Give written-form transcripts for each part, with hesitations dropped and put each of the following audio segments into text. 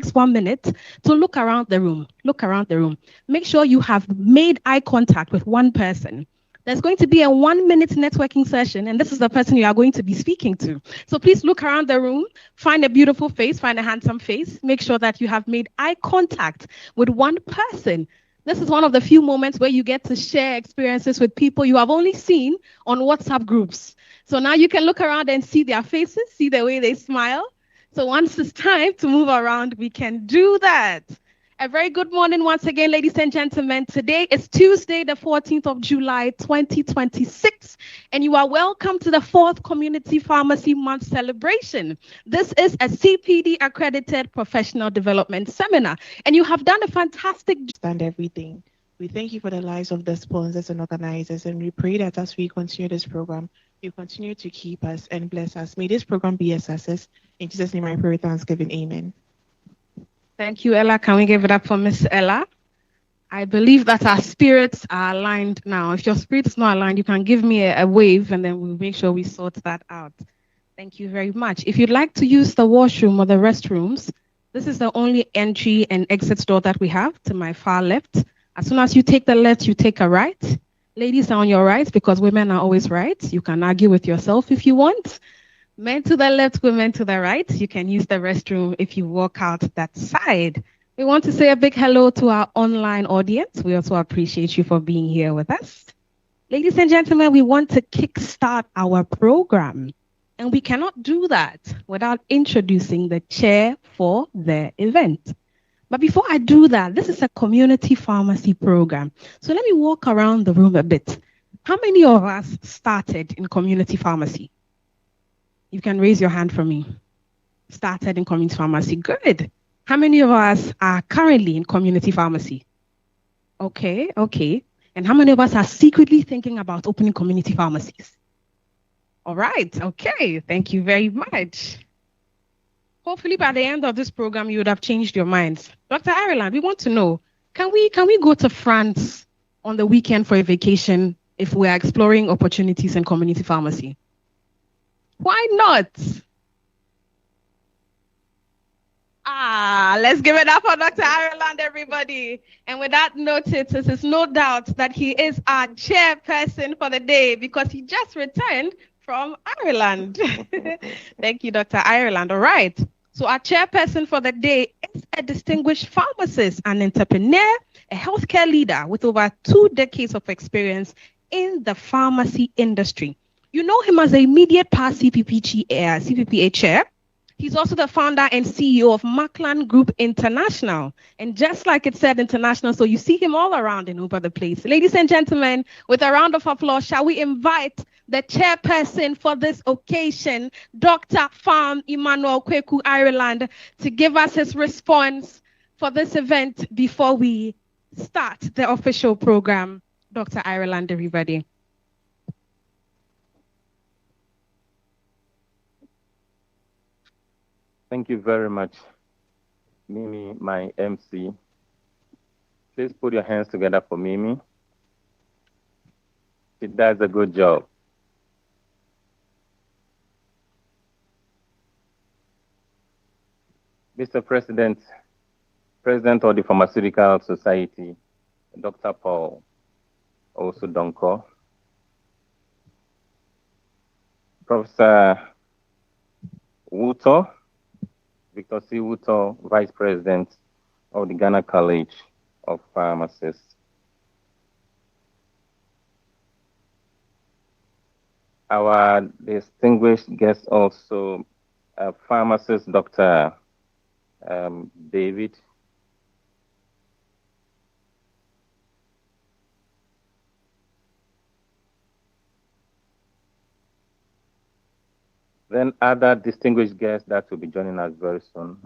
next 1 minute to look around the room. Look around the room. Make sure you have made eye contact with one person. There's going to be a 1-minute networking session, and this is the person you are going to be speaking to. So please look around the room, find a beautiful face, find a handsome face. Make sure that you have made eye contact with one person. This is one of the few moments where you get to share experiences with people you have only seen on WhatsApp groups. So now you can look around and see their faces, see the way they smile. So once it's time to move around, we can do that. A very good morning once again, ladies and gentlemen. Today is Tuesday, the 14th of July, 2026, and you are welcome to the 4th Community Pharmacy Month celebration. This is a CPD accredited professional development seminar, and you have done a fantastic job. Understand everything. We thank you for the lives of the sponsors and organizers, and we pray that as we continue this program, you continue to keep us and bless us. May this program be a success. In Jesus' name I pray with thanksgiving. Amen. Thank you, Ella. Can we give it up for Miss Ella? I believe that our spirits are aligned now. If your spirit is not aligned, you can give me a wave, and then we'll make sure we sort that out. Thank you very much. If you'd like to use the washroom or the restrooms, this is the only entry and exit door that we have to my far left. As soon as you take the left, you take a right. Ladies are on your right because women are always right. You can argue with yourself if you want. Men to the left, women to the right. You can use the restroom if you walk out that side. We want to say a big hello to our online audience. We also appreciate you for being here with us. Ladies and gentlemen, we want to kickstart our program. And we cannot do that without introducing the chair for the event. But before I do that, this is a community pharmacy program. So let me walk around the room a bit. How many of us started in community pharmacy? You can raise your hand for me. Started in community pharmacy. Good. How many of us are currently in community pharmacy? Okay. And how many of us are secretly thinking about opening community pharmacies? All right. Okay. Thank you very much. Hopefully by the end of this program, you would have changed your minds. Dr. Ireland, we want to know, can we go to France on the weekend for a vacation if we're exploring opportunities in community pharmacy? Why not? Let's give it up for Dr. Ireland, everybody. And with that noted, there's no doubt that he is our chairperson for the day because he just returned from Ireland. Thank you, Dr. Ireland. All right. So our chairperson for the day is a distinguished pharmacist, an entrepreneur, a healthcare leader with over 2 decades of experience in the pharmacy industry. You know him as the immediate past CPPA chair. He's also the founder and CEO of Makland Group International. And just like it said international, so you see him all around and over the place. Ladies and gentlemen, with a round of applause, shall we invite the chairperson for this occasion, Dr. Pharm Emmanuel Kwaku Ireland, to give us his response for this event before we start the official program. Dr. Ireland, everybody. Thank you very much, Mimi, my MC. Please put your hands together for Mimi. She does a good job. Mr. President, President of the Pharmaceutical Society, Dr. Paul, also Donkor, Professor Wutor, Victor C. Wutor, Vice President of the Ghana College of Pharmacists. Our distinguished guest also, pharmacist Dr. David. Then other distinguished guests that will be joining us very soon.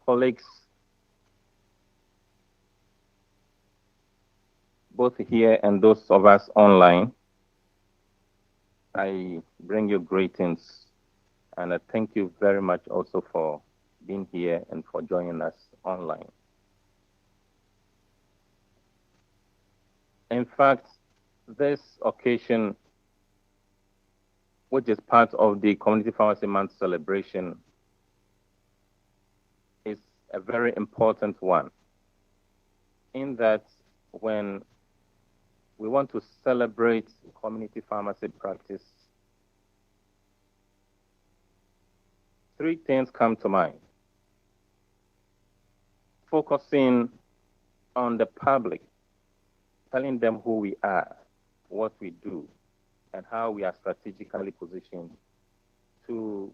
Colleagues, both here and those of us online, I bring you greetings and I thank you very much also for being here and for joining us online. In fact, this occasion, which is part of the Community Pharmacy Month celebration, a very important one, in that when we want to celebrate community pharmacy practice, three things come to mind. Focusing on the public, telling them who we are, what we do, and how we are strategically positioned to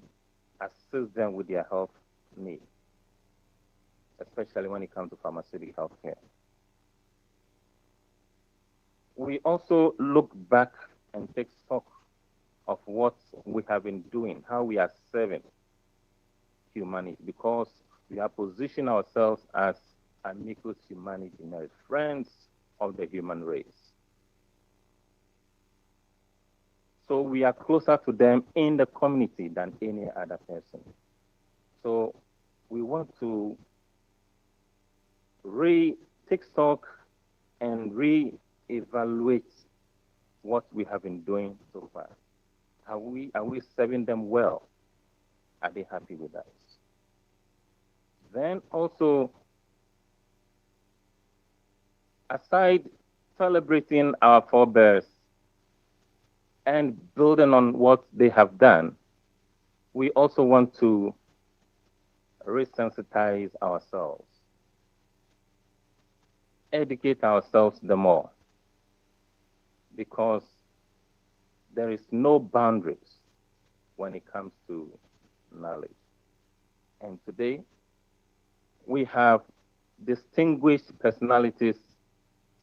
assist them with their health needs, especially when it comes to pharmaceutical healthcare. We also look back and take stock of what we have been doing, how we are serving humanity, because we are positioning ourselves as amicus humanitae, friends of the human race. So we are closer to them in the community than any other person. So we want to take stock and re-evaluate what we have been doing so far. Are we serving them well? Are they happy with us? Then also, aside celebrating our forebears and building on what they have done, we also want to resensitize ourselves, educate ourselves the more, because there is no boundaries when it comes to knowledge. And today, we have distinguished personalities,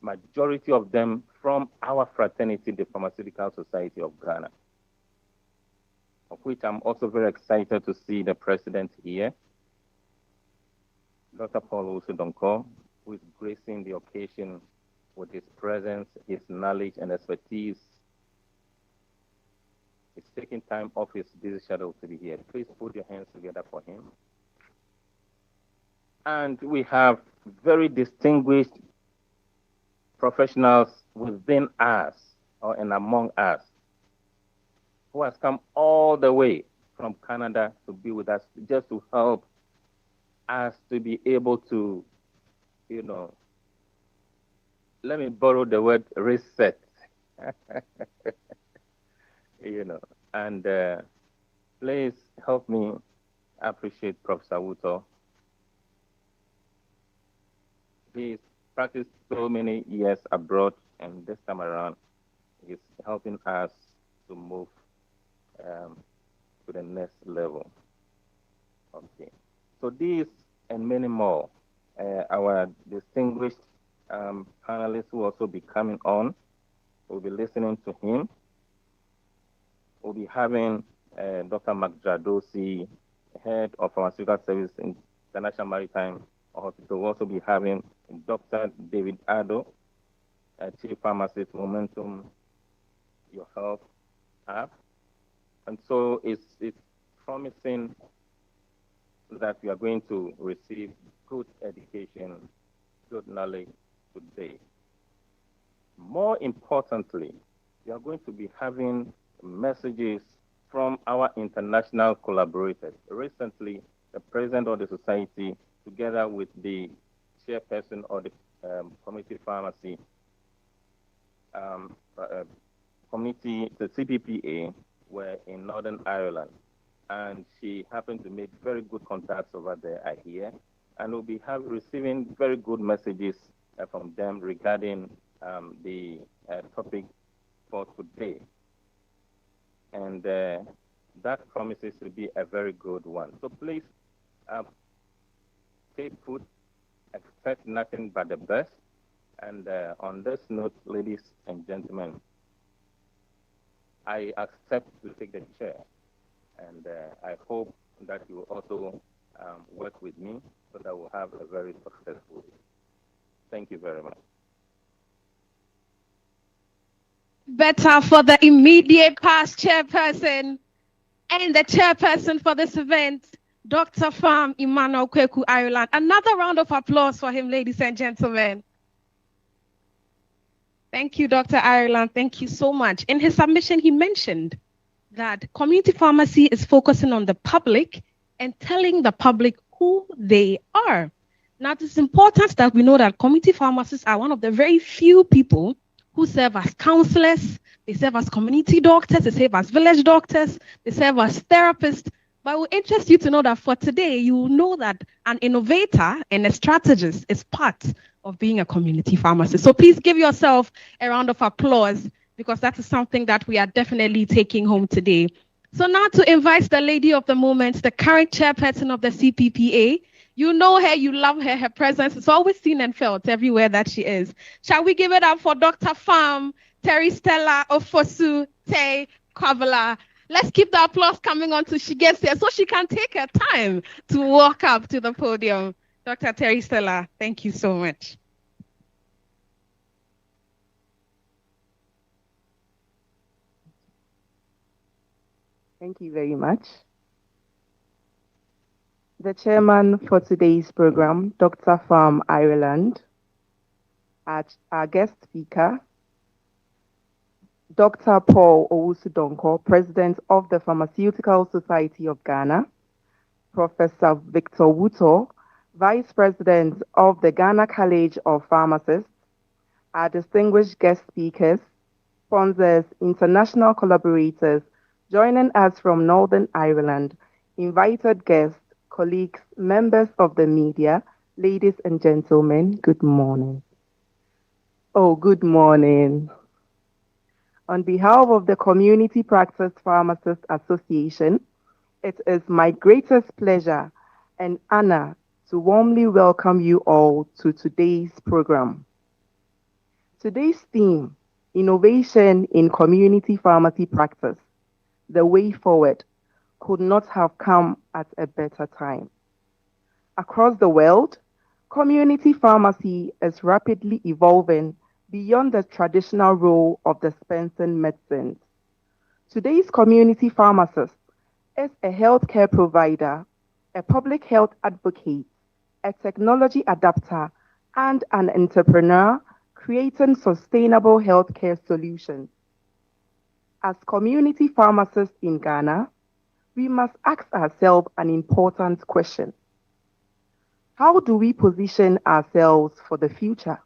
majority of them from our fraternity, the Pharmaceutical Society of Ghana, of which I'm also very excited to see the president here, Dr. Owusu Donkor, who is gracing the occasion with his presence, his knowledge and expertise. He's taking time off his busy schedule to be here. Please put your hands together for him. And we have very distinguished professionals within us and among us who has come all the way from Canada to be with us just to help us to be able to, let me borrow the word reset, and please help me appreciate Professor Wutor. He's practiced so many years abroad, and this time around, he's helping us to move to the next level. Okay. So these and many more, our distinguished panelists will also be coming on. We'll be listening to him. We'll be having Dr. Makland, Head of Pharmaceutical Service in International Maritime Hospital. We'll also be having Dr. David Addo, Chief Pharmacist, Momentum Your Health app. And so it's promising that we are going to receive good education, good knowledge today. More importantly, we are going to be having messages from our international collaborators. Recently, the president of the society, together with the chairperson of the community pharmacy committee, the CPPA, were in Northern Ireland, and she happened to make very good contacts over there, I hear, and we'll be receiving very good messages from them regarding the topic for today. And that promises to be a very good one. So please stay put, expect nothing but the best. And on this note, ladies and gentlemen, I accept to take the chair. And I hope that you will also work with me so that we'll have a very successful day. Thank you very much. Better for the immediate past chairperson and the chairperson for this event, Dr. Pharm Emmanuel Kwaku Ireland. Another round of applause for him, ladies and gentlemen. Thank you, Dr. Ireland. Thank you so much. In his submission, he mentioned that community pharmacy is focusing on the public and telling the public who who they are. Now, it is important that we know that community pharmacists are one of the very few people who serve as counselors, they serve as community doctors, they serve as village doctors, they serve as therapists. But it will interest you to know that for today, you will know that an innovator and a strategist is part of being a community pharmacist. So please give yourself a round of applause, because that is something that we are definitely taking home today. So now to invite the lady of the moment, the current chairperson of the CPPA. You know her, you love her, her presence is always seen and felt everywhere that she is. Shall we give it up for Dr. Pharm, Therestella, Owusu, Kwabla? Let's keep the applause coming on till she gets here so she can take her time to walk up to the podium. Dr. Therestella, thank you so much. Thank you very much. The chairman for today's program, Dr. Pharm Ireland, our guest speaker, Dr. Paul Owusu Donkor, President of the Pharmaceutical Society of Ghana, Professor Victor Wutor, Vice President of the Ghana College of Pharmacists, our distinguished guest speakers, sponsors, international collaborators, joining us from Northern Ireland, invited guests, colleagues, members of the media, ladies and gentlemen, good morning. Oh, good morning. On behalf of the Community Practice Pharmacists Association, it is my greatest pleasure and honor to warmly welcome you all to today's program. Today's theme, Innovation in Community Pharmacy Practice, the Way Forward, could not have come at a better time. Across the world, community pharmacy is rapidly evolving beyond the traditional role of dispensing medicines. Today's community pharmacist is a healthcare provider, a public health advocate, a technology adapter, and an entrepreneur creating sustainable healthcare solutions. As community pharmacists in Ghana, we must ask ourselves an important question. How do we position ourselves for the future?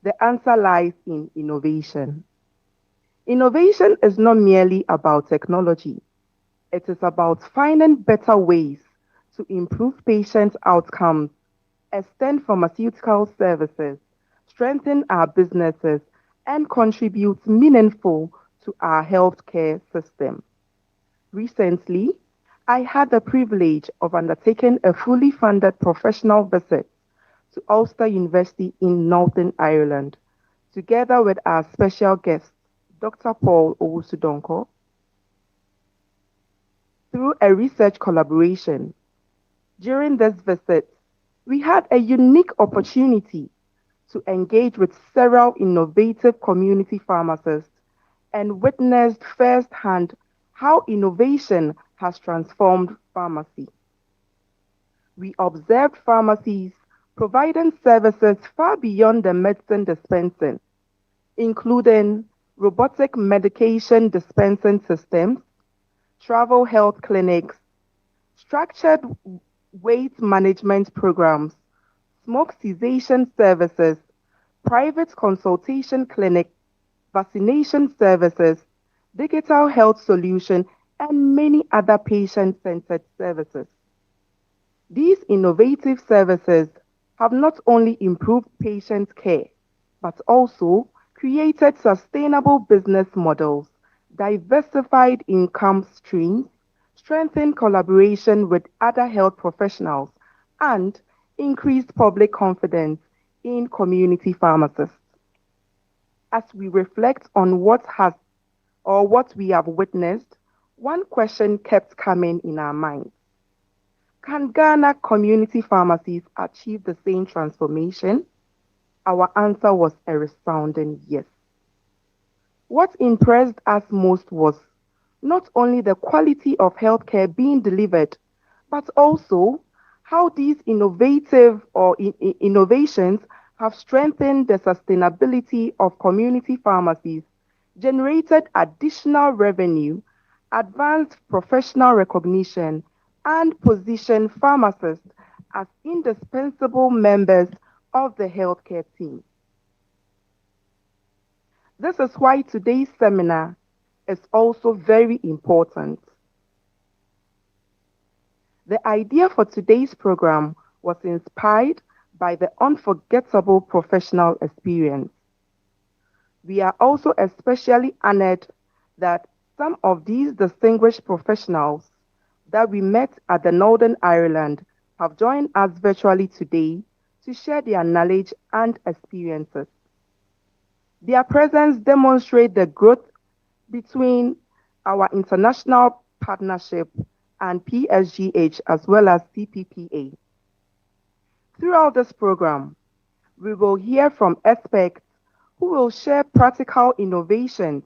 The answer lies in innovation. Innovation is not merely about technology. It is about finding better ways to improve patient outcomes, extend pharmaceutical services, strengthen our businesses, and contribute meaningful to our healthcare system. Recently, I had the privilege of undertaking a fully funded professional visit to Ulster University in Northern Ireland, together with our special guest, Dr. Paul Owusu Donkor. Through a research collaboration, during this visit, we had a unique opportunity to engage with several innovative community pharmacists and witnessed firsthand how innovation has transformed pharmacy. We observed pharmacies providing services far beyond the medicine dispensing, including robotic medication dispensing systems, travel health clinics, structured weight management programs, smoke cessation services, private consultation clinics, vaccination services, digital health solutions, and many other patient-centered services. These innovative services have not only improved patient care, but also created sustainable business models, diversified income streams, strengthened collaboration with other health professionals, and increased public confidence in community pharmacists. As we reflect on what we have witnessed, one question kept coming in our minds. Can Ghana community pharmacies achieve the same transformation? Our answer was a resounding yes. What impressed us most was not only the quality of healthcare being delivered, but also how these innovations have strengthened the sustainability of community pharmacies, generated additional revenue, advanced professional recognition, and position pharmacists as indispensable members of the healthcare team. This is why today's seminar is also very important. The idea for today's program was inspired by the unforgettable professional experience. We are also especially honored that some of these distinguished professionals that we met at the Northern Ireland have joined us virtually today to share their knowledge and experiences. Their presence demonstrates the growth between our international partnership and PSGH as well as CPPA. Throughout this program, we will hear from experts who will share practical innovations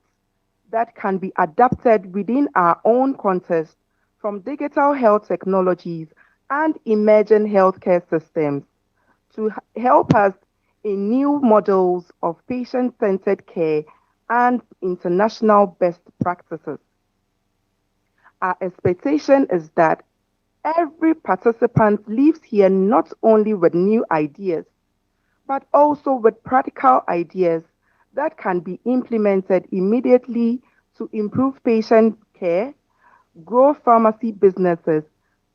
that can be adapted within our own context from digital health technologies and emerging healthcare systems to help us in new models of patient-centered care and international best practices. Our expectation is that every participant leaves here not only with new ideas, but also with practical ideas that can be implemented immediately to improve patient care, grow pharmacy businesses,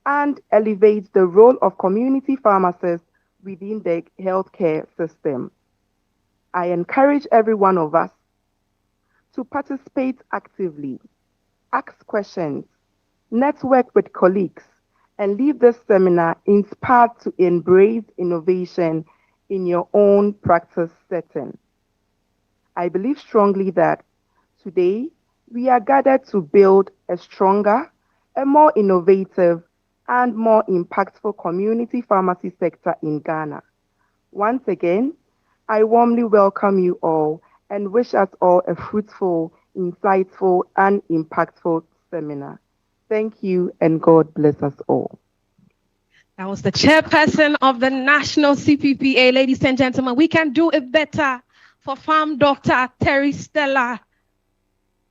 and elevate the role of community pharmacists within the healthcare system. I encourage every one of us to participate actively, ask questions, network with colleagues, and leave this seminar inspired to embrace innovation in your own practice setting. I believe strongly that today we are gathered to build a stronger, a more innovative, and more impactful community pharmacy sector in Ghana. Once again, I warmly welcome you all and wish us all a fruitful, insightful, and impactful seminar. Thank you, and God bless us all. That was the chairperson of the National CPPA. Ladies and gentlemen, we can do it better for Pharm Dr. Therestella.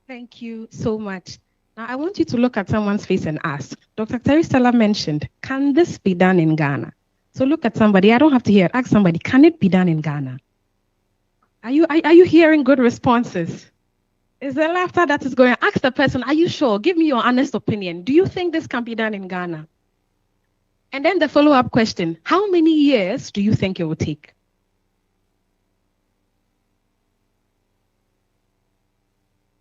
Thank you so much. Now, I want you to look at someone's face and ask, Dr. Therestella mentioned, can this be done in Ghana? So look at somebody. I don't have to hear it. Ask somebody, can it be done in Ghana? Are you hearing good responses? Is there laughter that is going? Ask the person, are you sure? Give me your honest opinion. Do you think this can be done in Ghana? And then the follow-up question, how many years do you think it will take?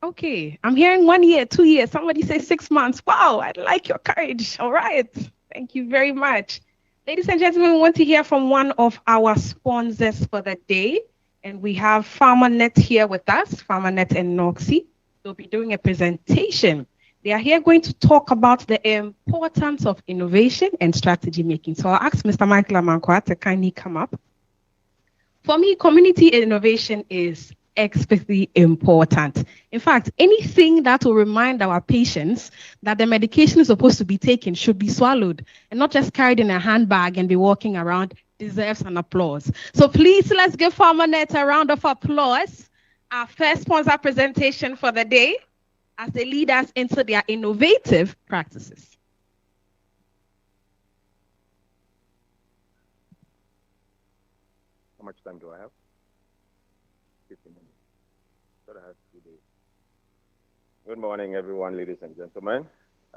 Okay, I'm hearing 1 year, 2 years. Somebody say 6 months. Wow, I like your courage. All right. Thank you very much. Ladies and gentlemen, we want to hear from one of our sponsors for the day. And we have PharmaNet here with us, PharmaNet and Noxy. They'll be doing a presentation. They are here going to talk about the importance of innovation and strategy making. So I'll ask Mr. Makland to kindly come up. For me, community innovation is extremely important. In fact, anything that will remind our patients that the medication is supposed to be taken should be swallowed and not just carried in a handbag and be walking around deserves an applause. So please, let's give PharmaNet a round of applause. Our first sponsor presentation for the day as they lead us into their innovative practices. How much time do I have? 15 minutes. So I have 2 days. Good morning, everyone, ladies and gentlemen.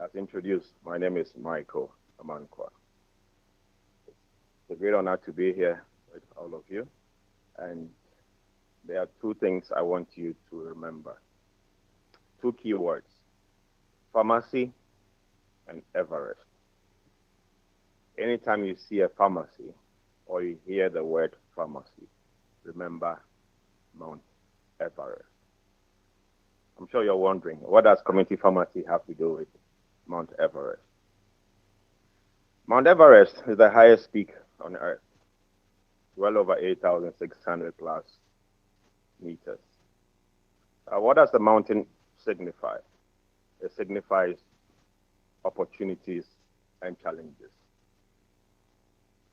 As introduced, my name is Michael Emmanuel. It's a great honor to be here with all of you. And there are 2 things I want you to remember. 2 key words, pharmacy and Everest. Anytime you see a pharmacy or you hear the word pharmacy, remember Mount Everest. I'm sure you're wondering, what does community pharmacy have to do with Mount Everest? Mount Everest is the highest peak on Earth, well over 8,600 plus meters. What does the mountain signify? It signifies opportunities and challenges.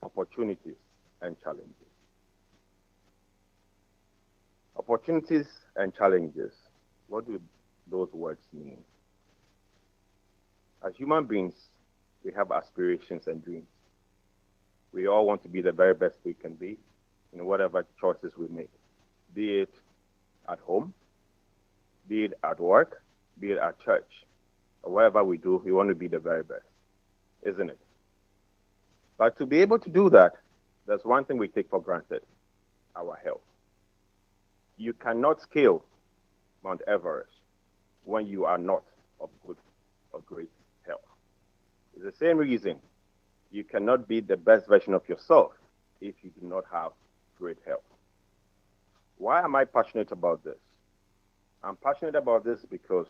Opportunities and challenges. Opportunities and challenges. What do those words mean? As human beings, we have aspirations and dreams. We all want to be the very best we can be in whatever choices we make, be it at home, be it at work, be it at church, or wherever we do, we want to be the very best, isn't it? But to be able to do that, there's one thing we take for granted, our health. You cannot scale Mount Everest when you are not of good or great health. It's the same reason you cannot be the best version of yourself if you do not have great health. Why am I passionate about this? I'm passionate about this because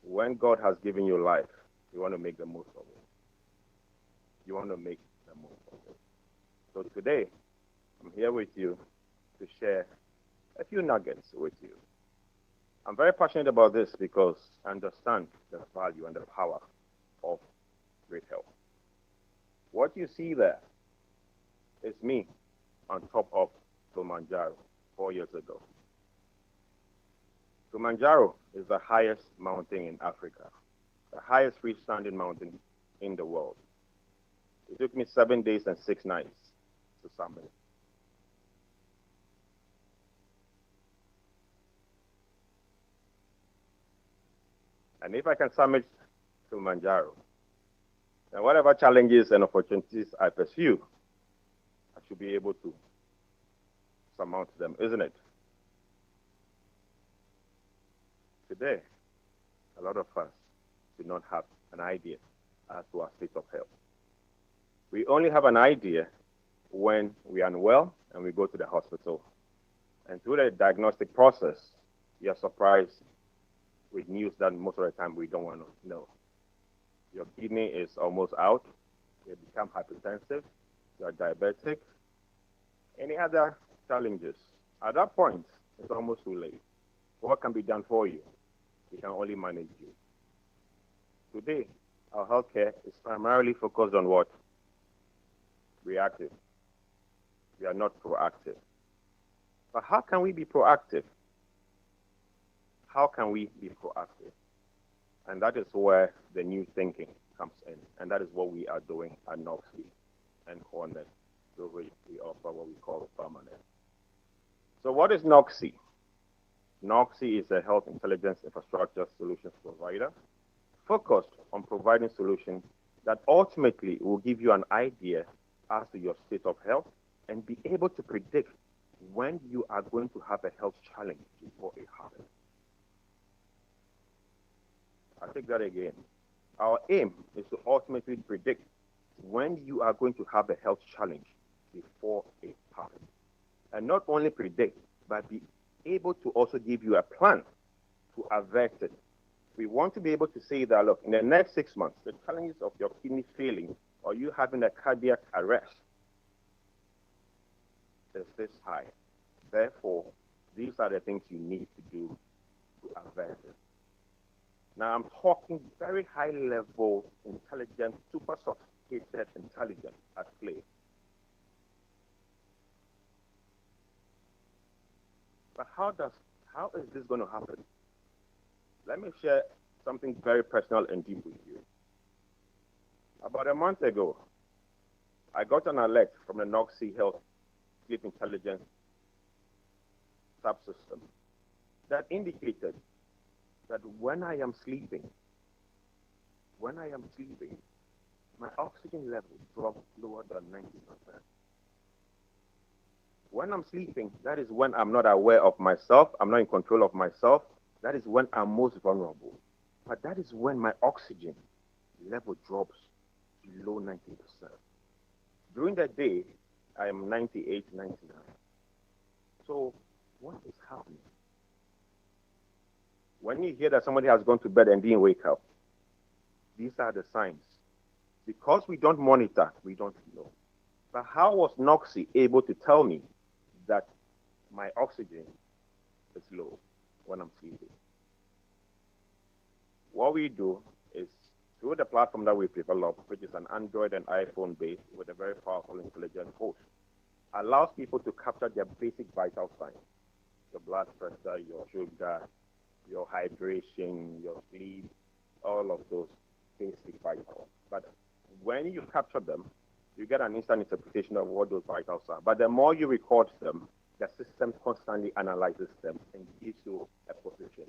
when God has given you life, you want to make the most of it. You want to make the most of it. So today, I'm here with you to share a few nuggets with you. I'm very passionate about this because I understand the value and the power of great health. What you see there is me on top of Kilimanjaro 4 years ago. Kilimanjaro is the highest mountain in Africa, the highest freestanding mountain in the world. It took me 7 days and 6 nights to summit it. And if I can summit Kilimanjaro, then whatever challenges and opportunities I pursue, I should be able to surmount them, isn't it? Today, a lot of us do not have an idea as to our state of health. We only have an idea when we are unwell and we go to the hospital. And through the diagnostic process, we are surprised with news that most of the time we don't want to know. Your kidney is almost out, you become hypertensive, you are diabetic, any other challenges. At that point, it's almost too late. What can be done for you? We can only manage you. Today, our healthcare is primarily focused on what? Reactive. We are not proactive. But how can we be proactive? How can we be proactive? And that is where the new thinking comes in. And that is what we are doing at NOXI and Hornet. So we offer what we call permanent. So what is NOXI? NOXI is a health intelligence infrastructure solutions provider focused on providing solutions that ultimately will give you an idea as to your state of health and be able to predict when you are going to have a health challenge before it happens. I'll take that again. Our aim is to ultimately predict when you are going to have a health challenge before it happens. And not only predict, but be able to also give you a plan to avert it. We want to be able to say that, look, in the next 6 months, the challenges of your kidney failing or you having a cardiac arrest is this high. Therefore, these are the things you need to do to avert it. Now, I'm talking very high-level intelligence, super sophisticated intelligence at play. But how is this going to happen? Let me share something very personal and deep with you. About a month ago, I got an alert from the NOXI Health Sleep Intelligence subsystem that indicated that when I am sleeping, my oxygen level drops lower than 90%. When I'm sleeping, that is when I'm not aware of myself, I'm not in control of myself, that is when I'm most vulnerable. But that is when my oxygen level drops below 90%. During the day, I am 98, 99. So what is happening? When you hear that somebody has gone to bed and didn't wake up, these are the signs. Because we don't monitor, we don't know. But how was NOXI able to tell me that my oxygen is low when I'm sleeping? What we do is, through the platform that we've developed, which is an Android and iPhone based with a very powerful intelligent host, allows people to capture their basic vital signs. Your blood pressure, your sugar, your hydration, your sleep, all of those basic vitals. But when you capture them, you get an instant interpretation of what those vitals are. But the more you record them, the system constantly analyzes them and gives you a position.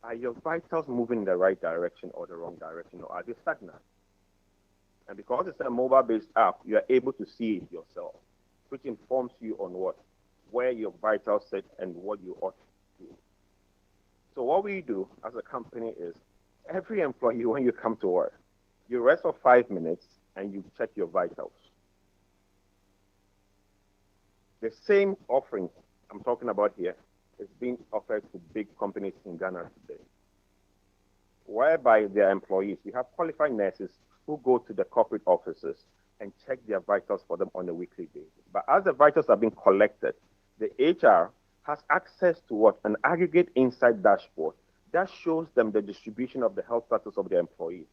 Are your vitals moving in the right direction or the wrong direction, or are they stagnant? And because it's a mobile-based app, you are able to see it yourself, which informs you on what, where your vitals sit and what you ought to do. So what we do as a company is, every employee, when you come to work, you rest for 5 minutes and you check your vitals. The same offering I'm talking about here is being offered to big companies in Ghana today, whereby their employees, we have qualified nurses who go to the corporate offices and check their vitals for them on a weekly basis. But as the vitals are being collected, the HR has access to what? An aggregate insight dashboard that shows them the distribution of the health status of the employees,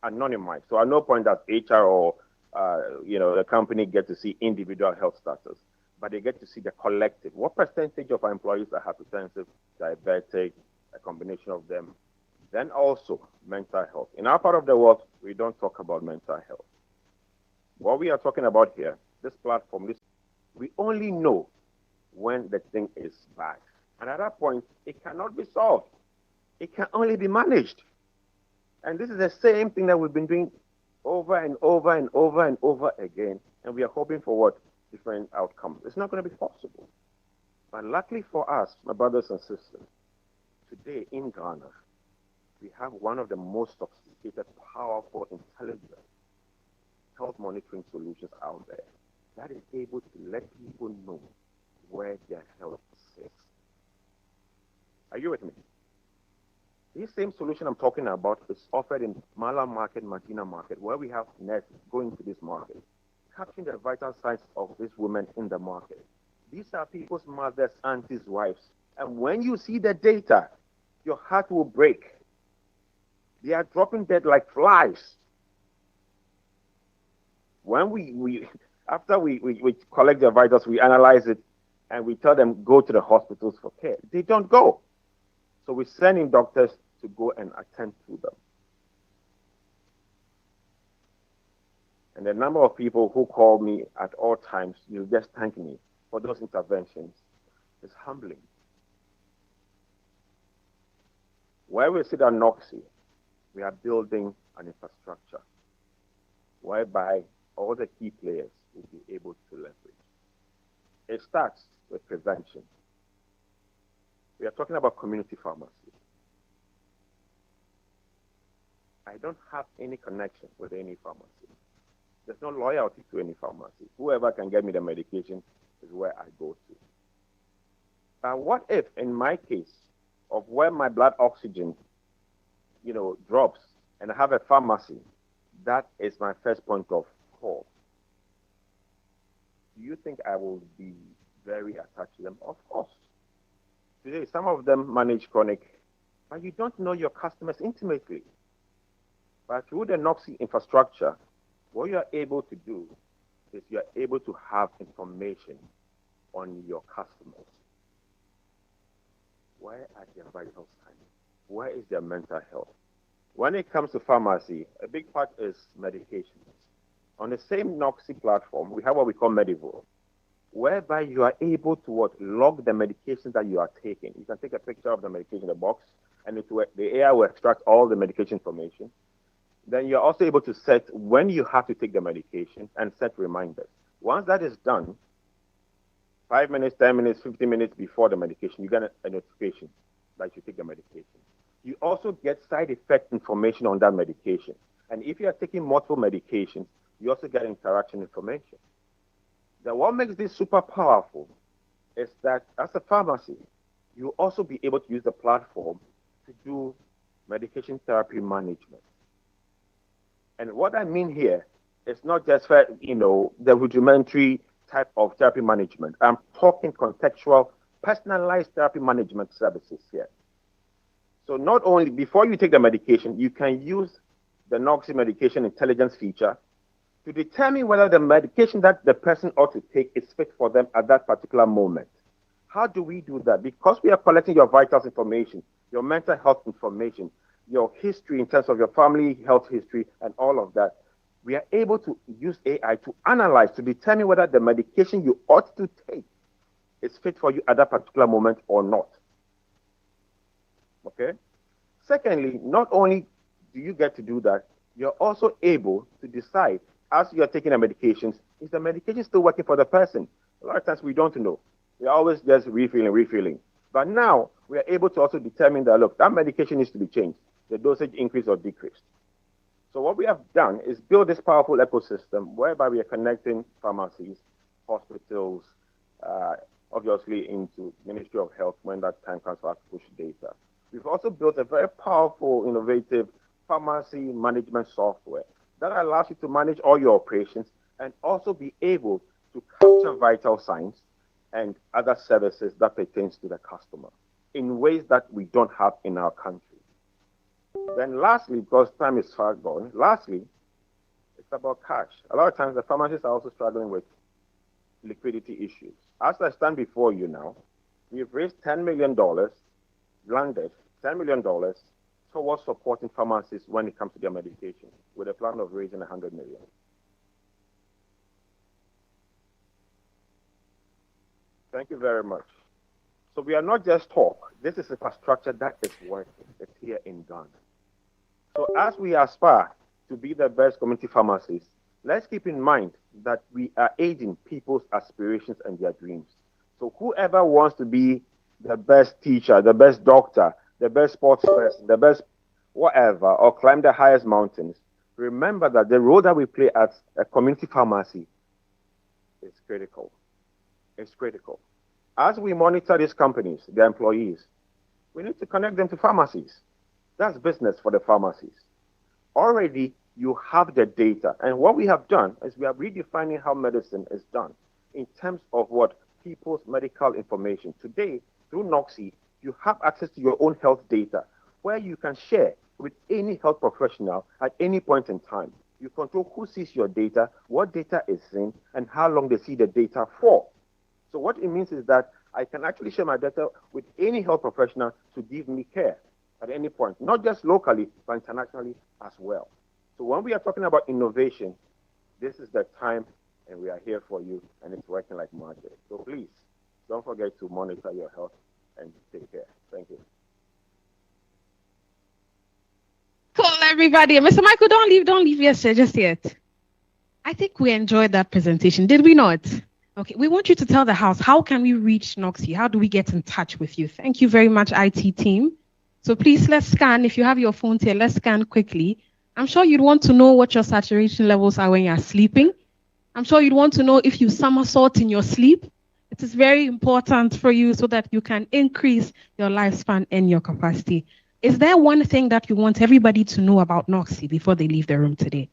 anonymized. So at no point does HR or the company get to see individual health status, but they get to see the collective. What percentage of our employees are hypertensive, diabetic, a combination of them? Then also mental health. In our part of the world, we don't talk about mental health. What we are talking about here, this platform, we only know when the thing is bad. And at that point, it cannot be solved. It can only be managed. And this is the same thing that we've been doing over and over and over and over again. And we are hoping for what? Different outcomes. It's not going to be possible. But luckily for us, my brothers and sisters, today in Ghana, we have one of the most sophisticated, powerful, intelligent health monitoring solutions out there that is able to let people know where their health sits. Are you with me? This same solution I'm talking about is offered in Mala Market, Medina Market, where we have nurses going to this market, capturing the vital signs of these women in the market. These are people's mothers, aunties, wives. And when you see the data, your heart will break. They are dropping dead like flies. When after we collect their vitals, we analyze it, and we tell them go to the hospitals for care. They don't go. So we send in doctors to go and attend to them. And the number of people who call me at all times, you just thank me for those interventions, is humbling. Where we sit at Noxie, we are building an infrastructure whereby all the key players will be able to leverage. It starts with prevention. We are talking about community pharmacy. I don't have any connection with any pharmacy. There's no loyalty to any pharmacy. Whoever can get me the medication is where I go to. But what if, in my case, of where my blood oxygen, drops, and I have a pharmacy, that is my first point of call? Do you think I will be very attached to them? Of course. Today, some of them manage chronic, but you don't know your customers intimately. But through the Noxie infrastructure, what you are able to do is you are able to have information on your customers. Where are their vital signs? Where is their mental health? When it comes to pharmacy, a big part is medications. On the same Noxie platform, we have what we call Medivo, whereby you are able to log the medications that you are taking. You can take a picture of the medication in the box, and the AI will extract all the medication information. Then you're also able to set when you have to take the medication and set reminders. Once that is done, 5 minutes, 10 minutes, 15 minutes before the medication, you get a notification that you take the medication. You also get side effect information on that medication. And if you are taking multiple medications, you also get interaction information. Then what makes this super powerful is that as a pharmacy, you'll also be able to use the platform to do medication therapy management. And what I mean here is not just for, the rudimentary type of therapy management. I'm talking contextual, personalized therapy management services here. So not only, before you take the medication, you can use the Noxie medication intelligence feature to determine whether the medication that the person ought to take is fit for them at that particular moment. How do we do that? Because we are collecting your vitals information, your mental health information, your history in terms of your family health history and all of that, we are able to use AI to analyze, to determine whether the medication you ought to take is fit for you at that particular moment or not. Okay? Secondly, not only do you get to do that, you're also able to decide as you're taking the medications, is the medication still working for the person? A lot of times we don't know. We're always just refilling. But now we are able to also determine that, look, that medication needs to be changed, the dosage increased or decreased. So what we have done is build this powerful ecosystem whereby we are connecting pharmacies, hospitals, obviously into Ministry of Health when that time comes for us to push data. We've also built a very powerful, innovative pharmacy management software that allows you to manage all your operations and also be able to capture vital signs and other services that pertains to the customer in ways that we don't have in our country. Then lastly, because time is far gone, it's about cash. A lot of times the pharmacists are also struggling with liquidity issues. As I stand before you now, we've raised $10 million, landed $10 million towards supporting pharmacists when it comes to their medication, with a plan of raising $100 million. Thank you very much. So we are not just talk. This is infrastructure that is working. It's here in Ghana. So as we aspire to be the best community pharmacists, let's keep in mind that we are aiding people's aspirations and their dreams. So whoever wants to be the best teacher, the best doctor, the best sports person, the best whatever, or climb the highest mountains, remember that the role that we play as a community pharmacy is critical. It's critical. As we monitor these companies, their employees, we need to connect them to pharmacies. That's business for the pharmacies. Already, you have the data. And what we have done is we are redefining how medicine is done in terms of what people's medical information. Today, through Noxy, you have access to your own health data where you can share with any health professional at any point in time. You control who sees your data, what data is seen, and how long they see the data for. So what it means is that I can actually share my data with any health professional to give me care at any point, not just locally, but internationally as well. So when we are talking about innovation, this is the time, and we are here for you, and it's working like magic. So please, don't forget to monitor your health and take care. Thank you. Cool, everybody. Mr. Michael, don't leave just yet. I think we enjoyed that presentation, did we not? Okay, we want you to tell the house, how can we reach Noxy? How do we get in touch with you? Thank you very much, IT team. So please, let's scan. If you have your phones here, let's scan quickly. I'm sure you'd want to know what your saturation levels are when you're sleeping. I'm sure you'd want to know if you somersault in your sleep. It is very important for you so that you can increase your lifespan and your capacity. Is there one thing that you want everybody to know about Noxy before they leave the room today?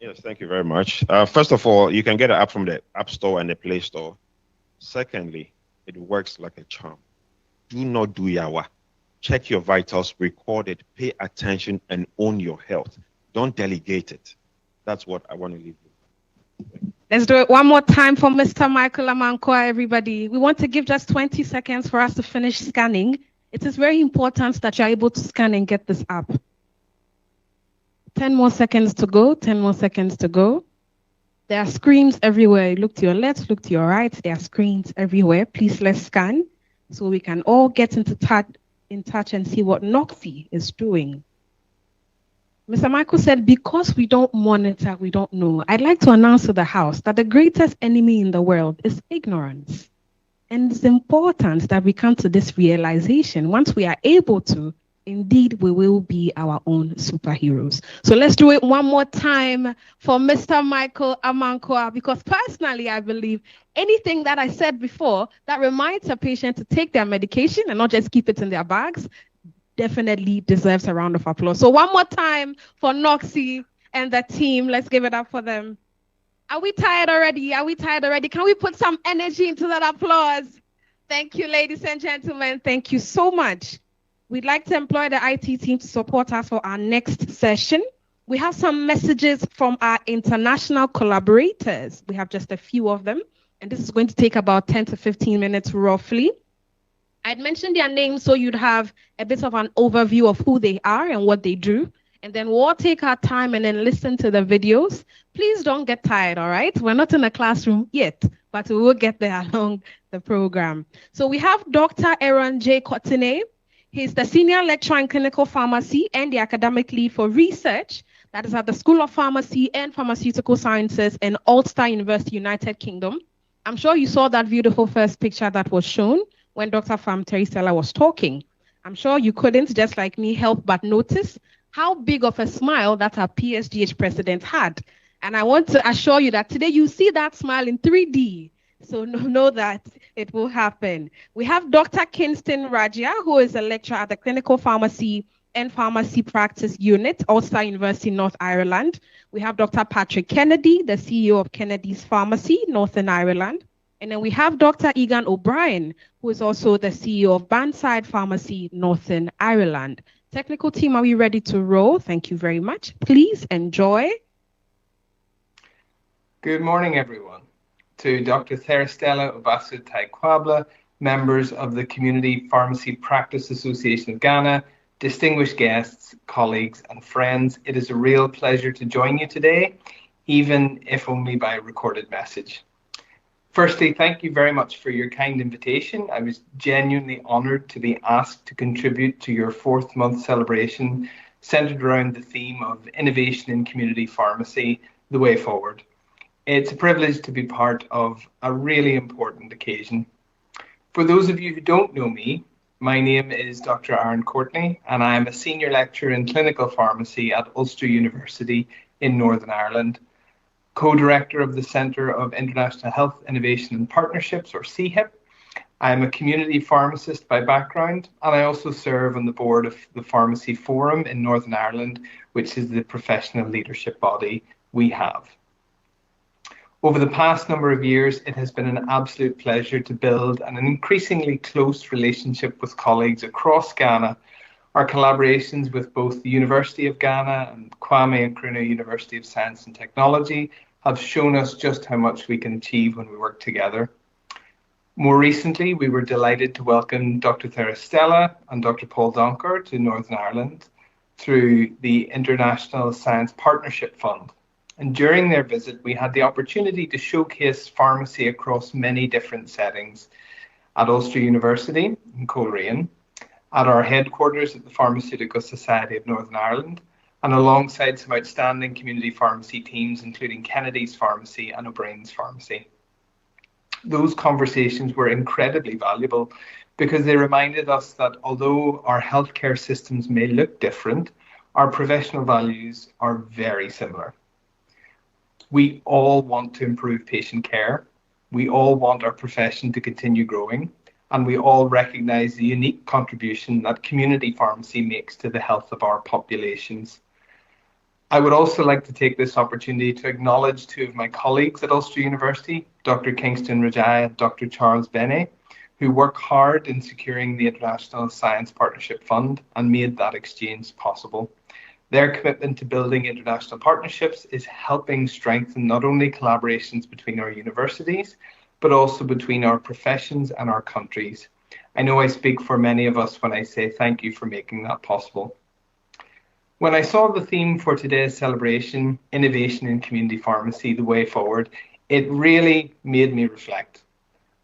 Yes, thank you very much. First of all, you can get an app from the App Store and the Play Store. Secondly, it works like a charm. Do not do yawa. Check your vitals, record it, pay attention, and own your health. Don't delegate it. That's what I want to leave you. Let's do it one more time for Mr. Michael Amankwa, everybody. We want to give just 20 seconds for us to finish scanning. It is very important that you're able to scan and get this app. 10 more seconds to go, 10 more seconds to go. There are screens everywhere. Look to your left, look to your right. There are screens everywhere. Please, let's scan so we can all get in touch and see what Noxy is doing. Mr. Michael said, because we don't monitor, we don't know. I'd like to announce to the house that the greatest enemy in the world is ignorance. And it's important that we come to this realization. Once we are able to, indeed, we will be our own superheroes. So let's do it one more time for Mr. Michael Amankwa, because personally, I believe anything that I said before that reminds a patient to take their medication and not just keep it in their bags definitely deserves a round of applause. So one more time for Noxy and the team. Let's give it up for them. Are we tired already? Can we put some energy into that applause? Thank you, ladies and gentlemen. Thank you so much. We'd like to employ the IT team to support us for our next session. We have some messages from our international collaborators. We have just a few of them, and this is going to take about 10 to 15 minutes roughly. I'd mentioned their names so you'd have a bit of an overview of who they are and what they do. and then we'll all take our time and then listen to the videos. Please don't get tired, all right? We're not in a classroom yet, but we will get there along the program. So we have Dr. Aaron J. Cotinay. He's the Senior Lecturer in Clinical Pharmacy and the Academic Lead for Research that is at the School of Pharmacy and Pharmaceutical Sciences in Ulster University, United Kingdom. I'm sure you saw that beautiful first picture that was shown when Dr. Pharm Therestella was talking. I'm sure you couldn't, just like me, help but notice how big of a smile that our PSGH president had. And I want to assure you that today you see that smile in 3D. So know that it will happen. We have Dr. Kingston Rajia, who is a lecturer at the Clinical Pharmacy and Pharmacy Practice Unit, Ulster University, North Ireland. We have Dr. Patrick Kennedy, the CEO of Kennedy's Pharmacy, Northern Ireland. And then we have Dr. Egan O'Brien, who is also the CEO of Bandside Pharmacy, Northern Ireland. Technical team, are we ready to roll? Thank you very much. Please enjoy. Good morning, everyone. To Dr. Therestella, Owusu, Kwabla, members of the Community Pharmacy Practice Association of Ghana, distinguished guests, colleagues, and friends, it is a real pleasure to join you today, even if only by recorded message. Firstly, thank you very much for your kind invitation. I was genuinely honoured to be asked to contribute to your 4th month celebration centred around the theme of innovation in community pharmacy, the way forward. It's a privilege to be part of a really important occasion. For those of you who don't know me, my name is Dr. Aaron Courtney, and I am a senior lecturer in clinical pharmacy at Ulster University in Northern Ireland, co-director of the Centre of International Health Innovation and Partnerships, or CHIP. I am a community pharmacist by background, and I also serve on the board of the Pharmacy Forum in Northern Ireland, which is the professional leadership body we have. Over the past number of years, it has been an absolute pleasure to build an increasingly close relationship with colleagues across Ghana. Our collaborations with both the University of Ghana and Kwame Nkrumah University of Science and Technology have shown us just how much we can achieve when we work together. More recently, we were delighted to welcome Dr. Therestella and Dr. Paul Donkor to Northern Ireland through the International Science Partnership Fund. And during their visit, we had the opportunity to showcase pharmacy across many different settings at Ulster University in Coleraine, at our headquarters at the Pharmaceutical Society of Northern Ireland, and alongside some outstanding community pharmacy teams, including Kennedy's Pharmacy and O'Brien's Pharmacy. Those conversations were incredibly valuable because they reminded us that although our healthcare systems may look different, our professional values are very similar. We all want to improve patient care. We all want our profession to continue growing, and we all recognise the unique contribution that community pharmacy makes to the health of our populations. I would also like to take this opportunity to acknowledge 2 of my colleagues at Ulster University, Dr. Kingston Rajai and Dr. Charles Bene, who work hard in securing the International Science Partnership Fund and made that exchange possible. Their commitment to building international partnerships is helping strengthen not only collaborations between our universities, but also between our professions and our countries. I know I speak for many of us when I say thank you for making that possible. When I saw the theme for today's celebration, innovation in community pharmacy, the way forward, it really made me reflect.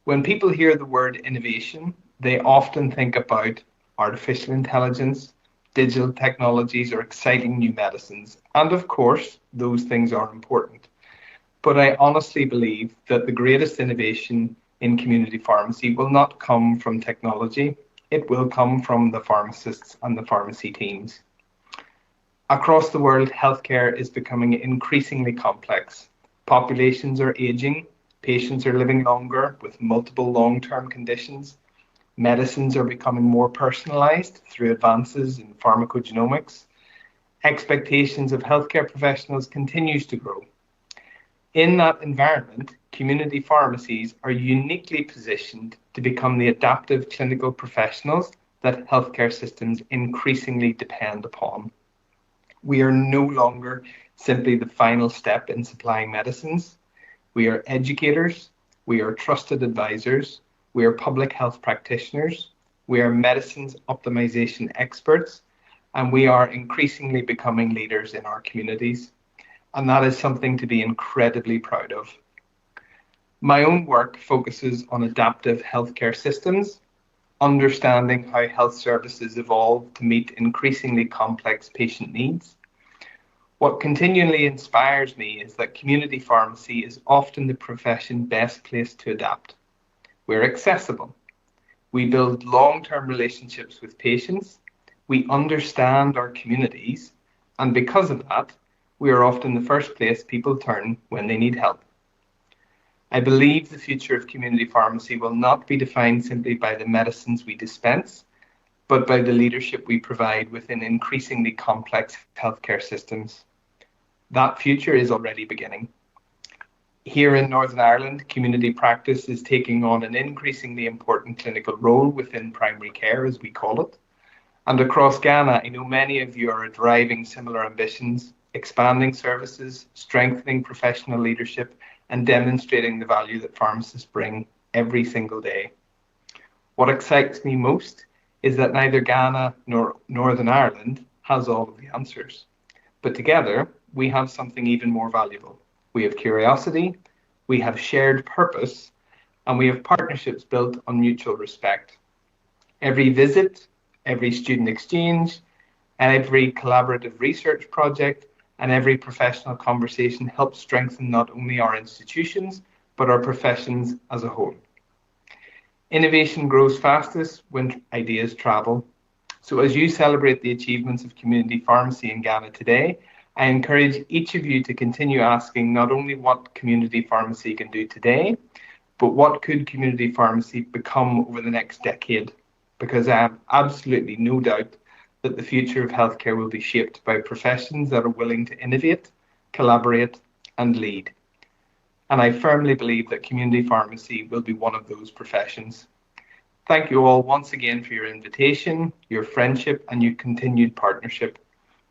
When people hear the word innovation, they often think about artificial intelligence, digital technologies, or exciting new medicines. And of course, those things are important. But I honestly believe that the greatest innovation in community pharmacy will not come from technology. It will come from the pharmacists and the pharmacy teams. Across the world, healthcare is becoming increasingly complex. Populations are aging, patients are living longer with multiple long-term conditions. Medicines are becoming more personalized through advances in pharmacogenomics. Expectations of healthcare professionals continues to grow. In that environment, community pharmacies are uniquely positioned to become the adaptive clinical professionals that healthcare systems increasingly depend upon. We are no longer simply the final step in supplying medicines. We are educators, we are trusted advisors, we are public health practitioners, we are medicines optimization experts, and we are increasingly becoming leaders in our communities. And that is something to be incredibly proud of. My own work focuses on adaptive healthcare systems, understanding how health services evolve to meet increasingly complex patient needs. What continually inspires me is that community pharmacy is often the profession best placed to adapt. We're accessible. We build long-term relationships with patients. We understand our communities. And because of that, we are often the first place people turn when they need help. I believe the future of community pharmacy will not be defined simply by the medicines we dispense, but by the leadership we provide within increasingly complex healthcare systems. That future is already beginning. Here in Northern Ireland, community practice is taking on an increasingly important clinical role within primary care, as we call it. And across Ghana, I know many of you are driving similar ambitions, expanding services, strengthening professional leadership, and demonstrating the value that pharmacists bring every single day. What excites me most is that neither Ghana nor Northern Ireland has all of the answers. But together, we have something even more valuable. We have curiosity, we have shared purpose, and we have partnerships built on mutual respect. Every visit, every student exchange, and every collaborative research project and every professional conversation helps strengthen not only our institutions, but our professions as a whole. Innovation grows fastest when ideas travel. So as you celebrate the achievements of community pharmacy in Ghana today, I encourage each of you to continue asking not only what community pharmacy can do today, but what could community pharmacy become over the next decade? Because I have absolutely no doubt that the future of healthcare will be shaped by professions that are willing to innovate, collaborate, and lead. And I firmly believe that community pharmacy will be one of those professions. Thank you all once again for your invitation, your friendship, and your continued partnership.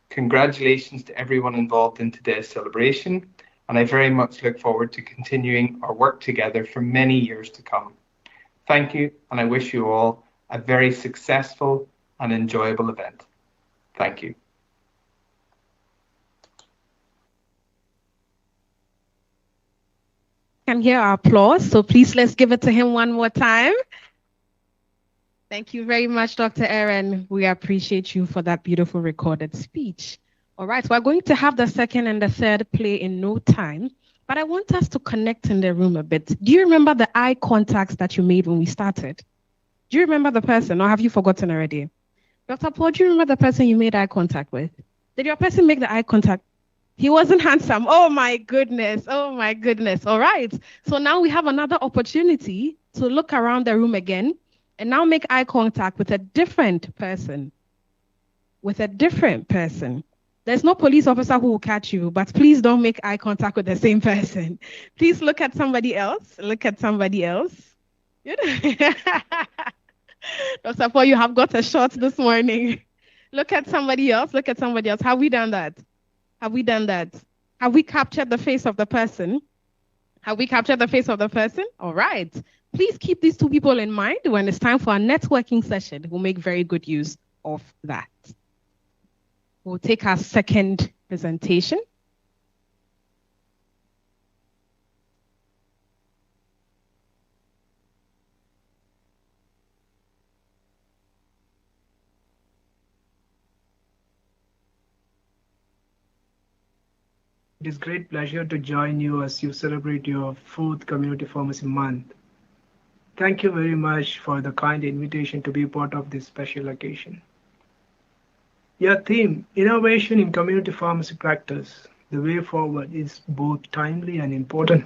Congratulations to everyone involved in today's celebration, and I very much look forward to continuing our work together for many years to come. Thank you, and I wish you all a very successful and enjoyable event. Thank you. Can hear our applause, so please let's give it to him one more time. Thank you very much, Dr. Aaron. We appreciate you for that beautiful recorded speech. All right, we're going to have the second and the third play in no time, but I want us to connect in the room a bit. Do you remember the eye contacts that you made when we started? Do you remember the person, or have you forgotten already? Dr. Paul, do you remember the person you made eye contact with? Did your person make the eye contact? He wasn't handsome. Oh my goodness. Oh my goodness. All right. So now we have another opportunity to look around the room again and now make eye contact with a different person. With a different person. There's no police officer who will catch you, but please don't make eye contact with the same person. Please look at somebody else. Look at somebody else. Dr. Paul, you have got a shot this morning. Look at somebody else. Look at somebody else. Have we done that? Have we done that? Have we captured the face of the person? Have we captured the face of the person? All right. Please keep these two people in mind when it's time for our networking session. We'll make very good use of that. We'll take our second presentation. It is a great pleasure to join you as you celebrate your 4th Community Pharmacy Month. Thank you very much for the kind invitation to be part of this special occasion. Your theme, Innovation in Community Pharmacy Practice, the way forward, is both timely and important.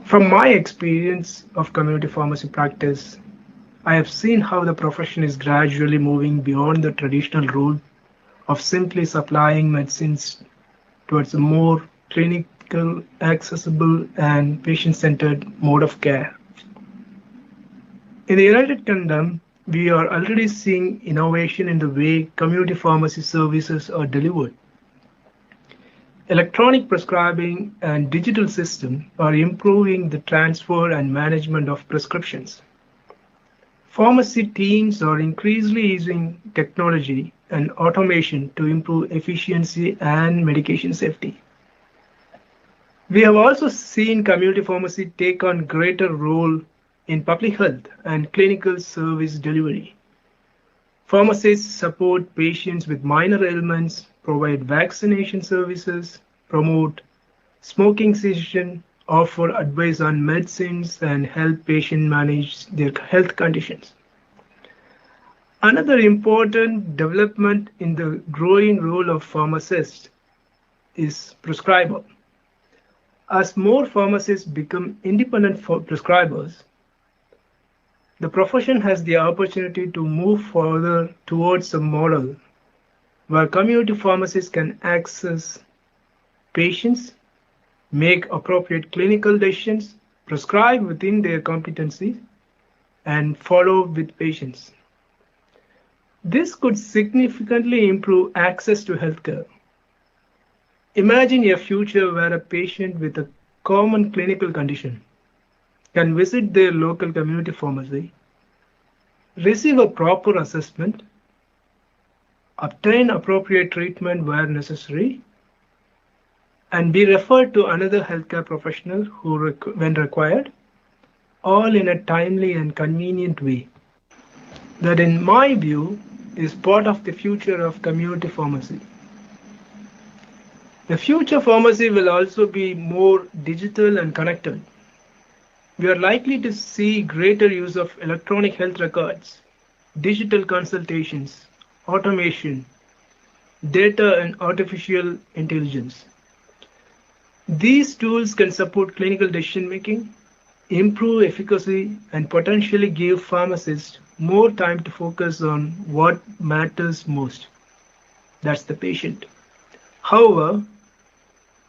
From my experience of community pharmacy practice, I have seen how the profession is gradually moving beyond the traditional role of simply supplying medicines towards a more clinical, accessible, and patient-centered mode of care. In the United Kingdom, we are already seeing innovation in the way community pharmacy services are delivered. Electronic prescribing and digital systems are improving the transfer and management of prescriptions. Pharmacy teams are increasingly using technology and automation to improve efficiency and medication safety. We have also seen community pharmacy take on greater role in public health and clinical service delivery. Pharmacists support patients with minor ailments, provide vaccination services, promote smoking cessation, offer advice on medicines, and help patients manage their health conditions. Another important development in the growing role of pharmacists is prescriber. As more pharmacists become independent prescribers, the profession has the opportunity to move further towards a model where community pharmacists can access patients, make appropriate clinical decisions, prescribe within their competency, and follow with patients. This could significantly improve access to healthcare. Imagine a future where a patient with a common clinical condition can visit their local community pharmacy, receive a proper assessment, obtain appropriate treatment where necessary, and be referred to another healthcare professional when required, all in a timely and convenient way. That, in my view, is part of the future of community pharmacy. The future pharmacy will also be more digital and connected. We are likely to see greater use of electronic health records, digital consultations, automation, data, and artificial intelligence. These tools can support clinical decision making, improve efficacy, and potentially give pharmacists more time to focus on what matters most. That's the patient. However,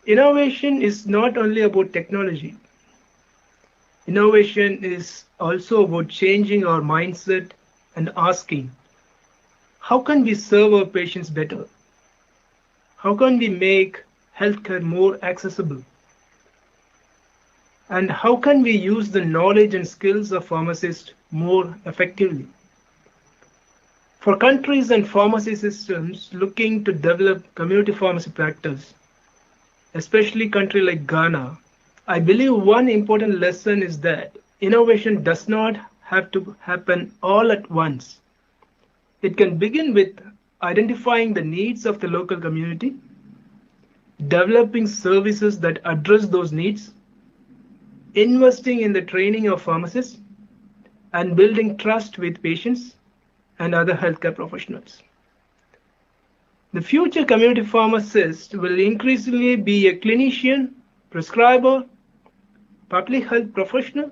innovation is not only about technology. Innovation is also about changing our mindset and asking, how can we serve our patients better? How can we make healthcare more accessible? And how can we use the knowledge and skills of pharmacists more effectively? For countries and pharmacy systems looking to develop community pharmacy practice, especially countries like Ghana, I believe one important lesson is that innovation does not have to happen all at once. It can begin with identifying the needs of the local community, developing services that address those needs, investing in the training of pharmacists, and building trust with patients and other healthcare professionals. The future community pharmacist will increasingly be a clinician, prescriber, public health professional,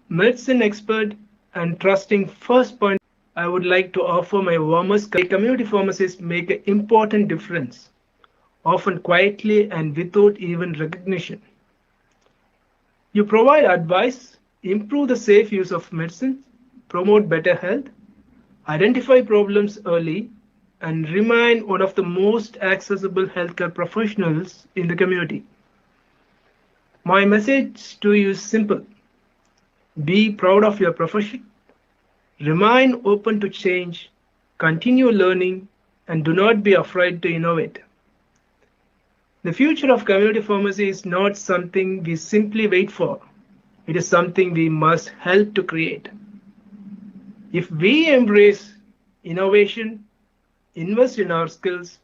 medicine expert, and trusting first point. I would like to offer my warmest. Community pharmacists make an important difference, often quietly and without even recognition. You provide advice, improve the safe use of medicine, promote better health, identify problems early, and remain one of the most accessible healthcare professionals in the community. My message to you is simple. Be proud of your profession, remain open to change, continue learning, and do not be afraid to innovate. The future of community pharmacy is not something we simply wait for. It is something we must help to create. If we embrace innovation, invest in our skills,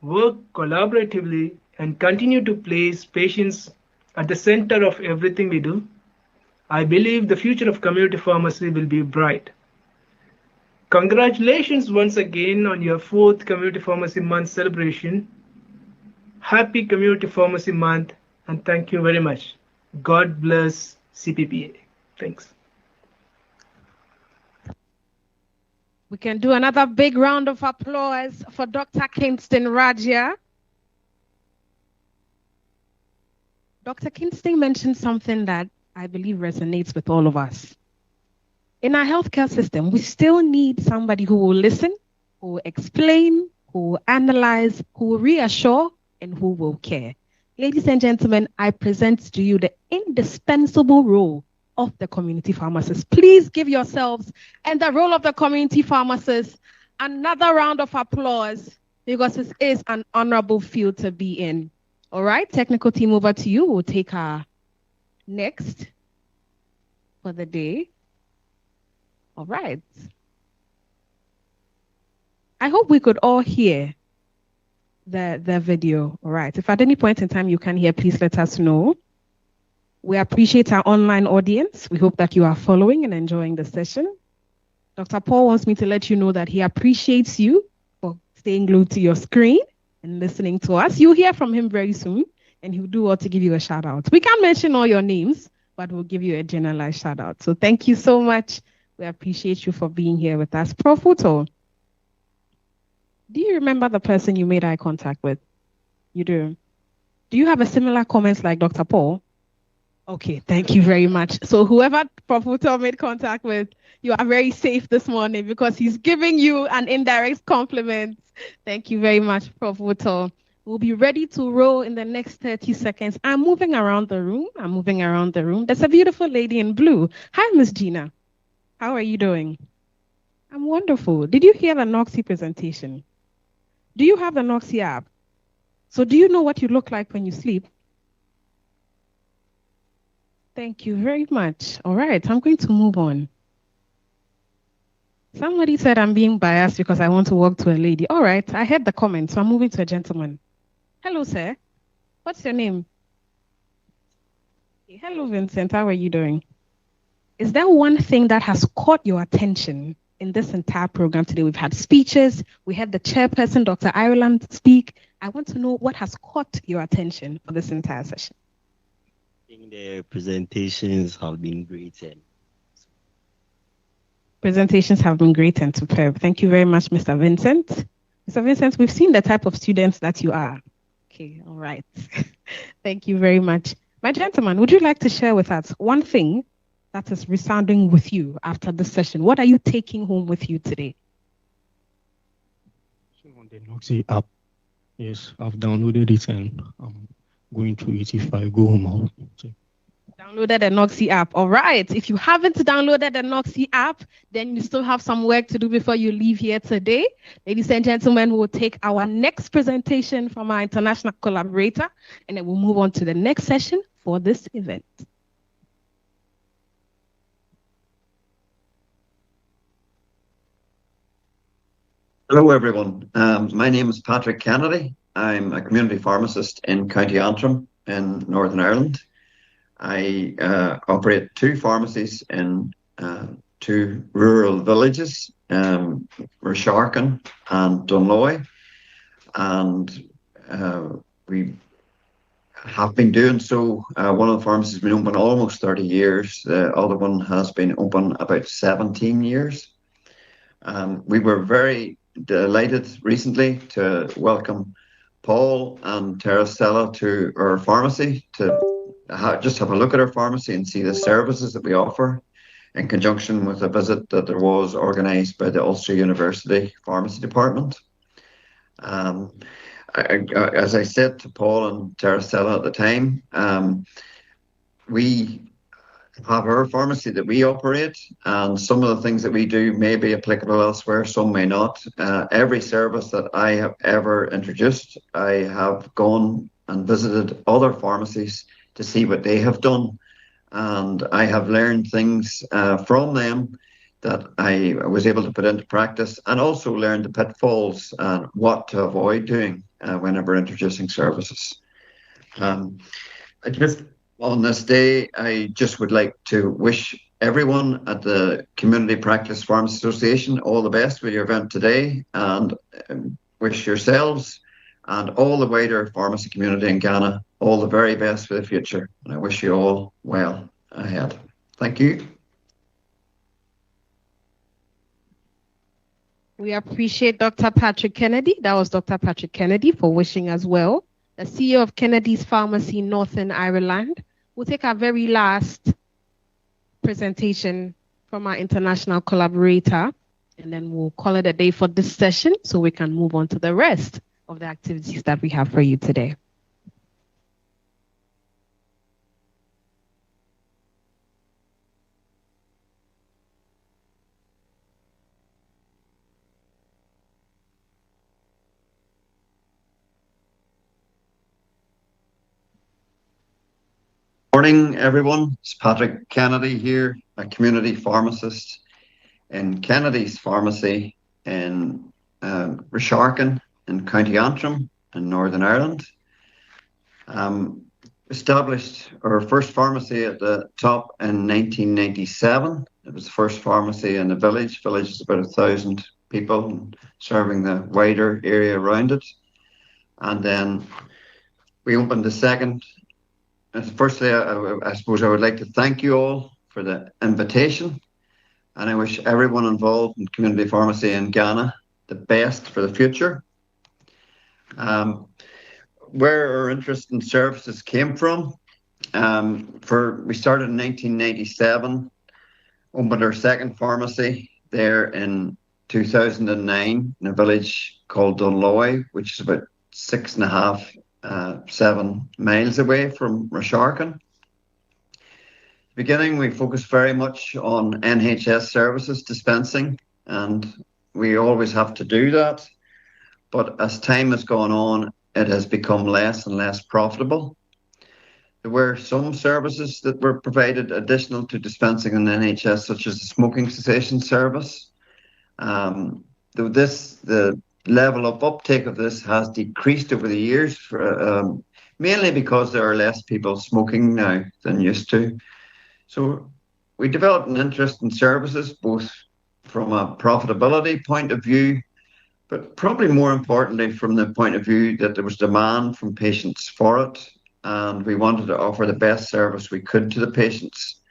work collaboratively, and continue to place patients at the center of everything we do, I believe the future of community pharmacy will be bright. Congratulations once again on your 4th Community Pharmacy Month celebration. Happy Community Pharmacy Month, and thank you very much. God bless CPPA. Thanks. We can do another big round of applause for Dr. Kingston Raja. Dr. Kingston mentioned something that I believe resonates with all of us. In our healthcare system, we still need somebody who will listen, who will explain, who will analyze, who will reassure, and who will care. Ladies and gentlemen, I present to you the indispensable role of the community pharmacists. Please give yourselves and the role of the community pharmacists another round of applause, because it is an honorable field to be in. All right, technical team, over to you. We'll take our next for the day. All right. I hope we could all hear the video. All right. If at any point in time you can hear, please let us know. We appreciate our online audience. We hope that you are following and enjoying the session. Dr. Paul wants me to let you know that he appreciates you for staying glued to your screen and listening to us. You'll hear from him very soon, and he'll do all to give you a shout out. We can't mention all your names, but we'll give you a generalized shout out. So thank you so much. We appreciate you for being here with us. Prof. Wutor, do you remember the person you made eye contact with? You do. Do you have a similar comment like Dr. Paul? Okay, thank you very much. So whoever Prof. Wutor made contact with, you are very safe this morning because he's giving you an indirect compliment. Thank you very much, Prof. Wutor. We'll be ready to roll in the next 30 seconds. I'm moving around the room. There's a beautiful lady in blue. Hi, Miss Gina. How are you doing? I'm wonderful. Did you hear the Noxie presentation? Do you have the Noxie app? So do you know what you look like when you sleep? Thank you very much. All right, I'm going to move on. Somebody said I'm being biased because I want to walk to a lady. All right, I heard the comment, so I'm moving to a gentleman. Hello, sir. What's your name? Hello, Vincent. How are you doing? Is there one thing that has caught your attention in this entire program today? We've had speeches. We had the chairperson, Dr. Ireland, speak. I want to know what has caught your attention for this entire session. I think the presentations have been great. Presentations have been great and superb. Thank you very much, Mr. Vincent. Mr. Vincent, we've seen the type of students that you are. Okay, all right. Thank you very much. My gentleman, would you like to share with us one thing that is resounding with you after this session? What are you taking home with you today? On the Noxie app, yes, I've downloaded it and I'm going through it if I go home. Downloaded the Noxie app. All right. If you haven't downloaded the Noxie app, then you still have some work to do before you leave here today. Ladies and gentlemen, we'll take our next presentation from our international collaborator, and then we'll move on to the next session for this event. Hello, everyone. My name is Patrick Kennedy. I'm a community pharmacist in County Antrim in Northern Ireland. I operate 2 pharmacies in 2 rural villages, Rasharkin and Dunloy, and we have been doing so. One of the pharmacies has been open almost 30 years. The other one has been open about 17 years. We were very delighted recently to welcome Paul and Therestella to our pharmacy to just have a look at our pharmacy and see the services that we offer, in conjunction with a visit that there was organised by the Ulster University Pharmacy Department. As I said to Paul and Therestella at the time, we have our pharmacy that we operate, and some of the things that we do may be applicable elsewhere, some may not. Every service that I have ever introduced, I have gone and visited other pharmacies to see what they have done, and I have learned things from them that I was able to put into practice, and also learned the pitfalls and what to avoid doing whenever introducing services. On this day, I just would like to wish everyone at the Community Practice Pharmacy Association all the best with your event today, and wish yourselves and all the wider pharmacy community in Ghana all the very best for the future. And I wish you all well ahead. Thank you. We appreciate Dr. Patrick Kennedy. That was Dr. Patrick Kennedy for wishing us well. The CEO of Kennedy's Pharmacy, Northern Ireland. We'll take our very last presentation from our international collaborator, and then we'll call it a day for this session so we can move on to the rest of the activities that we have for you today. Morning, everyone. It's Patrick Kennedy here, a community pharmacist in Kennedy's Pharmacy in Resharkin in County Antrim in Northern Ireland. Established our first pharmacy at the top in 1997. It was the first pharmacy in the village. Village is about 1,000 people, serving the wider area around it. And then we opened the second. Firstly, I suppose I would like to thank you all for the invitation, and I wish everyone involved in community pharmacy in Ghana the best for the future. Where our interest in services came from, we started in 1997, opened our second pharmacy there in 2009 in a village called Dunloy, which is about 6.5, 7 miles away from Resharkin. Beginning, we focused very much on NHS services dispensing, and we always have to do that. But as time has gone on, it has become less and less profitable. There were some services that were provided additional to dispensing in the NHS, such as the smoking cessation service. The level of uptake of this has decreased over the years, mainly because there are less people smoking now than used to. So we developed an interest in services, both from a profitability point of view, but probably more importantly from the point of view that there was demand from patients for it, and we wanted to offer the best service we could to the patients.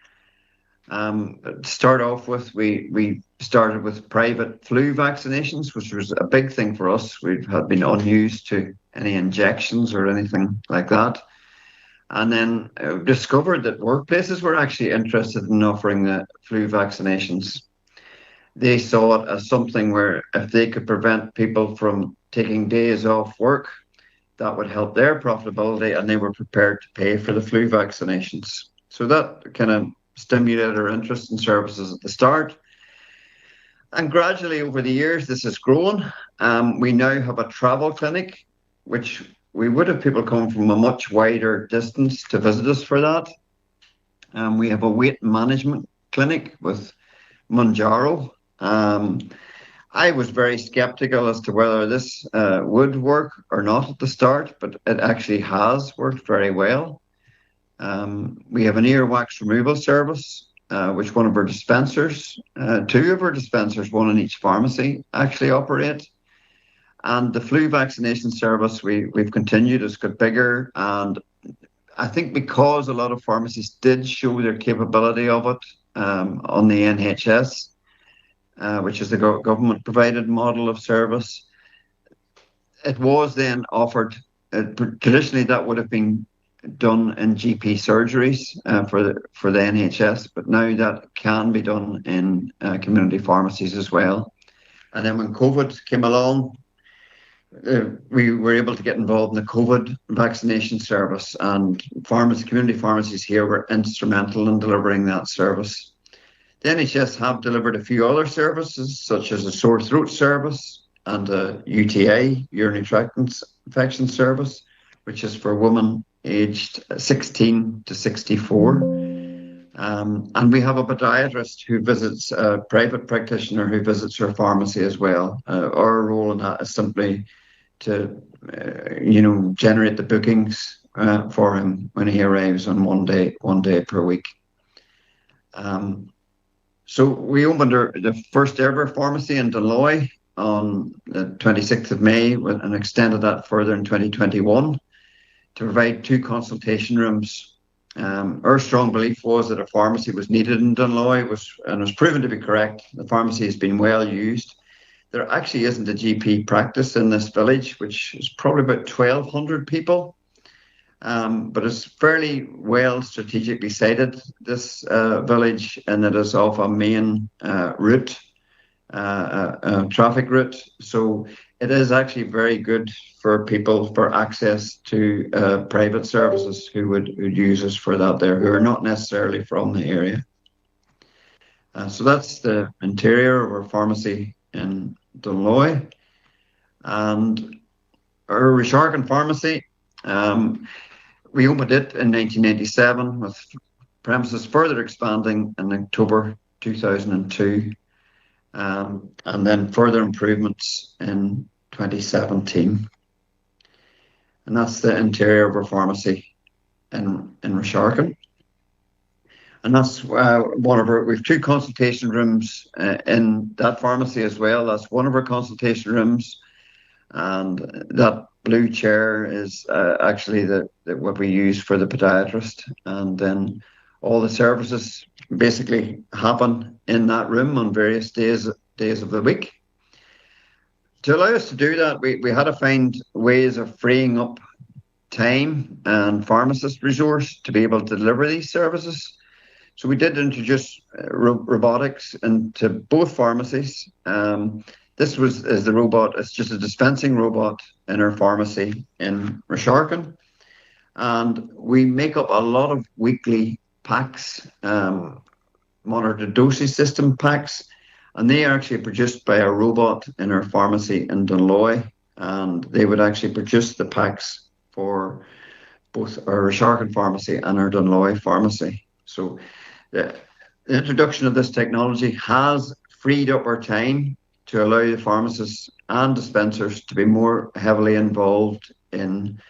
To start off with, we started with private flu vaccinations, which was a big thing for us. We had been unused to any injections or anything like that. And then discovered that workplaces were actually interested in offering the flu vaccinations. They saw it as something where if they could prevent people from taking days off work, that would help their profitability, and they were prepared to pay for the flu vaccinations. So that kind of stimulated our interest in services at the start. And gradually over the years, this has grown. We now have a travel clinic, which we would have people come from a much wider distance to visit us for that. We have a weight management clinic with Manjaro. I was very skeptical as to whether this would work or not at the start, but it actually has worked very well. We have an earwax removal service, which one of our dispensers, 2 of our dispensers, one in each pharmacy, actually operate. And the flu vaccination service we've continued, it's got bigger. And I think because a lot of pharmacies did show their capability of it on the NHS, which is the government provided model of service, it was then offered. Traditionally, that would have been done in GP surgeries for the NHS, but now that can be done in community pharmacies as well. And then when COVID came along, we were able to get involved in the COVID vaccination service, and community pharmacies here were instrumental in delivering that service. The NHS have delivered a few other services, such as a sore throat service and a UTI, urinary tract infection service, which is for women aged 16 to 64. And we have a podiatrist who visits, a private practitioner who visits her pharmacy as well. Our role in that is simply to, generate the bookings for him when he arrives on one day per week. So we opened the first ever pharmacy in Dunloy on the 26th of May and extended that further in 2021 to provide 2 consultation rooms. Our strong belief was that a pharmacy was needed in Dunloy, and was proven to be correct. The pharmacy has been well used. There actually isn't a GP practice in this village, which is probably about 1,200 people. But it's fairly well strategically sited, this village, and it is off a main route, traffic route. So it is actually very good for people for access to private services who would use us for that there, who are not necessarily from the area. So that's the interior of our pharmacy in Dunloy. And our Resharkin pharmacy, we opened it in 1997 with premises further expanding in October 2002, and then further improvements in 2017. And that's the interior of our pharmacy in Resharkin. And that's one of our, we have 2 consultation rooms in that pharmacy as well. That's one of our consultation rooms. And that blue chair is actually what we use for the podiatrist. And then all the services basically happen in that room on various days of the week. To allow us to do that, we had to find ways of freeing up time and pharmacist resource to be able to deliver these services. So we did introduce robotics into both pharmacies. This is the robot. It's just a dispensing robot in our pharmacy in Resharkin. And we make up a lot of weekly packs, monitored dosage system packs, and they are actually produced by a robot in our pharmacy in Dunloy. And they would actually produce the packs for both our Resharkin pharmacy and our Dunloy pharmacy. So the introduction of this technology has freed up our time to allow the pharmacists and dispensers to be more heavily involved in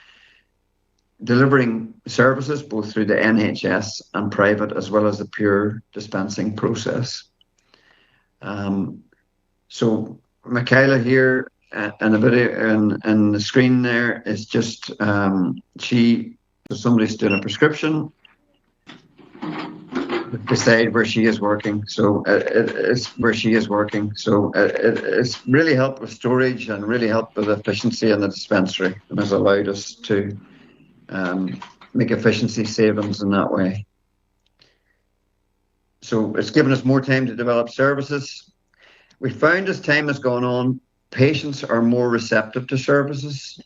delivering services both through the NHS and private, as well as the pure dispensing process. So Michaela here in a video in the screen there is just somebody's doing a prescription beside where she is working. So it's where she is working. So it's really helped with storage and really helped with efficiency in the dispensary, and has allowed us to make efficiency savings in that way. So it's given us more time to develop services. We found as time has gone on, patients are more receptive to services.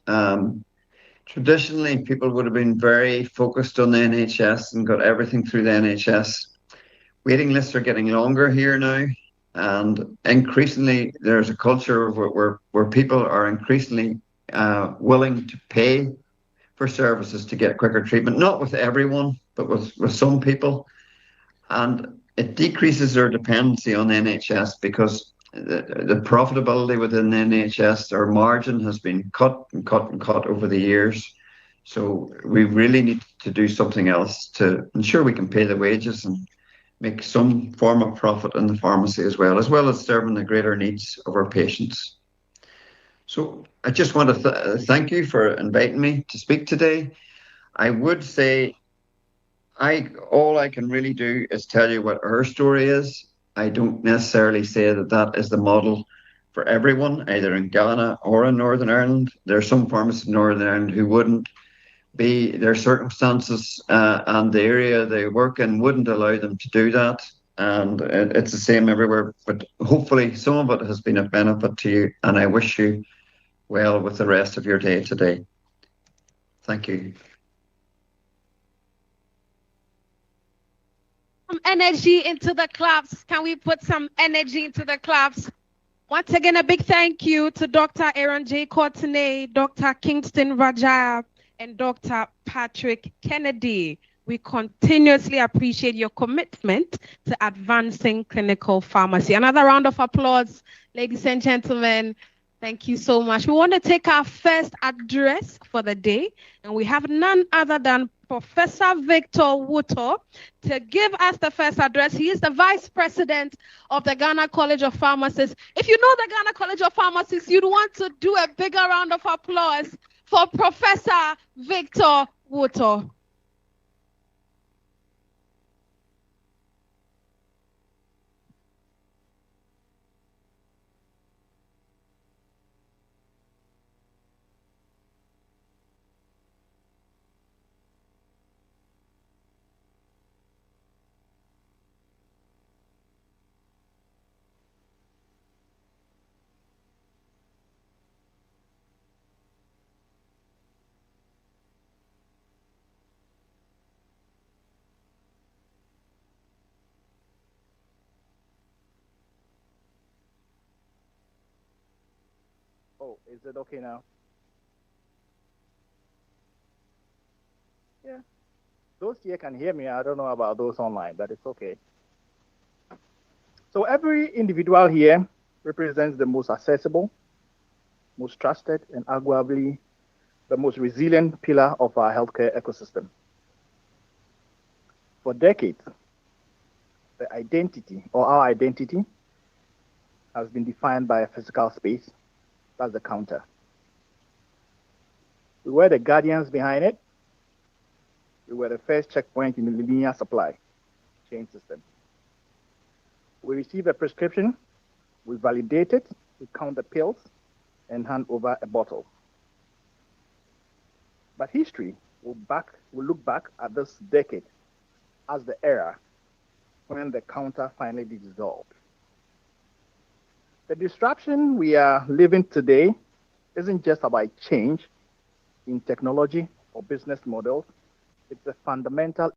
Traditionally, people would have been very focused on the NHS and got everything through the NHS. Waiting lists are getting longer here now, and increasingly there's a culture where people are increasingly willing to pay for services to get quicker treatment. Not with everyone, but with some people. And it decreases their dependency on the NHS because the profitability within the NHS, our margin has been cut and cut and cut over the years. So we really need to do something else to ensure we can pay the wages and make some form of profit in the pharmacy as well as serving the greater needs of our patients. So I just want to thank you for inviting me to speak today. I would say all I can really do is tell you what our story is. I don't necessarily say that is the model for everyone, either in Ghana or in Northern Ireland. There are some pharmacists in Northern Ireland who wouldn't be, their circumstances and the area they work in wouldn't allow them to do that. And it's the same everywhere. But hopefully some of it has been of benefit to you, and I wish you well with the rest of your day today. Thank you. Some energy into the claps. Can we put some energy into the claps? Once again, a big thank you to Dr. Aaron J. Courtenay, Dr. Kingston Rajah, and Dr. Patrick Kennedy. We continuously appreciate your commitment to advancing clinical pharmacy. Another round of applause, ladies and gentlemen. Thank you so much. We want to take our first address for the day, and we have none other than Professor Victor Wutor to give us the first address. He is the Vice President of the Ghana College of Pharmacists. If you know the Ghana College of Pharmacists, you'd want to do a bigger round of applause for Professor Victor Wutor. Oh, is it okay now? Yeah. Those here can hear me. I don't know about those online, but it's okay. So every individual here represents the most accessible, most trusted, and arguably the most resilient pillar of our healthcare ecosystem. For decades, the identity or our identity has been defined by a physical space. That's the counter. We were the guardians behind it. We were the first checkpoint in the linear supply chain system. We receive a prescription, we validate it, we count the pills, and hand over a bottle. But history will look back at this decade as the era when the counter finally dissolved. The disruption we are living today isn't just about change in technology or business models. It's a fundamental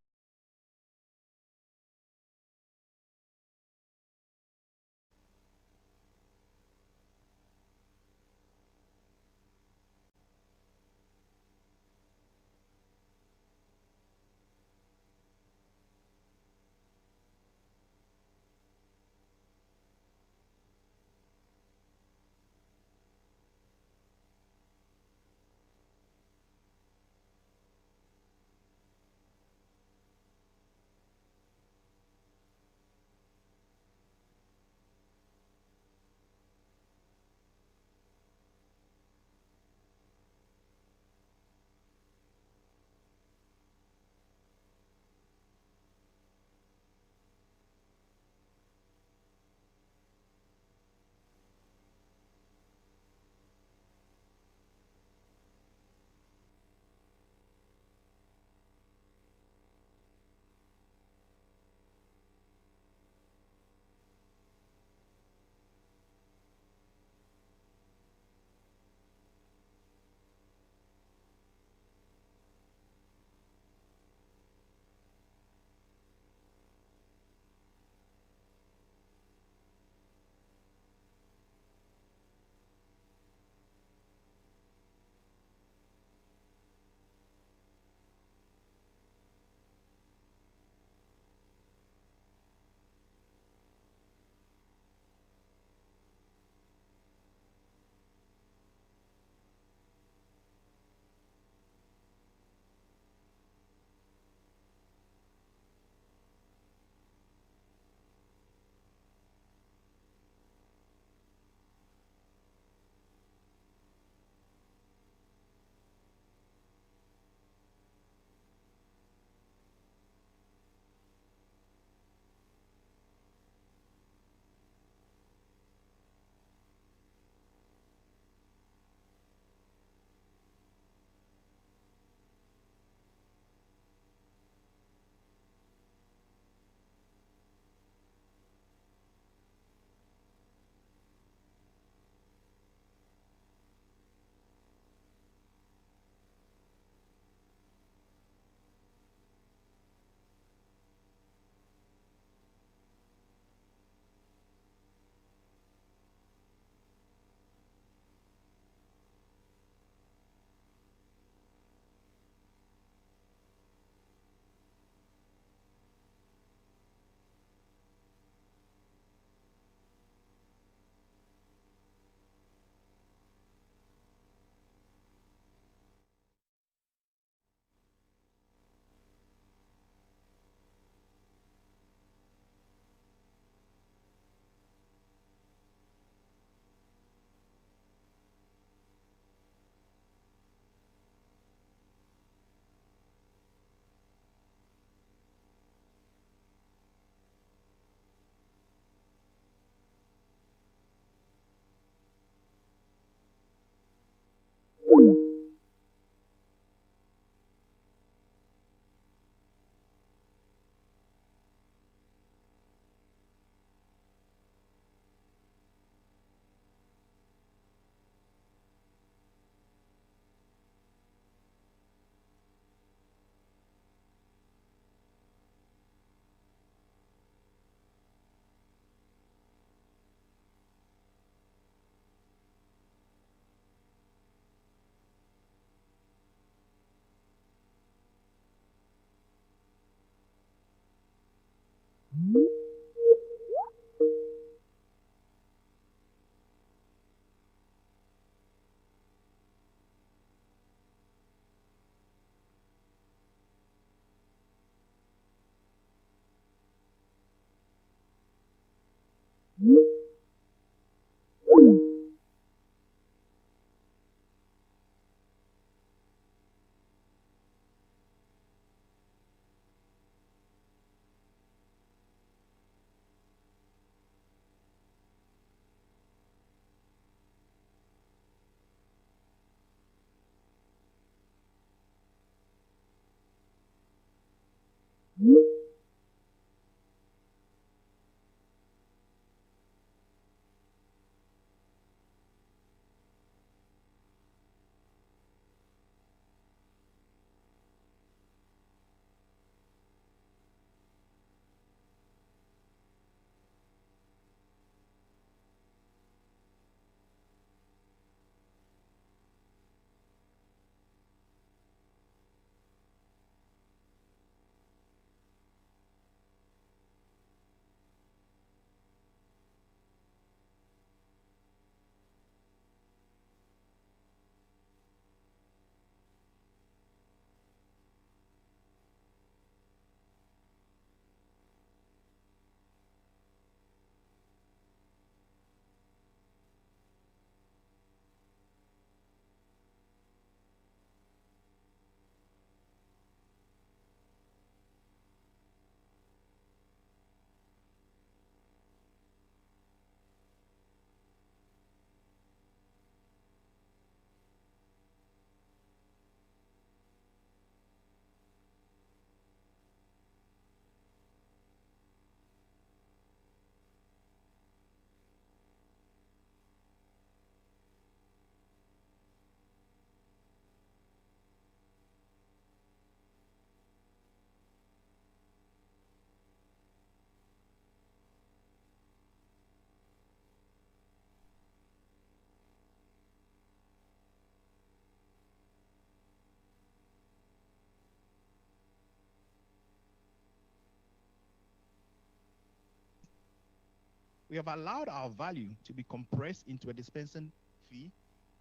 We have allowed our value to be compressed into a dispensing fee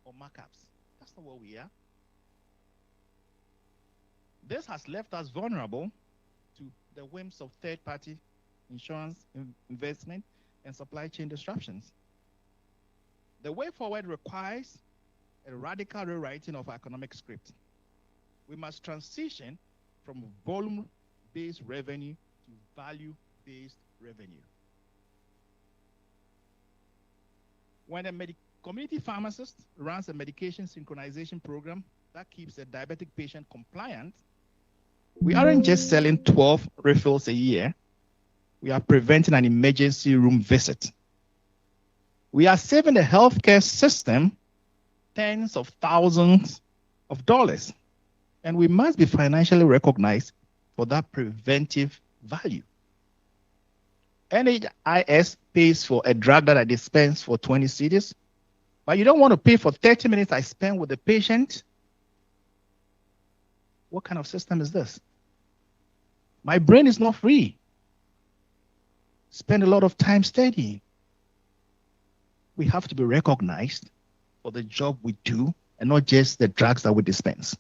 or markups. That's not what we are. This has left us vulnerable to the whims of third-party insurance, investment, and supply chain disruptions. The way forward requires a radical rewriting of our economic script. We must transition from volume-based revenue to value-based revenue. When a community pharmacist runs a medication synchronization program that keeps a diabetic patient compliant, we aren't just selling 12 refills a year. We are preventing an emergency room visit. We are saving the healthcare system tens of thousands of dollars, and we must be financially recognized for that preventive value. NHIS pays for a drug that I dispense for 20 cedis, but you don't want to pay for 30 minutes I spend with the patient. What kind of system is this? My brain is not free. Spend a lot of time studying. We have to be recognized for the job we do and not just the drugs that we dispense.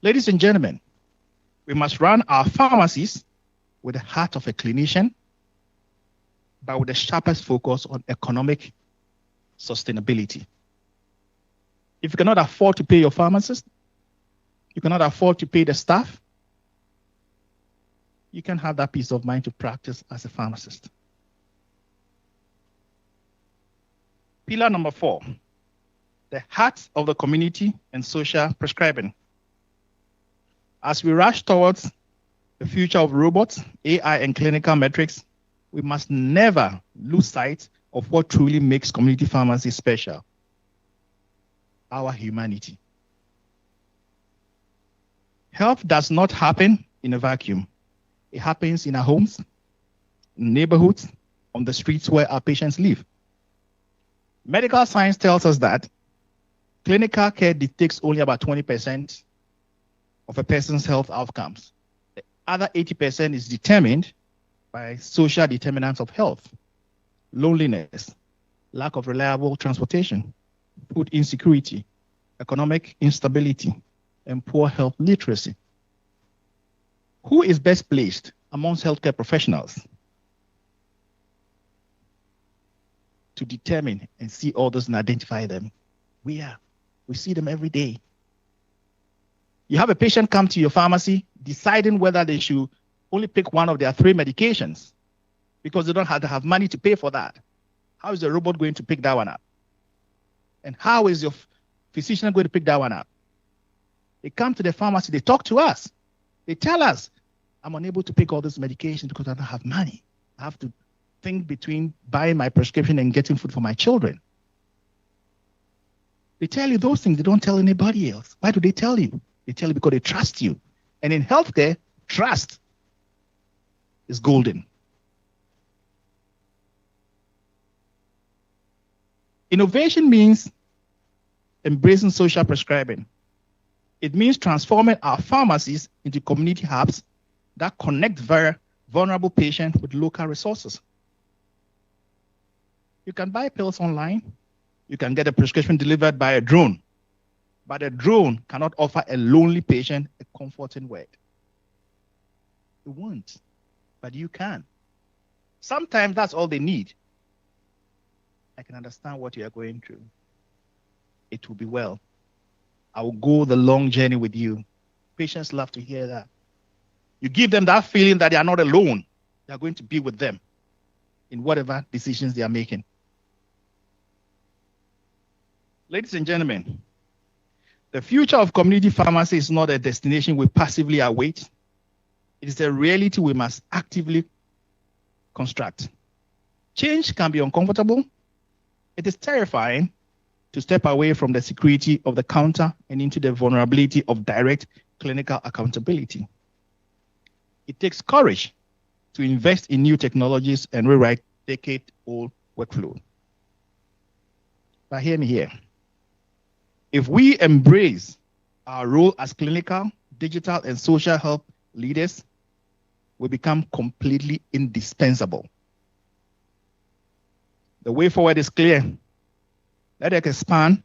Ladies and gentlemen, we must run our pharmacies with the heart of a clinician, but with the sharpest focus on economic sustainability. If you cannot afford to pay your pharmacist, you cannot afford to pay the staff, you can have that peace of mind to practice as a pharmacist. Pillar number 4, the heart of the community and social prescribing. As we rush towards the future of robots, AI, and clinical metrics, we must never lose sight of what truly makes community pharmacy special: our humanity. Health does not happen in a vacuum. It happens in our homes, in neighborhoods, on the streets where our patients live. Medical science tells us that clinical care dictates only about 20% of a person's health outcomes. The other 80% is determined by social determinants of health: loneliness, lack of reliable transportation, food insecurity, economic instability, and poor health literacy. Who is best placed amongst healthcare professionals to determine and see all those and identify them? We are. We see them every day. You have a patient come to your pharmacy deciding whether they should only pick one of their 3 medications because they don't have to have money to pay for that. How is the robot going to pick that one up? And how is your physician going to pick that one up? They come to the pharmacy, they talk to us. They tell us, I'm unable to pick all this medication because I don't have money. I have to think between buying my prescription and getting food for my children. They tell you those things. They don't tell anybody else. Why do they tell you? They tell you because they trust you. And in healthcare, trust is golden. Innovation means embracing social prescribing. It means transforming our pharmacies into community hubs that connect vulnerable patients with local resources. You can buy pills online. You can get a prescription delivered by a drone. But a drone cannot offer a lonely patient a comforting word. It won't, but you can. Sometimes that's all they need. I can understand what you are going through. It will be well. I will go the long journey with you. Patients love to hear that. You give them that feeling that they are not alone. They are going to be with them in whatever decisions they are making. Ladies and gentlemen, the future of community pharmacy is not a destination we passively await. It is a reality we must actively construct. Change can be uncomfortable. It is terrifying to step away from the security of the counter and into the vulnerability of direct clinical accountability. It takes courage to invest in new technologies and rewrite decade-old workflow. But hear me here. If we embrace our role as clinical digital and social health leaders will become completely indispensable. The way forward is clear. Let us expand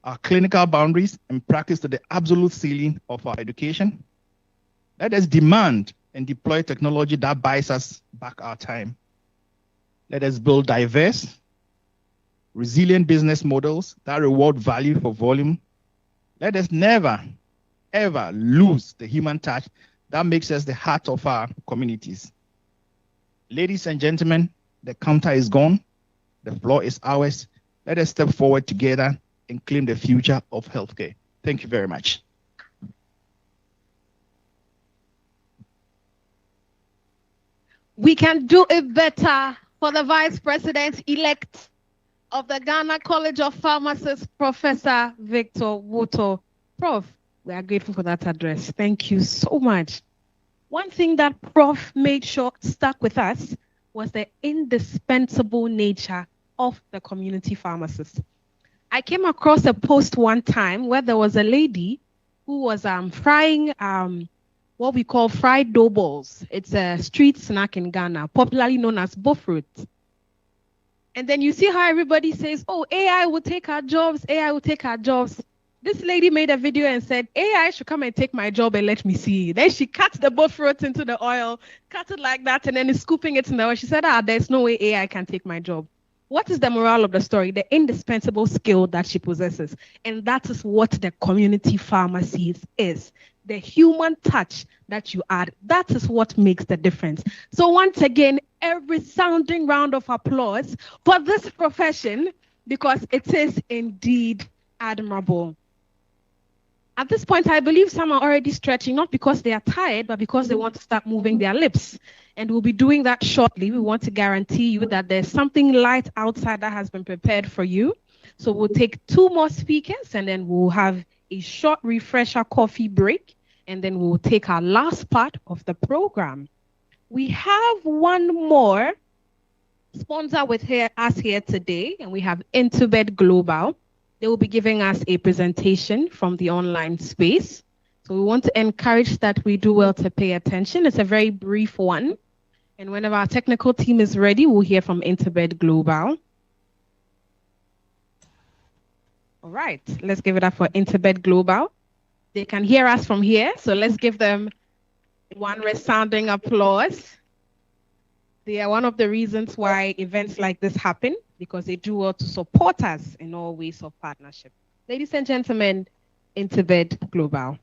our clinical boundaries and practice to the absolute ceiling of our education. Let us demand and deploy technology that buys us back our time. Let us build diverse, resilient business models that reward value for volume. Let us never, ever lose the human touch that makes us the heart of our communities. Ladies and gentlemen, the counter is gone. The floor is ours. Let us step forward together and claim the future of healthcare. Thank you very much. We can do it better for the Vice President-elect of the Ghana College of Pharmacists, Professor Victor Wutor. Prof, we are grateful for that address. Thank you so much. One thing that Prof made sure stuck with us was the indispensable nature of the community pharmacist. I came across a post one time where there was a lady who was frying what we call fried dough balls. It's a street snack in Ghana, popularly known as buffruit. And then you see how everybody says, oh, AI will take our jobs, AI will take our jobs. This lady made a video and said, AI should come and take my job and let me see. Then she cut the buffruit into the oil, cut it like that, and then is scooping it in the oil. She said, there's no way AI can take my job. What is the moral of the story? The indispensable skill that she possesses. And that is what the community pharmacy is. The human touch that you add, that is what makes the difference. So once again, a resounding round of applause for this profession, because it is indeed admirable. At this point, I believe some are already stretching, not because they are tired, but because they want to start moving their lips. And we'll be doing that shortly. We want to guarantee you that there's something light outside that has been prepared for you. So we'll take 2 more speakers, and then we'll have a short refresher coffee break. And then we'll take our last part of the program. We have one more sponsor with us here today, and we have Intubed Global. They will be giving us a presentation from the online space. So we want to encourage that we do well to pay attention. It's a very brief one. And whenever our technical team is ready, we'll hear from Intubed Global. All right, let's give it up for Intubed Global. They can hear us from here, so let's give them one resounding applause. They are one of the reasons why events like this happen, because they do well to support us in all ways of partnership. Ladies and gentlemen, Intubed Global.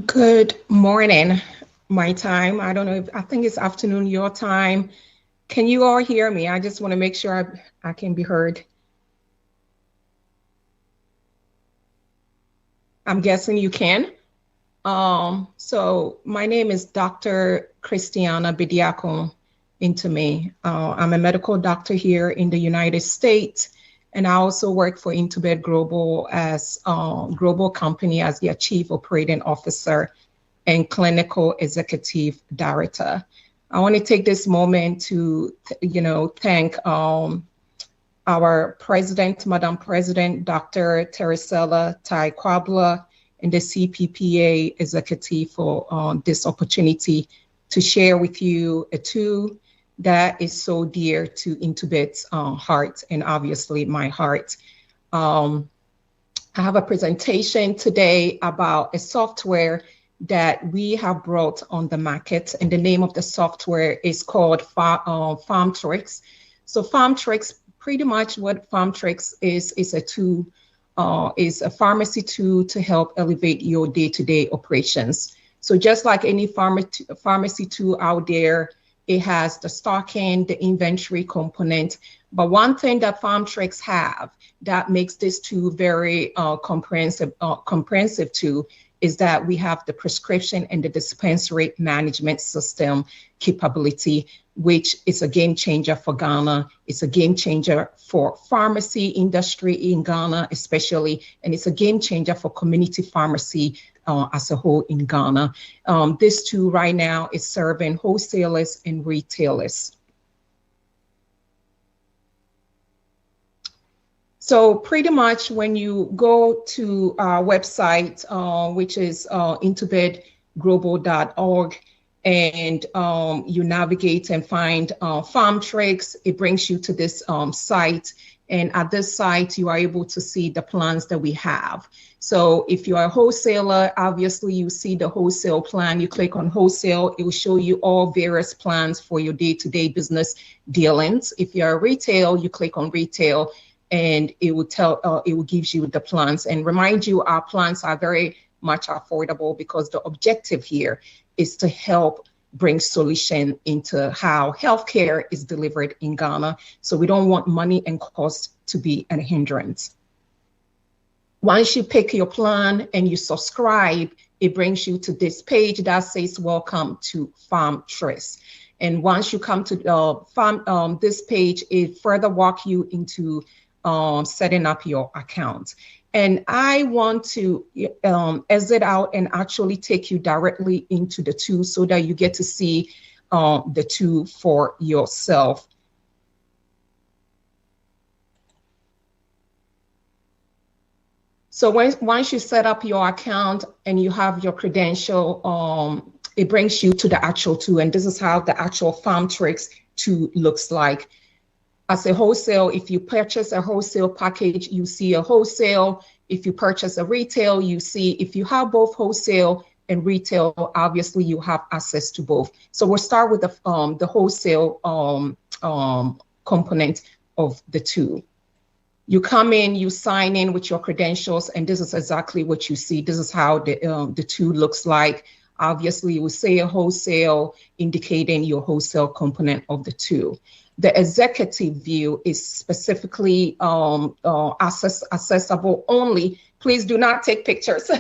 Good morning, my time. I don't know I think it's afternoon, your time. Can you all hear me? I just want to make sure I can be heard. I'm guessing you can. So my name is Dr. Christiana Bediako Intume. I'm a medical doctor here in the United States, and I also work for Intubed Global as a global company as the Chief Operating Officer and Clinical Executive Director. I want to take this moment to, thank our President, Madam President, Dr. Therestella Kwabla, and the CPPA executive for this opportunity to share with you a tool that is so dear to Intubed's heart and obviously my heart. I have a presentation today about a software that we have brought on the market, and the name of the software is called PharmTricks. So PharmTricks, pretty much what PharmTricks is a tool, is a pharmacy tool to help elevate your day-to-day operations. So just like any pharmacy tool out there, it has the stocking, the inventory component. But one thing that PharmTricks have that makes this tool very comprehensive tool is that we have the prescription and the dispensary management system capability, which is a game changer for Ghana. It's a game changer for pharmacy industry in Ghana, especially, and it's a game changer for community pharmacy as a whole in Ghana. This tool right now is serving wholesalers and retailers. So pretty much when you go to our website, which is intobedglobal.org, and you navigate and find Pharmtrix, it brings you to this site. And at this site, you are able to see the plans that we have. So if you are a wholesaler, obviously you see the wholesale plan. You click on wholesale, it will show you all various plans for your day-to-day business dealings. If you're a retail, you click on retail, and it will give you the plans and remind you our plans are very much affordable, because the objective here is to help bring solution into how healthcare is delivered in Ghana. So we don't want money and cost to be a hindrance. Once you pick your plan and you subscribe, it brings you to this page that says welcome to Pharmtrix. And once you come to this page, it further walks you into setting up your account. And I want to exit out and actually take you directly into the tool so that you get to see the tool for yourself. So once you set up your account and you have your credential, it brings you to the actual tool. And this is how the actual Pharmtrix tool looks like. As a wholesale, if you purchase a wholesale package, you see a wholesale. If you purchase a retail, you see, if you have both wholesale and retail, obviously you have access to both. So we'll start with the wholesale component of the tool. You come in, you sign in with your credentials, and this is exactly what you see. This is how the tool looks like. Obviously, you will say a wholesale, indicating your wholesale component of the tool. The executive view is specifically accessible only. Please do not take pictures.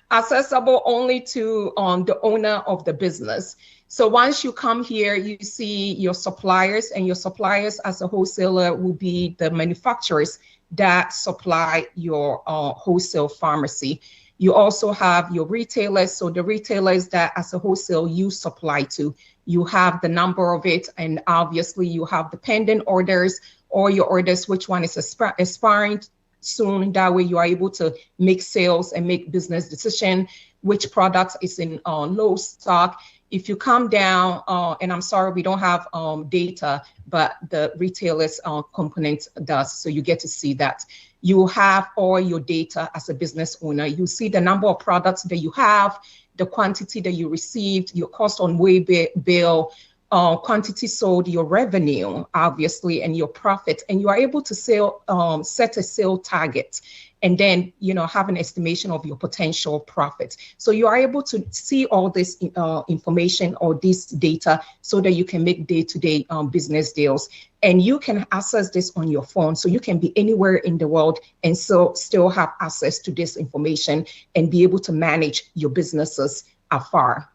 Accessible only to the owner of the business. So once you come here, you see your suppliers, and your suppliers as a wholesaler will be the manufacturers that supply your wholesale pharmacy. You also have your retailers. So the retailers that as a wholesale you supply to, you have the number of it, and obviously you have the pending orders or your orders, which one is expiring soon. That way you are able to make sales and make business decision, which product is in low stock. If you come down, and I'm sorry, we don't have data, but the retailers component does, so you get to see that. You have all your data as a business owner. You see the number of products that you have, the quantity that you received, your cost on way bill, quantity sold, your revenue, obviously, and your profit. And you are able to set a sale target, and then, have an estimation of your potential profit. So you are able to see all this information or this data so that you can make day-to-day business deals. And you can access this on your phone. So you can be anywhere in the world and still have access to this information and be able to manage your businesses afar.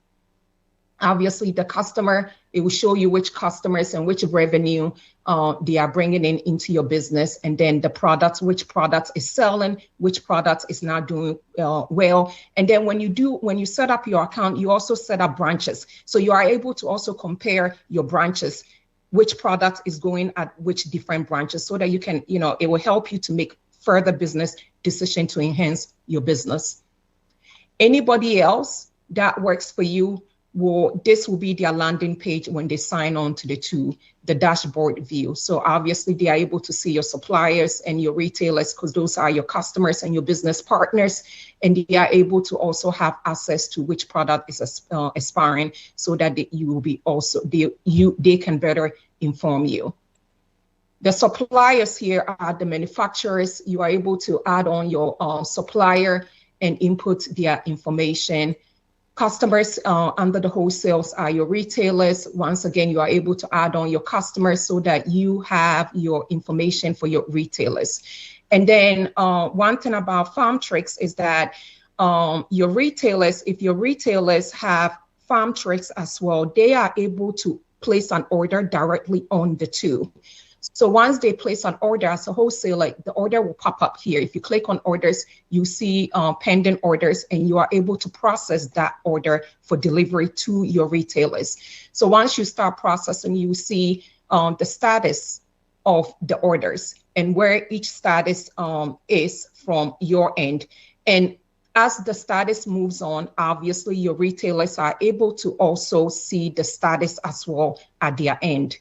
Obviously, the customer, it will show you which customers and which revenue they are bringing into your business, and then the products, which product is selling, which product is not doing well. And then when you set up your account, you also set up branches. So you are able to also compare your branches, which product is going at which different branches, so that you can, it will help you to make further business decision to enhance your business. Anybody else that works for you, this will be their landing page when they sign on to the dashboard view. So obviously they are able to see your suppliers and your retailers, because those are your customers and your business partners. And they are able to also have access to which product is expiring, so that you will be also, they can better inform you. The suppliers here are the manufacturers. You are able to add on your supplier and input their information. Customers under the wholesales are your retailers. Once again, you are able to add on your customers so that you have your information for your retailers. And then one thing about Pharmtrix is that your retailers, if your retailers have Pharmtrix as well, they are able to place an order directly on the tool. So once they place an order as a wholesaler, the order will pop up here. If you click on orders, you see pending orders, and you are able to process that order for delivery to your retailers. So once you start processing, you see the status of the orders and where each status is from your end. And as the status moves on, obviously your retailers are able to also see the status as well at their end.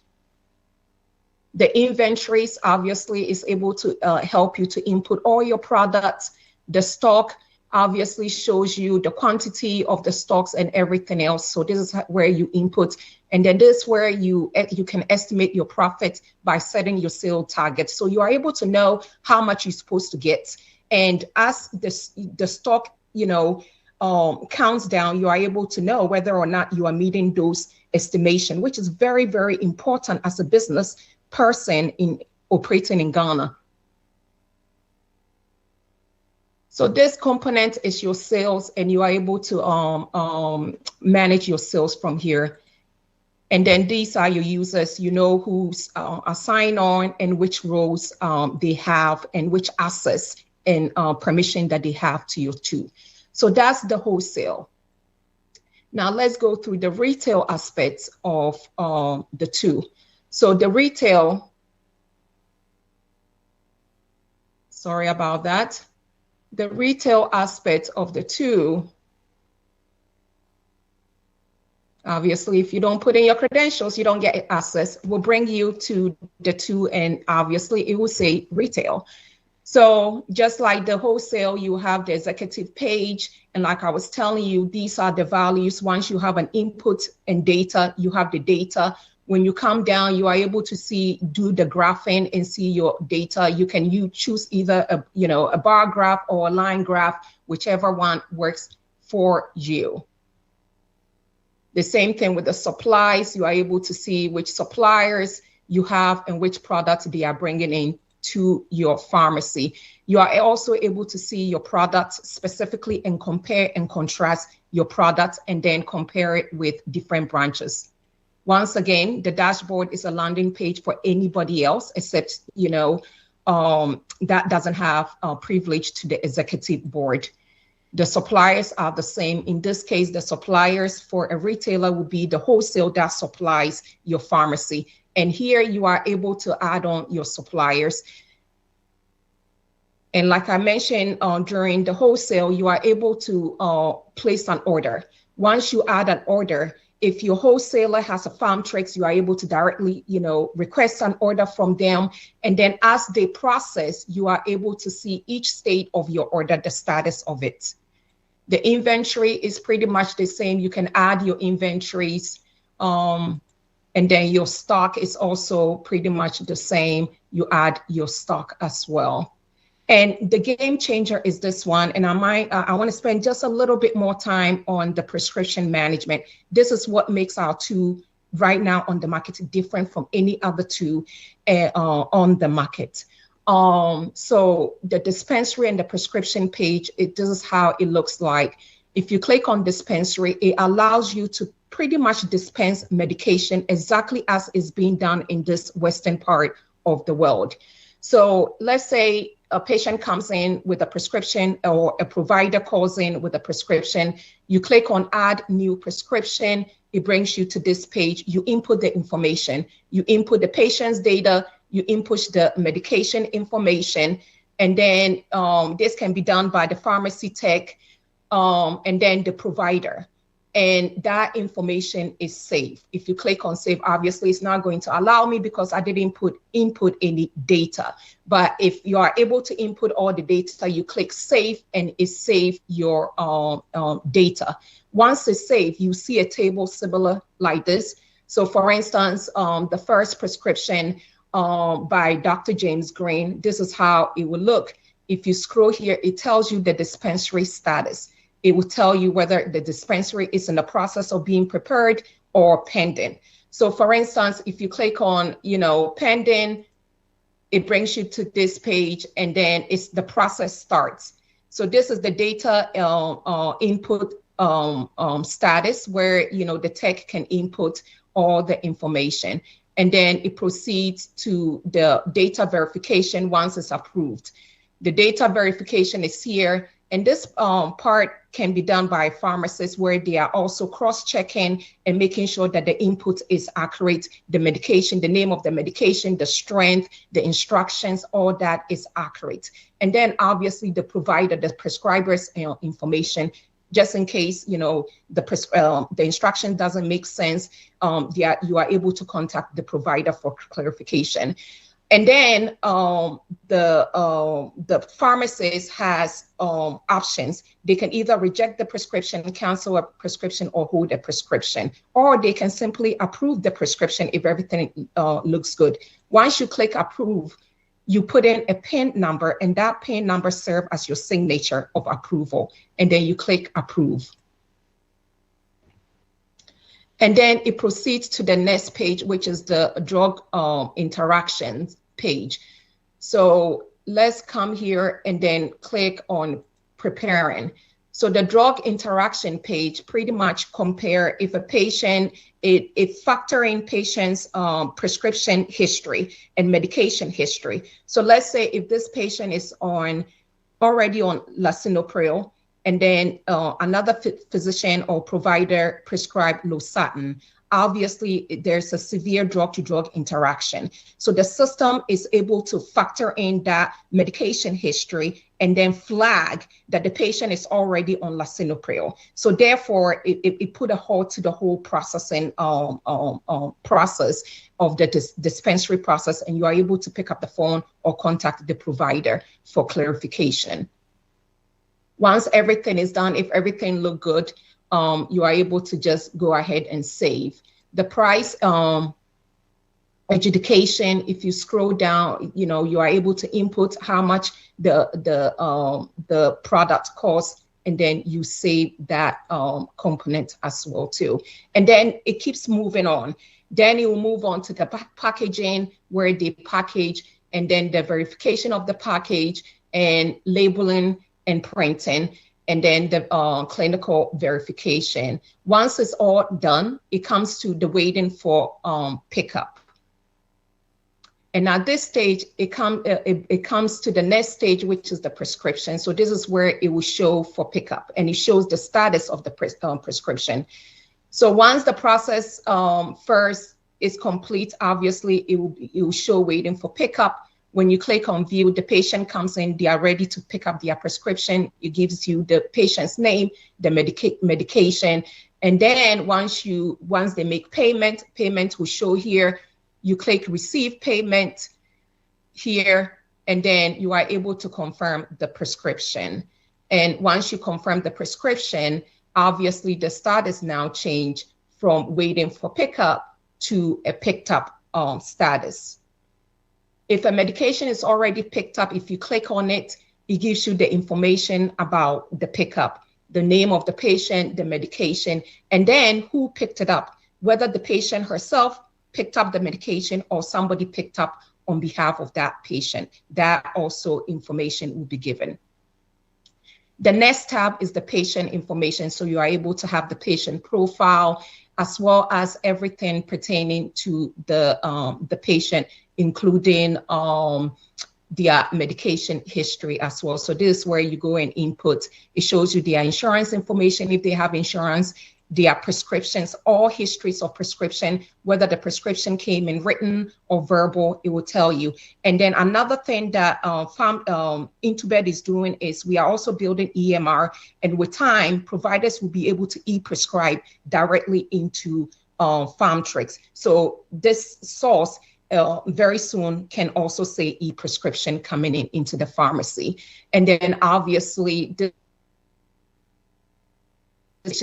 The inventories obviously is able to help you to input all your products. The stock obviously shows you the quantity of the stocks and everything else. So this is where you input. And then this is where you can estimate your profit by setting your sale target. So you are able to know how much you're supposed to get. And as the stock, counts down, you are able to know whether or not you are meeting those estimation, which is very, very important as a business person in operating in Ghana. So this component is your sales, and you are able to manage your sales from here. And then these are your users. You know who's assigned on and which roles they have and which access and permission that they have to you too. So that's the wholesale. Now let's go through the retail aspects of the two. So the retail, sorry about that. The retail aspect of the two, obviously, if you don't put in your credentials, you don't get access. We'll bring you to the two, and obviously it will say retail. So just like the wholesale, you have the executive page. And like I was telling you, these are the values. Once you have an input and data, you have the data. When you come down, you are able to do the graphing and see your data. You can choose either a bar graph or a line graph, whichever one works for you. The same thing with the supplies. You are able to see which suppliers you have and which products they are bringing in to your pharmacy. You are also able to see your products specifically and compare and contrast your products and then compare it with different branches. Once again, the dashboard is a landing page for anybody else except, that doesn't have privilege to the executive board. The suppliers are the same. In this case, the suppliers for a retailer would be the wholesale that supplies your pharmacy. And here you are able to add on your suppliers. And like I mentioned during the wholesale, you are able to place an order. Once you add an order, if your wholesaler has a Pharmtrix, you are able to directly, request an order from them. And then as they process, you are able to see each state of your order, the status of it. The inventory is pretty much the same. You can add your inventories. And then your stock is also pretty much the same. You add your stock as well. And the game changer is this one. And I want to spend just a little bit more time on the prescription management. This is what makes our two right now on the market different from any other two on the market. So the dispensary and the prescription page, this is how it looks like. If you click on dispensary, it allows you to pretty much dispense medication exactly as is being done in this Western part of the world. So let's say a patient comes in with a prescription or a provider calls in with a prescription. You click on add new prescription. It brings you to this page. You input the information. You input the patient's data. You input the medication information. And then this can be done by the pharmacy tech and then the provider. And that information is saved. If you click on save, obviously it's not going to allow me because I didn't input any data. But if you are able to input all the data, you click save and it saves your data. Once it's saved, you see a table similar like this. So for instance, the first prescription by Dr. James Green, this is how it will look. If you scroll here, it tells you the dispensary status. It will tell you whether the dispensary is in the process of being prepared or pending. So for instance, if you click on, pending, it brings you to this page and then the process starts. So this is the data input status where, the tech can input all the information. And then it proceeds to the data verification once it's approved. The data verification is here. And this part can be done by pharmacists, where they are also cross-checking and making sure that the input is accurate, the medication, the name of the medication, the strength, the instructions, all that is accurate. And then obviously the provider, the prescriber's information, just in case, you know, the instruction doesn't make sense, you are able to contact the provider for clarification. And then the pharmacist has options. They can either reject the prescription, cancel a prescription, or hold a prescription, or they can simply approve the prescription if everything looks good. Once you click approve, you put in a PIN number, and that PIN number serves as your signature of approval. And then you click approve. And then it proceeds to the next page, which is the drug interactions page. So let's come here and then click on preparing. So the drug interaction page pretty much compare if a patient, it factor in patient's prescription history and medication history. So let's say if this patient is already on lisinopril, and then another physician or provider prescribed losartan, obviously there's a severe drug-to-drug interaction. So the system is able to factor in that medication history and then flag that the patient is already on lisinopril. So therefore, it put a halt to the whole processing process of the dispensary process, and you are able to pick up the phone or contact the provider for clarification. Once everything is done, if everything look good, you are able to just go ahead and save. The price adjudication, if you scroll down, you know, you are able to input how much the product costs, and then you save that component as well too. And then it keeps moving on. Then it will move on to the packaging, where they package, and then the verification of the package and labeling and printing, and then the clinical verification. Once it's all done, it comes to the waiting for pickup. And at this stage, it comes to the next stage, which is the prescription. So this is where it will show for pickup, and it shows the status of the prescription. So once the process first is complete, obviously it will show waiting for pickup. When you click on view, the patient comes in, they are ready to pick up their prescription. It gives you the patient's name, the medication. And then once they make payment will show here. You click receive payment here, and then you are able to confirm the prescription. And once you confirm the prescription, obviously the status now changed from waiting for pickup to a picked up status. If a medication is already picked up, if you click on it, it gives you the information about the pickup, the name of the patient, the medication, and then who picked it up, whether the patient herself picked up the medication or somebody picked up on behalf of that patient. That also information will be given. The next tab is the patient information. So you are able to have the patient profile, as well as everything pertaining to the patient, including their medication history as well. So this is where you go and input. It shows you their insurance information, if they have insurance, their prescriptions, all histories of prescription, whether the prescription came in written or verbal, it will tell you. And then another thing that Intubed is doing is we are also building EMR, and with time, providers will be able to e-prescribe directly into Pharmtrix. So this source very soon can also say e-prescription coming into the pharmacy. And then obviously the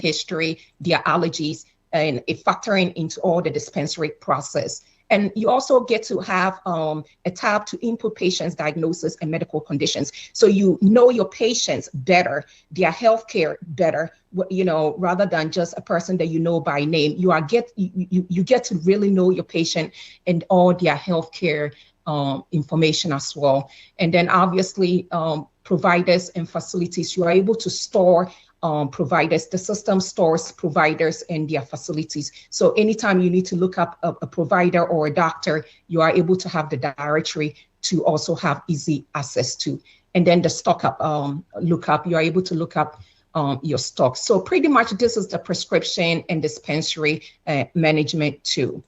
history, their allergies, and it factoring into all the dispensary process. And you also get to have a tab to input patients' diagnosis and medical conditions. So you know your patients better, their healthcare better, you know, rather than just a person that you know by name. You get to really know your patient and all their healthcare information as well. And then obviously providers and facilities, you are able to store providers. The system stores providers and their facilities. So anytime you need to look up a provider or a doctor, you are able to have the directory to also have easy access to. and then the stock up lookup, you are able to look up your stock. So pretty much this is the prescription and dispensary management tool.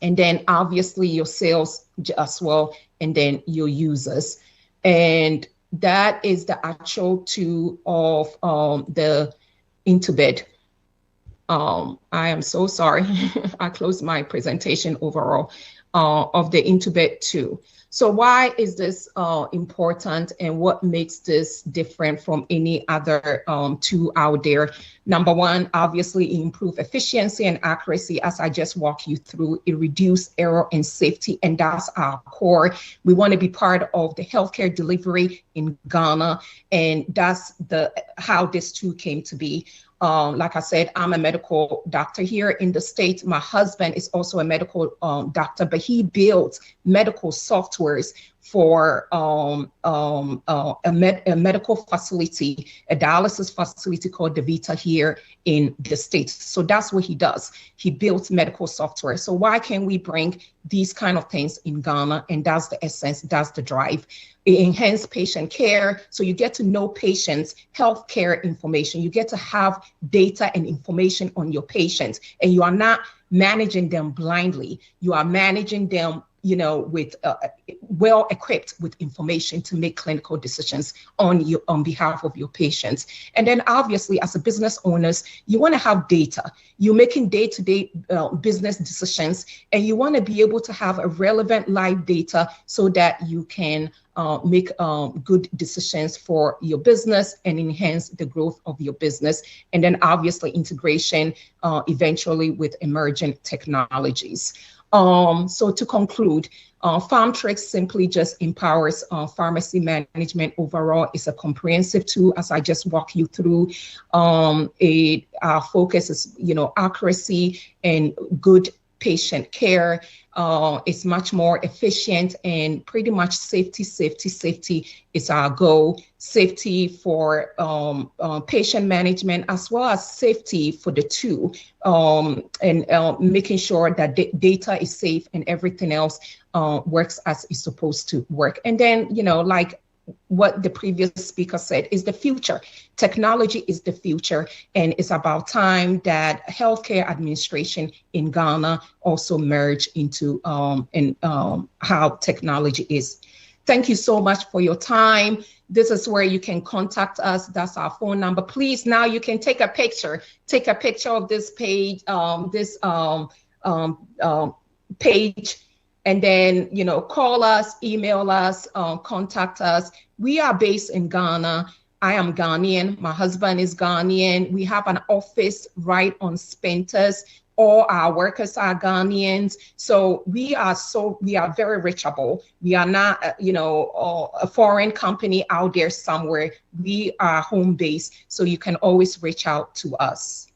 And then obviously your sales as well, and then your users. And that is the actual tool of the Intubed. I am so sorry. I closed my presentation overall of the Intubed tool. So why is this important, and what makes this different from any other tool out there? Number one, obviously improve efficiency and accuracy. As I just walked you through, it reduce error and safety, and that's our core. We want to be part of the healthcare delivery in Ghana, and that's how this tool came to be. Like I said, I'm a medical doctor here in the States. My husband is also a medical doctor, but he builds medical softwares for a medical facility, a dialysis facility called DeVita here in the States. So that's what he does. He builds medical software. So why can't we bring these kind of things in Ghana? And that's the essence, that's the drive. It enhances patient care. So you get to know patients' healthcare information. You get to have data and information on your patients, and you are not managing them blindly. You are managing them, you know, with well equipped with information to make clinical decisions on behalf of your patients. And then obviously, as a business owners, you want to have data. You're making day-to-day business decisions, and you want to be able to have a relevant live data so that you can make good decisions for your business and enhance the growth of your business. And then obviously integration eventually with emerging technologies. So to conclude, PharmTrix simply just empowers pharmacy management overall. It's a comprehensive tool, as I just walked you through. Our focus is, you know, accuracy and good patient care. It's much more efficient, and pretty much safety is our goal. Safety for patient management, as well as safety for the tool, and making sure that data is safe and everything else works as it's supposed to work. And then, you know, like what the previous speaker said, is the future. Technology is the future, and it's about time that healthcare administration in Ghana also merge into how technology is. Thank you so much for your time. This is where you can contact us. That's our phone number. Please, now you can take a picture. Take a picture of this page, page. And then, you know, call us, email us, contact us. We are based in Ghana. I am Ghanaian. My husband is Ghanaian. We have an office right on Spenter's. All our workers are Ghanaians. So we are very reachable. We are not, you know, a foreign company out there somewhere. We are home based. So you can always reach out to us.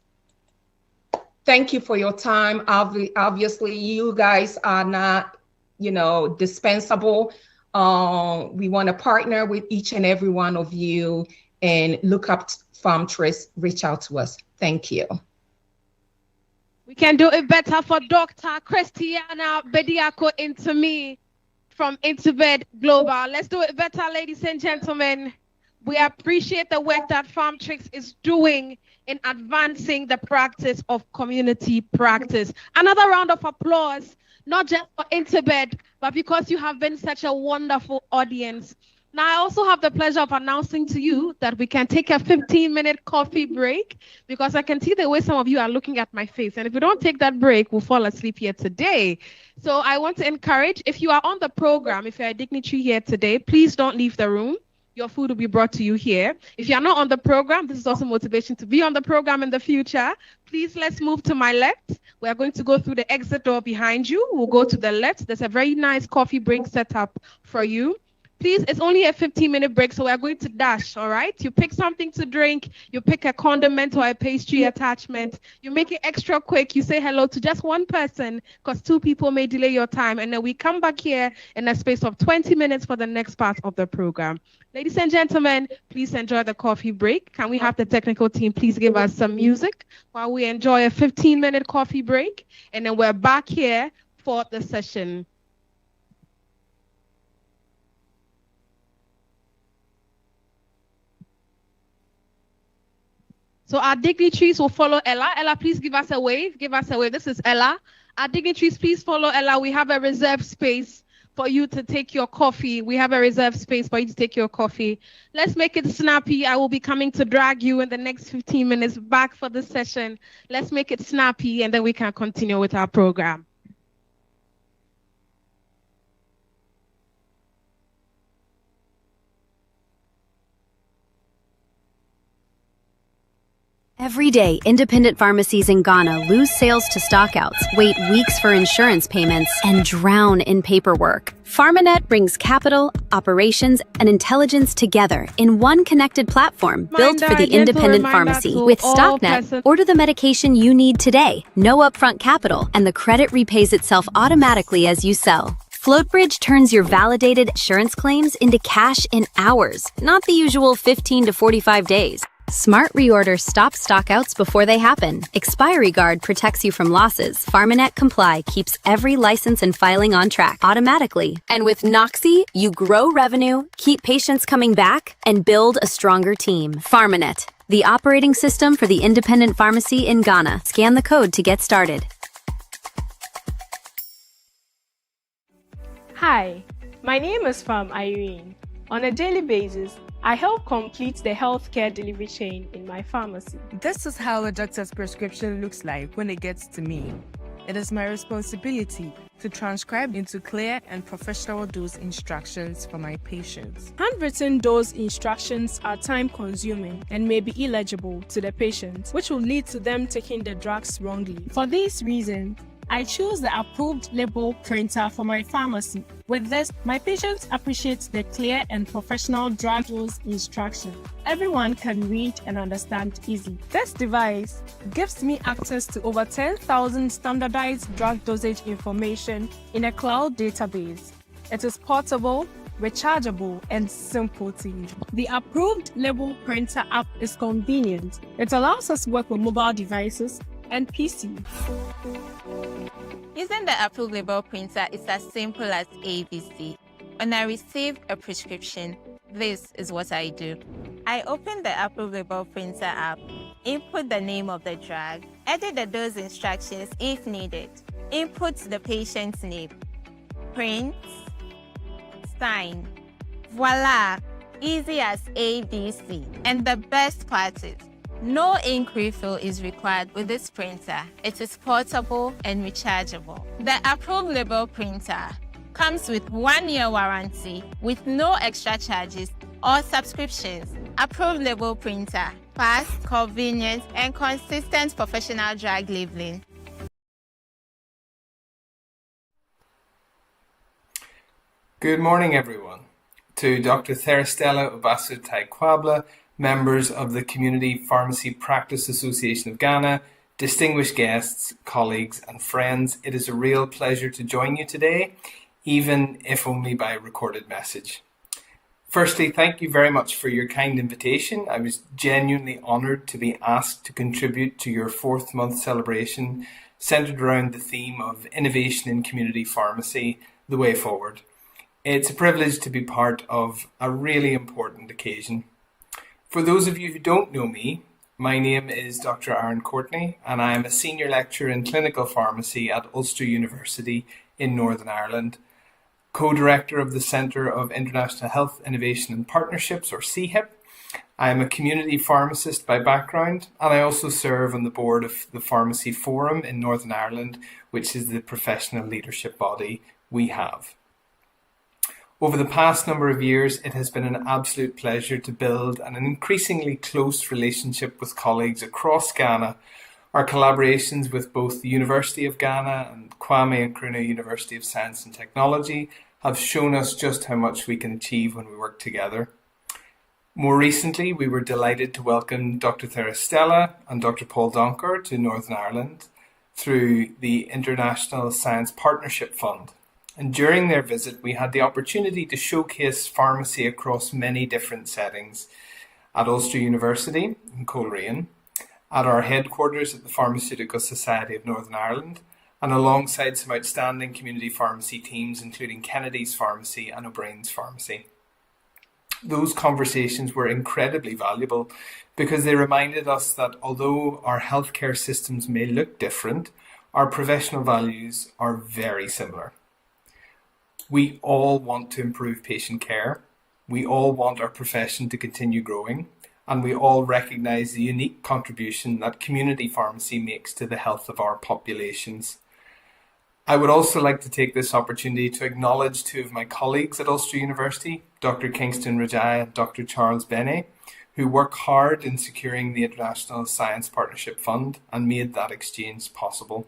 Thank you for your time. Obviously, you guys are not, you know, dispensable. We want to partner with each and every one of you, and look up PharmTrix, reach out to us. Thank you. We can do it better for Dr. Christiana Bediako Intumi from Intubed Global. Let's do it better, ladies and gentlemen. We appreciate the work that PharmTrix is doing in advancing the practice of community practice. Another round of applause, not just for Intubed, but because you have been such a wonderful audience. Now, I also have the pleasure of announcing to you that we can take a 15-minute coffee break, because I can see the way some of you are looking at my face. And if we don't take that break, we'll fall asleep here today. So I want to encourage, if you are on the program, if you're a dignitary here today, please don't leave the room. Your food will be brought to you here. If you're not on the program, this is also motivation to be on the program in the future. Please, let's move to my left. We are going to go through the exit door behind you. We'll go to the left. There's a very nice coffee break set up for you. Please, it's only a 15-minute break, so we're going to dash, all right? You pick something to drink, you pick a condiment or a pastry attachment, you make it extra quick, you say hello to just one person, because 2 people may delay your time, and then we come back here in a space of 20 minutes for the next part of the program. Ladies and gentlemen, please enjoy the coffee break. Can we have the technical team please give us some music while we enjoy a 15-minute coffee break, and then we're back here for the session. So our dignitaries will follow Ella. Ella, please give us a wave. Give us a wave. This is Ella. Our dignitaries, please follow Ella. We have a reserved space for you to take your coffee. We have a reserved space for you to take your coffee. Let's make it snappy. I will be coming to drag you in the next 15 minutes back for this session. Let's make it snappy, and then we can continue with our program. Every day, independent pharmacies in Ghana lose sales to stockouts, wait weeks for insurance payments, and drown in paperwork. PharmaNet brings capital, operations, and intelligence together in one connected platform built for the independent pharmacy. With StockNet, order the medication you need today, no upfront capital, and the credit repays itself automatically as you sell. FloatBridge turns your validated insurance claims into cash in hours, not the usual 15 to 45 days. Smart Reorder stops stockouts before they happen. Expiry Guard protects you from losses. PharmaNet Comply keeps every license and filing on track automatically. And with Noxy, you grow revenue, keep patients coming back, and build a stronger team. PharmaNet, the operating system for the independent pharmacy in Ghana. Scan the code to get started. Hi, my name is Pharm Irene. On a daily basis, I help complete the healthcare delivery chain in my pharmacy. This is how a doctor's prescription looks like when it gets to me. It is my responsibility to transcribe into clear and professional dose instructions for my patients. Handwritten dose instructions are time-consuming and may be illegible to the patient, which will lead to them taking the drugs wrongly. For these reasons, I choose the approved label printer for my pharmacy. With this, my patients appreciate the clear and professional drug dose instruction. Everyone can read and understand easily. This device gives me access to over 10,000 standardized drug dosage information in a cloud database. It is portable, rechargeable, and simple to use. The approved label printer app is convenient. It allows us to work with mobile devices and PC. Using the approved label printer is as simple as ABC. When I receive a prescription, this is what I do. I open the approved label printer app, input the name of the drug, edit the dose instructions if needed, input the patient's name, print, sign. Voila! Easy as ABC. And the best part is, no ink refill is required with this printer. It is portable and rechargeable. The approved label printer comes with 1-year warranty with no extra charges or subscriptions. Approved label printer, fast, convenient, and consistent professional drug labeling. Good morning, everyone. To Dr. Therestella Owusu Kwabla, members of the Community Pharmacy Practice Association of Ghana, distinguished guests, colleagues, and friends, it is a real pleasure to join you today, even if only by recorded message. Firstly, thank you very much for your kind invitation. I was genuinely honoured to be asked to contribute to your 4th month celebration centred around the theme of innovation in community pharmacy, the way forward. It's a privilege to be part of a really important occasion. For those of you who don't know me, my name is Dr. Aaron Courtney, and I am a senior lecturer in clinical pharmacy at Ulster University in Northern Ireland, co-director of the Centre of International Health Innovation and Partnerships, or CHIP. I am a community pharmacist by background, and I also serve on the board of the Pharmacy Forum in Northern Ireland, which is the professional leadership body we have. Over the past number of years, it has been an absolute pleasure to build an increasingly close relationship with colleagues across Ghana. Our collaborations with both the University of Ghana and Kwame Nkrumah University of Science and Technology have shown us just how much we can achieve when we work together. More recently, we were delighted to welcome Dr. Therestella and Dr. Paul Donkor to Northern Ireland through the International Science Partnership Fund. And during their visit, we had the opportunity to showcase pharmacy across many different settings at Ulster University in Coleraine, at our headquarters at the Pharmaceutical Society of Northern Ireland, and alongside some outstanding community pharmacy teams, including Kennedy's Pharmacy and O'Brien's Pharmacy. Those conversations were incredibly valuable because they reminded us that although our healthcare systems may look different, our professional values are very similar. We all want to improve patient care. We all want our profession to continue growing, and we all recognise the unique contribution that community pharmacy makes to the health of our populations. I would also like to take this opportunity to acknowledge two of my colleagues at Ulster University, Dr. Kingston Rajai and Dr. Charles Bene, who work hard in securing the International Science Partnership Fund and made that exchange possible.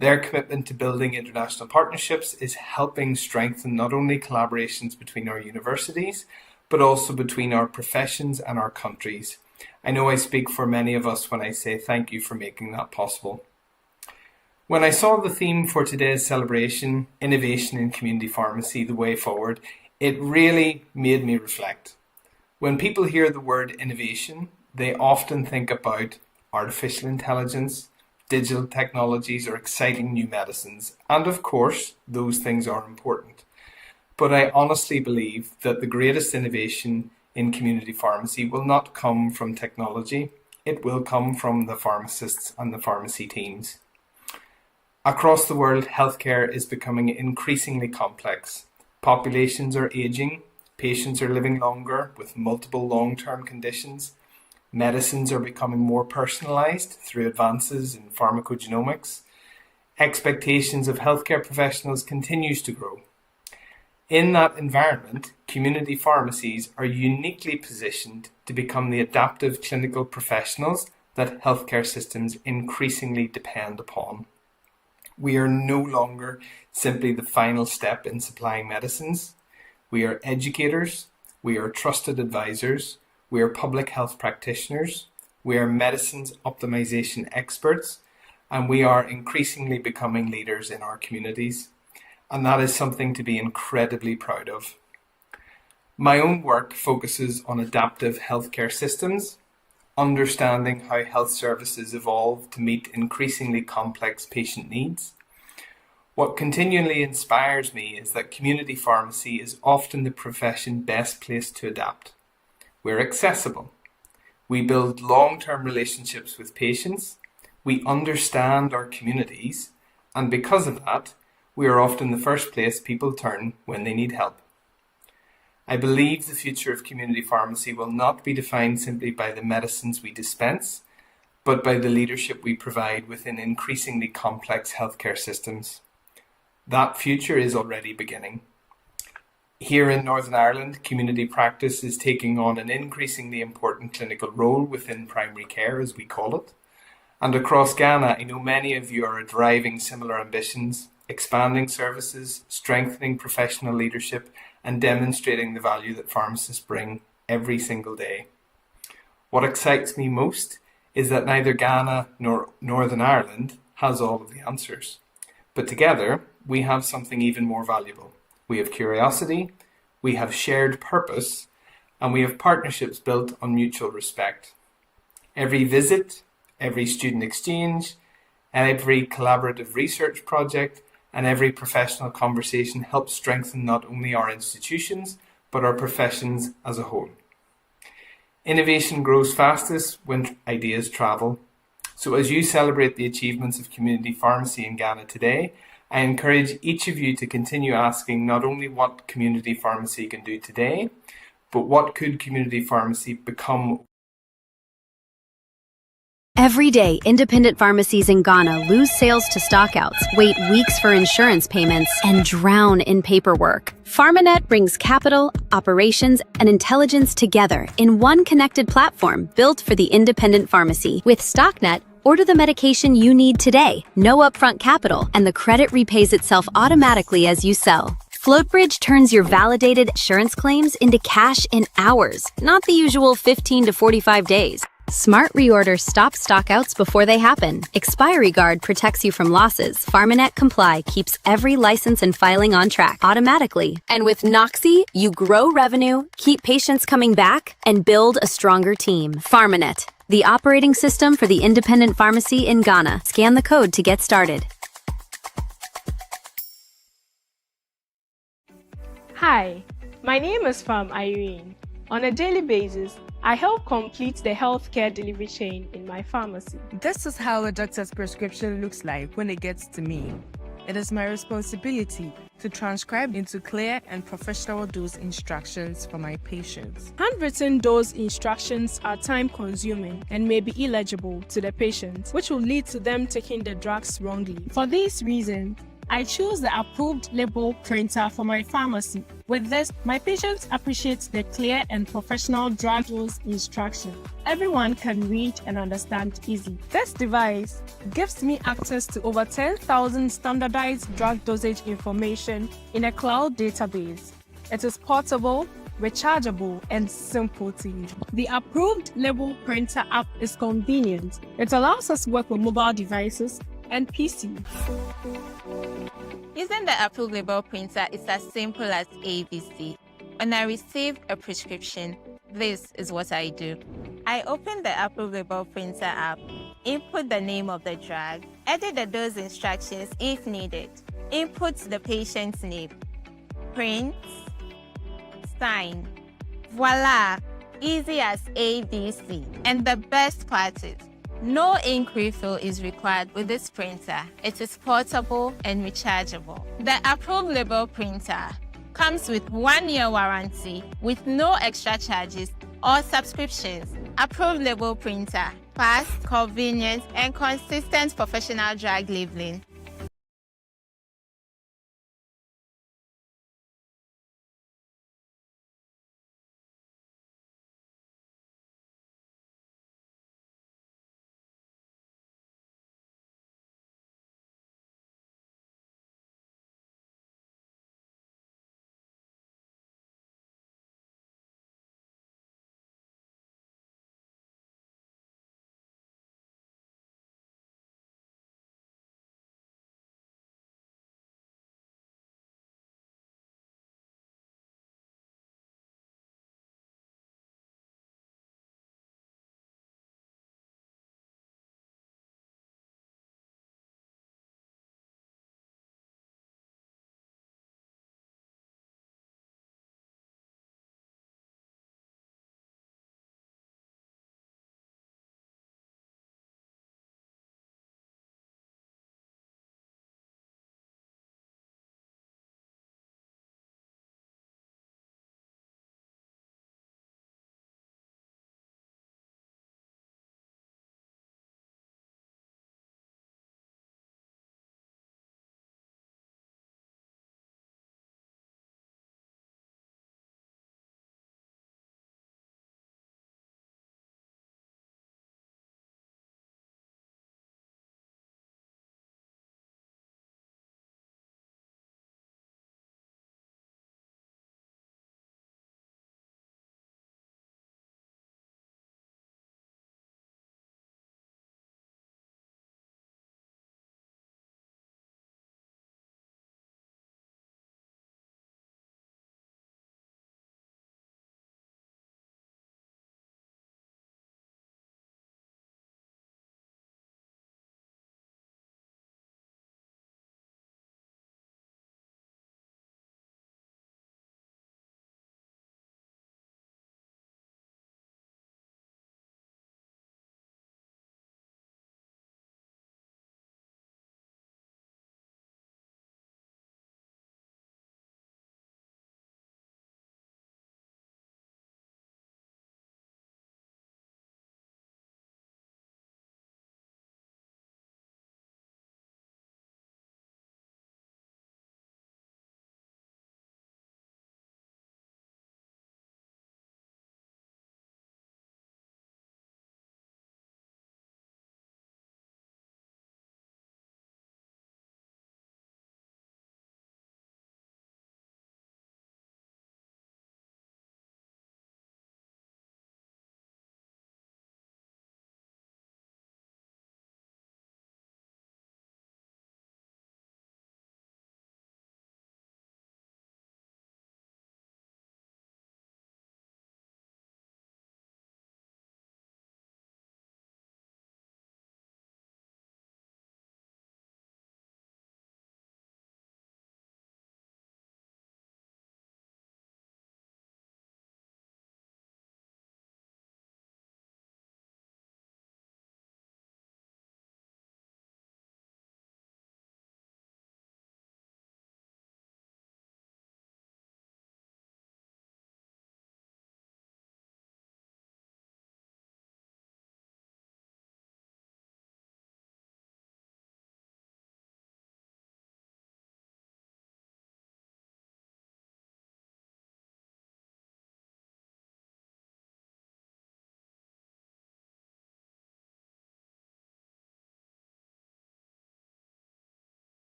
Their commitment to building international partnerships is helping strengthen not only collaborations between our universities, but also between our professions and our countries. I know I speak for many of us when I say thank you for making that possible. When I saw the theme for today's celebration, Innovation in Community Pharmacy, the Way Forward, it really made me reflect. When people hear the word innovation, they often think about artificial intelligence, digital technologies, or exciting new medicines. And of course, those things are important. But I honestly believe that the greatest innovation in community pharmacy will not come from technology. It will come from the pharmacists and the pharmacy teams. Across the world, healthcare is becoming increasingly complex. Populations are aging, patients are living longer with multiple long-term conditions, medicines are becoming more personalised through advances in pharmacogenomics, expectations of healthcare professionals continues to grow. In that environment, community pharmacies are uniquely positioned to become the adaptive clinical professionals that healthcare systems increasingly depend upon. We are no longer simply the final step in supplying medicines. We are educators, we are trusted advisors, we are public health practitioners, we are medicines optimization experts, and we are increasingly becoming leaders in our communities. And that is something to be incredibly proud of. My own work focuses on adaptive healthcare systems, understanding how health services evolve to meet increasingly complex patient needs. What continually inspires me is that community pharmacy is often the profession best placed to adapt. We're accessible. We build long-term relationships with patients. We understand our communities. And because of that, we are often the first place people turn when they need help. I believe the future of community pharmacy will not be defined simply by the medicines we dispense, but by the leadership we provide within increasingly complex healthcare systems. That future is already beginning. Here in Northern Ireland, community practice is taking on an increasingly important clinical role within primary care, as we call it. And across Ghana, I know many of you are driving similar ambitions, expanding services, strengthening professional leadership, and demonstrating the value that pharmacists bring every single day. What excites me most is that neither Ghana nor Northern Ireland has all of the answers. But together, we have something even more valuable. We have curiosity, we have shared purpose, and we have partnerships built on mutual respect. Every visit, every student exchange, and every collaborative research project, and every professional conversation helps strengthen not only our institutions, but our professions as a whole. Innovation grows fastest when ideas travel. So as you celebrate the achievements of community pharmacy in Ghana today, I encourage each of you to continue asking not only what community pharmacy can do today, but what could community pharmacy become? Every day, independent pharmacies in Ghana lose sales to stockouts, wait weeks for insurance payments, and drown in paperwork. PharmaNet brings capital, operations, and intelligence together in one connected platform built for the independent pharmacy. With StockNet, order the medication you need today, no upfront capital, and the credit repays itself automatically as you sell. FloatBridge turns your validated insurance claims into cash in hours, not the usual 15 to 45 days. Smart Reorder stops stockouts before they happen. Expiry Guard protects you from losses. PharmaNet Comply keeps every license and filing on track automatically. And with Noxy, you grow revenue, keep patients coming back, and build a stronger team. PharmaNet, the operating system for the independent pharmacy in Ghana. Scan the code to get started. Hi, my name is Pharm Irene. On a daily basis, I help complete the healthcare delivery chain in my pharmacy. This is how a doctor's prescription looks like when it gets to me. It is my responsibility to transcribe into clear and professional dose instructions for my patients. Handwritten dose instructions are time-consuming and may be illegible to the patient, which will lead to them taking the drugs wrongly. For these reasons, I choose the approved label printer for my pharmacy. With this, my patients appreciate the clear and professional drug dose instruction. Everyone can read and understand easily. This device gives me access to over 10,000 standardized drug dosage information in a cloud database. It is portable, rechargeable, and simple to use. The approved label printer app is convenient. It allows us to work with mobile devices and PCs. Using the approved label printer is as simple as ABC. When I receive a prescription, this is what I do. I open the approved label printer app, input the name of the drug, edit the dose instructions if needed, input the patient's name, print, sign. Voila! Easy as ABC. And the best part is, no ink refill is required with this printer. It is portable and rechargeable. The approved label printer comes with 1-year warranty with no extra charges or subscriptions. Approved label printer, fast, convenient, and consistent professional drug labeling.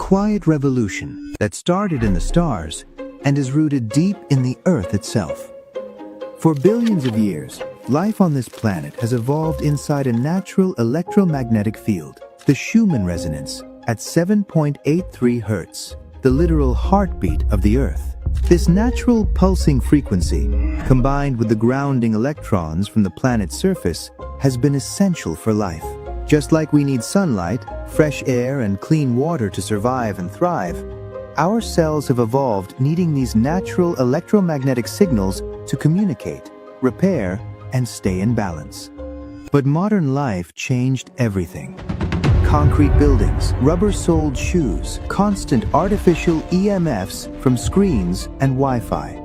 quiet revolution that started in the stars and is rooted deep in the Earth itself. For billions of years, life on this planet has evolved inside a natural electromagnetic field, the Schumann resonance, at 7.83 Hertz, the literal heartbeat of the Earth. This natural pulsing frequency, combined with the grounding electrons from the planet's surface, has been essential for life. Just like we need sunlight, fresh air, and clean water to survive and thrive, our cells have evolved needing these natural electromagnetic signals to communicate, repair, and stay in balance. But modern life changed everything. Concrete buildings, rubber-soled shoes, constant artificial EMFs from screens and Wi-Fi.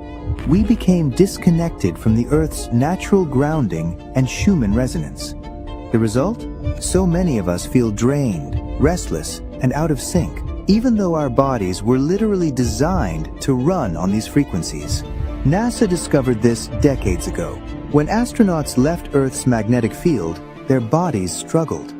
We became disconnected from the Earth's natural grounding and Schumann resonance. The result? So many of us feel drained, restless, and out of sync, even though our bodies were literally designed to run on these frequencies. NASA discovered this decades ago. When astronauts left Earth's magnetic field, their bodies struggled.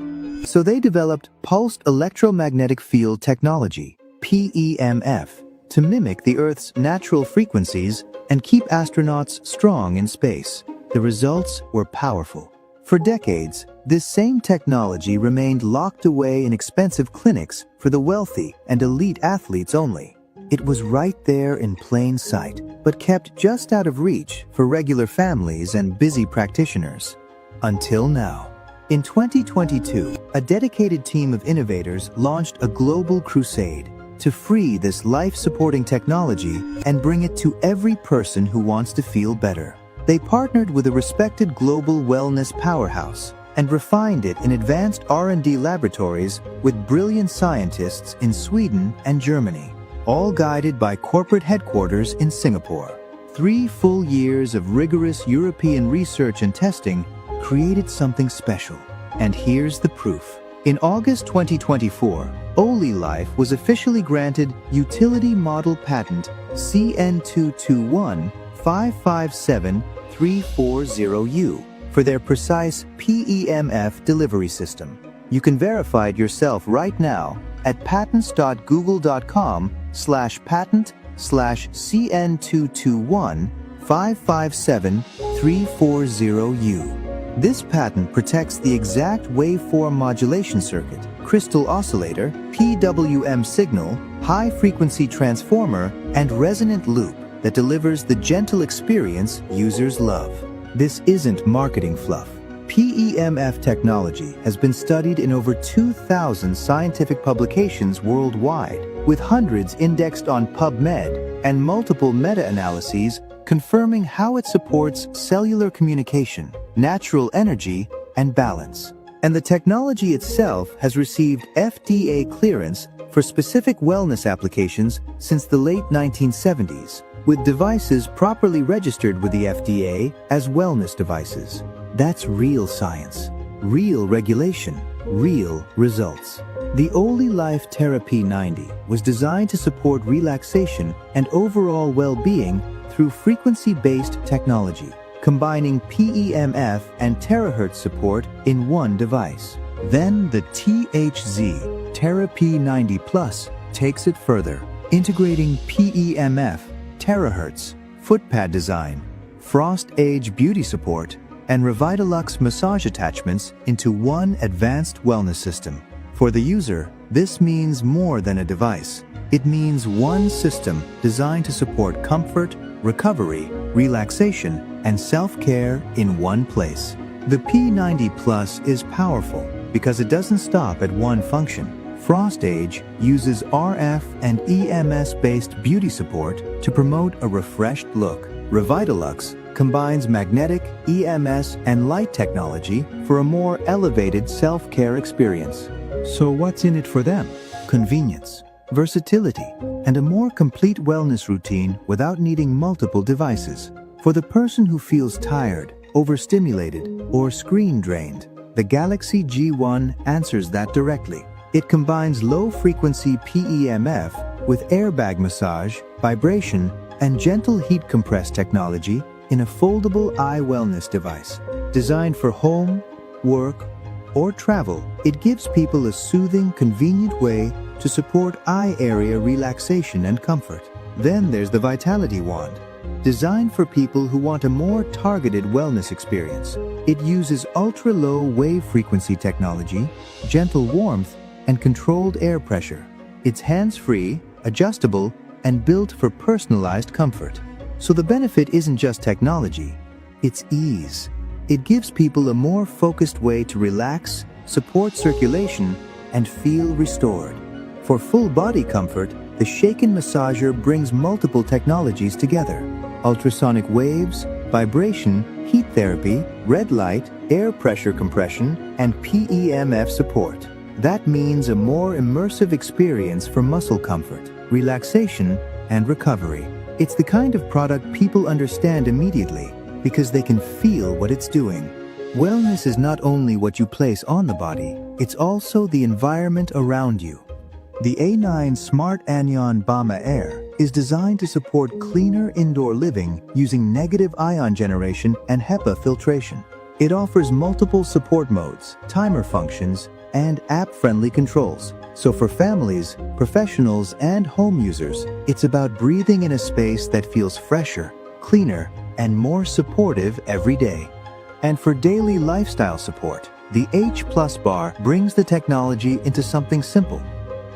So they developed pulsed electromagnetic field technology, PEMF, to mimic the Earth's natural frequencies and keep astronauts strong in space. The results were powerful. For decades, this same technology remained locked away in expensive clinics for the wealthy and elite athletes only. It was right there in plain sight, but kept just out of reach for regular families and busy practitioners. Until now. In 2022, a dedicated team of innovators launched a global crusade to free this life-supporting technology and bring it to every person who wants to feel better. They partnered with a respected global wellness powerhouse and refined it in advanced R&D laboratories with brilliant scientists in Sweden and Germany, all guided by corporate headquarters in Singapore. 3 full years of rigorous European research and testing created something special. And here's the proof. In August 2024, Life was officially granted Utility Model Patent CN221557340U for their precise PEMF delivery system. You can verify it yourself right now at patents.google.com/patent/CN221557340U. This patent protects the exact waveform modulation circuit, crystal oscillator, PWM signal, high-frequency transformer, and resonant loop that delivers the gentle experience users love. This isn't marketing fluff. PEMF technology has been studied in over 2,000 scientific publications worldwide, with hundreds indexed on PubMed and multiple meta-analyses confirming how it supports cellular communication, natural energy, and balance. And the technology itself has received FDA clearance for specific wellness applications since the late 1970s, with devices properly registered with the FDA as wellness devices. That's real science, real regulation, real results. The Life Therapy 90 was designed to support relaxation and overall well-being through frequency-based technology, combining PEMF and terahertz support in one device. Then the THZ Therapy 90 Plus takes it further, integrating PEMF, terahertz, footpad design, frost age beauty support, and Revitalux massage attachments into one advanced wellness system. For the user, this means more than a device. It means one system designed to support comfort, recovery, relaxation, and self-care in one place. The P90 Plus is powerful because it doesn't stop at one function. Frost Age uses RF and EMS-based beauty support to promote a refreshed look. Revitalux combines magnetic, EMS, and light technology for a more elevated self-care experience. So what's in it for them? Convenience, versatility, and a more complete wellness routine without needing multiple devices. For the person who feels tired, overstimulated, or screen drained, the Galaxy G1 answers that directly. It combines low-frequency PEMF with airbag massage, vibration, and gentle heat compress technology in a foldable eye wellness device. Designed for home, work, or travel, it gives people a soothing, convenient way to support eye area relaxation and comfort. Then there's the Vitality Wand, designed for people who want a more targeted wellness experience. It uses ultra-low wave frequency technology, gentle warmth, and controlled air pressure. It's hands-free, adjustable, and built for personalized comfort. So the benefit isn't just technology, it's ease. It gives people a more focused way to relax, support circulation, and feel restored. For full body comfort, the Shaken Massager brings multiple technologies together: ultrasonic waves, vibration, heat therapy, red light, air pressure compression, and PEMF support. That means a more immersive experience for muscle comfort, relaxation, and recovery. It's the kind of product people understand immediately because they can feel what it's doing. Wellness is not only what you place on the body, it's also the environment around you. The A9 Smart Anion Bama Air is designed to support cleaner indoor living using negative ion generation and HEPA filtration. It offers multiple support modes, timer functions, and app-friendly controls. So for families, professionals, and home users, it's about breathing in a space that feels fresher, cleaner, and more supportive every day. And for daily lifestyle support, the H+ bar brings the technology into something simple: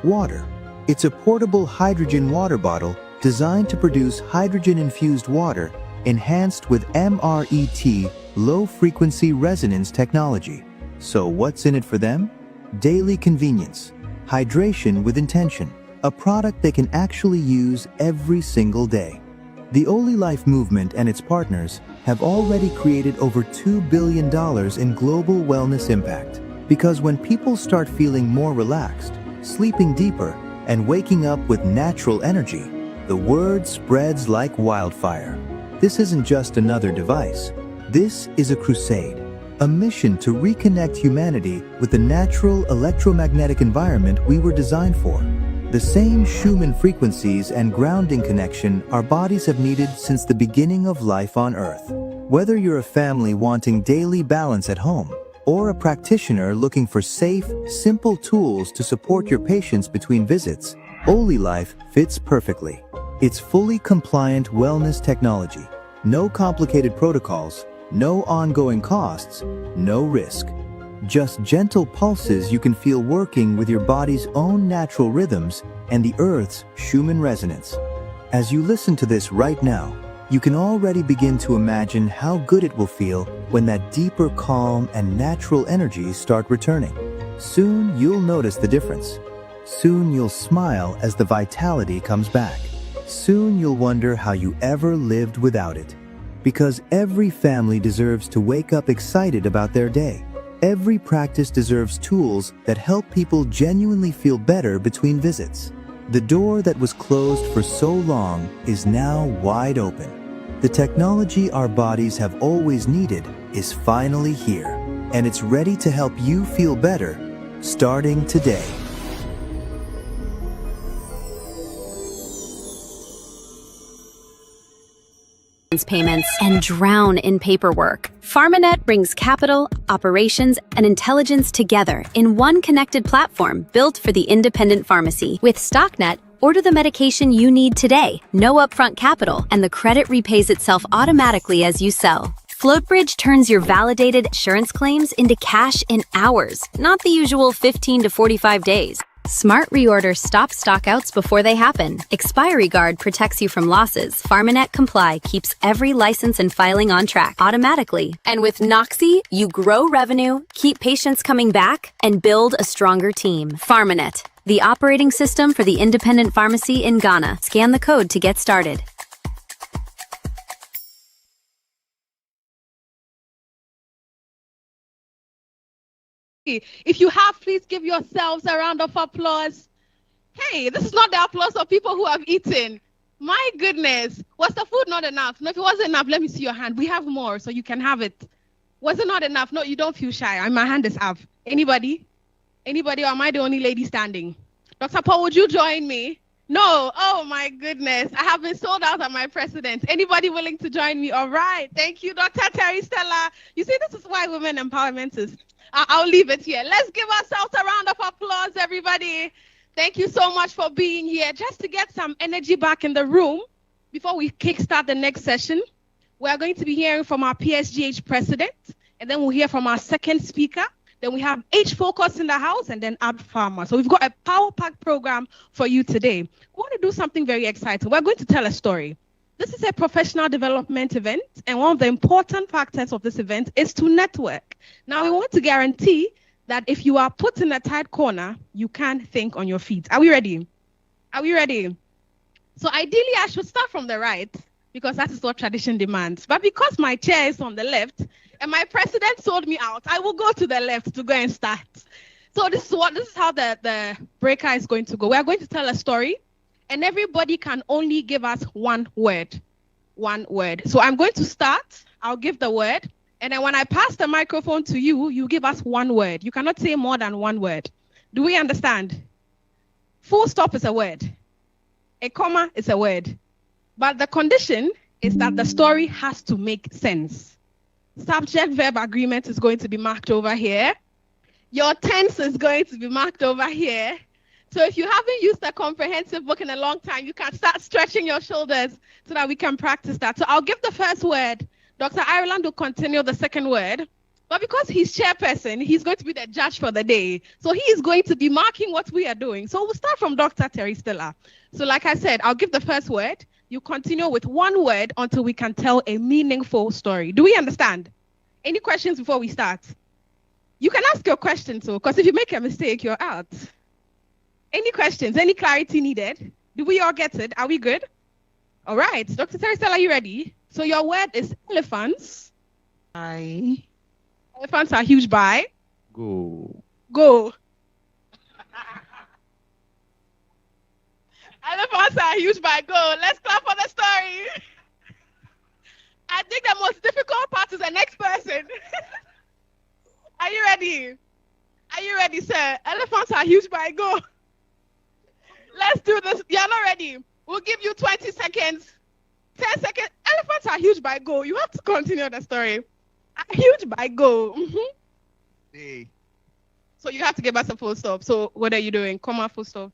water. It's a portable hydrogen water bottle designed to produce hydrogen-infused water enhanced with MRET low-frequency resonance technology. So what's in it for them? Daily convenience, hydration with intention, a product they can actually use every single day. The Oli Life movement and its partners have already created over $2 billion in global wellness impact. Because when people start feeling more relaxed, sleeping deeper, and waking up with natural energy, the word spreads like wildfire. This isn't just another device. This is a crusade, a mission to reconnect humanity with the natural electromagnetic environment we were designed for. The same Schumann frequencies and grounding connection our bodies have needed since the beginning of life on Earth. Whether you're a family wanting daily balance at home, or a practitioner looking for safe, simple tools to support your patients between visits, Oli Life fits perfectly. It's fully compliant wellness technology, no complicated protocols, no ongoing costs, no risk. Just gentle pulses you can feel working with your body's own natural rhythms and the Earth's Schumann resonance. As you listen to this right now, you can already begin to imagine how good it will feel when that deeper calm and natural energies start returning. Soon you'll notice the difference. Soon you'll smile as the vitality comes back. Soon you'll wonder how you ever lived without it. Because every family deserves to wake up excited about their day. Every practice deserves tools that help people genuinely feel better between visits. The door that was closed for so long is now wide open. The technology our bodies have always needed is finally here, and it's ready to help you feel better, starting today. Payments and drown in paperwork. PharmNet brings capital, operations, and intelligence together in one connected platform built for the independent pharmacy. With StockNet, order the medication you need today, no upfront capital, and the credit repays itself automatically as you sell. FloatBridge turns your validated insurance claims into cash in hours, not the usual 15 to 45 days. Smart Reorder stops stockouts before they happen. Expiry Guard protects you from losses. PharmNet Comply keeps every license and filing on track automatically. And with Noxy, you grow revenue, keep patients coming back, and build a stronger team. PharmNet, the operating system for the independent pharmacy in Ghana. Scan the code to get started. If you have, please give yourselves a round of applause. Hey, this is not the applause of people who have eaten. My goodness. Was the food not enough? No, if it wasn't enough, let me see your hand. We have more, so you can have it. Was it not enough? No, you don't feel shy. My hand is up. Anybody? Anybody, or am I the only lady standing? Dr. Paul, would you join me? No. Oh, my goodness. I have been sold out at my precedence. Anybody willing to join me? All right. Thank you, Dr. Therestella. You see, this is why women empowerment is. I'll leave it here. Let's give ourselves a round of applause, everybody. Thank you so much for being here. Just to get some energy back in the room, before we kickstart the next session, we are going to be hearing from our PSGH president, and then we'll hear from our second speaker. Then we have H Focus in the house, and then Ab Pharma. So we've got a power-packed program for you today. We want to do something very exciting. We're going to tell a story. This is a professional development event, and one of the important factors of this event is to network. Now, we want to guarantee that if you are put in a tight corner, you can think on your feet. Are we ready? Are we ready? So ideally, I should start from the right, because that is what tradition demands. But because my chair is on the left, and my president sold me out, I will go to the left to go and start. So this is how the breaker is going to go. We are going to tell a story, and everybody can only give us one word. One word. So I'm going to start. I'll give the word. And then when I pass the microphone to you, you give us one word. You cannot say more than one word. Do we understand? Full stop is a word. A comma is a word. But the condition is that the story has to make sense. Subject-verb agreement is going to be marked over here. Your tense is going to be marked over here. So if you haven't used a comprehensive book in a long time, you can start stretching your shoulders so that we can practice that. So I'll give the first word. Dr. Ireland will continue the second word. But because he's chairperson, he's going to be the judge for the day. So he is going to be marking what we are doing. So we'll start from Dr. Therestella. So like I said, I'll give the first word. You continue with one word until we can tell a meaningful story. Do we understand? Any questions before we start? You can ask your question too, because if you make a mistake, you're out. Any questions? Any clarity needed? Do we all get it? Are we good? All right. Dr. Therestella, are you ready? So your word is elephants. Elephants are huge by. Go. Go. Elephants are huge by go. Let's clap for the story. I think the most difficult part is the next person. Are you ready? Are you ready, sir? Elephants are huge by go. Let's do this. You're not ready. We'll give you 20 seconds. 10 seconds. Elephants are huge by go. You have to continue the story. Huge by go. Hey. So you have to give us a full stop. So what are you doing? Comma, full stop.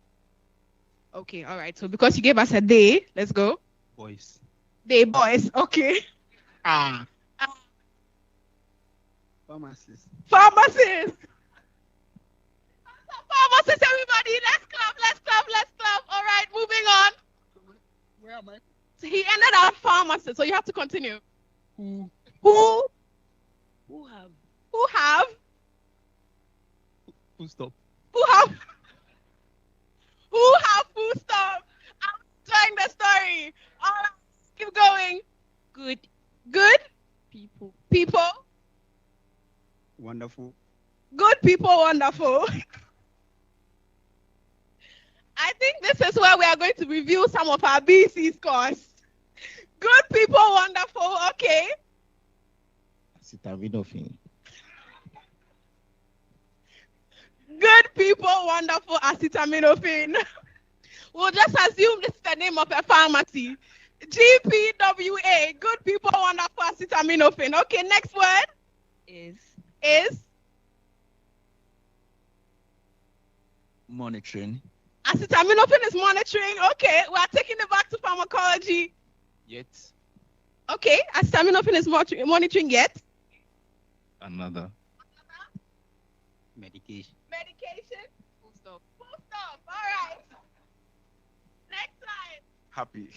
Okay, all right. So because you gave us a day, let's go. Boys. Day, boys. Okay. Pharmacists. Pharmacists. Pharmacists, everybody. Let's clap, let's clap, let's clap. All right, moving on. Where am I? So he ended up pharmacist, so you have to continue. Who have Full stop. Who have full stop? I'm enjoying the story. All right, keep going. Good. People. Wonderful. Good people, wonderful. I think this is where we are going to review some of our BC scores. Good people, wonderful. Okay. Acetaminophen. Good people, wonderful. Acetaminophen. We'll just assume this is the name of a pharmacy. GPWA. Good people, wonderful. Acetaminophen. Okay, next word is Monitoring. acetaminophen is monitoring. Okay, we are taking it back to pharmacology. Yet. Okay, acetaminophen is monitoring yet. Another. Medication. Full stop. All right. Next slide. Happy.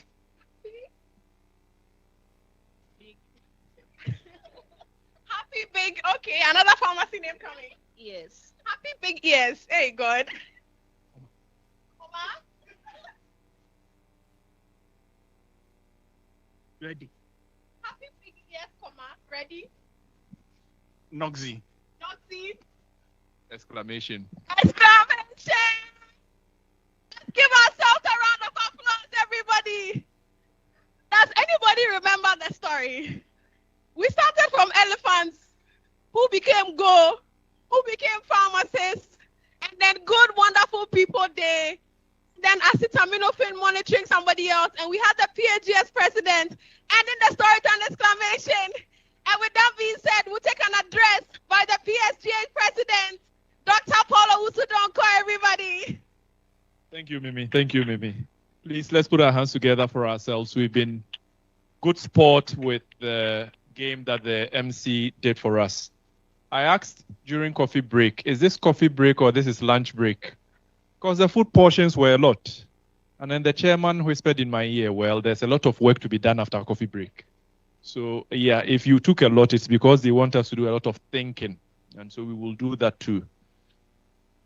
Happy big. Okay, another pharmacy name coming. Yes. Happy big ears. Hey, God. Ready. Happy big ears, comma. Ready? Noxy. Exclamation. Exclamation. Let's give ourselves a round of applause, everybody. Does anybody remember the story? We started from elephants, who became go, who became pharmacists, and then good, wonderful people day. Then acetaminophen monitoring somebody else, and we had the PAGS president, and in the story to an exclamation. And with that being said, we'll take an address by the PSGH president, Dr. Owusu Donkor, everybody. Thank you, Mimi. Thank you, Mimi. Please, let's put our hands together for ourselves. We've been good sport with the game that the MC did for us. I asked during coffee break, is this coffee break or this is lunch break? Because the food portions were a lot. And then the chairman whispered in my ear, well, there's a lot of work to be done after a coffee break. So yeah, if you took a lot, it's because they want us to do a lot of thinking. And so we will do that too.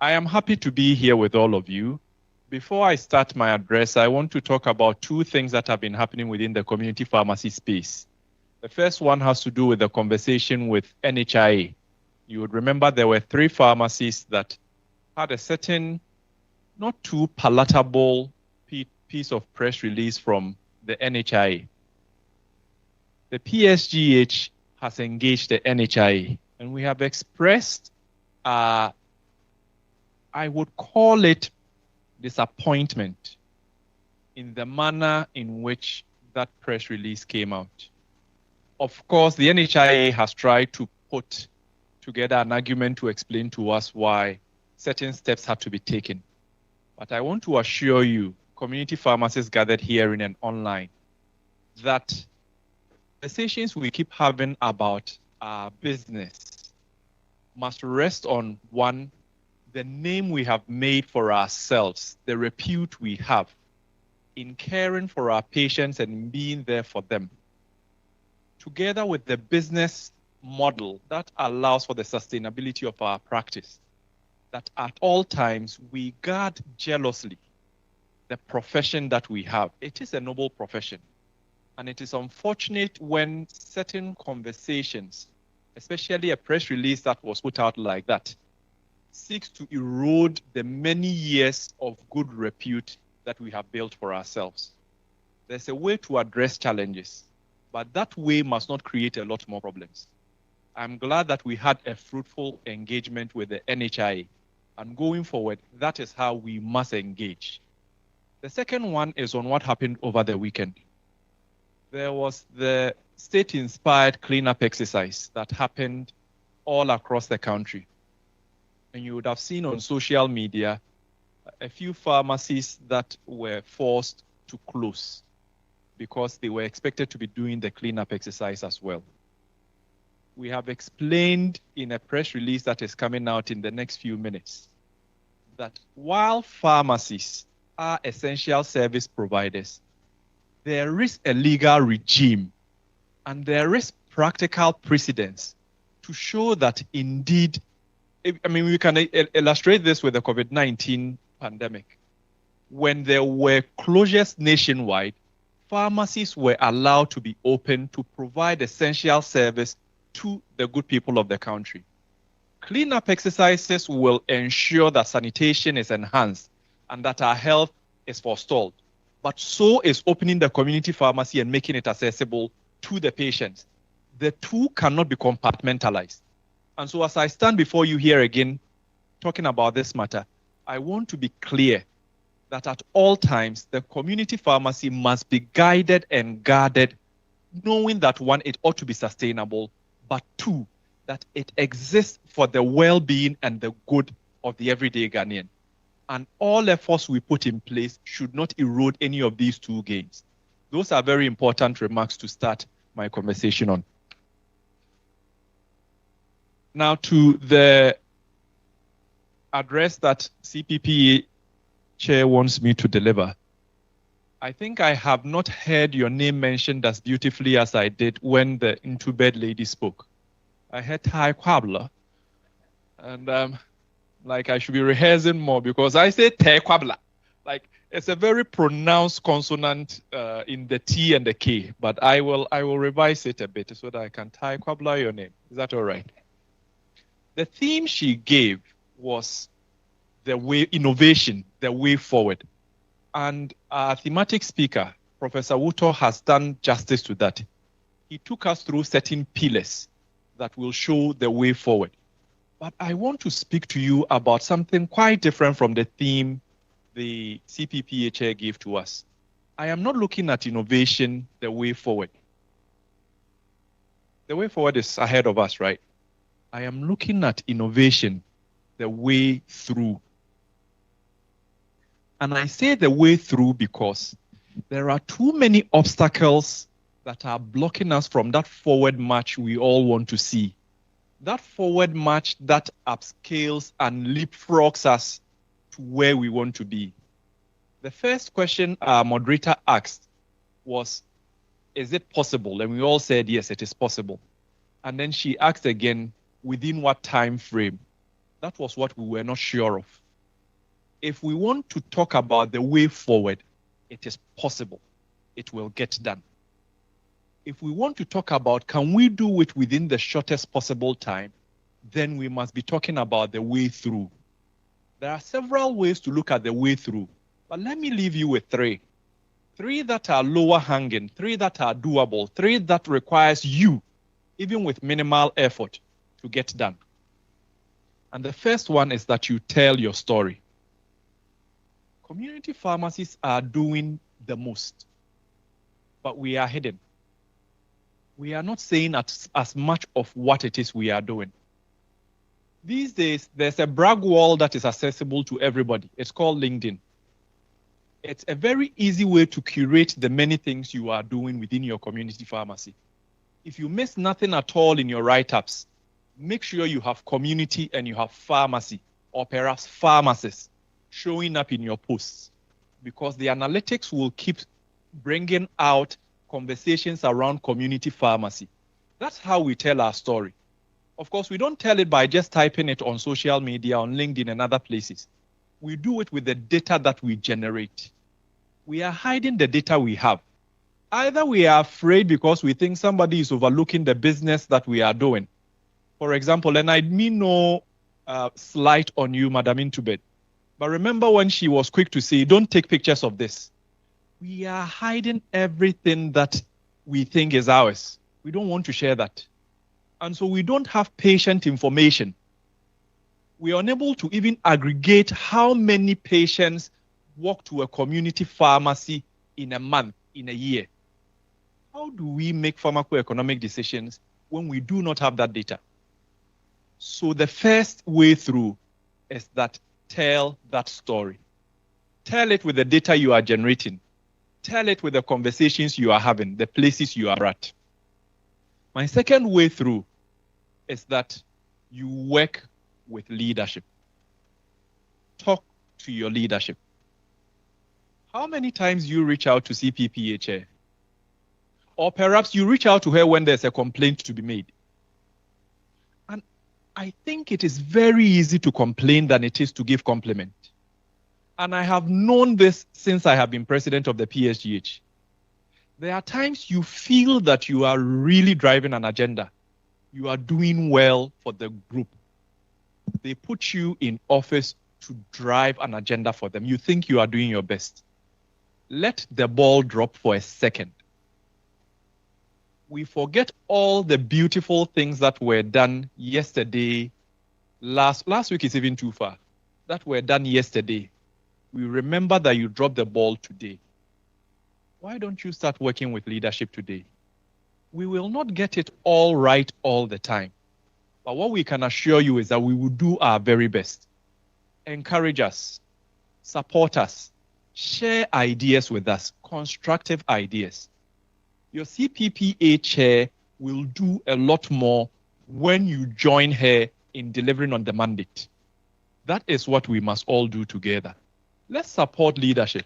I am happy to be here with all of you. Before I start my address, I want to talk about two things that have been happening within the community pharmacy space. The first one has to do with the conversation with NHIA. You would remember there were 3 pharmacies that had a certain, not too palatable piece of press release from the NHIA. The PSGH has engaged the NHIA, and we have expressed, I would call it disappointment in the manner in which that press release came out. Of course, the NHIA has tried to put together an argument to explain to us why certain steps had to be taken. But I want to assure you, community pharmacists gathered here in and online, that conversations we keep having about our business must rest on, one, the name we have made for ourselves, the repute we have in caring for our patients and being there for them, together with the business model that allows for the sustainability of our practice, that at all times we guard jealously the profession that we have. It is a noble profession. And it is unfortunate when certain conversations, especially a press release that was put out like that, seeks to erode the many years of good repute that we have built for ourselves. There's a way to address challenges, but that way must not create a lot more problems. I'm glad that we had a fruitful engagement with the NHIA, and going forward, that is how we must engage. The second one is on what happened over the weekend. There was the state-inspired cleanup exercise that happened all across the country. And you would have seen on social media a few pharmacies that were forced to close because they were expected to be doing the cleanup exercise as well. We have explained in a press release that is coming out in the next few minutes that while pharmacies are essential service providers, there is a legal regime and there is practical precedence to show that indeed, I mean, we can illustrate this with the COVID-19 pandemic. When there were closures nationwide, pharmacies were allowed to be open to provide essential service to the good people of the country. Cleanup exercises will ensure that sanitation is enhanced and that our health is forestalled. But so is opening the community pharmacy and making it accessible to the patients. The two cannot be compartmentalized. And so as I stand before you here again, talking about this matter, I want to be clear that at all times, the community pharmacy must be guided and guarded, knowing that one, it ought to be sustainable, but two, that it exists for the well-being and the good of the everyday Ghanaian. And all efforts we put in place should not erode any of these two gains. Those are very important remarks to start my conversation on. Now to the address that CPPA chair wants me to deliver. I think I have not heard your name mentioned as beautifully as I did when the into-bed lady spoke. I heard Kwabla, and like I should be rehearsing more because I say Kwabla. Like it's a very pronounced consonant in the T and the K, but I will revise it a bit so that I can Kwabla your name. Is that all right? The theme she gave was the way, innovation, the way forward. And our thematic speaker, Professor Wutor, has done justice to that. He took us through certain pillars that will show the way forward. But I want to speak to you about something quite different from the theme the CPPA chair gave to us. I am not looking at innovation, the way forward. The way forward is ahead of us, right? I am looking at innovation, the way through. And I say the way through because there are too many obstacles that are blocking us from that forward march we all want to see. That forward march that upscales and leapfrogs us to where we want to be. The first question our moderator asked was, is it possible? And we all said, yes, it is possible. And then she asked again, within what time frame? That was what we were not sure of. If we want to talk about the way forward, it is possible. It will get done. If we want to talk about can we do it within the shortest possible time, then we must be talking about the way through. There are several ways to look at the way through, but let me leave you with three. Three that are lower hanging, three that are doable, three that requires you, even with minimal effort, to get done. And the first one is that you tell your story. Community pharmacies are doing the most, but we are hidden. We are not saying as much of what it is we are doing. These days, there's a brag wall that is accessible to everybody. It's called LinkedIn. It's a very easy way to curate the many things you are doing within your community pharmacy. If you miss nothing at all in your write-ups, make sure you have community and you have pharmacy, or perhaps pharmacists, showing up in your posts, because the analytics will keep bringing out conversations around community pharmacy. That's how we tell our story. Of course, we don't tell it by just typing it on social media, on LinkedIn and other places. We do it with the data that we generate. We are hiding the data we have. Either we are afraid because we think somebody is overlooking the business that we are doing. For example, and I mean no slight on you, Madam Intubed, but remember when she was quick to say, don't take pictures of this. We are hiding everything that we think is ours. We don't want to share that. And so we don't have patient information. We are unable to even aggregate how many patients walk to a community pharmacy in a month, in a year. How do we make pharmacoeconomic decisions when we do not have that data? So the first way through is that tell that story. Tell it with the data you are generating. Tell it with the conversations you are having, the places you are at. My second way through is that you work with leadership. Talk to your leadership. How many times you reach out to CPPA chair? Or perhaps you reach out to her when there's a complaint to be made. And I think it is very easy to complain than it is to give compliment. And I have known this since I have been president of the PSGH. There are times you feel that you are really driving an agenda. You are doing well for the group. They put you in office to drive an agenda for them. You think you are doing your best. Let the ball drop for a second. We forget all the beautiful things that were done yesterday. Last week is even too far. That were done yesterday. We remember that you dropped the ball today. Why don't you start working with leadership today? We will not get it all right all the time. But what we can assure you is that we will do our very best. Encourage us, support us, share ideas with us, constructive ideas. Your CPPA chair will do a lot more when you join her in delivering on the mandate. That is what we must all do together. Let's support leadership.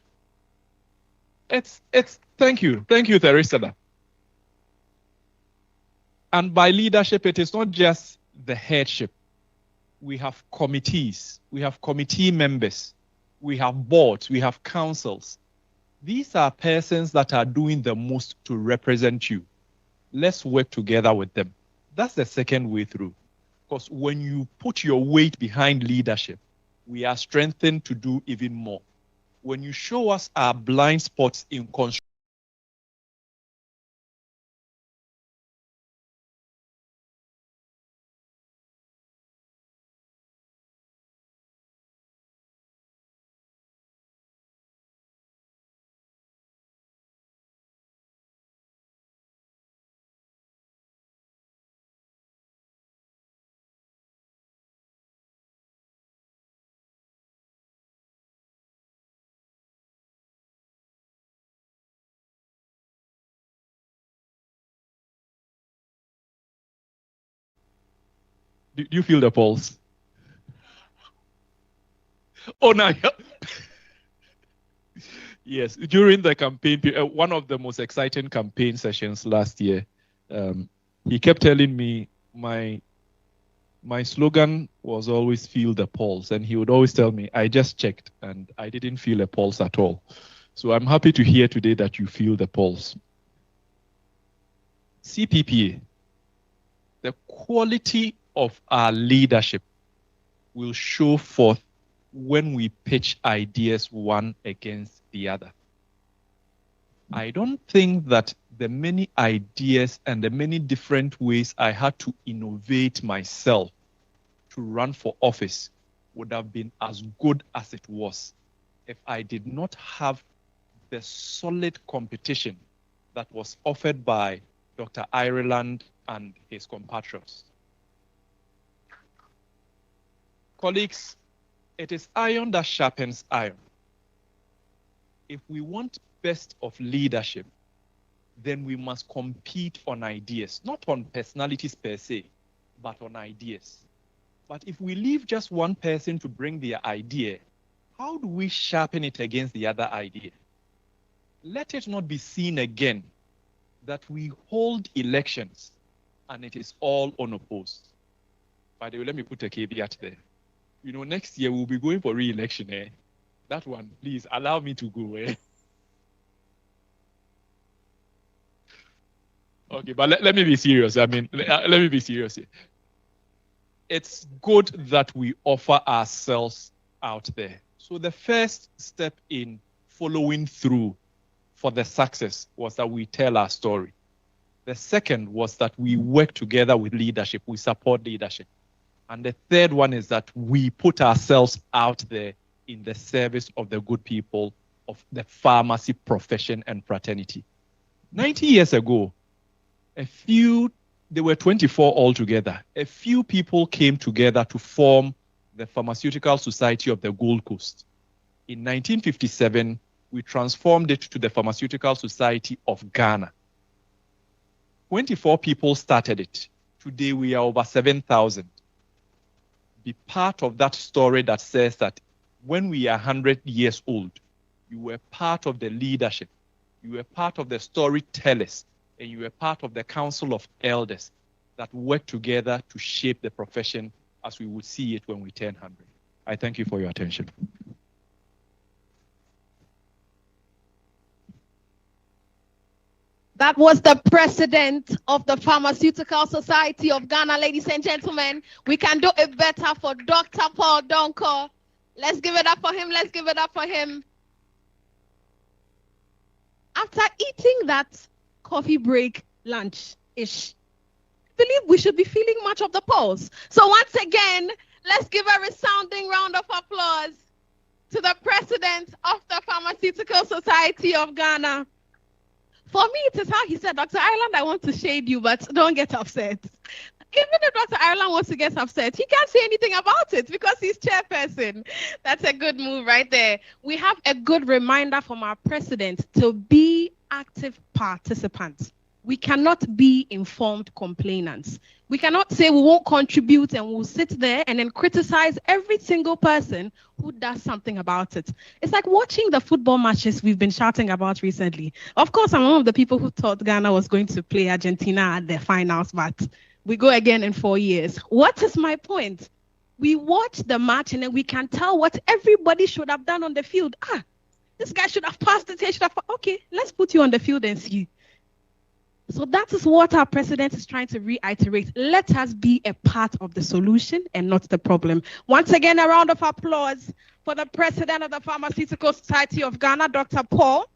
Thank you, Therestella. And by leadership, it is not just the headship. We have committees, we have committee members, we have boards, we have councils. These are persons that are doing the most to represent you. Let's work together with them. That's the second way through. Because when you put your weight behind leadership, we are strengthened to do even more. When you show us our blind spots in construction, Do you feel the pulse? Oh, no. Yes, during the campaign, one of the most exciting campaign sessions last year, he kept telling me my slogan was always feel the pulse. And he would always tell me, I just checked and I didn't feel a pulse at all. So I'm happy to hear today that you feel the pulse. CPPA, the quality of our leadership will show forth when we pitch ideas one against the other. I don't think that the many ideas and the many different ways I had to innovate myself to run for office would have been as good as it was if I did not have the solid competition that was offered by Dr. Ireland and his compatriots. Colleagues, it is iron that sharpens iron. If we want best of leadership, then we must compete on ideas, not on personalities per se, but on ideas. But if we leave just one person to bring their idea, how do we sharpen it against the other idea? Let it not be seen again that we hold elections and it is all unopposed. By the way, let me put a caveat there. You know, next year we'll be going for re-election. That one, please allow me to go. Okay, but let me be serious. I mean, let me be serious here. It's good that we offer ourselves out there. So the first step in following through for the success was that we tell our story. The second was that we work together with leadership. We support leadership. And the third one is that we put ourselves out there in the service of the good people of the pharmacy profession and fraternity. 90 years ago, there were 24 altogether. A few people came together to form the Pharmaceutical Society of the Gold Coast. In 1957, we transformed it to the Pharmaceutical Society of Ghana. 24 people started it. Today, we are over 7,000. Be part of that story that says that when we are 100 years old, you were part of the leadership, you were part of the storytellers, and you were part of the council of elders that work together to shape the profession as we would see it when we turn 100. I thank you for your attention. That was the president of the Pharmaceutical Society of Ghana, ladies and gentlemen. We can do it better for Dr. Paul Donkor. Let's give it up for him. Let's give it up for him. After eating that coffee break lunch-ish, I believe we should be feeling much of the pulse. So once again, let's give a resounding round of applause to the president of the Pharmaceutical Society of Ghana. For me, it is how he said, Dr. Ireland, I want to shade you, but don't get upset. Even if Dr. Ireland wants to get upset, he can't say anything about it because he's chairperson. That's a good move right there. We have a good reminder from our president to be active participants. We cannot be informed complainants. We cannot say we won't contribute and we'll sit there and then criticize every single person who does something about it. It's like watching the football matches we've been shouting about recently. Of course, I'm one of the people who thought Ghana was going to play Argentina at the finals, but we go again in 4 years. What is my point? We watch the match and then we can tell what everybody should have done on the field. This guy should have passed it. Okay, let's put you on the field and see. So that is what our president is trying to reiterate. Let us be a part of the solution and not the problem. Once again, a round of applause for the president of the Pharmaceutical Society of Ghana, Dr. Paul.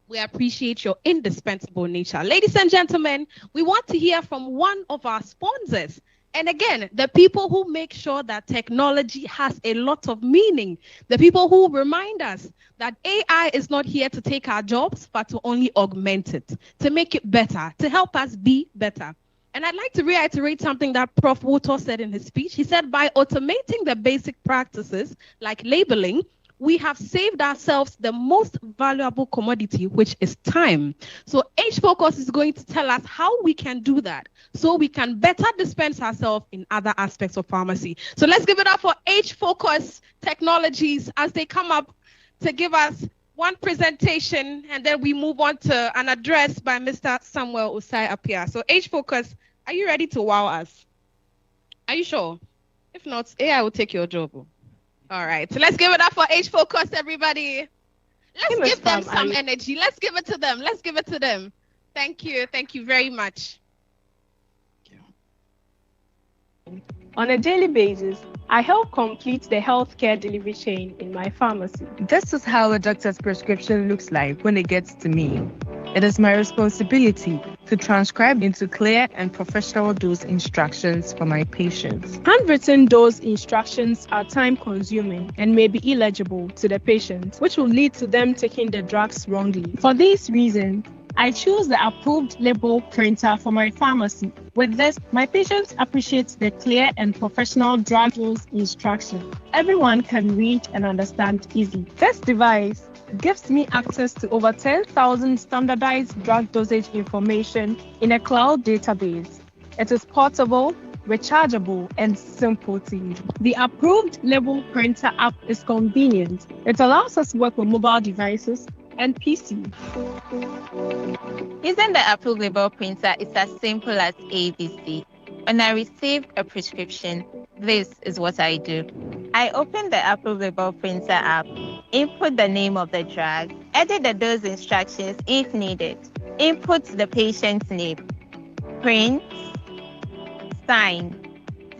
We appreciate your indispensable nature. Ladies and gentlemen, we want to hear from one of our sponsors. And again, the people who make sure that technology has a lot of meaning, the people who remind us that AI is not here to take our jobs, but to only augment it, to make it better, to help us be better. And I'd like to reiterate something that Prof. Wutor said in his speech. He said, by automating the basic practices like labeling, we have saved ourselves the most valuable commodity, which is time. So H-Focus is going to tell us how we can do that so we can better dispense ourselves in other aspects of pharmacy. So let's give it up for H-Focus Technologies as they come up to give us one presentation, and then we move on to an address by Mr. Samuel Osai Apia. So H-Focus, are you ready to wow us? Are you sure? If not, AI will take your job. All right, so let's give it up for H-Focus, everybody. Let's give them some energy. Let's give it to them. Let's give it to them. Thank you. Thank you very much. On a daily basis, I help complete the healthcare delivery chain in my pharmacy. This is how a doctor's prescription looks like when it gets to me. It is my responsibility to transcribe into clear and professional dose instructions for my patients. Handwritten dose instructions are time-consuming and may be illegible to the patient, which will lead to them taking the drugs wrongly. For these reasons, I choose the approved label printer for my pharmacy. With this, my patients appreciate the clear and professional drug dose instruction. Everyone can read and understand easily. This device gives me access to over 10,000 standardized drug dosage information in a cloud database. It is portable, rechargeable, and simple to use. The approved label printer app is convenient. It allows us to work with mobile devices and PC. Using the approved label printer is as simple as ABC. When I receive a prescription, this is what I do. I open the approved label printer app, input the name of the drug, edit the dose instructions if needed, input the patient's name, print, sign.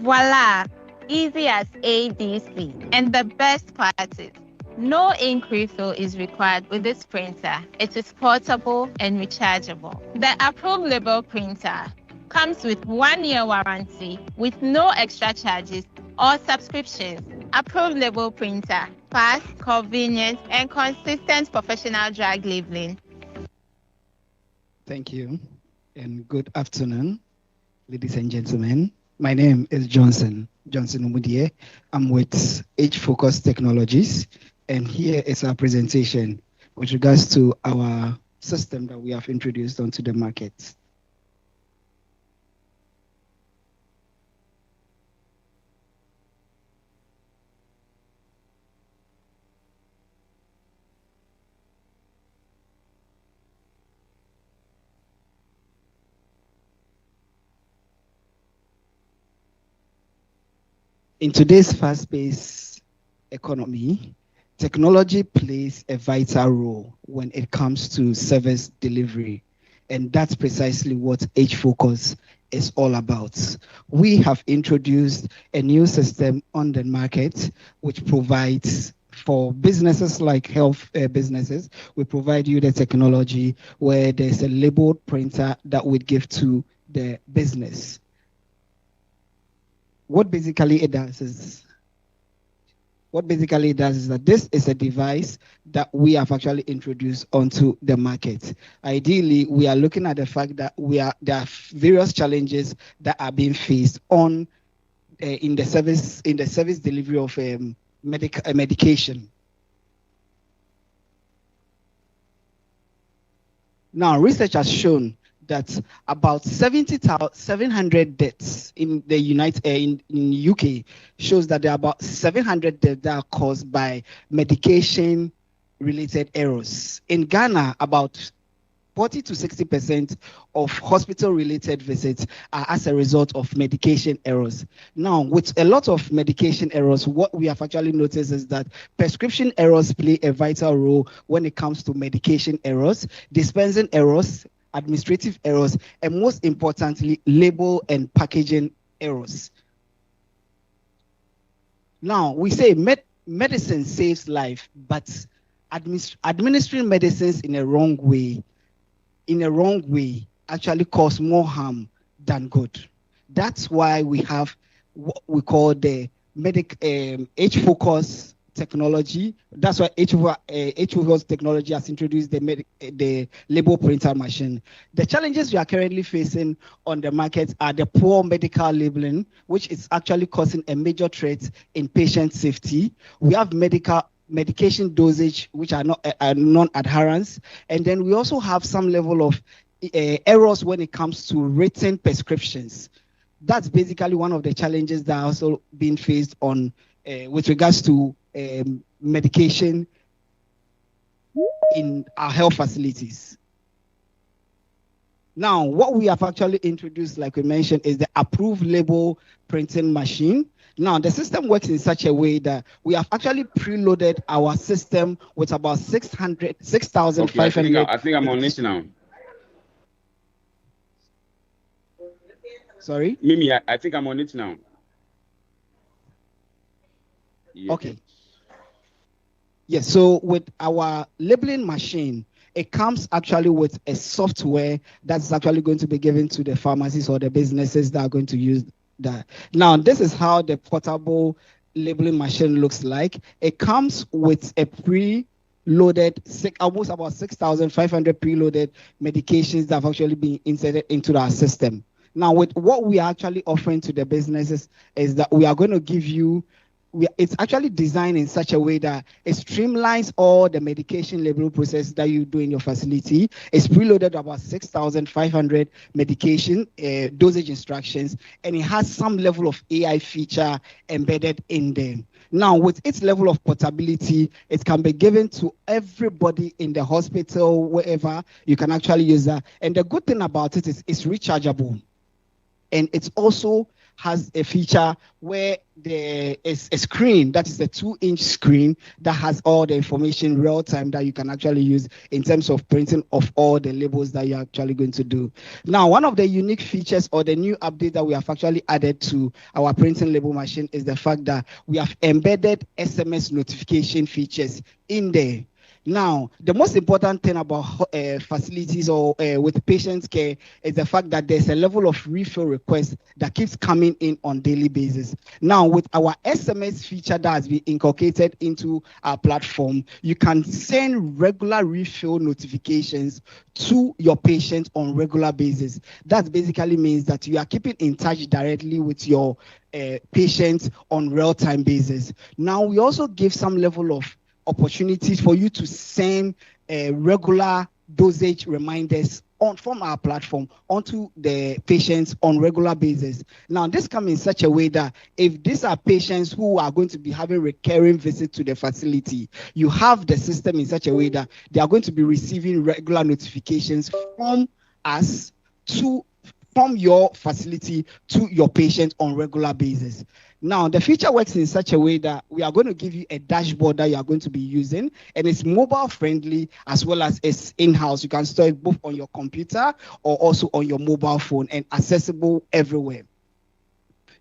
Voila! Easy as ABC. And the best part is, no ink refill is required with this printer. It is portable and rechargeable. The approved label printer comes with 1-year warranty with no extra charges or subscriptions. Approved label printer, fast, convenient, and consistent professional drug labeling. Thank you, and good afternoon, ladies and gentlemen. My name is Johnson Umudie. I'm with H-Focus Technologies, and here is our presentation with regards to our system that we have introduced onto the market. In today's fast-paced economy, technology plays a vital role when it comes to service delivery, and that's precisely what H-Focus is all about. We have introduced a new system on the market which provides for businesses like health businesses. We provide you the technology where there's a labeled printer that we give to the business. What basically it does is that this is a device that we have actually introduced onto the market. Ideally, we are looking at the fact that there are various challenges that are being faced on in the service delivery of medication. Now, research has shown that about 700 deaths in the in UK shows that there are about 700 deaths that are caused by medication-related errors. In Ghana, about 40 to 60% of hospital-related visits are as a result of medication errors. Now, with a lot of medication errors, what we have actually noticed is that prescription errors play a vital role when it comes to medication errors, dispensing errors, administrative errors, and most importantly, label and packaging errors. Now, we say medicine saves life, but administering medicines in a wrong way actually cause more harm than good. That's why we have what we call the H-Focus technology. That's why H-Focus technology has introduced the label printer machine. The challenges we are currently facing on the market are the poor medical labeling, which is actually causing a major threat in patient safety. We have medical medication dosage, which are not non-adherence. And then we also have some level of errors when it comes to written prescriptions. That's basically one of the challenges that are also being faced on with regards to medication in our health facilities. Now, what we have actually introduced, like we mentioned, is the approved label printing machine. Now, the system works in such a way that we have actually preloaded our system with about 6,500. Okay, I think I'm on it now. Sorry? Mimi, I think I'm on it now. Yeah. Okay. Yes, so with our labeling machine, it comes actually with a software that's actually going to be given to the pharmacies or the businesses that are going to use that. Now, this is how the portable labeling machine looks like. It comes with a pre-loaded, almost about 6,500 preloaded medications that have actually been inserted into our system. Now, with what we are actually offering to the businesses is that we are going to give you, it's actually designed in such a way that it streamlines all the medication label process that you do in your facility. It's preloaded about 6,500 medication dosage instructions, and it has some level of AI feature embedded in them. Now, with its level of portability, it can be given to everybody in the hospital, wherever you can actually use that. And the good thing about it is it's rechargeable. And it also has a feature where there is a screen, that is a 2-inch screen that has all the information real time that you can actually use in terms of printing of all the labels that you're actually going to do. Now, one of the unique features or the new update that we have actually added to our printing label machine is the fact that we have embedded SMS notification features in there. Now, the most important thing about facilities or with patient care is the fact that there's a level of refill requests that keeps coming in on daily basis. Now, with our SMS feature that has been inculcated into our platform, you can send regular refill notifications to your patients on regular basis. That basically means that you are keeping in touch directly with your patients on real-time basis. Now, we also give some level of opportunities for you to send regular dosage reminders from our platform onto the patients on regular basis. Now, this comes in such a way that if these are patients who are going to be having recurring visits to the facility, you have the system in such a way that they are going to be receiving regular notifications from us from your facility to your patient on regular basis. Now, the feature works in such a way that we are going to give you a dashboard that you are going to be using, and it's mobile friendly as well as it's in-house. You can store it both on your computer or also on your mobile phone and accessible everywhere.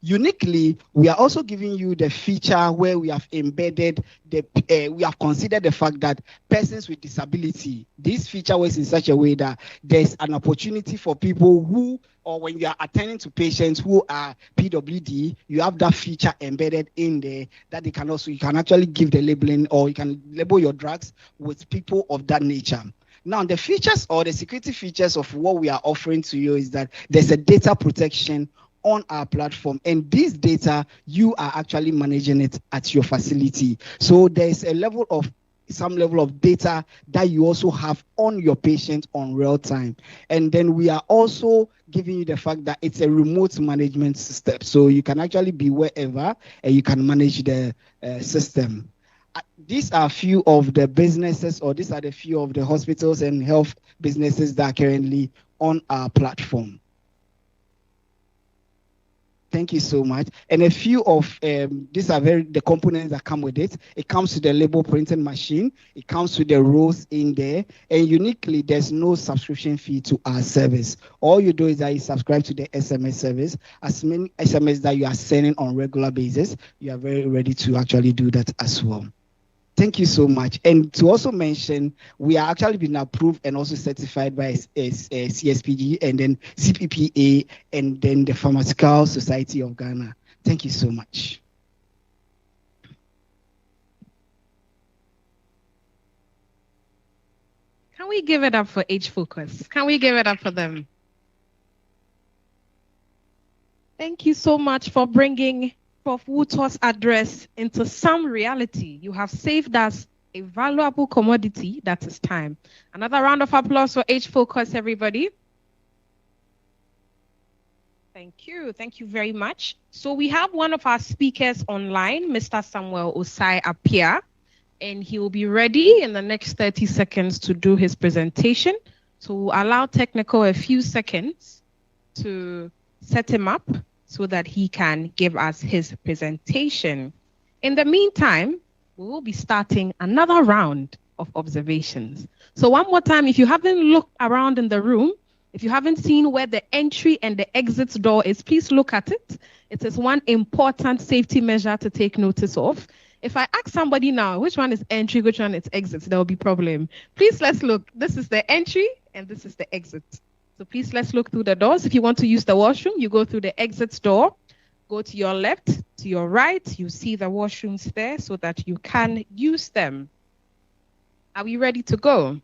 Uniquely, we are also giving you the feature where we have embedded we have considered the fact that persons with disability, this feature works in such a way that there's an opportunity for people who, or when you are attending to patients who are PWD, you have that feature embedded in there that they can also, you can actually give the labeling, or you can label your drugs with people of that nature. Now, the features or the security features of what we are offering to you is that there's a data protection on our platform, and this data, you are actually managing it at your facility. So there's a level of some level of data that you also have on your patient on real time. And then we are also giving you the fact that it's a remote management system. So you can actually be wherever and you can manage the system. These are a few of the businesses, or these are the few of the hospitals and health businesses that are currently on our platform. Thank you so much. And a few of these are the components that come with it. It comes to the label printing machine. It comes with the rows in there. And uniquely, there's no subscription fee to our service. All you do is that you subscribe to the SMS service. As many SMS that you are sending on regular basis, you are very ready to actually do that as well. Thank you so much. And to also mention, we are actually been approved and also certified by CSPG and then CPPA and then the Pharmaceutical Society of Ghana. Thank you so much. Can we give it up for H-Focus? Can we give it up for them? Thank you so much for bringing Prof. Wutor's address into some reality. You have saved us a valuable commodity, that is time. Another round of applause for H Focus, everybody. Thank you. Thank you very much. So we have one of our speakers online, Mr. Samuel Osai Apia, and he will be ready in the next 30 seconds to do his presentation. So we'll allow technical a few seconds to set him up so that he can give us his presentation. In the meantime, we will be starting another round of observations. So one more time, if you haven't looked around in the room, if you haven't seen where the entry and the exit door is, please look at it. It is one important safety measure to take notice of. If I ask somebody now, which one is entry, which one is exit, there will be problem. Please, let's look. This is the entry and this is the exit. So please, let's look through the doors. If you want to use the washroom, you go through the exit door. Go to your left, to your right. You see the washrooms there so that you can use them. Are we ready to go?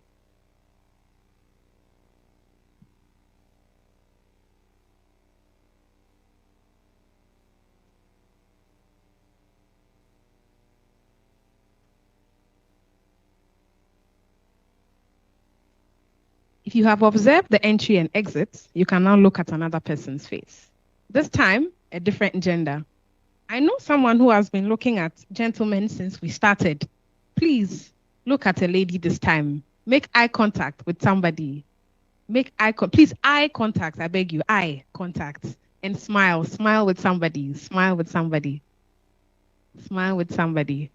If you have observed the entry and exits, you can now look at another person's face. This time, a different gender. I know someone who has been looking at gentlemen since we started. Please look at a lady this time. Make eye contact with somebody. Please, eye contact. I beg you, eye contact. And smile. Smile with somebody. Smile with somebody. Smile with somebody.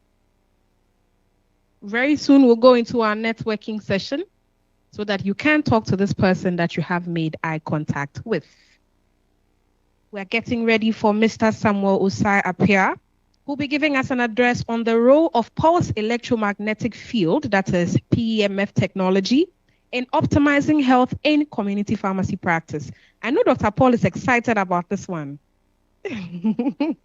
Very soon we'll go into our networking session so that you can talk to this person that you have made eye contact with. We're getting ready for Mr. Samuel Osai Apia, who'll be giving us an address on the role of pulse electromagnetic field, that is PEMF technology, in optimizing health in community pharmacy practice. I know Dr. Paul is excited about this one. It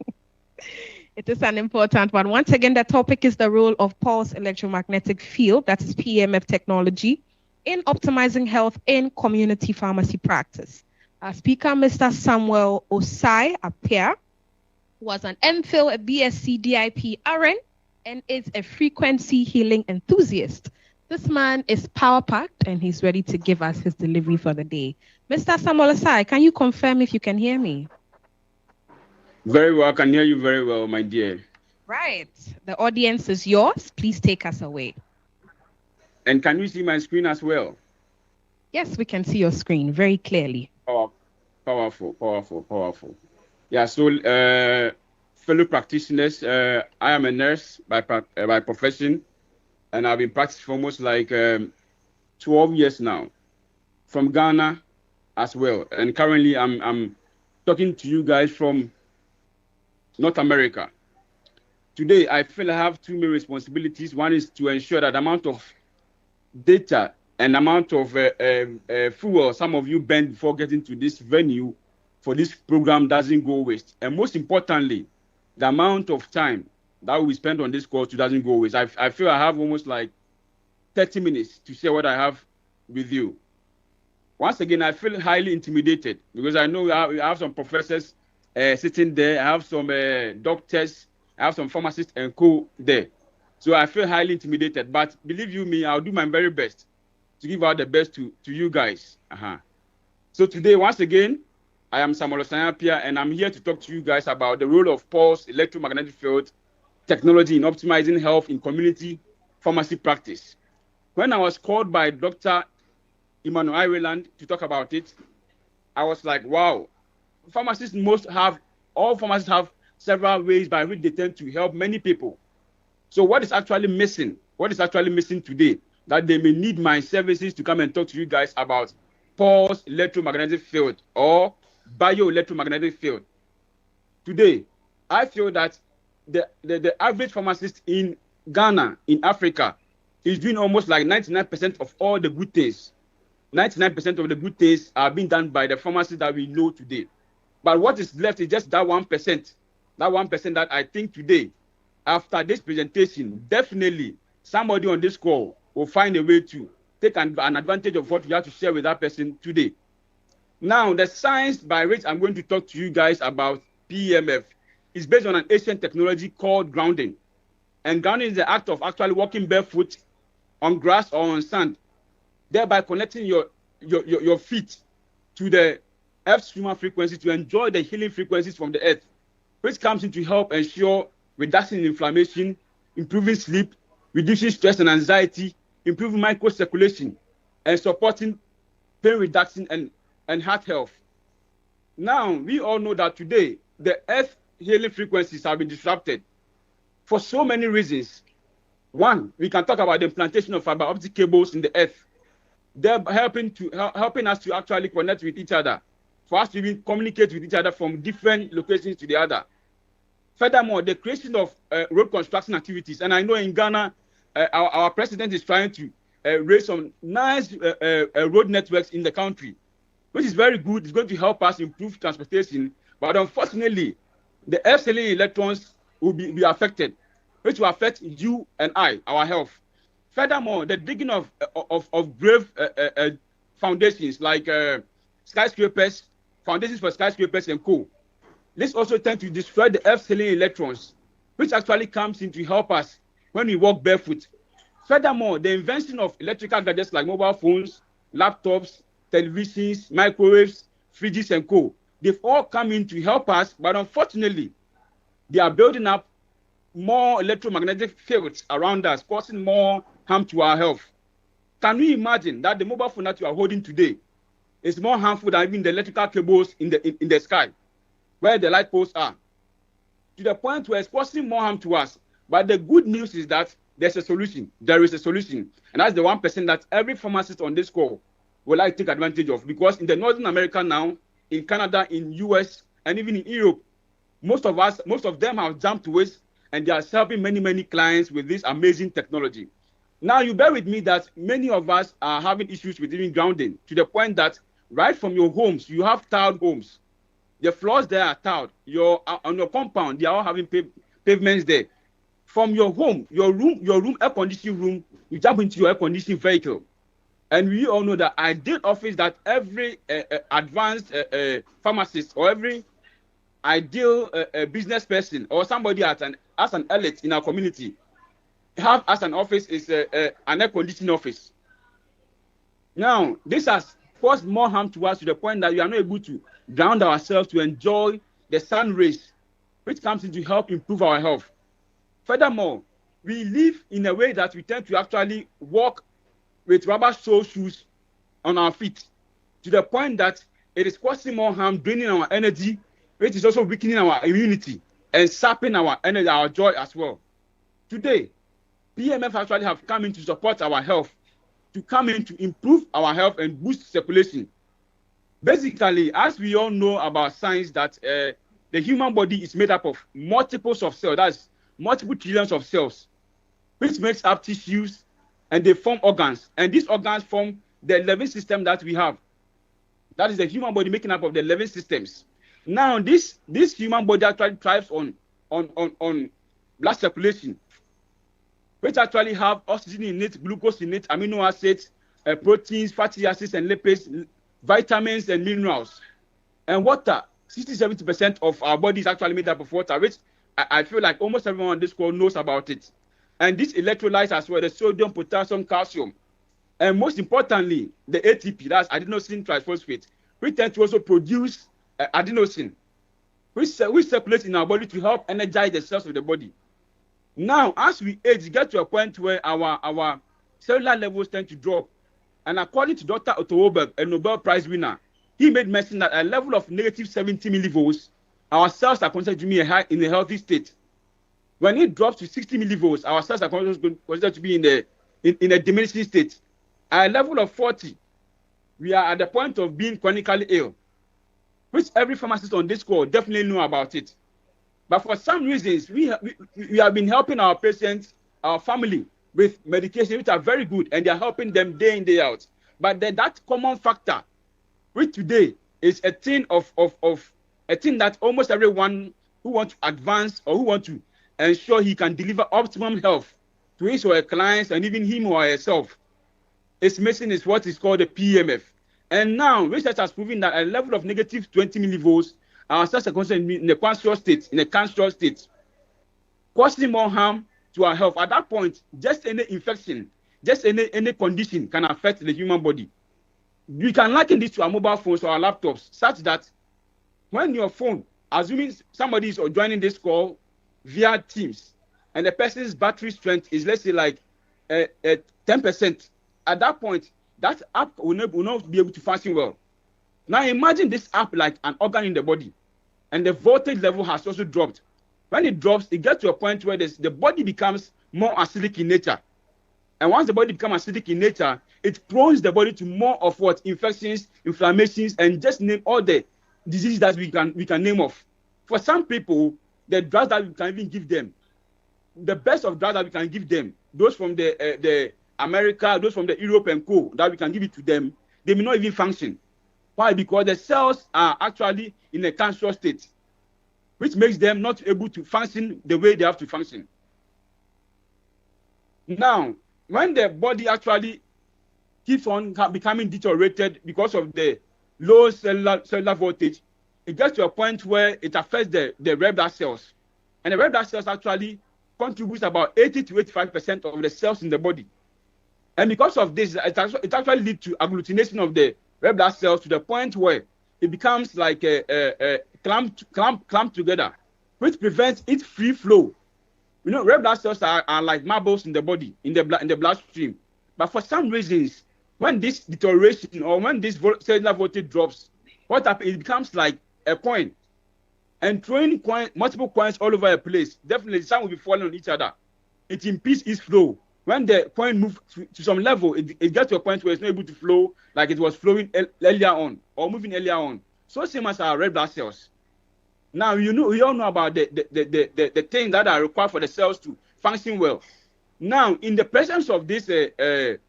is an important one. Once again, the topic is the role of pulse electromagnetic field, that is PEMF technology, in optimizing health in community pharmacy practice. Our speaker, Mr. Samuel Osai Apia, was an MPhil, a BSc DIP RN, and is a frequency healing enthusiast. This man is power-packed, and he's ready to give us his delivery for the day. Mr. Samuel Osai, can you confirm if you can hear me? Very well. I can hear you very well, my dear. Right. The audience is yours. Please take us away. And can you see my screen as well? Yes, we can see your screen very clearly. Powerful, powerful, powerful. Yeah, so fellow practitioners, I am a nurse by profession, and I've been practicing for almost like 12 years now, from Ghana as well. And currently I'm talking to you guys from North America. Today, I feel I have two main responsibilities. One is to ensure that the amount of data and amount of fuel some of you burn before getting to this venue for this program doesn't go waste. And most importantly, the amount of time that we spend on this course doesn't go waste. I feel I have almost like 30 minutes to share what I have with you. Once again, I feel highly intimidated because I know we have some professors sitting there. I have some doctors. I have some pharmacists and co there. So I feel highly intimidated. But believe you me, I'll do my very best to give out the best to you guys. So today, once again, I am Samuel Osai Apia, and I'm here to talk to you guys about the role of pulse electromagnetic field technology in optimizing health in community pharmacy practice. When I was called by Dr. Emmanuel to talk about it, I was like, wow, all pharmacists have several ways by which they tend to help many people. So what is actually missing? What is actually missing today? That they may need my services to come and talk to you guys about pulse electromagnetic field or bioelectromagnetic field. Today, I feel that the average pharmacist in Ghana, in Africa, is doing almost like 99% of all the good things. 99% of the good things are being done by the pharmacists that we know today. But what is left is just that 1%. That 1% that I think today, after this presentation, definitely somebody on this call will find a way to take an advantage of what we have to share with that person today. Now, the science by which I'm going to talk to you guys about PEMF is based on an ancient technology called grounding. And grounding is the act of actually walking barefoot on grass or on sand, thereby connecting your feet to the Earth's human frequency to enjoy the healing frequencies from the Earth, which comes in to help ensure reduction in inflammation, improving sleep, reducing stress and anxiety, improving microcirculation, and supporting pain reduction and heart health. Now, we all know that today, the Earth healing frequencies have been disrupted for so many reasons. One, we can talk about the implantation of fiber optic cables in the Earth. They're helping us to actually connect with each other, for us to even communicate with each other from different locations to the other. Furthermore, the creation of road construction activities, and I know in Ghana, our president is trying to raise some nice road networks in the country, which is very good. It's going to help us improve transportation. But unfortunately, the Earth-selling electrons will be affected, which will affect you and I, our health. Furthermore, the digging of grave foundations like skyscrapers, foundations for skyscrapers and co. This also tends to destroy the Earth-selling electrons, which actually comes in to help us when we walk barefoot. Furthermore, the invention of electrical gadgets like mobile phones, laptops, televisions, microwaves, fridges, and co. They've all come in to help us, but unfortunately, they are building up more electromagnetic fields around us, causing more harm to our health. Can we imagine that the mobile phone that you are holding today is more harmful than even the electrical cables in the sky, where the light posts are, to the point where it's causing more harm to us? But the good news is that there's a solution. There is a solution. And that's the 1% that every pharmacist on this call would like to take advantage of. Because in the Northern America now, in Canada, in US, and even in Europe, most of them have jumped to it, and they are helping many clients with this amazing technology. Now, you bear with me that many of us are having issues with even grounding, to the point that right from your homes, you have tiled homes. The floors there are tiled. On your compound, they are all having pavements there. From your home, your room, air conditioning room, you jump into your air conditioning vehicle. And we all know that ideal office that every advanced pharmacist or every ideal business person or somebody as an elite in our community have as an office is an air conditioning office. Now, this has caused more harm to us to the point that we are not able to ground ourselves to enjoy the sun rays, which comes in to help improve our health. Furthermore, we live in a way that we tend to actually walk with rubber sole shoes on our feet, to the point that it is causing more harm, draining our energy, which is also weakening our immunity and sapping our energy, our joy as well. Today, PMF actually have come in to support our health, to come in to improve our health and boost circulation. Basically, as we all know about science, that the human body is made up of multiples of cells, that's multiple trillions of cells, which makes up tissues, and they form organs. And these organs form the 11 system that we have. That is the human body making up of the 11 systems. Now, this human body actually thrives on blood circulation, which actually have oxygen in it, glucose in it, amino acids, proteins, fatty acids, and lipids, vitamins, and minerals. And water, 60-70% of our body is actually made up of water, which I feel like almost everyone on this call knows about it. And these electrolytes as well, the sodium, potassium, calcium, and most importantly, the ATP, that's adenosine triphosphate, which tend to also produce adenosine, which circulates in our body to help energize the cells of the body. Now, as we age, we get to a point where our cellular levels tend to drop. And according to Dr. Otto Warburg, a Nobel Prize winner, he made mention that at a level of negative 70 millivolts, our cells are considered to be in a healthy state. When it drops to 60 millivolts, our cells are considered to be in a diminishing state. At a level of 40, we are at the point of being chronically ill, which every pharmacist on this call definitely know about it. But for some reasons, we have been helping our patients, our family, with medication, which are very good, and they are helping them day in, day out. But then that common factor, which today is a thing that almost everyone who wants to advance or who wants to ensure he can deliver optimum health to his or her clients and even him or herself is missing, is what is called the PMF. And now research has proven that at a level of negative 20 millivolts, our cells are concerned in a conscious state, causing more harm to our health. At that point, just any infection, just any condition can affect the human body. You can liken this to our mobile phones or our laptops, such that when your phone, assuming somebody is joining this call via Teams, and the person's battery strength is, let's say, like 10%, at that point, that app will not be able to function well. Now imagine this app like an organ in the body, and the voltage level has also dropped. When it drops, it gets to a point where the body becomes more acidic in nature. And once the body becomes acidic in nature, it prones the body to more of what? Infections, inflammations, and just name all the diseases that we can name off. For some people, the drugs that we can even give them, the best of drugs that we can give them, those from the America, those from the Europe and co, that we can give it to them, they may not even function. Why? Because the cells are actually in a cancerous state, which makes them not able to function the way they have to function. Now, when the body actually keeps on becoming deteriorated because of the low cellular voltage, it gets to a point where it affects the red blood cells. And the red blood cells actually contributes about 80 to 85% of the cells in the body. And because of this, it actually leads to agglutination of the red blood cells to the point where it becomes like a clump together, which prevents its free flow. You know, red blood cells are like marbles in the body, in the bloodstream. But for some reasons, when this deterioration or when this cellular voltage drops, what happens? It becomes like a coin. And throwing multiple coins all over a place, definitely some will be falling on each other. It impedes its flow. When the coin moves to some level, it gets to a point where it's not able to flow like it was flowing earlier on or moving earlier on. So same as our red blood cells. Now we all know about the things that are required for the cells to function well. Now, in the presence of this red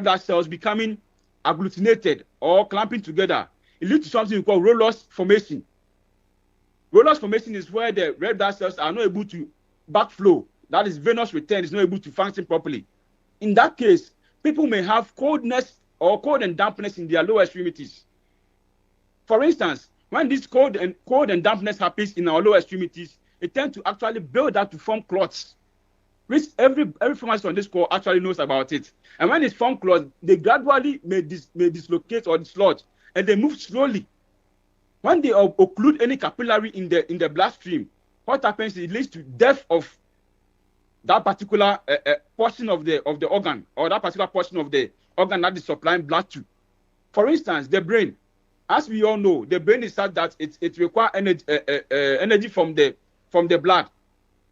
blood cells becoming agglutinated or clamping together, it leads to something we call Rayleigh's formation. Rayleigh's formation is where the red blood cells are not able to backflow. That is, venous return is not able to function properly. In that case, people may have coldness or cold and dampness in their lower extremities. For instance, when this cold and dampness happens in our lower extremities, it tends to actually build up to form clots, which every pharmacist on this call actually knows about it. And when it forms clots, they gradually may dislocate or dislodge, and they move slowly. When they occlude any capillary in the bloodstream, what happens is it leads to death of that particular portion of the organ, or that particular portion of the organ that is supplying blood to. For instance, the brain. As we all know, the brain is such that it requires energy from the blood.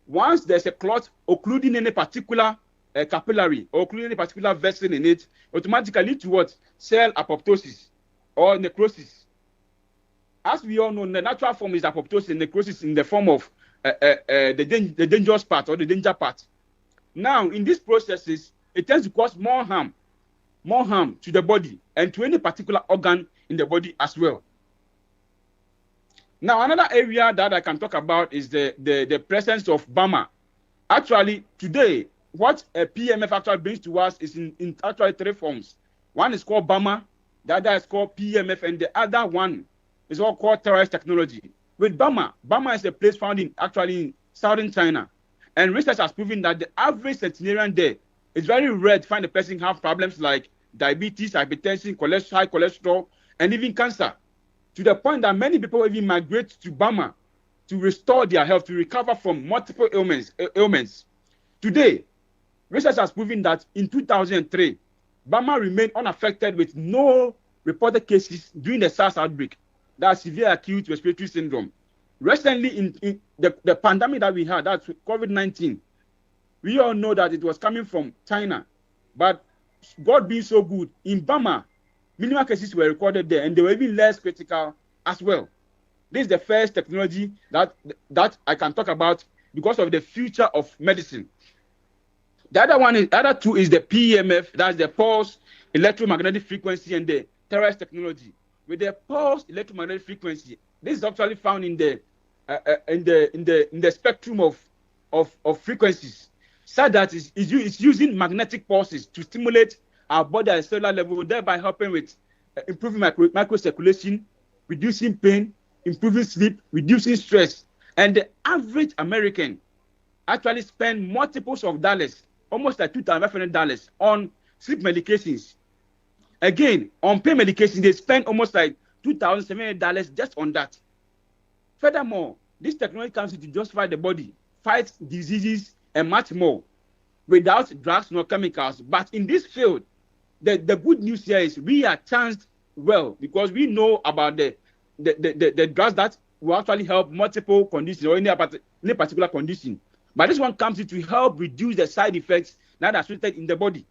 Once there's a clot occluding any particular capillary or occluding any particular vessel in it, automatically lead to what? Cell apoptosis or necrosis. As we all know, the natural form is apoptosis and necrosis in the form of the dangerous part or the danger part. Now, in these processes, it tends to cause more harm to the body and to any particular organ in the body as well. Now, another area that I can talk about is the presence of BAMA. Actually, today, what a PMF actually brings to us is in actually three forms. One is called BAMA, the other is called PMF, and the other one is all called terrorist technology. With BAMA is a place found in southern China, and research has proven that the average centenarian there is very rare to find a person have problems like diabetes, hypertension, high cholesterol, and even cancer, to the point that many people even migrate to BAMA to restore their health, to recover from multiple ailments. Today, research has proven that in 2003, BAMA remained unaffected with no reported cases during the SARS outbreak, that's severe acute respiratory syndrome. Recently, in the pandemic that we had, that's COVID-19, we all know that it was coming from China, but God being so good, in BAMA, minimal cases were recorded there, and they were even less critical as well. This is the first technology that I can talk about because of the future of medicine. The other two is the PEMF, that's the pulse electromagnetic frequency, and the terrorist technology. With the pulse electromagnetic frequency, this is actually found in the spectrum of frequencies, so that it's using magnetic pulses to stimulate our body at a cellular level, thereby helping with improving microcirculation reducing pain, improving sleep, reducing stress. And the average American actually spend multiples of dollars, almost like $2,500 on sleep medications. Again, on pain medication, they spend almost like $2,700 just on that. Furthermore, this technology comes in to justify the body, fight diseases, and much more without drugs nor chemicals. But in this field, the good news here is we are chanced well because we know about the drugs that will actually help multiple conditions or any particular condition. But this one comes in to help reduce the side effects that are associated in the body.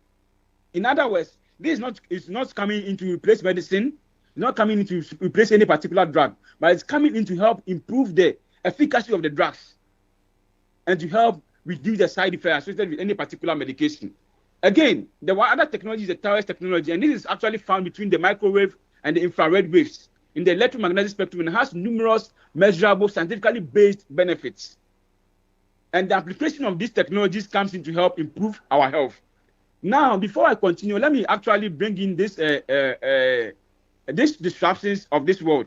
In other words, this is not coming in to replace medicine, it's not coming in to replace any particular drug, but it's coming in to help improve the efficacy of the drugs and to help reduce the side effects associated with any particular medication. Again, the one other technology is the Therestella technology, and this is actually found between the microwave and the infrared waves in the electromagnetic spectrum and has numerous measurable, scientifically based benefits. And the application of these technologies comes in to help improve our health. Now, before I continue, let me actually bring in this disruptions of this world.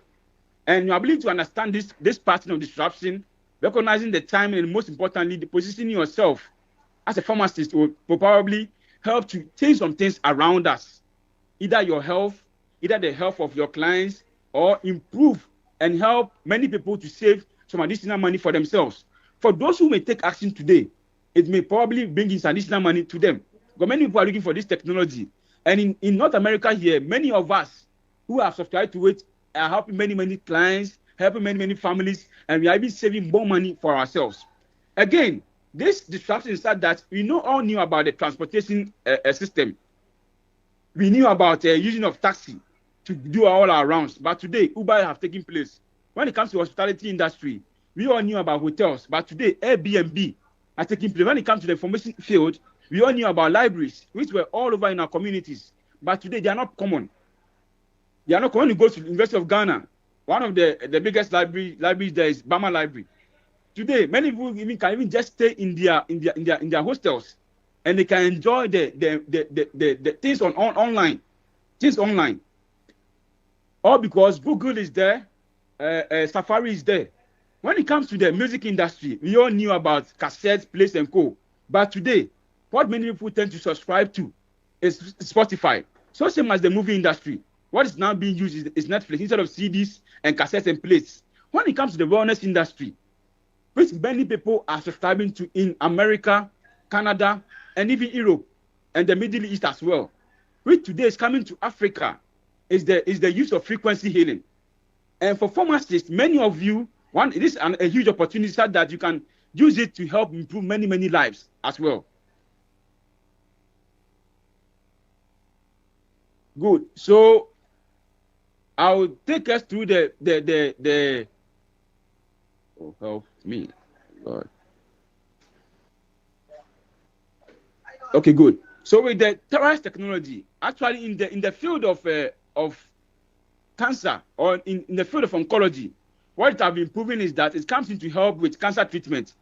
And your ability to understand this pattern of disruption, recognizing the time, and most importantly, the positioning yourself as a pharmacist will probably help to change some things around us, either your health, either the health of your clients, or improve and help many people to save some additional money for themselves. For those who may take action today, it may probably bring in some additional money to them. But many people are looking for this technology. And in North America here, many of us who have subscribed to it are helping many clients, helping many families, and we are even saving more money for ourselves. Again, this disruption is that we all knew about the transportation system. We knew about using of taxi to do all our rounds. But today, Uber have taken place. When it comes to hospitality industry, we all knew about hotels. But today, Airbnb are taking place. When it comes to the information field, we all knew about libraries, which were all over in our communities. But today, they are not common. They are not common. When you go to the University of Ghana, one of the biggest libraries there is Bama Library. Today, many people can even just stay in their hostels, and they can enjoy the things online. Things online. All because Google is there, Safari is there. When it comes to the music industry, we all knew about cassettes, plays, and co. But today, what many people tend to subscribe to is Spotify. So same as the movie industry. What is now being used is Netflix instead of CDs and cassettes and plates. When it comes to the wellness industry, which many people are subscribing to in America, Canada, and even Europe, and the Middle East as well, which today is coming to Africa, is the use of frequency healing. And for pharmacists, many of you, it is a huge opportunity that you can use it to help improve many lives as well. Good. So I'll take us through the oh, help me, God. Okay, good. So with the Therestella technology, actually in the field of cancer or in the field of oncology, what it has been proven is that it comes in to help with cancer treatment,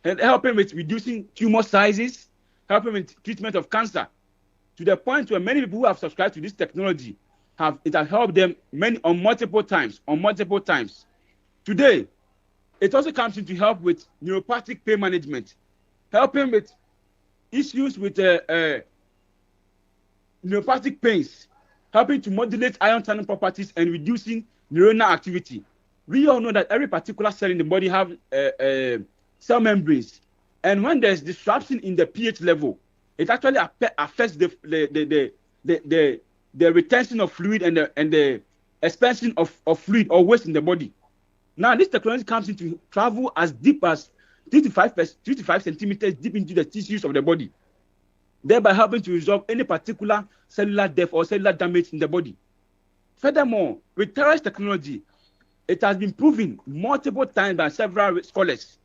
and helping with reducing tumor sizes, helping with treatment of cancer, to the point where many people who have subscribed to this technology it has helped them on multiple times. Today, it also comes in to help with neuropathic pain management, helping with issues with neuropathic pains, helping to modulate ion channel properties and reducing neuronal activity. We all know that every particular cell in the body have cell membranes, and when there's disruption in the pH level, it actually affects the retention of fluid and the expansion of fluid or waste in the body. Now, this technology comes in to travel as deep as 3 to 5 centimeters deep into the tissues of the body, thereby helping to resolve any particular cellular death or cellular damage in the body. Furthermore, with Therestella technology, it has been proven multiple times by several scholars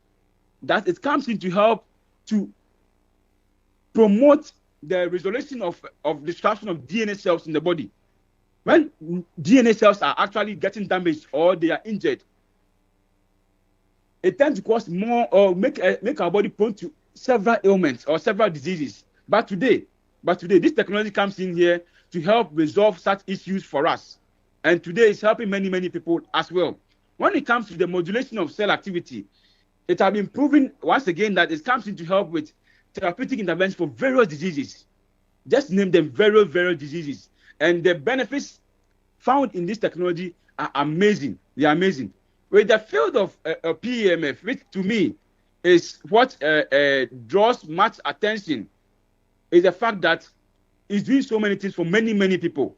that it comes in to help to promote the resolution of destruction of DNA cells in the body. When DNA cells are actually getting damaged or they are injured, it tends to cause more or make our body prone to several ailments or several diseases. But today, this technology comes in here to help resolve such issues for us. and today it's helping many, many people as well. When it comes to the modulation of cell activity, it has been proven once again that it comes in to help with therapeutic intervention for various diseases. Just name them various diseases. And the benefits found in this technology are amazing. They are amazing. With the field of PEMF, which to me is what draws much attention, is the fact that it's doing so many things for many, many people,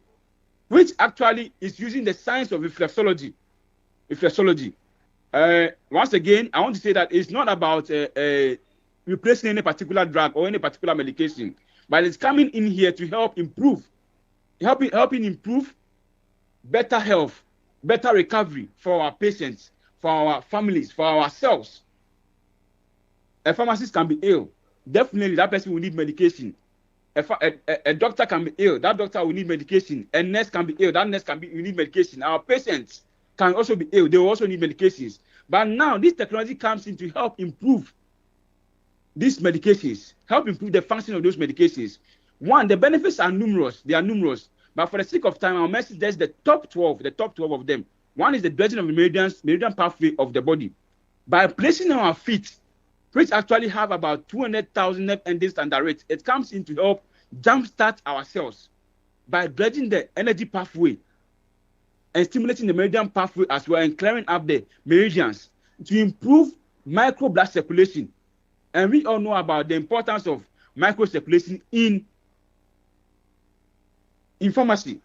which actually is using the science of reflexology. Once again, I want to say that it's not about replacing any particular drug or any particular medication, but it's coming in here to help improve, helping improve better health, better recovery for our patients, for our families, for ourselves. A pharmacist can be ill. Definitely, that person will need medication. A doctor can be ill. That doctor will need medication. A nurse can be ill. That nurse can be need medication. Our patients can also be ill. They will also need medications. But now this technology comes in to help improve these medications, help improve the function of those medications. One, the benefits are numerous. They are numerous. But for the sake of time, I'll mention there's the top 12 of them. One is the dredging of the meridian pathway of the body. By placing on our feet, which actually have about 200,000 nerve endings standard rate, it comes in to help jumpstart our cells by dredging the energy pathway and stimulating the meridian pathway as well and clearing up the meridians to improve micro blood circulation. And we all know about the importance of micro circulation in pharmacy,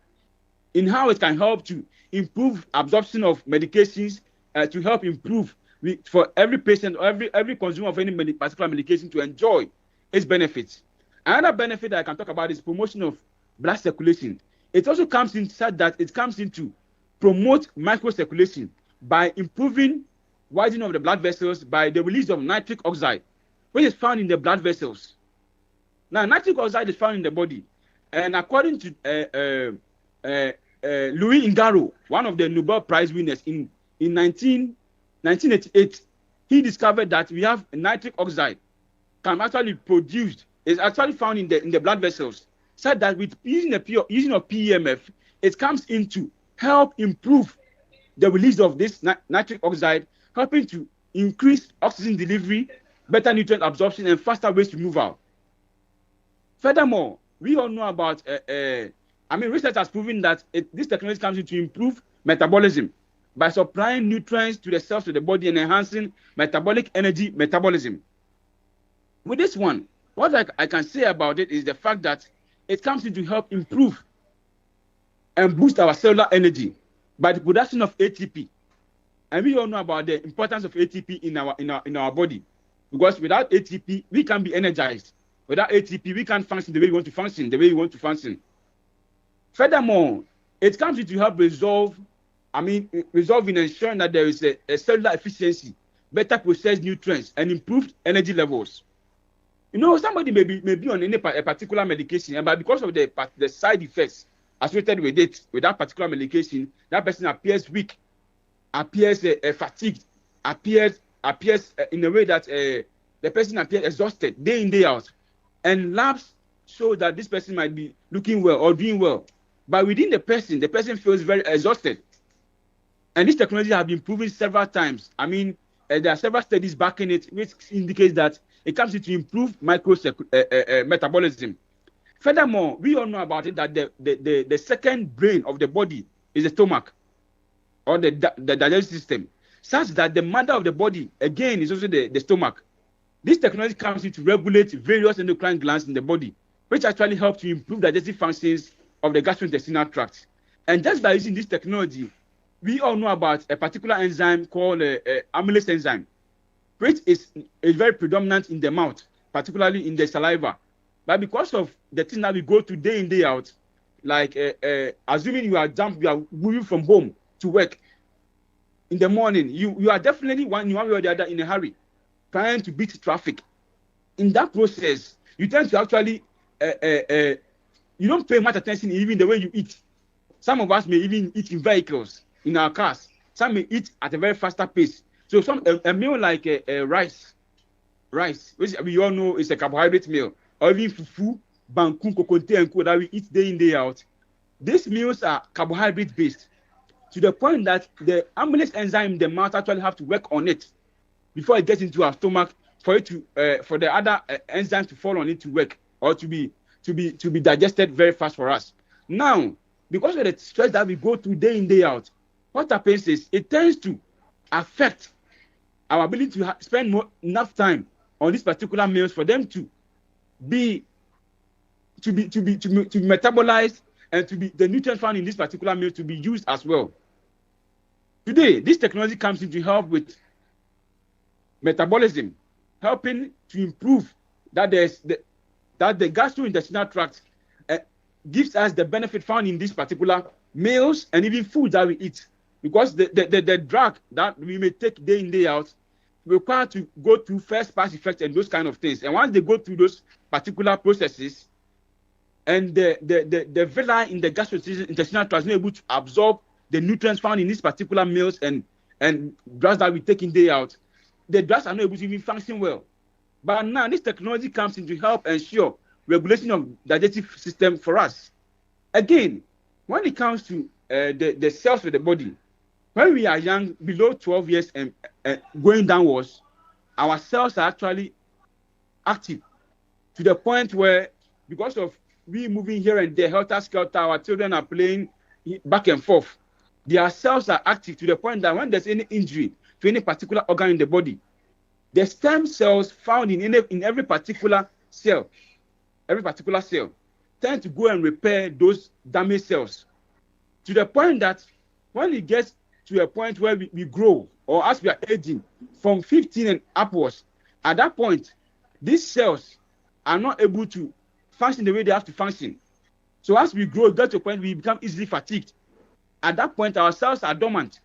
in how it can help to improve absorption of medications, to help improve for every patient or every consumer of any particular medication to enjoy its benefits. Another benefit that I can talk about is promotion of blood circulation. It also comes in such that it comes in to promote microcirculation by improving widening of the blood vessels by the release of nitric oxide, which is found in the blood vessels. Now, nitric oxide is found in the body, and according to Louis Ingaro, one of the Nobel Prize winners in 1988, he discovered that we have nitric oxide can actually produced, is actually found in the blood vessels. Said that with using of PEMF, it comes in to help improve the release of this nitric oxide, helping to increase oxygen delivery, better nutrient absorption, and faster waste removal. Furthermore, we all know about, research has proven that this technology comes in to improve metabolism by supplying nutrients to the cells of the body and enhancing metabolic energy metabolism. With this one, what I can say about it is the fact that it comes in to help improve and boost our cellular energy by the production of ATP. And we all know about the importance of ATP in our body, because without ATP, we can't be energized. Without ATP, we can't function the way we want to function, Furthermore, it comes in to help resolve in ensuring that there is a cellular efficiency, better processed nutrients, and improved energy levels. You know, somebody may be on a particular medication, but because of the side effects associated with it, with that particular medication, that person appears weak, appears fatigued, appears in a way that the person appears exhausted day in, day out. And labs show that this person might be looking well or doing well. But within the person feels very exhausted. And this technology has been proven several times. There are several studies backing it, which indicates that it comes to improve metabolism. Furthermore, we all know about it that the second brain of the body is the stomach, or the digestive system, such that the mother of the body, again, is also the stomach. This technology comes in to regulate various endocrine glands in the body, which actually help to improve digestive functions of the gastrointestinal tract. And just by using this technology, we all know about a particular enzyme called amylase enzyme, which is very predominant in the mouth, particularly in the saliva. But because of the thing that we go through day in, day out, like assuming you are moving from home to work in the morning, you are definitely one way or the other in a hurry, trying to beat traffic. In that process, you tend to actually, you don't pay much attention even the way you eat. Some of us may even eat in vehicles, in our cars. Some may eat at a very faster pace. So a meal like rice, which we all know is a carbohydrate meal, or even fufu, banku, kokonte, and ko that we eat day in, day out. These meals are carbohydrate based. to the point that the amylase enzyme in the mouth actually have to work on it before it gets into our stomach for it to for the other enzymes to fall on it to work or to be digested very fast for us. Now, because of the stress that we go through day in day out, what happens is it tends to affect our ability to spend enough time on these particular meals for them to be metabolized and to be the nutrients found in this particular meal to be used as well. Today, this technology comes in to help with metabolism, helping to improve that the gastrointestinal tract gives us the benefit found in these particular meals and even food that we eat, because the drug that we may take day in day out require to go through first pass effects and those kind of things. And once they go through those particular processes, and the villi in the gastrointestinal tract is not able to absorb the nutrients found in these particular meals and drugs that we take in day out, the drugs are not able to even function well. But now this technology comes in to help ensure regulation of digestive system for us. Again, when it comes to the cells of the body, when we are young, below 12 years and going downwards, our cells are actually active to the point where, because of we moving here and there, helter-skelter, our children are playing back and forth. Their cells are active to the point that when there's any injury to any particular organ in the body, the stem cells found in every particular cell tend to go and repair those damaged cells. To the point that when it gets to a point where we grow, or as we are aging, from 15 and upwards, at that point, these cells are not able to function the way they have to function. So as we grow, get to a point we become easily fatigued. At that point, our cells are dormant.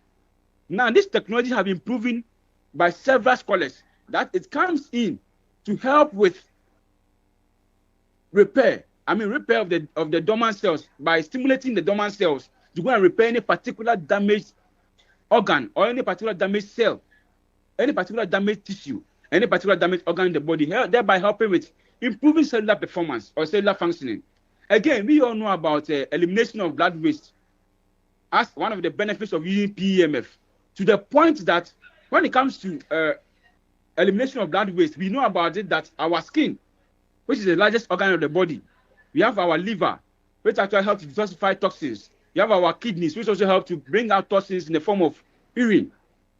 Now, this technology has been proven by several scholars that it comes in to help with repair of the dormant cells by stimulating the dormant cells to go and repair any particular damaged organ or any particular damaged cell, any particular damaged tissue, any particular damaged organ in the body, thereby helping with improving cellular performance or cellular functioning. Again, we all know about elimination of blood waste as one of the benefits of using PEMF, to the point that when it comes to elimination of blood waste, we know about it that our skin, which is the largest organ of the body, we have our liver, which actually helps to detoxify toxins. We have our kidneys, which also help to bring out toxins in the form of urine.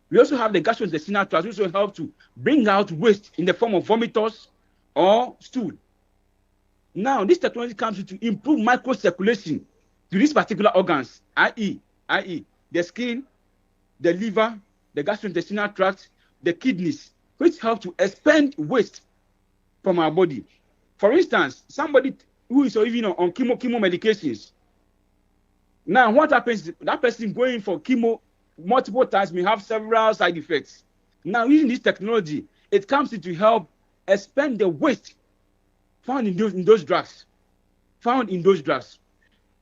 We also have the gastrointestinal tract, which also help to bring out waste in the form of vomitors or stool. Now, this technology comes to improve microcirculation to these particular organs, i.e., the skin, the liver, the gastrointestinal tract, the kidneys, which help to expend waste from our body. For instance, somebody who is even on chemo medications. Now, what happens? That person going for chemo multiple times may have several side effects. Now, using this technology, it comes in to help expend the waste found in those drugs.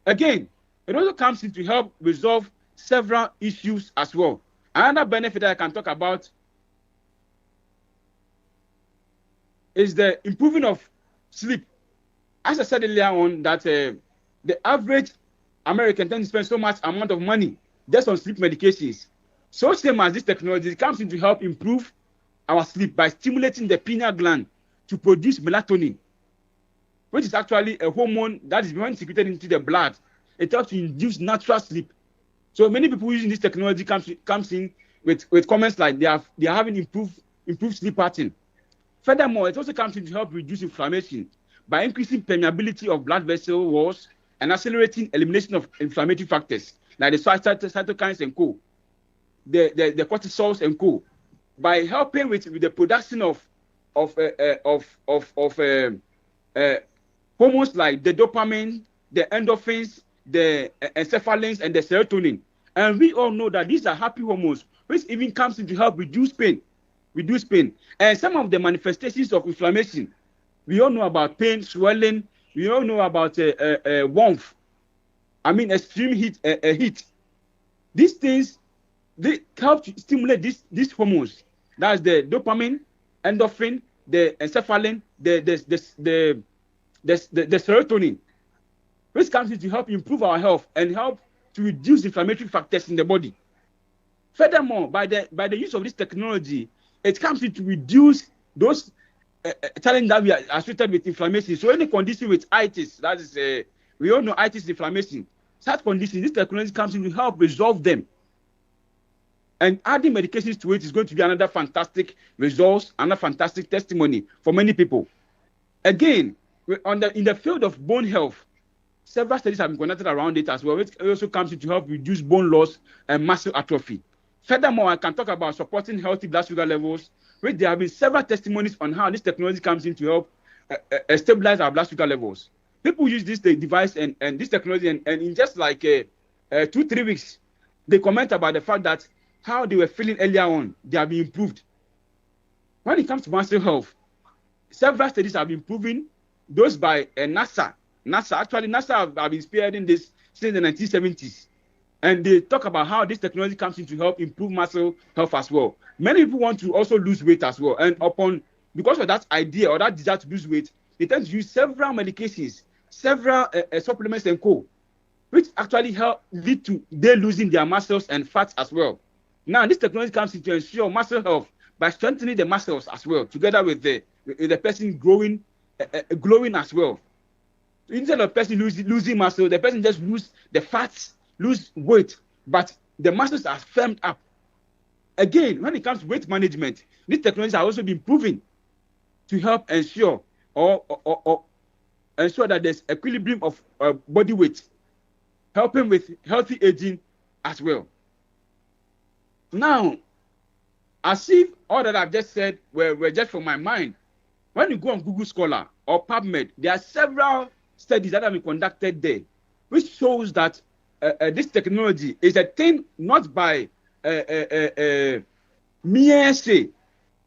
Again, it also comes in to help resolve several issues as well. Another benefit that I can talk about is the improving of sleep. As I said earlier on, that the average American tends to spend so much amount of money just on sleep medications. So same as this technology, it comes in to help improve our sleep by stimulating the pineal gland to produce melatonin, which is actually a hormone that is being secreted into the blood. It helps to induce natural sleep. So many people using this technology comes in with comments like they are having improved sleep pattern. Furthermore, it also comes in to help reduce inflammation by increasing permeability of blood vessel walls and accelerating elimination of inflammatory factors like the cytokines and co, the cortisols and co, by helping with the production of hormones like the dopamine, the endorphins, the encephalins, and the serotonin. And we all know that these are happy hormones, which even comes in to help reduce pain. And some of the manifestations of inflammation, we all know about pain, swelling. We all know about warmth. Extreme heat. These things, they help to stimulate these hormones. That's the dopamine, endorphin, the encephalin, the serotonin, which comes in to help improve our health and help to reduce inflammatory factors in the body. Furthermore, by the use of this technology, it comes in to reduce those challenges that we are associated with inflammation. So any condition with itis, that is, we all know itis inflammation. Such conditions, this technology comes in to help resolve them. And adding medications to it is going to be another fantastic result, another fantastic testimony for many people. Again, in the field of bone health, several studies have been conducted around it as well, which also comes in to help reduce bone loss and muscle atrophy. Furthermore, I can talk about supporting healthy blood sugar levels, which there have been several testimonies on how this technology comes in to help stabilize our blood sugar levels. People use this device and this technology, and in just like 2-3 weeks, they comment about the fact that how they were feeling earlier on, they have been improved. When it comes to muscle health, several studies have been proven, those by NASA. NASA have been spearheading this since the 1970s. And they talk about how this technology comes in to help improve muscle health as well. Many people want to also lose weight as well. And because of that idea or that desire to lose weight, they tend to use several medications, several supplements and co, which actually help lead to they losing their muscles and fats as well. Now, this technology comes in to ensure muscle health by strengthening the muscles as well, together with the person glowing as well. Instead of person losing muscle, the person just lose the fats, lose weight, but the muscles are firmed up. Again, when it comes to weight management, these technologies have also been proven to help ensure or ensure that there's equilibrium of body weight, helping with healthy aging as well. Now, as if all that I've just said were just from my mind, when you go on Google Scholar or PubMed, there are several studies that have been conducted there, which shows that this technology is a thing not by mere say,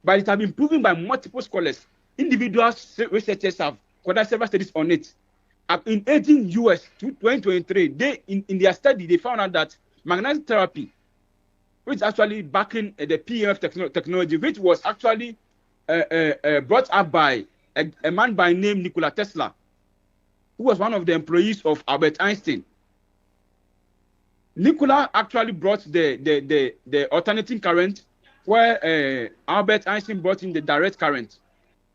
but it has been proven by multiple scholars. Individual researchers have conducted several studies on it. In 18 US 2023, in their study, they found out that magnetic therapy, which is actually backing the PEMF technology, which was actually brought up by a man by name Nikola Tesla, who was one of the employees of Albert Einstein. Nikola actually brought the alternating current, where Albert Einstein brought in the direct current.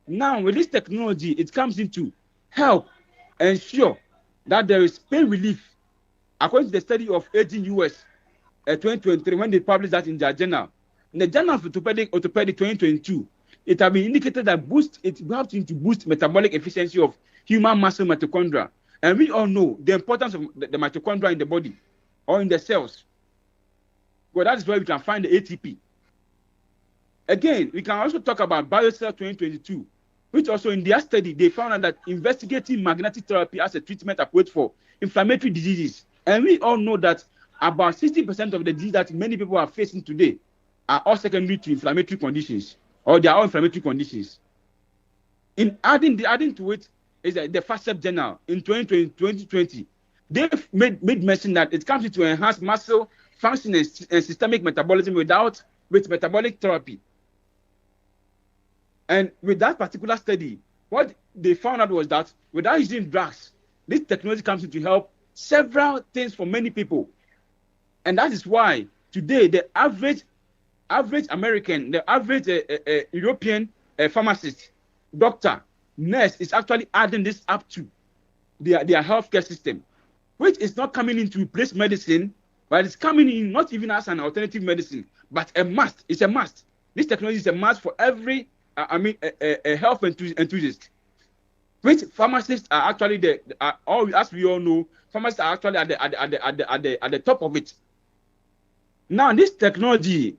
Now, with this technology, it comes in to help ensure that there is pain relief. According to the study of 18 US 2023, when they published that in their journal, in the Journal of Orthopedic 2022, it has been indicated that it helps to boost metabolic efficiency of human muscle mitochondria. And we all know the importance of the mitochondria in the body or in the cells. Well, that is where we can find the ATP. Again, we can also talk about BioCell 2022, which also in their study, they found out that investigating magnetic therapy as a treatment approach for inflammatory diseases. And we all know that about 60% of the disease that many people are facing today are all secondary to inflammatory conditions, or they are all inflammatory conditions. In adding to it is the FASEP journal in 2020. They've made mention that it comes to enhance muscle function and systemic metabolism with metabolic therapy. And with that particular study, what they found out was that without using drugs, this technology comes in to help several things for many people. And that is why today the average American, the average European pharmacist, doctor, nurse is actually adding this up to their healthcare system, which is not coming in to replace medicine, but it's coming in not even as an alternative medicine, but a must. It's a must. This technology is a must for every health enthusiast. Which pharmacists are actually as we all know, pharmacists are actually at the top of it. Now, this technology,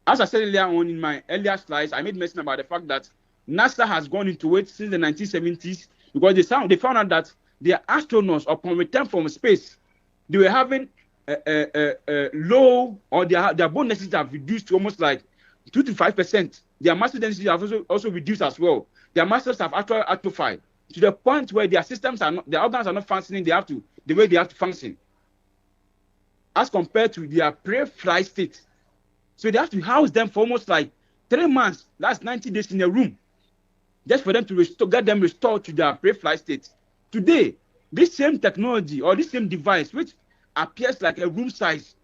as I said earlier on in my earlier slides, I made mention about the fact that NASA has gone into it since the 1970s because they found out that their astronauts, upon return from space, they were having low, or their bone density have reduced to almost like 2 to 5%. Their muscle density have also reduced as well. Their muscles have actually atrophied to the point where their their organs are not functioning the way they have to function, as compared to their pre-flight state. So they have to house them for almost like 3 months, that's 90 days in a room, just for them to get them restored to their pre-flight state. Today, this same technology or this same device, which appears like a room size.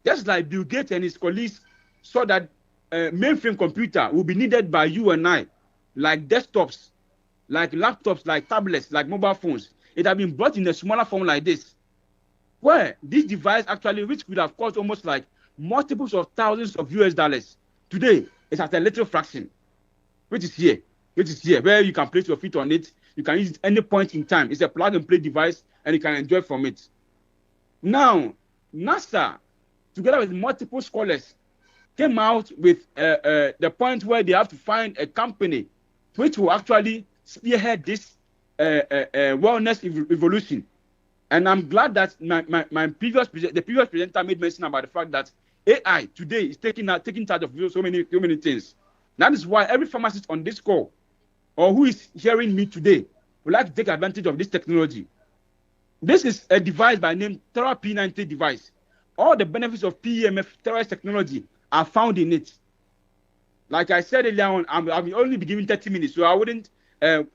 Just like Bill Gates and his colleagues saw that mainframe computer will be needed by you and I, like desktops, like laptops, like tablets, like mobile phones. It has been brought in a smaller form like this, where this device actually, which could have cost almost like multiples of thousands of US dollars, today it's at a little fraction, which is here, where you can place your feet on it. You can use it any point in time. It's a plug and play device, and you can enjoy from it. Now, NASA, together with multiple scholars, came out with the point where they have to find a company which will actually spearhead this wellness evolution. And I'm glad that the previous presenter made mention about the fact that AI today is taking charge of so many things. That is why every pharmacist on this call, or who is hearing me today, would like to take advantage of this technology. This is a device by name P90 device. All the benefits of PEMF terrorist technology are found in it. Like I said earlier on, I'll only be giving 30 minutes, so I wouldn't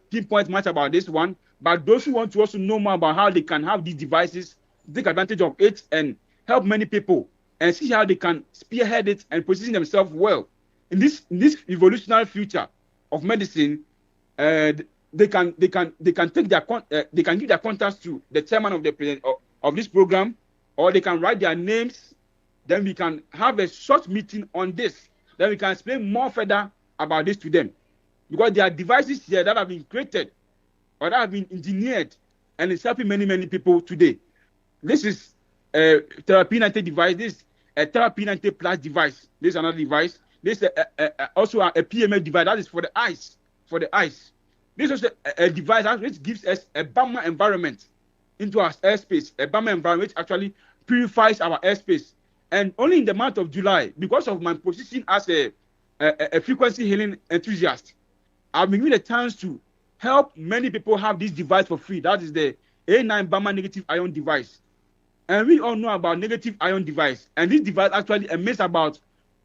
pinpoint much about this one. But those who want to also know more about how they can have these devices, take advantage of it and help many people and see how they can spearhead it and position themselves well in this evolutionary future of medicine, they can take their they can give their contacts to the chairman of this program, or they can write their names. Then we can have a short meeting on this. Then we can explain more further about this to them, because there are devices here that have been created or that have been engineered and it's helping many people today. This is a P90 device. This is a P90 Plus device. This is another device. This is also a PMF device that is for the eyes. This is a device which gives us a Bama environment into our airspace. A Bama environment which actually purifies our airspace. And only in the month of July, because of my position as a frequency healing enthusiast, I've been given a chance to help many people have this device for free. That is the A9 Bama negative ion device. And we all know about negative ion device. And this device actually emits about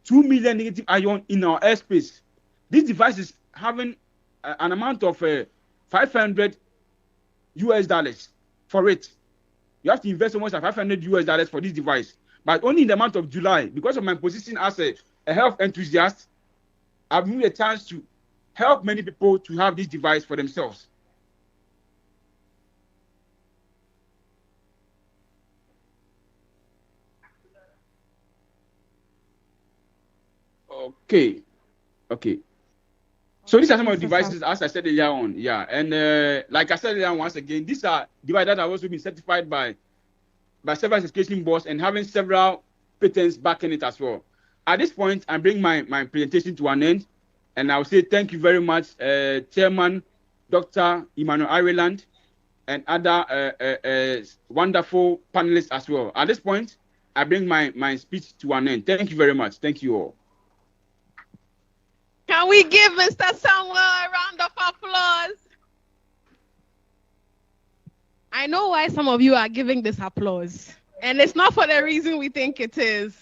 2 million negative ion in our airspace. This device is having an amount of $500 US for it. You have to invest almost $500 US for this device. But only in the month of July, because of my position as a health enthusiast, I've given a chance to help many people to have this device for themselves. Okay. So these are some of the devices, as I said earlier on. Yeah, and like I said earlier on, once again, these are devices that have also been certified by several certification boards and having several patents backing it as well. At this point, I bring my presentation to an end, and I'll say thank you very much, Chairman Dr. Emmanuel Ireland, and other wonderful panelists as well. At this point, I bring my speech to an end. Thank you very much. Thank you all. Can we give Mr. Samuel a round of applause? I know why some of you are giving this applause, and it's not for the reason we think it is.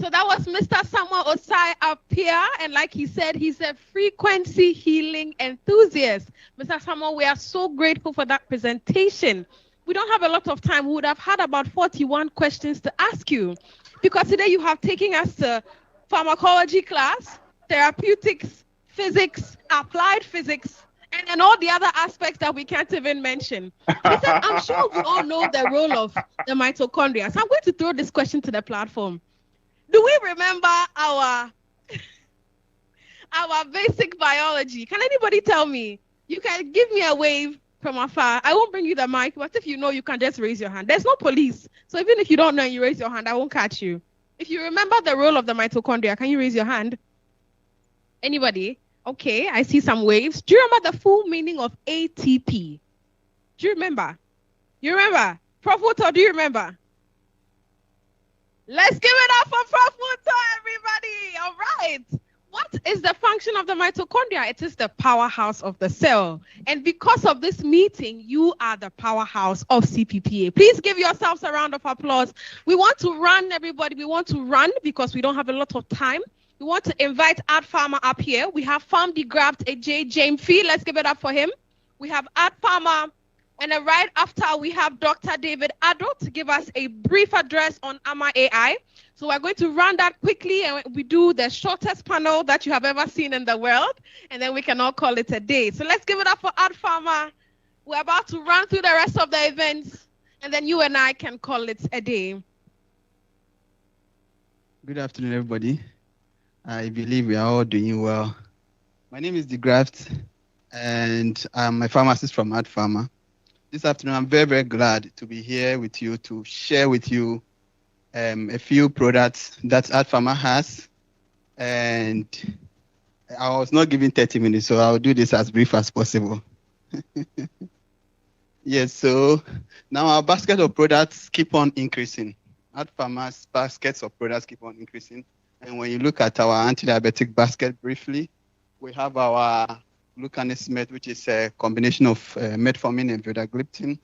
So that was Mr. Samuel Osai up here, and like he said, he's a frequency healing enthusiast. Mr. Samuel, we are so grateful for that presentation. We don't have a lot of time. We would have had about 41 questions to ask you, because today you have taken us to pharmacology class, therapeutics, physics, applied physics, and then all the other aspects that we can't even mention. I'm sure we all know the role of the mitochondria. So I'm going to throw this question to the platform. Do we remember our basic biology? Can anybody tell me? You can give me a wave from afar. I won't bring you the mic, but if you know, you can just raise your hand. There's no police. So even if you don't know and you raise your hand, I won't catch you. If you remember the role of the mitochondria, can you raise your hand? Anybody? Okay, I see some waves. Do you remember the full meaning of ATP? Do you remember? You remember? Prof Wutor, do you remember? Let's give it up for Prof Wutor, everybody. All right. What is the function of the mitochondria? It is the powerhouse of the cell. And because of this meeting, you are the powerhouse of CPPA. Please give yourselves a round of applause. We want to run, everybody. We want to run because we don't have a lot of time. We want to invite Ad Pharma up here. We have Pharm Graft AJ James Fee. Let's give it up for him. We have Ad Pharma And then right after, we have Dr. David Addo to give us a brief address on AMA AI. So we're going to run that quickly, and we do the shortest panel that you have ever seen in the world, and then we can all call it a day. So let's give it up for Ad Pharma. We're about to run through the rest of the events, and then you and I can call it a day. Good afternoon, everybody. I believe we are all doing well. My name is DeGraft, and I'm a pharmacist from Ad Pharma. This afternoon, I'm very, very glad to be here with you to share with you a few products that Ad Pharma has. And I was not given 30 minutes, so I'll do this as brief as possible. Yes, so now our basket of products keep on increasing. Ad Pharma's baskets of products keep on increasing. And when you look at our anti-diabetic basket briefly, we have our gluconesimate, which is a combination of metformin and vildagliptin,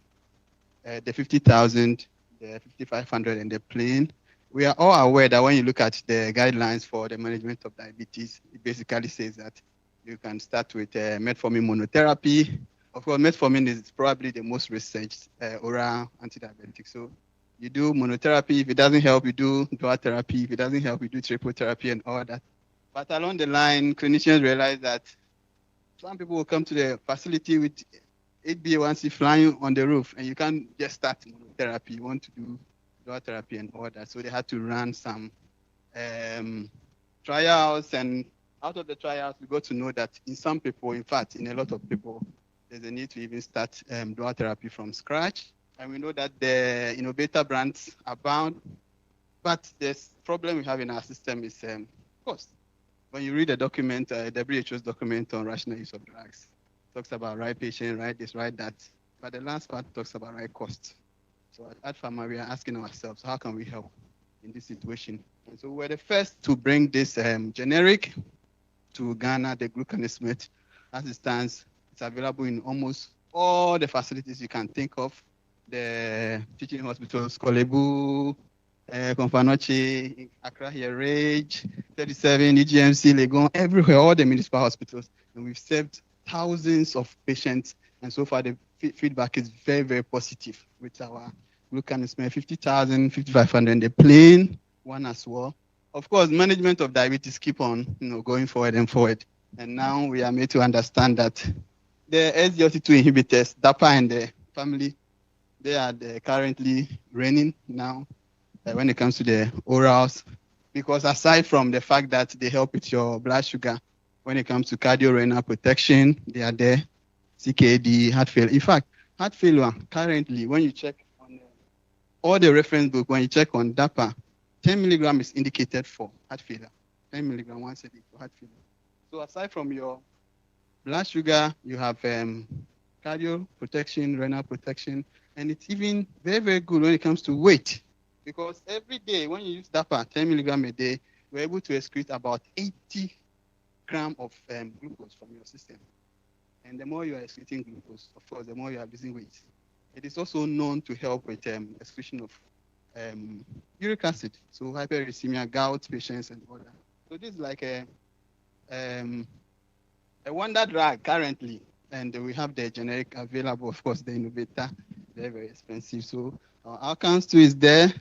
the 50,000, the 5,500, and the plain. We are all aware that when you look at the guidelines for the management of diabetes, it basically says that you can start with metformin monotherapy. Of course, metformin is probably the most researched oral antidiabetic. So you do monotherapy. If it doesn't help, you do dual therapy. If it doesn't help, you do triple therapy and all that. But along the line, clinicians realize that some people will come to the facility with 8BA1C flying on the roof, and you can't just start monotherapy. You want to do dual therapy and all that. So they had to run some trials, and out of the trials, we got to know that in some people, in fact, in a lot of people, there's a need to even start dual therapy from scratch. And we know that the innovator brands abound, but the problem we have in our system is cost. When you read a document, WHO's document on rational use of drugs, it talks about right patient, right this, right that. But the last part talks about right cost. So at Pharma, we are asking ourselves, how can we help in this situation? And so we're the first to bring this generic to Ghana, the gluconesimate. As it stands, it's available in almost all the facilities you can think of. The teaching hospitals, Kolebu, Konfanoche, Accra here, Rage, 37, EGMC, Legon, everywhere, all the municipal hospitals. And we've served thousands of patients. And so far, the feedback is very, very positive with our gluconesimate 50,000, 5,500, and the plain one as well. Of course, management of diabetes keep on going forward and forward. And now we are made to understand that the SGLT2 inhibitors, DAPA and the family, they are currently reigning now when it comes to the orals, because aside from the fact that they help with your blood sugar, when it comes to cardiorenal protection, they are there, CKD, heart failure. In fact, heart failure currently, when you check on all the reference book, when you check on DAPA, 10 milligram is indicated for heart failure. 10 milligram once a day for heart failure. So aside from your blood sugar, you have cardio protection, renal protection, and it's even very, very good when it comes to weight. Because every day when you use DAPA, 10 milligram a day, you're able to excrete about 80 grams of glucose from your system. And the more you are excreting glucose, of course, the more you are losing weight. It is also known to help with excretion of uric acid, so hyperuricemia, gout patients, and all that. So this is like a wonder drug currently, and we have the generic available, of course, the innovator, very, very expensive. So our outcomes too is there.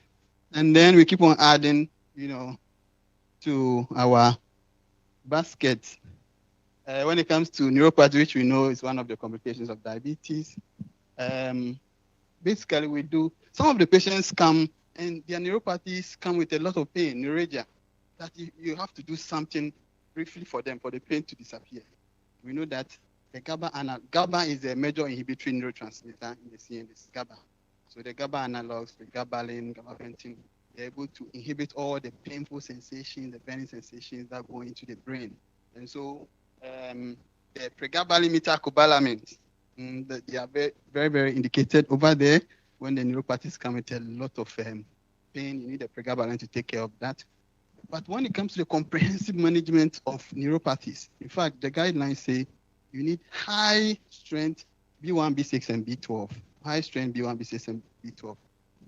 And then we keep on adding, to our basket. When it comes to neuropathy, which we know is one of the complications of diabetes, basically we do, some of the patients come and their neuropathies come with a lot of pain, neuralgia, that you have to do something briefly for them, for the pain to disappear. We know that the GABA is a major inhibitory neurotransmitter in the CNS, GABA. So the GABA analogs, the gabapentin, gabapentin, they're able to inhibit all the painful sensations, the burning sensations that go into the brain. And so the pregabalin, metacobalamin, they are very, very, very indicated over there. When the neuropathies come with a lot of pain, you need a pregabalin to take care of that. But when it comes to the comprehensive management of neuropathies, in fact, the guidelines say you need high strength B1, B6, and B12. High strength B1, B6, and B12.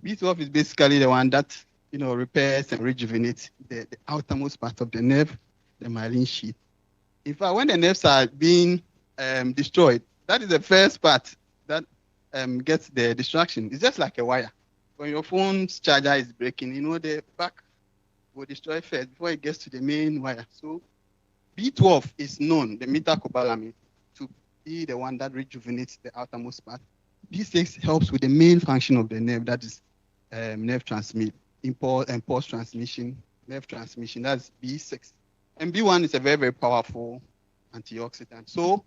B12 is basically the one that repairs and rejuvenates the outermost part of the nerve, the myelin sheath. In fact, when the nerves are being destroyed, that is the first part that gets the distraction. It's just like a wire. When your phone's charger is breaking, the back will destroy first before it gets to the main wire. So B12 is known, the metacobalamin, to be the one that rejuvenates the outermost part. B6 helps with the main function of the nerve, that is nerve transmit, impulse and pulse transmission, nerve transmission, that's B6. And B1 is a very, very powerful antioxidant. So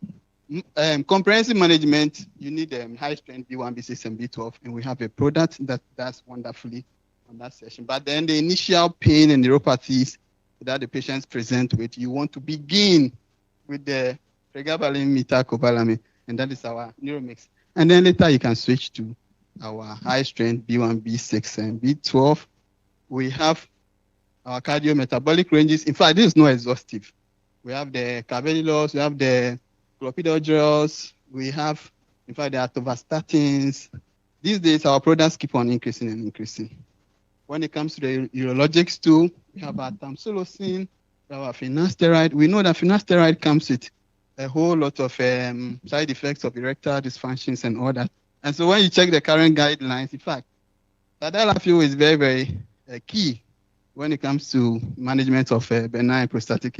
comprehensive management, you need high strength B1, B6, and B12, and we have a product that does wonderfully on that session. But then the initial pain and neuropathies that the patients present with, you want to begin with the pregabalin, metacobalamin, and that is our neuromix. And then later you can switch to our high strength B1, B6, and B12. We have our cardiometabolic ranges. In fact, this is not exhaustive. We have the carvedilol, we have the clopidogrels, we have, in fact, the atorvastatins. These days, our products keep on increasing and increasing. When it comes to the urologics too, we have our tamsulosin, we have our finasteride. We know that finasteride comes with a whole lot of side effects of erectile dysfunctions and all that. And so when you check the current guidelines, in fact, tadalafil is very, very key when it comes to management of benign prostatic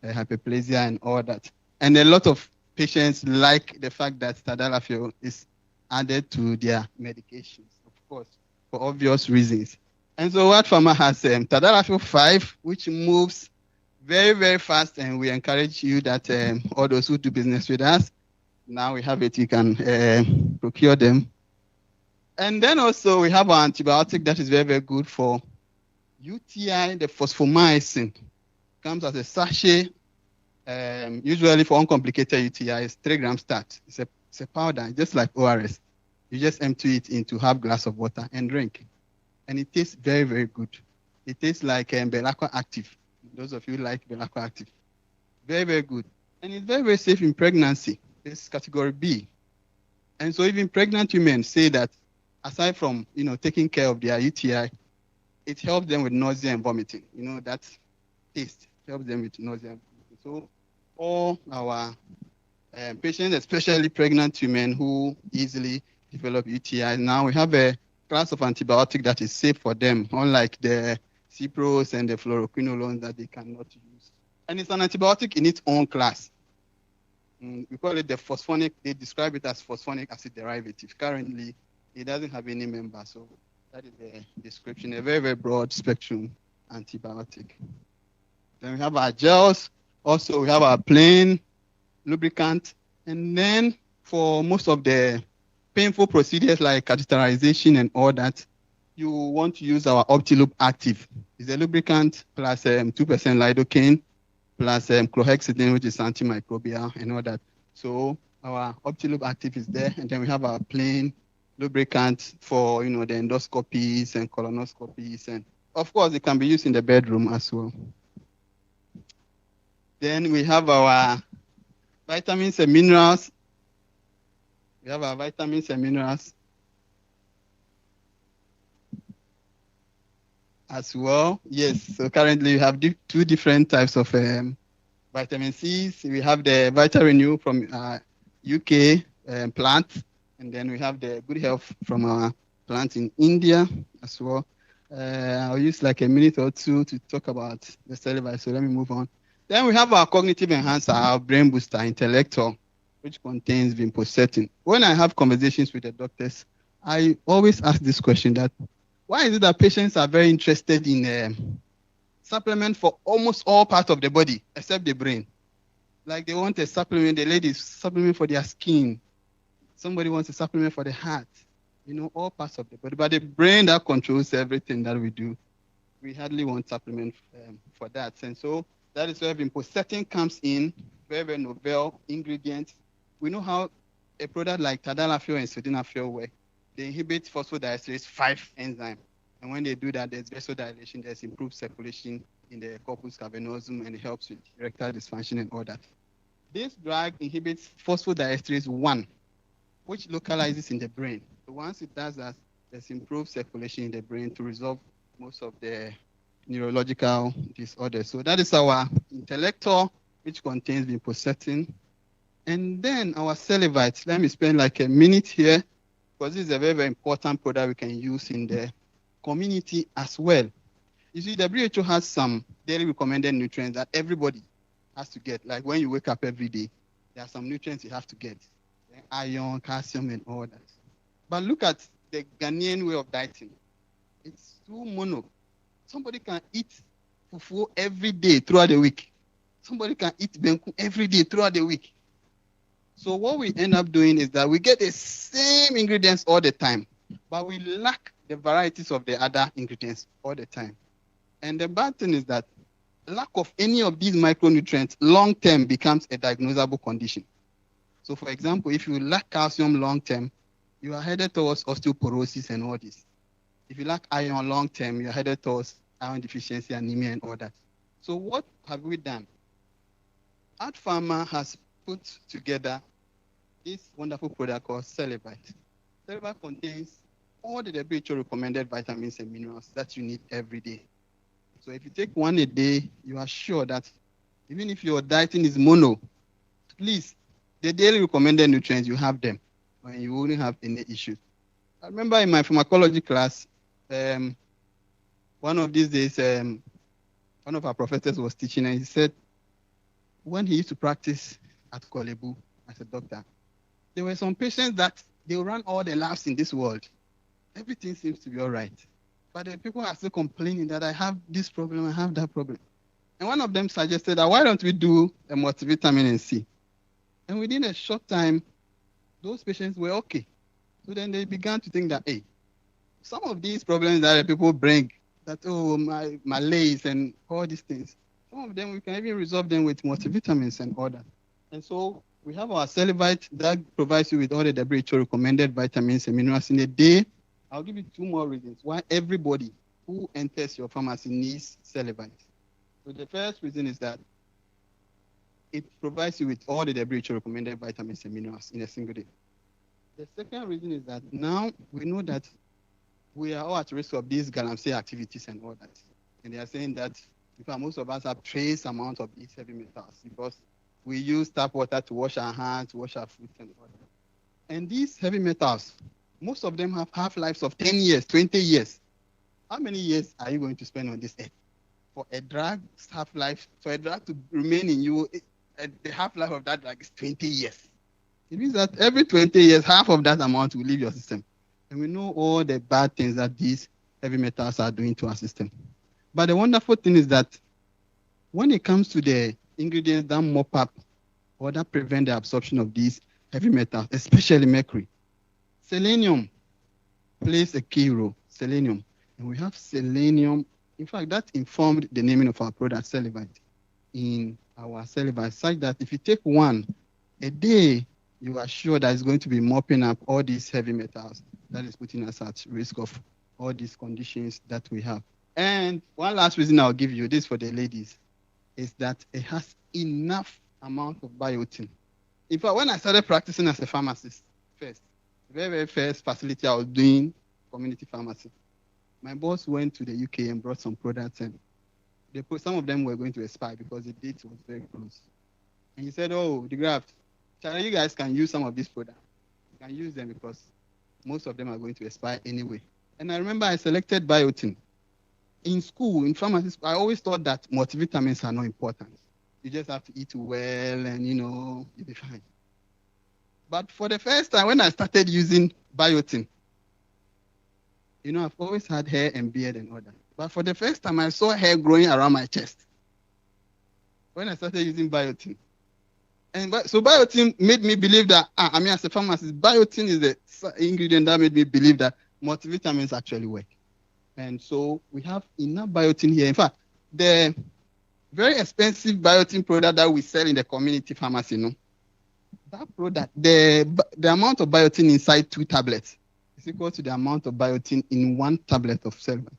hyperplasia and all that. And a lot of patients like the fact that tadalafil is added to their medications, of course, for obvious reasons. And so what Pharma has tadalafil 5, which moves very, very fast, and we encourage you that all those who do business with us, now we have it, you can procure them. And then also we have an antibiotic that is very, very good for UTI, the fosfomycin. Comes as a sachet, usually for uncomplicated UTI, it's 3 grams start. It's a powder, just like ORS. You just empty it into half glass of water and drink. And it tastes very, very good. It tastes like Belacqua Active. Those of you who like Belacqua Active. Very, very good. And it's very, very safe in pregnancy. It's category B. And so even pregnant women say that aside from, taking care of their UTI, it helps them with nausea and vomiting. That taste helps them with nausea and vomiting. So all our patients, especially pregnant women who easily develop UTI, now we have a class of antibiotic that is safe for them, unlike the Cipros and the fluoroquinolones that they cannot use. And it's an antibiotic in its own class. We call it the phosphonic, they describe it as phosphonic acid derivative. Currently, it doesn't have any member, so that is the description, a very, very broad spectrum antibiotic. Then we have our gels. Also, we have our plain lubricant. And then for most of the painful procedures like catheterization and all that, you want to use our Optilube Active. It's a lubricant plus 2% lidocaine plus chlorhexidine, which is antimicrobial and all that. So our Optilube Active is there. And then we have our plain lubricant for, the endoscopies and colonoscopies. And of course, it can be used in the bedroom as well. Then we have our vitamins and minerals. We have our vitamins and minerals as well. Yes, so currently we have 2 different types of vitamin C's. We have the VitaRenew from UK plant, and then we have the Good Health from our plant in India as well. I'll use like a minute or 2 to talk about the cell, so let me move on. Then we have our cognitive enhancer, our brain booster, Intellectual, which contains vinpocetine. When I have conversations with the doctors, I always ask this question: that why is it that patients are very interested in supplement for almost all parts of the body except the brain? Like they want a supplement, the ladies supplement for their skin. Somebody wants a supplement for the heart. All parts of the body. But the brain that controls everything that we do, we hardly want supplement for that. And so that is where vinpocetine comes in, very, very novel ingredient. We know how a product like tadalafil and sildenafil work. They inhibit phosphodiesterase 5 enzyme. And when they do that, there's vasodilation, there's improved circulation in the corpus cavernosum, and it helps with erectile dysfunction and all that. This drug inhibits phosphodiesterase 1, which localizes in the brain. So once it does that, there's improved circulation in the brain to resolve most of the neurological disorders. So that is our Intellectual, which contains vinpocetine. And then our Celevite. Let me spend like a minute here. because this is a very, very important product we can use in the community as well. You see, WHO has some daily recommended nutrients that everybody has to get. Like when you wake up every day, there are some nutrients you have to get. Iron, calcium, and all that. But look at the Ghanaian way of dieting. It's too mono. Somebody can eat fufu every day throughout the week. Somebody can eat benku every day throughout the week. So what we end up doing is that we get the same ingredients all the time, but we lack the varieties of the other ingredients all the time. And the bad thing is that lack of any of these micronutrients long-term becomes a diagnosable condition. So for example, if you lack calcium long-term, you are headed towards osteoporosis and all this. If you lack iron long-term, you're headed towards iron deficiency, anemia, and all that. So what have we done? Art Pharma has put together this wonderful product called Celebite. Celebite contains all the WHO recommended vitamins and minerals that you need every day. So if you take one a day, you are sure that even if your dieting is mono, at least the daily recommended nutrients, you have them, and you won't have any issues. I remember in my pharmacology class, one of these days, one of our professors was teaching, and he said, when he used to practice at Kolebu as a doctor, there were some patients that they run all the labs in this world. Everything seems to be all right. But the people are still complaining that I have this problem, I have that problem. And one of them suggested that why don't we do a multivitamin and C? And within a short time, those patients were okay. So then they began to think that, hey, some of these problems that people bring, that, oh, my malaise and all these things, some of them we can even resolve them with multivitamins and all that. And so we have our Celebite that provides you with all the WHO recommended vitamins and minerals in a day. I'll give you two more reasons why everybody who enters your pharmacy needs Celebite. So the first reason is that it provides you with all the WHO recommended vitamins and minerals in a single day. The second reason is that now we know that we are all at risk of these galamsey activities and all that. And they are saying that in fact, most of us have trace amount of these heavy metals because we use tap water to wash our hands, to wash our food and all that. And these heavy metals, most of them have half-lives of 10 years, 20 years. How many years are you going to spend on this earth? For a drug's half-life, for a drug to remain in you, the half-life of that drug is 20 years. It means that every 20 years, half of that amount will leave your system. And we know all the bad things that these heavy metals are doing to our system. But the wonderful thing is that when it comes to the ingredients that mop up or that prevent the absorption of these heavy metals, especially mercury, selenium plays a key role, selenium. And we have selenium. In fact, that informed the naming of our product, Celebite, in our Celebite, such that if you take one a day, you are sure that it's going to be mopping up all these heavy metals that is putting us at risk of all these conditions that we have. And one last reason I'll give you, this for the ladies, is that it has enough amount of biotin. In fact, when I started practicing as a pharmacist, first, the very, very first facility I was doing, community pharmacy, my boss went to the UK and brought some products, and some of them were going to expire because the date was very close. And he said, oh, the graft, you guys can use some of these products. You can use them because most of them are going to expire anyway. And I remember I selected biotin. In school, in pharmacy, I always thought that multivitamins are not important. You just have to eat well and, you'll be fine. But for the first time, when I started using biotin, I've always had hair and beard and all that. But for the first time, I saw hair growing around my chest when I started using biotin. And so biotin made me believe that, as a pharmacist, biotin is the ingredient that made me believe that multivitamins actually work. And so we have enough biotin here. In fact, the very expensive biotin product that we sell in the community pharmacy, that product, the amount of biotin inside 2 tablets is equal to the amount of biotin in 1 tablet of Celebite.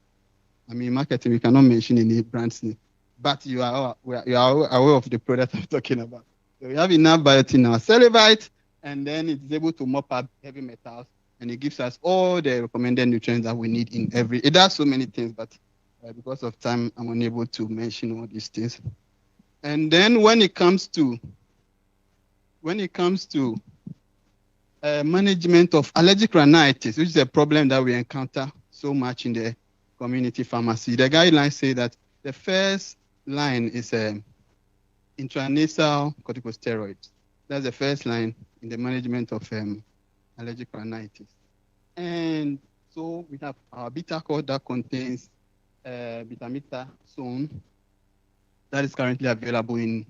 Marketing, we cannot mention any brand's name, but you are aware of the product I'm talking about. So we have enough biotin in our Celebite, and then it's able to mop up heavy metals, and it gives us all the recommended nutrients that we need in every. It does so many things, but because of time, I'm unable to mention all these things. And then when it comes to management of allergic rhinitis, which is a problem that we encounter so much in the community pharmacy. The guidelines say that the first line is intranasal corticosteroids. That's the first line in the management of allergic rhinitis. And so we have our Bitacort that contains betamethasone that is currently available in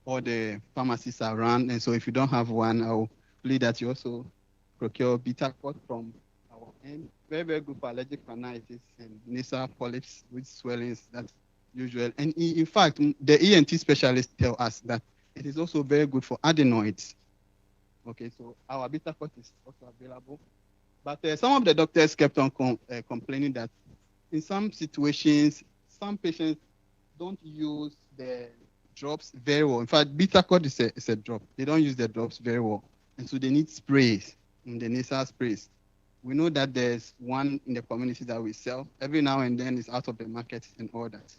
all the pharmacies around. And so if you don't have one, I'll plead that you also procure Bitacort from our end. Very, very good for allergic rhinitis and nasal polyps with swellings. That's usual. And in fact, the ENT specialists tell us that it is also very good for adenoids. Okay, so our Bitacort is also available. But some of the doctors kept on complaining that in some situations, some patients don't use the drops very well. In fact, Bitacort is a drop. They don't use the drops very well. And so they need sprays, in the nasal sprays. We know that there's one in the community that we sell. Every now and then it's out of the market and all that.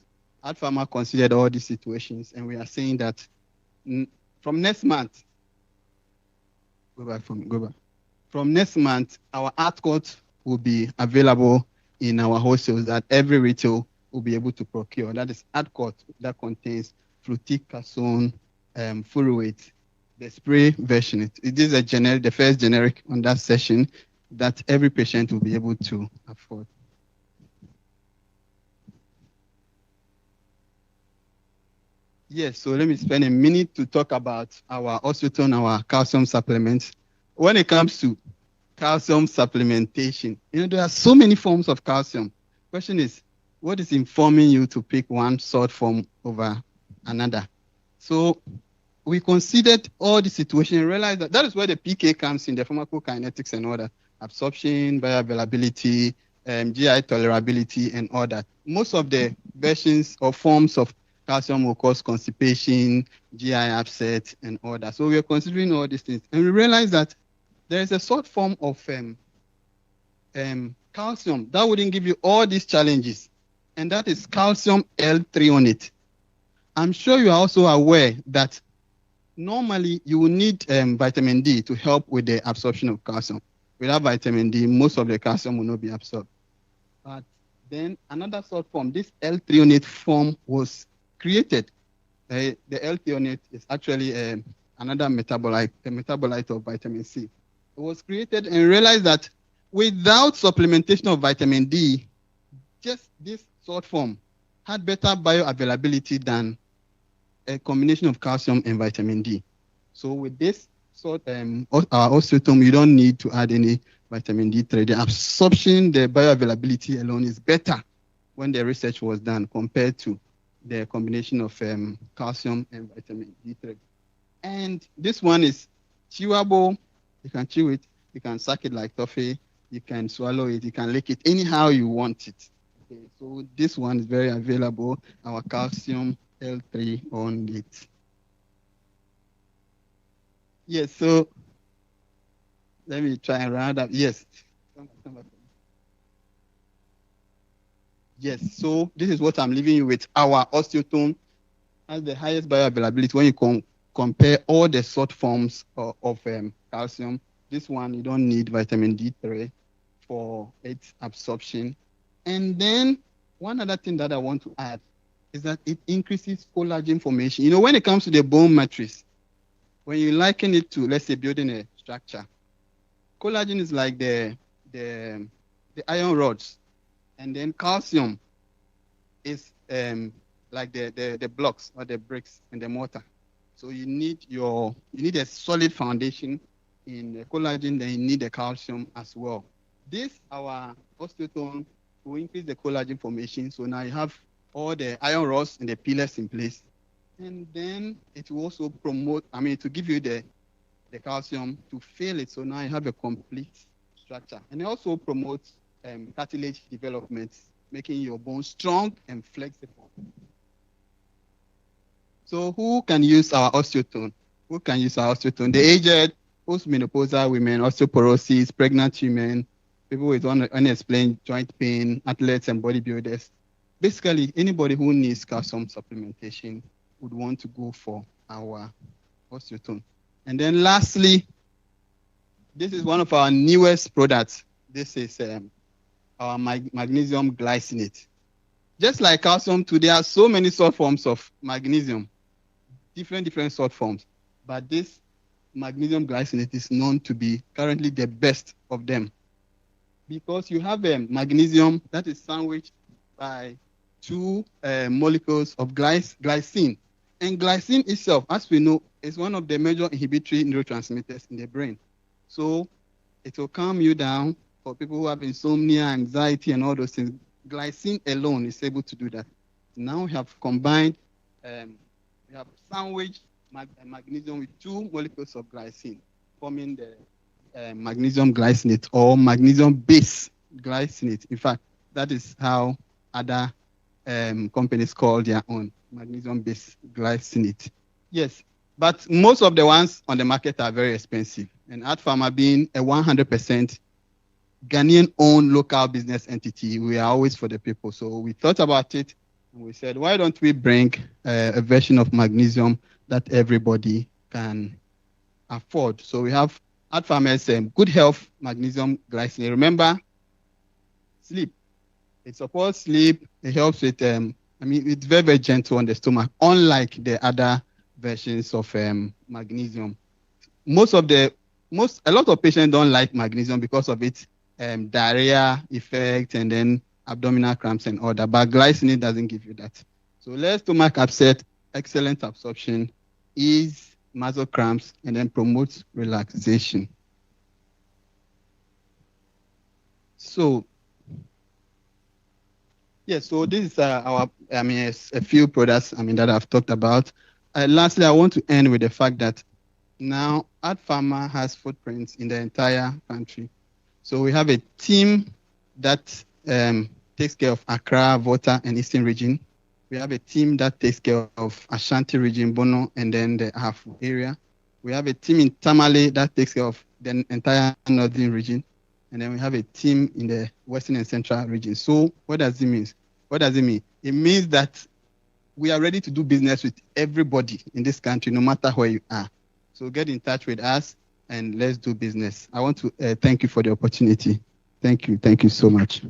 Pharma considered all these situations, and we are saying that from next month, From next month, our Accredited will be available in our wholesales that every retail will be able to procure. That is Accredited that contains fluticasone, furoate, the spray version. It is a generic, the first generic on that session that every patient will be able to afford. Yes, so let me spend a minute to talk about our Osteotone, our calcium supplements. When it comes to calcium supplementation, there are so many forms of calcium. Question is, what is informing you to pick one sort form over another? So we considered all the situation and realized that is where the PK comes in, the pharmacokinetics and all that, absorption, bioavailability, GI tolerability and all that. Most of the versions or forms of calcium will cause constipation, GI upset, and all that. So we are considering all these things. And we realized that there is a sort form of calcium that wouldn't give you all these challenges. And that is calcium L-threonate. I'm sure you are also aware that normally you will need vitamin D to help with the absorption of calcium. Without vitamin D, most of the calcium will not be absorbed. But then another sort form, this L-threonate form was created. The L-threonate is actually another metabolite, the metabolite of vitamin C. It was created and realized that without supplementation of vitamin D, just this sort form had better bioavailability than a combination of calcium and vitamin D. So with this sort, our osteotome, you don't need to add any vitamin D3. The absorption, the bioavailability alone is better when the research was done compared to the combination of calcium and vitamin D3. And this one is chewable. You can chew it. You can suck it like toffee. You can swallow it. You can lick it anyhow you want it. Okay, so this one is very available. Our calcium L3 on it. Yes, so let me try and round up. Yes. Yes, so this is what I'm leaving you with. Our osteotome has the highest bioavailability when you compare all the sort forms of calcium. This one, you don't need vitamin D3 for its absorption. And then one other thing that I want to add is that it increases collagen formation. When it comes to the bone matrix, when you liken it to, let's say, building a structure, collagen is like the iron rods. And then calcium is like the blocks or the bricks and the mortar. So you need a solid foundation in the collagen, then you need the calcium as well. This, our osteotome, will increase the collagen formation. So now you have all the iron rods and the pillars in place. And then it will also promote, to give you the calcium to fill it. So now you have a complete structure. And it also promotes cartilage development, making your bones strong and flexible. So who can use our osteotone? Who can use our osteotone? The aged, postmenopausal women, osteoporosis, pregnant women, people with unexplained joint pain, athletes and bodybuilders. Basically, anybody who needs calcium supplementation would want to go for our osteotone. And then lastly, This is one of our newest products. This is our magnesium glycinate. Just like calcium, too, there are so many salt forms of magnesium, different salt forms. But this magnesium glycinate is known to be currently the best of them, because you have a magnesium that is sandwiched by two molecules of glycine. And glycine itself, as we know, is one of the major inhibitory neurotransmitters in the brain. So it will calm you down. For people who have insomnia, anxiety, and all those things, glycine alone is able to do that. Now we have combined, we have sandwiched magnesium with two molecules of glycine, forming the magnesium glycinate or magnesium base glycinate. In fact, that is how other companies call their own, magnesium base glycinate. Yes, but most of the ones on the market are very expensive. And AdPharma being a 100% Ghanaian-owned local business entity, we are always for the people. So we thought about it and we said, why don't we bring a version of magnesium that everybody can afford? So we have AdPharma's Good Health Magnesium Glycinate. Remember, sleep. It supports sleep. It helps with, it's very, very gentle on the stomach, unlike the other versions of magnesium. A lot of patients don't like magnesium because of its diarrhea effect and then abdominal cramps and all that, but glycinate doesn't give you that. So less stomach upset, excellent absorption, ease muscle cramps, and then promotes relaxation. So yeah, so this is a few products that I've talked about. Lastly, I want to end with the fact that now AdPharma has footprints in the entire country. So we have a team that takes care of Accra, Wutor, and Eastern region. We have a team that takes care of Ashanti region, Bono, and then the Ahafu area. We have a team in Tamale that takes care of the entire northern region. And then we have a team in the western and central region. So what does it mean? It means that we are ready to do business with everybody in this country, no matter where you are. So get in touch with us and let's do business. I want to thank you for the opportunity. Thank you. Thank you so much.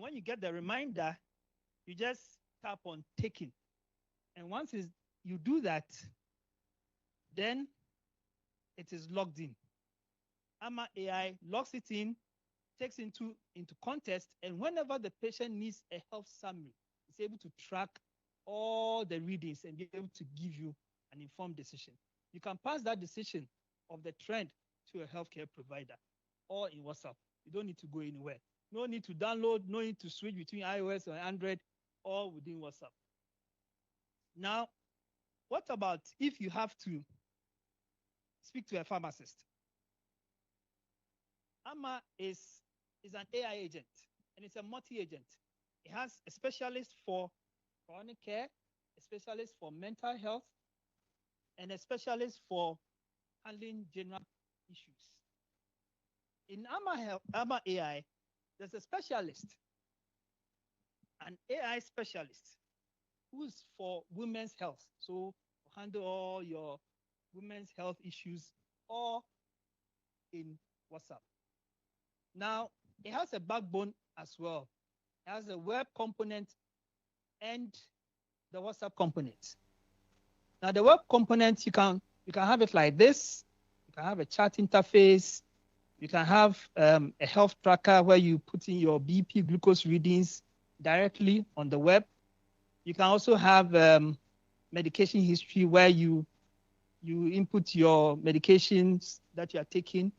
when you get the reminder, you just tap on taking. And once you do that, then it is logged in. AMA AI logs it in, takes into context, and whenever the patient needs a health summary, it's able to track all the readings and be able to give you an informed decision. You can pass that decision of the trend to a healthcare provider or in WhatsApp. You don't need to go anywhere. No need to download, no need to switch between iOS or Android, or within WhatsApp. Now, what about if you have to speak to a pharmacist? AMA is an AI agent, and it's a multi-agent. It has a specialist for chronic care, a specialist for mental health, and a specialist for handling general issues. In AMA AI, there's a specialist, an AI specialist, who's for women's health. So handle all your women's health issues, all in WhatsApp. Now, it has a backbone as well. It has a web component and the WhatsApp component. Now, the web component, you can have it like this. You can have a chat interface. You can have a health tracker where you put in your BP glucose readings directly on the web. You can also have medication history where you input your medications that you are taking.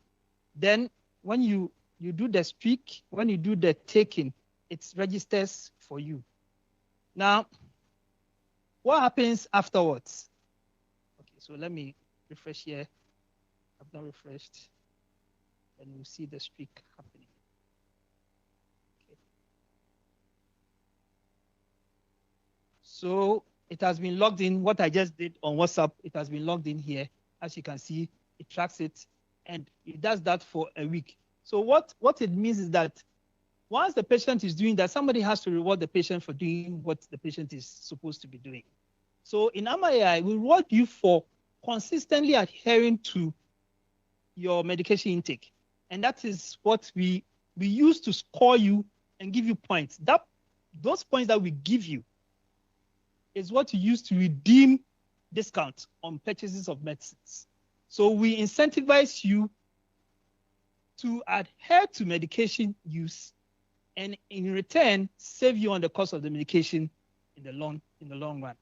Then when you do the streak, when you do the taking, it registers for you. Now, what happens afterwards? Okay, so let me refresh here. I've not refreshed. And you see the streak happening. Okay. So it has been logged in. What I just did on WhatsApp, it has been logged in here. As you can see, it tracks it, and it does that for a week. So what it means is that once the patient is doing that, somebody has to reward the patient for doing what the patient is supposed to be doing. So in AMA AI, we reward you for consistently adhering to your medication intake. And that is what we use to score you and give you points. Those points that we give you is what you use to redeem discounts on purchases of medicines. So we incentivize you to adhere to medication use, and in return, save you on the cost of the medication in the long run.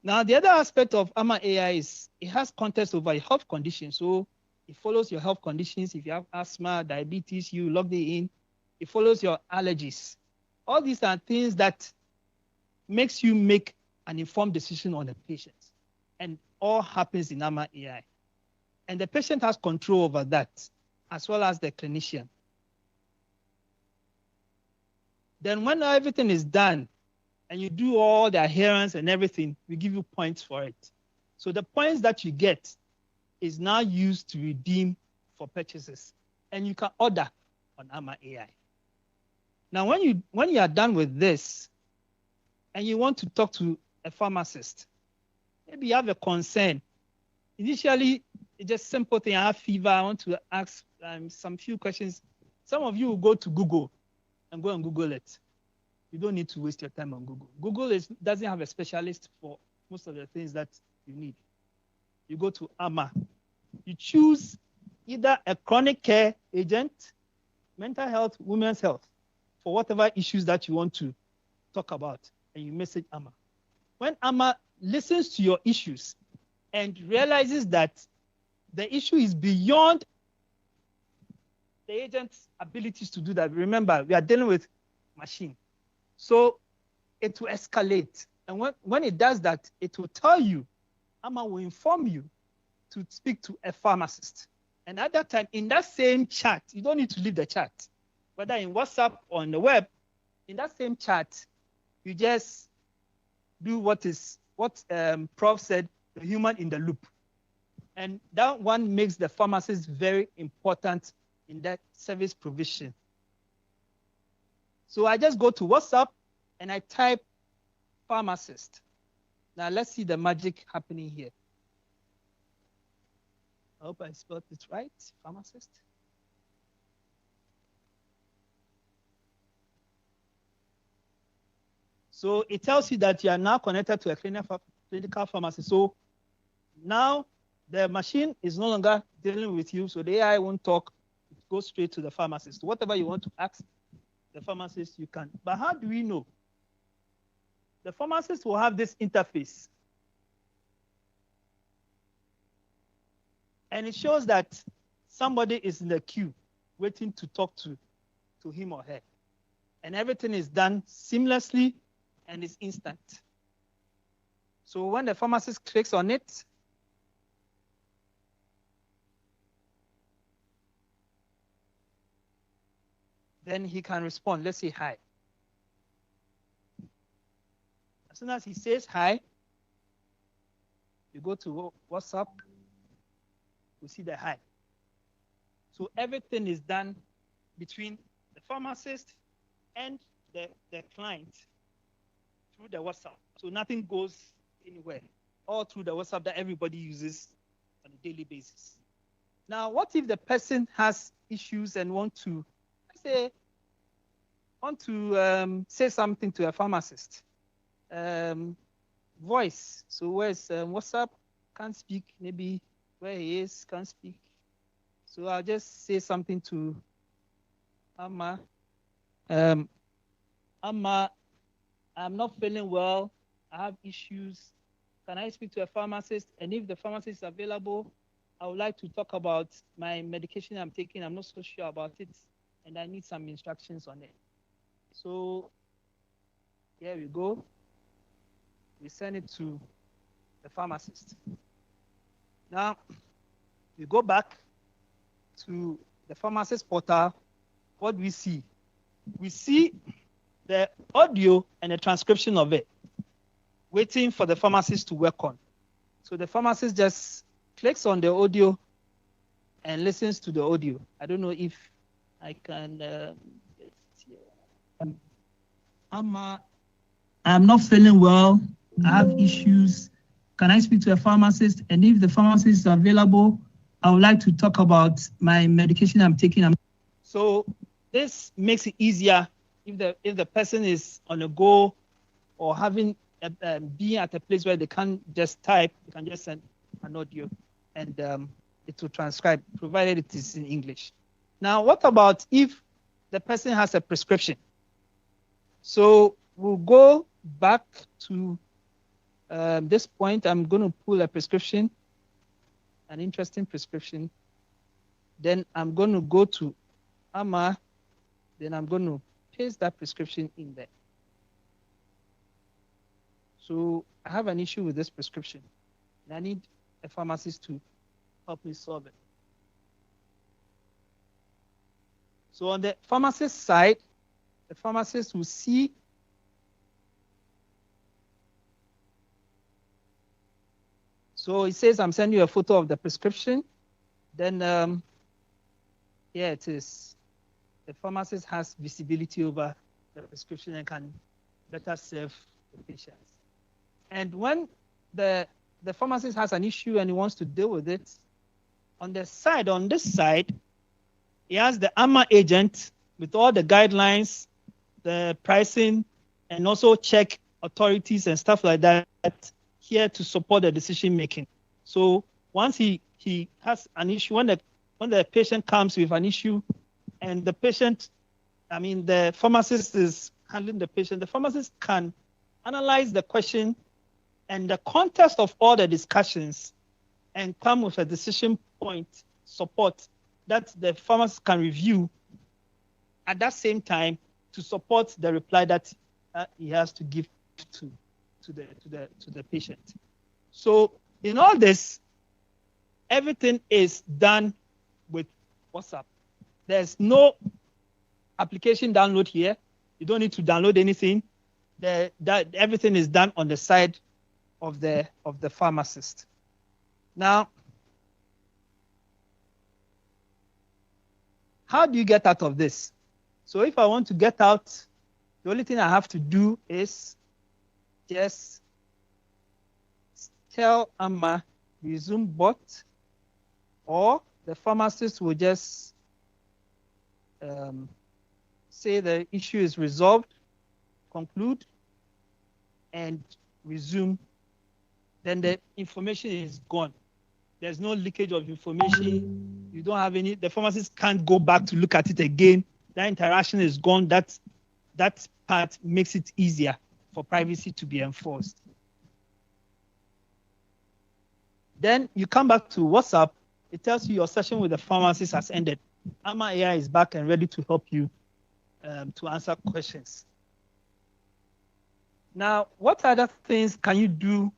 Now, the other aspect of AMA AI is it has context over your health condition. So it follows your health conditions. If you have asthma, diabetes, you log it in. It follows your allergies. All these are things that makes you make an informed decision on the patient. And all happens in AMA AI. And the patient has control over that, as well as the clinician. Then when everything is done, and you do all the adherence and everything, we give you points for it. So the points that you get is now used to redeem for purchases. And you can order on AMA AI. Now, when you are done with this, and you want to talk to a pharmacist, maybe you have a concern. Initially, it's just a simple thing. I have fever. I want to ask some few questions. Some of you will go to Google and go and Google it. You don't need to waste your time on Google. Google doesn't have a specialist for most of the things that you need. You go to AMA. You choose either a chronic care agent, mental health, women's health, for whatever issues that you want to talk about, and you message AMA. When AMA listens to your issues and realizes that the issue is beyond the agent's abilities to do that, remember, we are dealing with machine. So it will escalate. And when it does that, it will tell you, AMA will inform you to speak to a pharmacist. And at that time, in that same chat, you don't need to leave the chat, whether in WhatsApp or on the web, in that same chat, you just do what Prof said, the human in the loop. And that one makes the pharmacist very important in that service provision. So I just go to WhatsApp and I type pharmacist. Now let's see the magic happening here. I hope I spelled it right, pharmacist. So it tells you that you are now connected to a clinical pharmacy. So now the machine is no longer dealing with you, so the AI won't talk. It goes straight to the pharmacist. Whatever you want to ask the pharmacist, you can. But how do we know? The pharmacist will have this interface. And it shows that somebody is in the queue waiting to talk to him or her. And everything is done seamlessly and is instant. So when the pharmacist clicks on it, then he can respond. Let's say hi. As soon as he says hi, you go to WhatsApp, we see the hi. So everything is done between the pharmacist and the client through the WhatsApp. So nothing goes anywhere, all through the WhatsApp that everybody uses on a daily basis. Now, what if the person has issues and want to say something to a pharmacist? Voice. So where's WhatsApp? Can't speak. Maybe where he is, can't speak. So I'll just say something to Amma. Amma, I'm not feeling well. I have issues. Can I speak to a pharmacist? And if the pharmacist is available, I would like to talk about my medication I'm taking. I'm not so sure about it, and I need some instructions on it. So here we go. We send it to the pharmacist. Now, we go back to the pharmacist portal. What do we see? We see the audio and the transcription of it, waiting for the pharmacist to work on. So the pharmacist just clicks on the audio and listens to the audio. I don't know if I can. I'm not feeling well. I have issues. Can I speak to a pharmacist? And if the pharmacist is available, I would like to talk about my medication I'm taking. So this makes it easier if the person is on a go or having being at a place where they can't just type, they can just send an audio and it will transcribe, provided it is in English. Now, what about if the person has a prescription? So we'll go back to this point. I'm going to pull a prescription, an interesting prescription. Then I'm going to go to Amma. Then I'm going to paste that prescription in there. So I have an issue with this prescription, and I need a pharmacist to help me solve it. So on the pharmacist side, the pharmacist will see so it says I'm sending you a photo of the prescription. Then here it is. The pharmacist has visibility over the prescription and can better serve the patients. And when the pharmacist has an issue and he wants to deal with it, on this side, he has the AMA agent with all the guidelines, the pricing, and also check authorities and stuff like that here to support the decision making. So once he has an issue, when the patient comes with an issue and the pharmacist is handling the patient, the pharmacist can analyze the question and the context of all the discussions and come with a decision point support that the pharmacist can review at that same time to support the reply that he has to give to the patient. So in all this, everything is done with WhatsApp. There's no application download here. You don't need to download anything. Everything is done on the side of the pharmacist. Now, how do you get out of this? So if I want to get out, the only thing I have to do is just tell Amma resume bot, or the pharmacist will just say the issue is resolved, conclude, and resume, then the information is gone. There's no leakage of information. You don't have any, the pharmacist can't go back to look at it again. That interaction is gone. That part makes it easier for privacy to be enforced. Then you come back to WhatsApp. It tells you your session with the pharmacist has ended. AMA AI is back and ready to help you to answer questions. Now, what other things can you do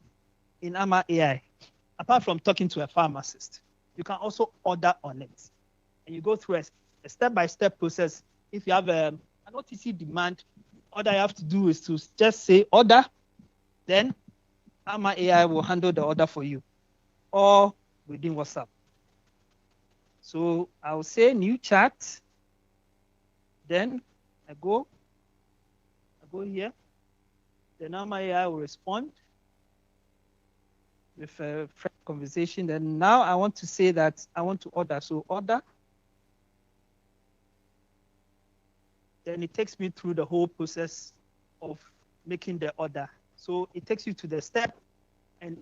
in AMA AI? Apart from talking to a pharmacist, you can also order on it. And you go through a step-by-step process. If you have an OTC demand, all you have to do is to just say order, then AMA AI will handle the order for you, or within WhatsApp. So I'll say new chat, then I go here, then AMA AI will respond with a fresh conversation. Then now I want to say that I want to order. So order. Then it takes me through the whole process of making the order. So it takes you to the step. And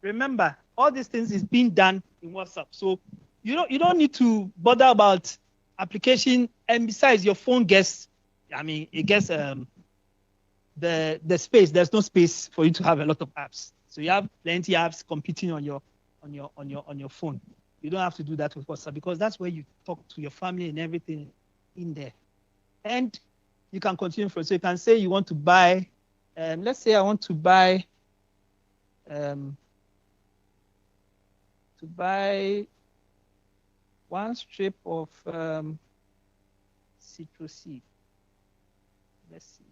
remember, all these things is being done in WhatsApp. So you don't need to bother about application. And besides, your phone gets, it gets the space. There's no space for you to have a lot of apps. So you have plenty of apps competing on your phone. You don't have to do that with WhatsApp because that's where you talk to your family and everything in there. And you can continue from. So you can say you want to buy. Let's say I want to buy. One strip of citrusy. Let's see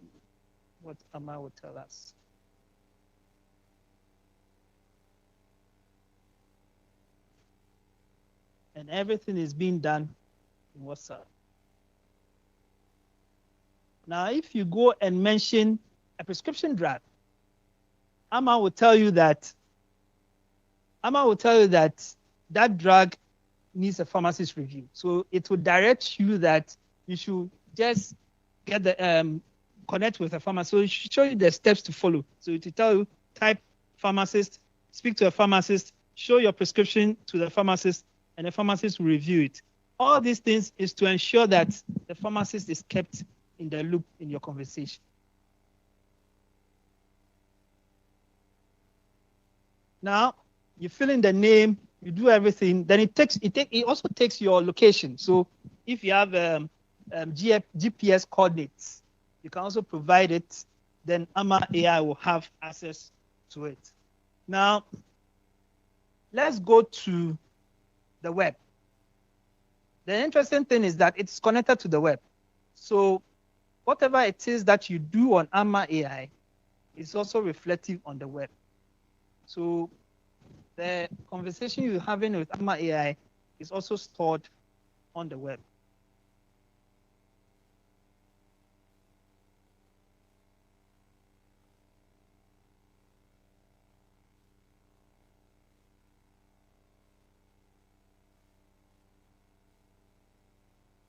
what AMA will tell us. And everything is being done in WhatsApp. Now, if you go and mention a prescription drug, AMA will tell you that that drug needs a pharmacist review. So it will direct you that you should just get the connect with a pharmacist. So it should show you the steps to follow. So it will tell you type pharmacist, speak to a pharmacist, show your prescription to the pharmacist, and the pharmacist will review it. All these things is to ensure that the pharmacist is kept in the loop in your conversation. Now, you fill in the name, you do everything, then it also takes your location. So if you have GPS coordinates, you can also provide it, then AMA AI will have access to it. Now, let's go to the web. The interesting thing is that it's connected to the web. So whatever it is that you do on AMA AI is also reflective on the web. So the conversation you're having with AMA AI is also stored on the web.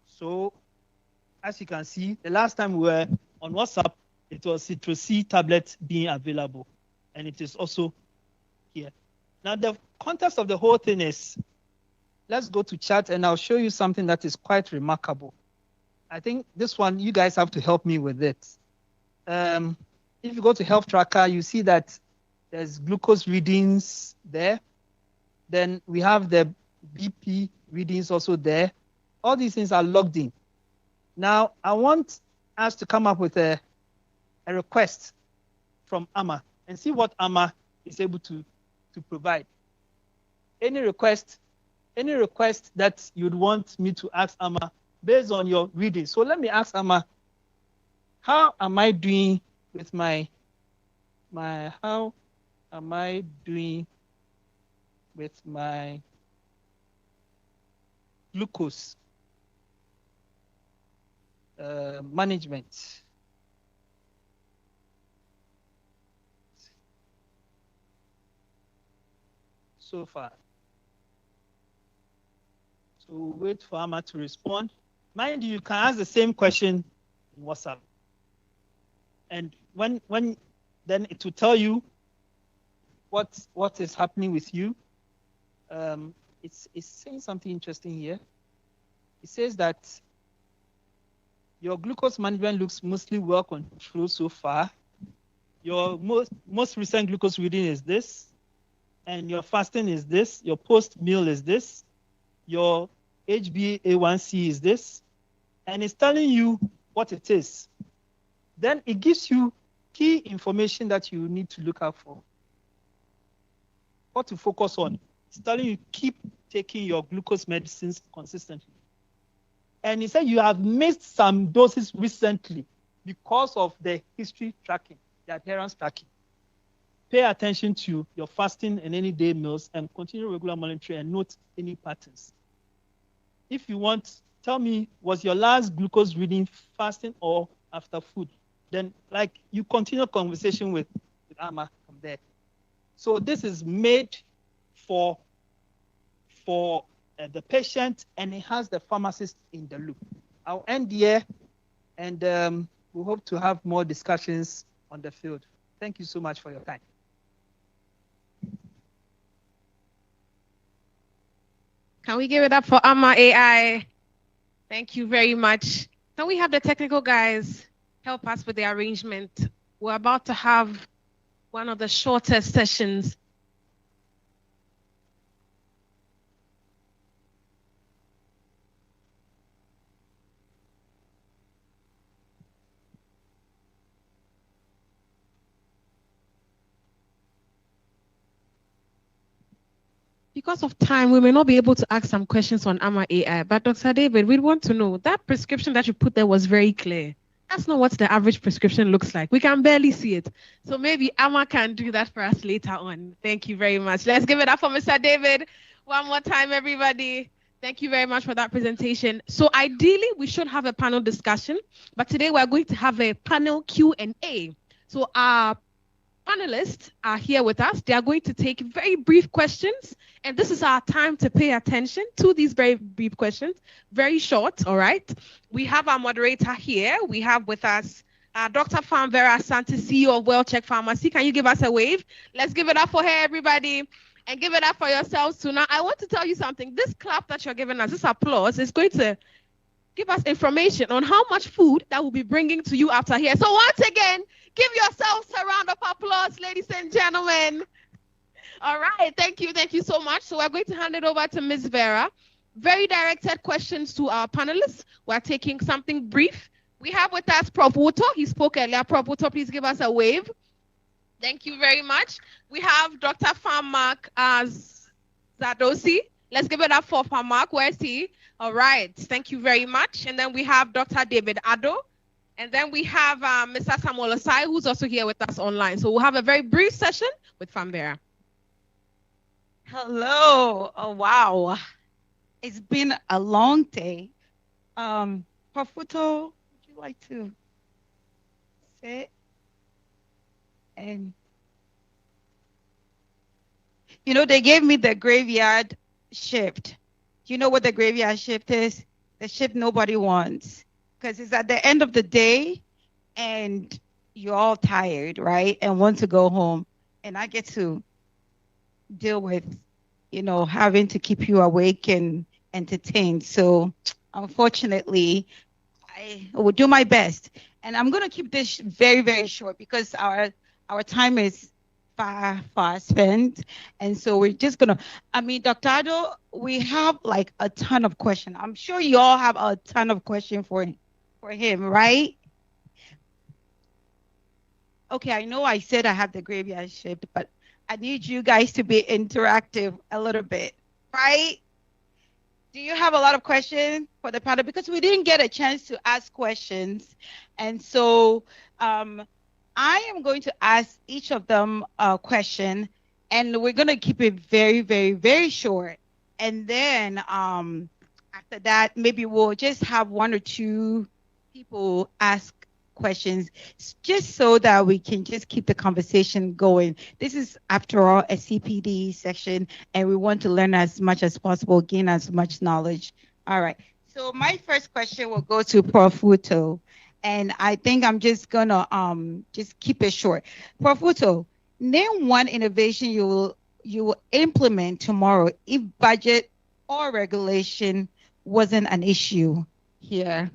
So as you can see, the last time we were on WhatsApp, it was Citrus-C tablet being available, and it is also here. Now, the context of the whole thing is, let's go to chat, and I'll show you something that is quite remarkable. I think this one, you guys have to help me with it. If you go to Health Tracker, you see that there's glucose readings there. Then we have the BP readings also there. All these things are logged in. Now, I want us to come up with a request from AMA and see what AMA is able to provide. Any request that you'd want me to ask AMA based on your reading. So let me ask AMA, how am I doing with how am I doing with my glucose management? So far. So wait for AMA to respond. Mind you, you can ask the same question in WhatsApp. And when Then it will tell you what is happening with you. It's saying something interesting here. It says that your glucose management looks mostly well controlled so far. Your most recent glucose reading is this, and your fasting is this, your post-meal is this, your HbA1c is this, and it's telling you what it is. Then it gives you key information that you need to look out for. What to focus on. It's telling you keep taking your glucose medicines consistently. And it said you have missed some doses recently because of the history tracking, the adherence tracking. Pay attention to your fasting and any day meals and continue regular monitoring and note any patterns. If you want, tell me, was your last glucose reading fasting or after food? Then like you continue conversation with Amma from there. So this is made for the patient, and it has the pharmacist in the loop. I'll end here, and we hope to have more discussions on the field. Thank you so much for your time. Can we give it up for Amma AI? Thank you very much. Can we have the technical guys help us with the arrangement? We're about to have one of the shortest sessions. Because of time, we may not be able to ask some questions on Amma AI, but Dr. David, we want to know, that prescription that you put there was very clear. That's not what the average prescription looks like. We can barely see it. So maybe Amma can do that for us later on. Thank you very much. Let's give it up for Mr. David. One more time, everybody. Thank you very much for that presentation. So ideally, we should have a panel discussion, but today we're going to have a panel Q&A. So our panelists are here with us. They are going to take very brief questions, and this is our time to pay attention to these very brief questions. Very short, all right? We have our moderator here. We have with us Dr. Pharm Vera Asante, CEO of WellCheck Pharmacy. Can you give us a wave? Let's give it up for her, everybody, and give it up for yourselves too. Now, I want to tell you something. This clap that you're giving us, this applause, is going to give us information on how much food that we'll be bringing to you after here. So once again, give yourselves a round of applause, ladies and gentlemen. All right, thank you so much. So we're going to hand it over to Ms. Vera. Very directed questions to our panelists. We're taking something brief. We have with us Prof. Wutor. He spoke earlier. Prof. Wutor, please give us a wave. Thank you very much. We have Dr. Pharm Zadosi. Let's give it up for Pharm. Where's he? All right, thank you very much. And then we have Dr. David Addo. And then we have Mr. Samuel Osai, who's also here with us online. So we'll have a very brief session with Pharm Vera. Hello. Oh, wow. It's been a long day. Prof. Wutor, would you like to sit? And, you know, they gave me the graveyard shift. Do you know what the graveyard shift is? The shift nobody wants. Because it's at the end of the day and you're all tired, right? And want to go home. And I get to deal with, you know, having to keep you awake and entertained. So unfortunately, I will do my best. And I'm going to keep this very, very short because our time is far spent. And so we're just going to, I mean, Dr. Addo, we have like a ton of questions. I'm sure you all have a ton of questions for him, right? Okay, I know I said I have the graveyard shift, but I need you guys to be interactive a little bit, right? Do you have a lot of questions for the panel? Because we didn't get a chance to ask questions. And so I am going to ask each of them a question, and we're going to keep it very, very, very short. And then after that, maybe we'll just have one or two people ask questions just so that we can just keep the conversation going. This is, after all, a CPD section, and we want to learn as much as possible, gain as much knowledge. All right. So my first question will go to Prof. Wutor. And I think I'm just gonna just keep it short. Prof. Wutor, name one innovation you will implement tomorrow if budget or regulation wasn't an issue here.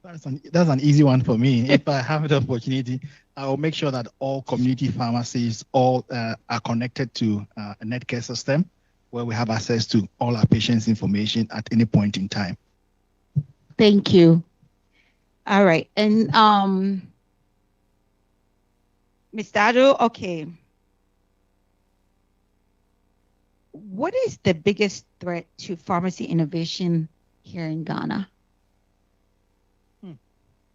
That's an easy one for me. If I have the opportunity, I will make sure that all community pharmacies all are connected to a netcare system where we have access to all our patients' information at any point in time. Thank you. All right. And Ms. Dado, okay. What is the biggest threat to pharmacy innovation here in Ghana?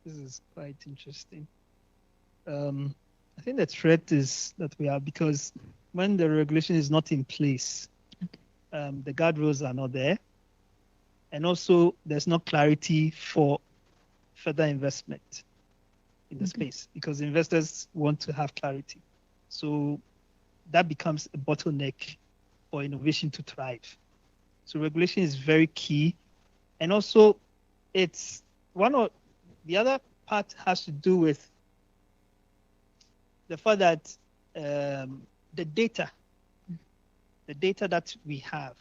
This is quite interesting. I think the threat is that we are, because when the regulation is not in place, the guardrails are not there, and also there's no clarity for further investment in the space because investors want to have clarity. So that becomes a bottleneck for innovation to thrive. So regulation is very key. And also it's one of the other part has to do with the fact that the data that we have,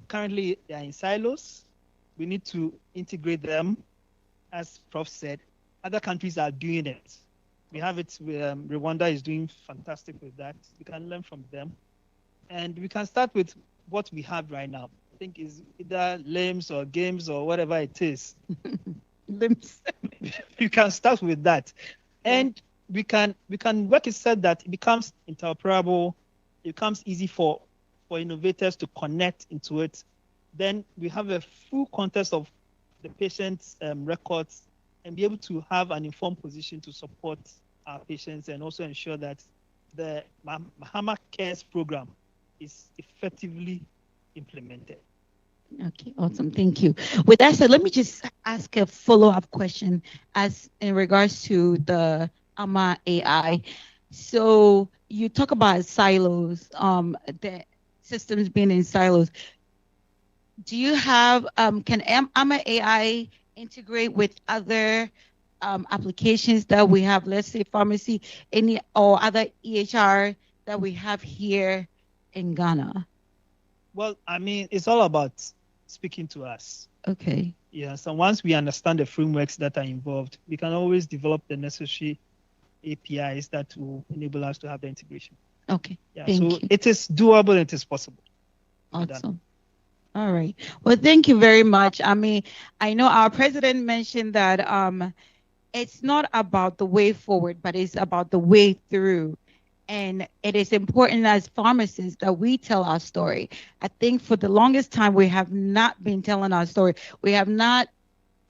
currently they are in silos. We need to integrate them. As Prof said, other countries are doing it. We have it, Rwanda is doing fantastic with that. We can learn from them. And we can start with what we have right now. I think is either LIMS or games or whatever it is. LIMS. You can start with that. And we can work it so that it becomes interoperable, it becomes easy for innovators to connect into it. Then we have a full context of the patient's records and be able to have an informed position to support our patients and also ensure that the Mahama Cares program is effectively implemented. Okay, awesome. Thank you. With that said, let me just ask a follow-up question as in regards to the AMA AI. So you talk about silos, the systems being in silos. Do you have, can AMA AI integrate with other applications that we have, let's say pharmacy, any or other EHR that we have here in Ghana? Well, I mean, it's all about speaking to us. Okay. Yeah, so once we understand the frameworks that are involved, we can always develop the necessary APIs that will enable us to have the integration. Okay. Yeah, Thank so you. it is doable and it is possible. Awesome. All right. Well, thank you very much. I mean, I know our president mentioned that it's not about the way forward, but it's about the way through. And it is important as pharmacists that we tell our story. I think for the longest time, we have not been telling our story. We have not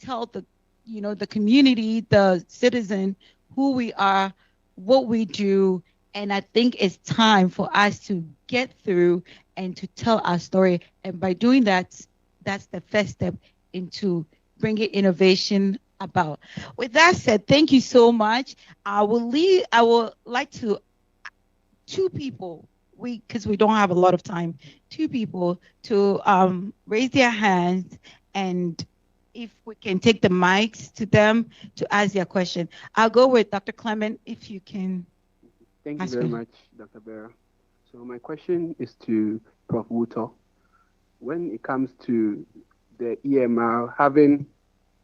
told the community, the citizen, who we are, what we do. And I think it's time for us to get through and to tell our story. And by doing that, that's the first step into bringing innovation about. With that said, thank you so much. I would like to two people, because we don't have a lot of time, two people to raise their hands, and if we can take the mics to them to ask their question. I'll go with Dr. Clement, if you can. Thank you very much, Dr. Berra. So my question is to Prof. Wutor. When it comes to the EMR having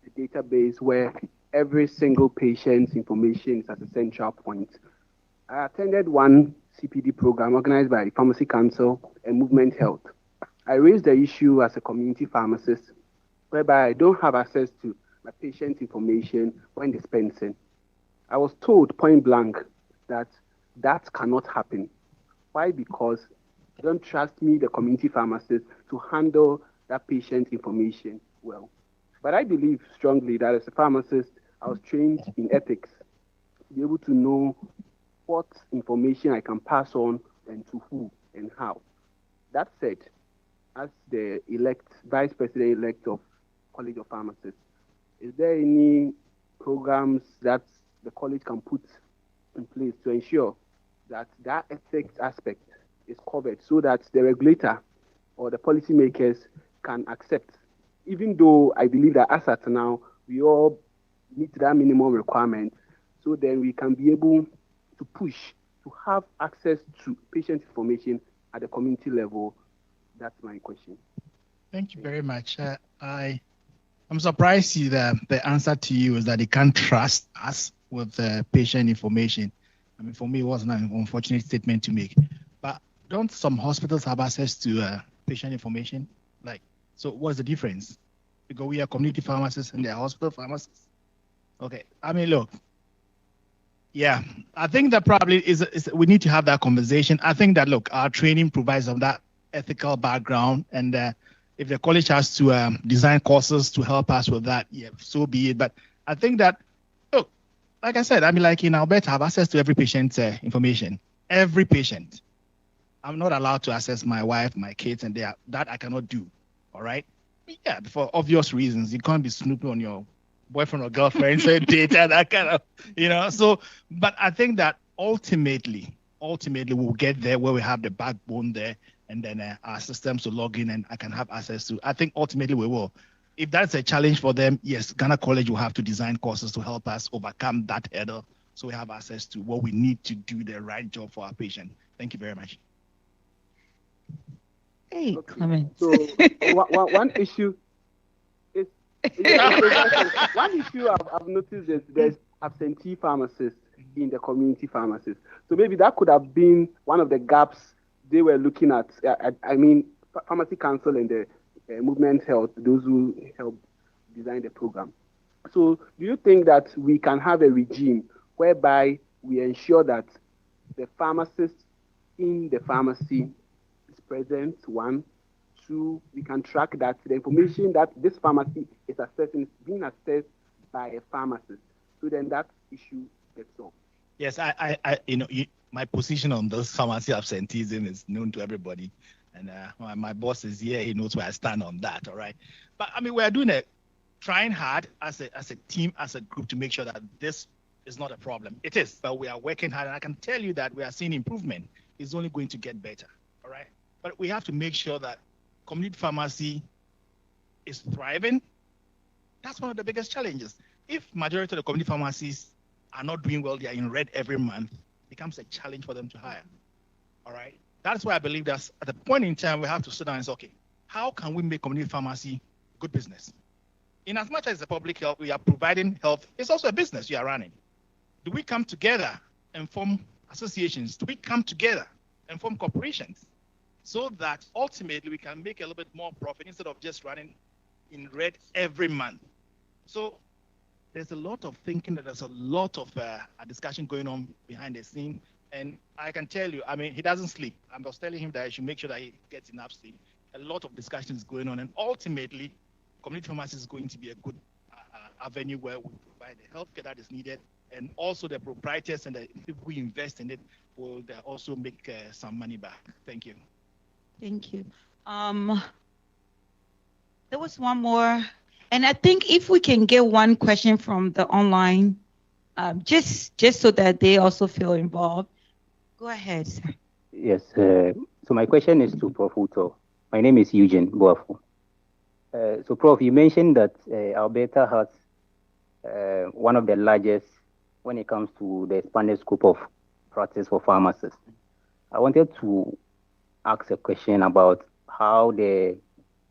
a database where every single patient's information is at a central point, I attended one CPD program organized by the Pharmacy Council and Movement Health. I raised the issue as a community pharmacist, whereby I don't have access to my patient information when dispensing. I was told point blank that that cannot happen. Why? Because they don't trust me, the community pharmacist, to handle that patient information well. But I believe strongly that as a pharmacist, I was trained in ethics to be able to know what information I can pass on and to who and how. That said, as the Vice President-elect of College of Pharmacists, is there any programs that the college can put in place to ensure that that ethics aspect is covered so that the regulator or the policymakers can accept, even though I believe that as at now, we all meet that minimum requirement, so then we can be able to push to have access to patient information at the community level? That's my question. Thank you very much. I'm surprised the answer to you is that they can't trust us with patient information. I mean, for me, it was an unfortunate statement to make. But don't some hospitals have access to patient information? So what's the difference? Because we are community pharmacists and they're hospital pharmacists. Okay, I mean, look. Yeah, I think that probably is we need to have that conversation. I think that, look, our training provides of that ethical background, and if the college has to design courses to help us with that, yeah, so be it. But I think that, look, like I said, I mean, like in Alberta, I have access to every patient's information. Every patient. I'm not allowed to access my wife, my kids, and that I cannot do. All right? Yeah, for obvious reasons. You can't be snooping on your boyfriend or girlfriend's data, that kind of, So, but I think that ultimately we'll get there where we have the backbone there, and then our systems will log in and I can have access to. I think ultimately we will. If that's a challenge for them, yes, Ghana College will have to design courses to help us overcome that hurdle, so we have access to what we need to do the right job for our patient. Thank you very much. Hey, Clement. So one issue is one issue I've noticed is there's absentee pharmacists in the community pharmacies. So maybe that could have been one of the gaps they were looking at. I mean, Pharmacy Council and the Movement Health, those who helped design the program. So do you think that we can have a regime whereby we ensure that the pharmacist in the pharmacy is present, 1, 2, we can track that the information that this pharmacy is assessing is being assessed by a pharmacist. So then that issue gets solved. Yes, my position on this pharmacy absenteeism is known to everybody. And my boss is here, he knows where I stand on that, all right? But I mean, we're trying hard as a team, as a group, to make sure that this is not a problem. It is, but we are working hard, and I can tell you that we are seeing improvement. It's only going to get better, all right? But we have to make sure that community pharmacy is thriving. That's one of the biggest challenges. If majority of the community pharmacies are not doing well, they are in red every month, it becomes a challenge for them to hire, all right? That's why I believe that at the point in time, we have to sit down and say, okay, how can we make community pharmacy good business? In as much as the public health, we are providing health, it's also a business you are running. Do we come together and form associations? Do we come together and form corporations so that ultimately we can make a little bit more profit instead of just running in red every month? So there's a lot of thinking, that there's a lot of discussion going on behind the scene. And I can tell you, I mean, he doesn't sleep. I was telling him that he should make sure that he gets enough sleep. A lot of discussions going on, and ultimately, community pharmacy is going to be a good avenue where we provide the healthcare that is needed, and also the proprietors and the people who invest in it will also make some money back. Thank you. Thank you. There was one more, and I think if we can get one question from the online, just so that they also feel involved. Go ahead, sir. Yes. So my question is to Prof. Wutor. My name is Eugene Boafo. So, Prof, you mentioned that Alberta has one of the largest when it comes to the expanded scope of practice for pharmacists. I wanted to ask a question about how the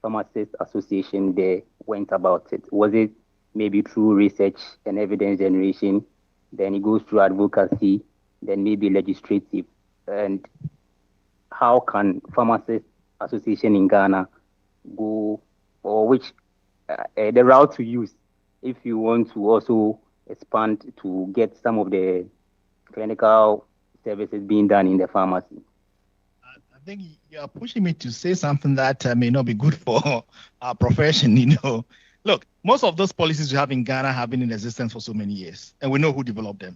Pharmacists Association there went about it. Was it maybe through research and evidence generation, then it goes through advocacy, then maybe legislative? And how can Pharmacists Association in Ghana go, or which the route to use if you want to also expand to get some of the clinical services being done in the pharmacy? I think you're pushing me to say something that may not be good for our profession, Look, most of those policies we have in Ghana have been in existence for so many years, and we know who developed them,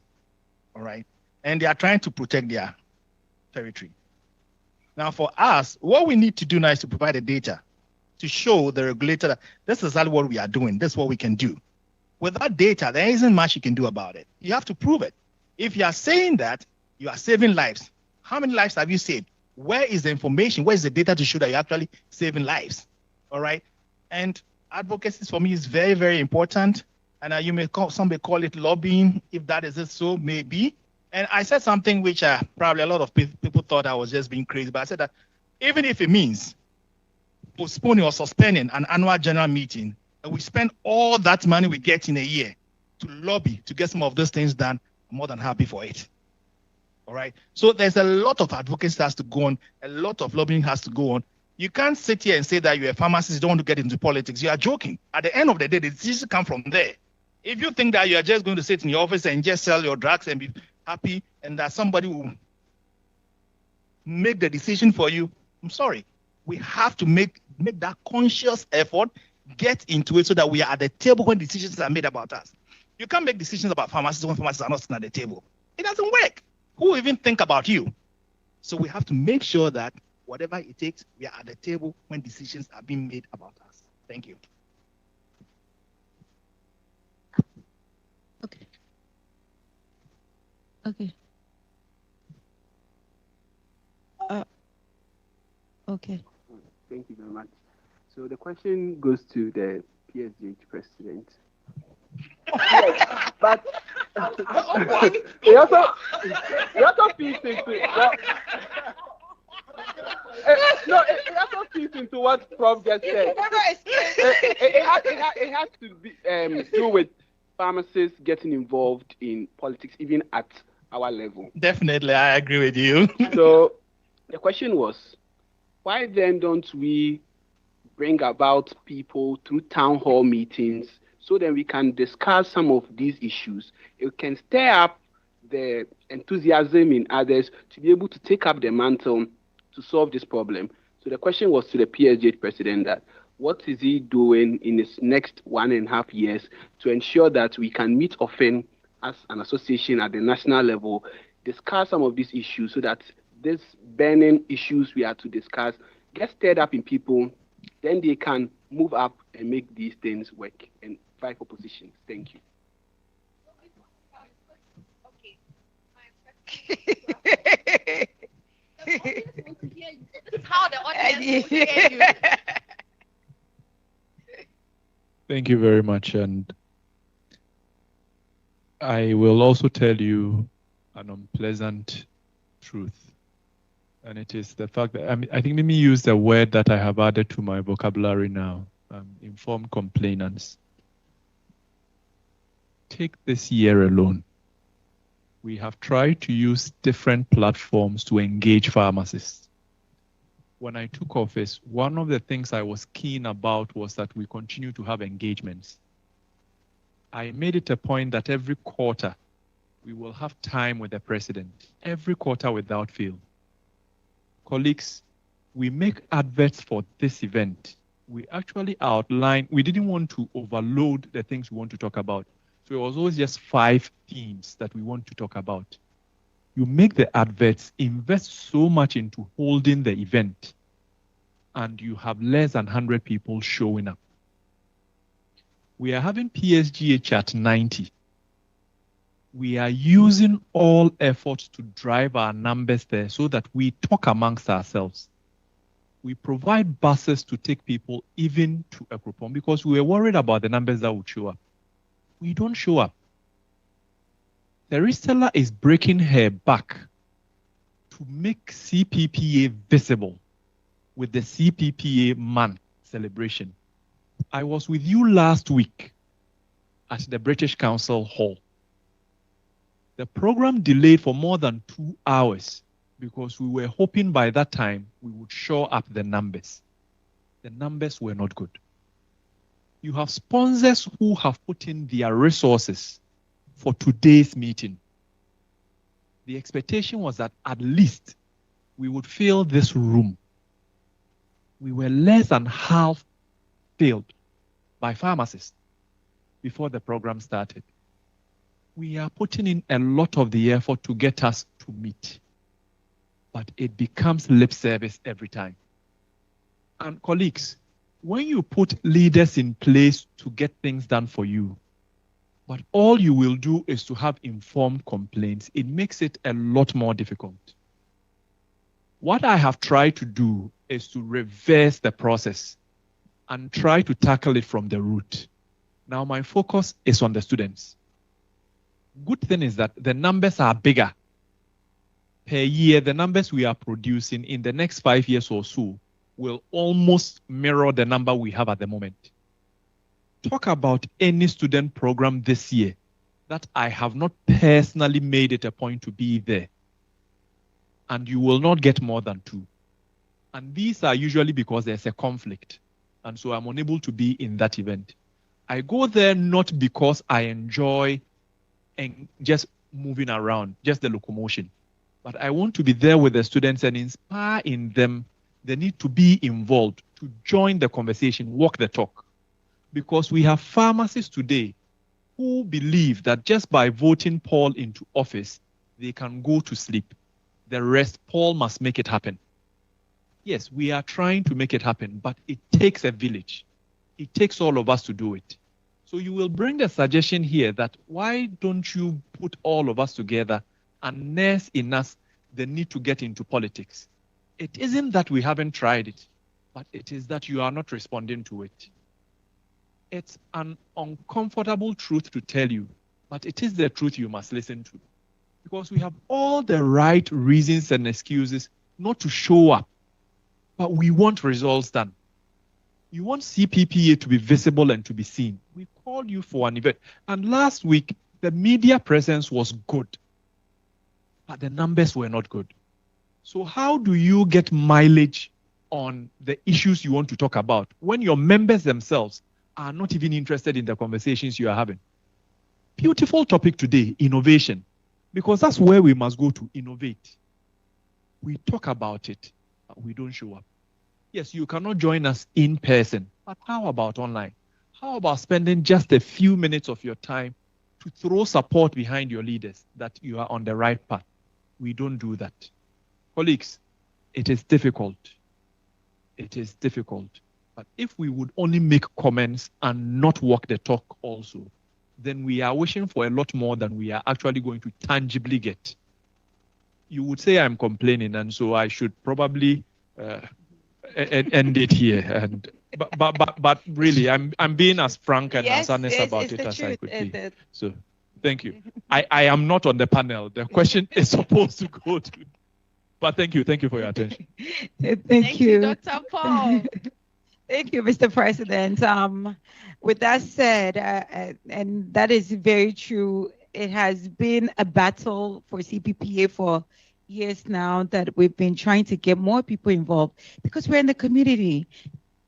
all right? And they are trying to protect their territory. Now, for us, what we need to do now is to provide the data to show the regulator that this is exactly what we are doing, this is what we can do. Without data, there isn't much you can do about it. You have to prove it. If you are saying that you are saving lives, how many lives have you saved? Where is the information? Where is the data to show that you're actually saving lives? All right? And advocacy for me is very, very important. And some may call it lobbying. If that is it, so maybe. And I said something which probably a lot of people thought I was just being crazy, but I said that even if it means postponing or suspending an annual general meeting, and we spend all that money we get in a year to lobby to get some of those things done, I'm more than happy for it. All right. So there's a lot of advocacy that has to go on, a lot of lobbying has to go on. You can't sit here and say that you're a pharmacist, you don't want to get into politics. You are joking. At the end of the day, the decisions come from there. If you think that you are just going to sit in your office and just sell your drugs and be happy and that somebody will make the decision for you, I'm sorry. We have to make that conscious effort, get into it so that we are at the table when decisions are made about us. You can't make decisions about pharmacists when pharmacists are not sitting at the table. It doesn't work. Who will even think about you? So we have to make sure that whatever it takes, we are at the table when decisions are being made about us. Thank you. Okay. Okay. Okay. Thank you very much. So the question goes to the PSGH president. Yes, but he also feeds into it also feeds into what Prof just said. It has to be do with pharmacists getting involved in politics, even at our level. Definitely, I agree with you. So the question was, why then don't we bring about people through town hall meetings so that we can discuss some of these issues? It can stir up the enthusiasm in others to be able to take up the mantle to solve this problem. So the question was to the PSGH president that what is he doing in his next 1.5 years to ensure that we can meet often as an association at the national level, discuss some of these issues so that these burning issues we are to discuss get stirred up in people, then they can move up and make these things work and fight for positions. Thank you. How the audience will hear you. Thank you very much. And I will also tell you an unpleasant truth. And it is the fact that, I think let me use the word that I have added to my vocabulary now, informed complainants. Take this year alone. We have tried to use different platforms to engage pharmacists. When I took office, one of the things I was keen about was that we continue to have engagements. I made it a point that every quarter we will have time with the president, every quarter without fail. Colleagues, we make adverts for this event. We actually outline, we didn't want to overload the things we want to talk about. So it was always just 5 themes that we want to talk about. You make the adverts, invest so much into holding the event, and you have less than 100 people showing up. We are having PSGH at 90. We are using all efforts to drive our numbers there so that we talk amongst ourselves. We provide buses to take people even to Accredited because we were worried about the numbers that would show up. We don't show up. Therestella is breaking her back to make CPPA visible with the CPPA month celebration. I was with you last week at the British Council Hall. The program delayed for more than 2 hours because we were hoping by that time we would show up the numbers. The numbers were not good. You have sponsors who have put in their resources for today's meeting. The expectation was that at least we would fill this room. We were less than half filled by pharmacists before the program started. We are putting in a lot of the effort to get us to meet, but it becomes lip service every time. And colleagues, when you put leaders in place to get things done for you, but all you will do is to have informed complaints, it makes it a lot more difficult. What I have tried to do is to reverse the process and try to tackle it from the root. Now my focus is on the students. Good thing is that the numbers are bigger. Per year, the numbers we are producing in the next 5 years or so will almost mirror the number we have at the moment. Talk about any student program this year that I have not personally made it a point to be there. And you will not get more than 2. And these are usually because there's a conflict. And so I'm unable to be in that event. I go there not because I enjoy and just moving around, just the locomotion. But I want to be there with the students and inspire in them the need to be involved, to join the conversation, walk the talk. Because we have pharmacists today who believe that just by voting Paul into office, they can go to sleep. The rest, Paul must make it happen. Yes, we are trying to make it happen, but it takes a village. It takes all of us to do it. So you will bring the suggestion here that why don't you put all of us together and nurse in us the need to get into politics? It isn't that we haven't tried it, but it is that you are not responding to it. It's an uncomfortable truth to tell you, but it is the truth you must listen to. Because we have all the right reasons and excuses not to show up, but we want results done. You want CPPA to be visible and to be seen. We called you for an event. And last week, the media presence was good, but the numbers were not good. So how do you get mileage on the issues you want to talk about when your members themselves are not even interested in the conversations you are having? Beautiful topic today, innovation, because that's where we must go to innovate. We talk about it, but we don't show up. Yes, you cannot join us in person, but how about online? How about spending just a few minutes of your time to throw support behind your leaders that you are on the right path? We don't do that. Colleagues, it is difficult. It is difficult. But if we would only make comments and not walk the talk also, then we are wishing for a lot more than we are actually going to tangibly get. You would say I'm complaining, and so I should probably end it here. And but really, I'm being as frank and as honest about it as I could be. So thank you. I am not on the panel. The question is supposed to go to. But thank you for your attention. Thank you, Dr. Paul. Thank you, Mr. President. With that said, and that is very true, it has been a battle for CPPA for years now that we've been trying to get more people involved because we're in the community,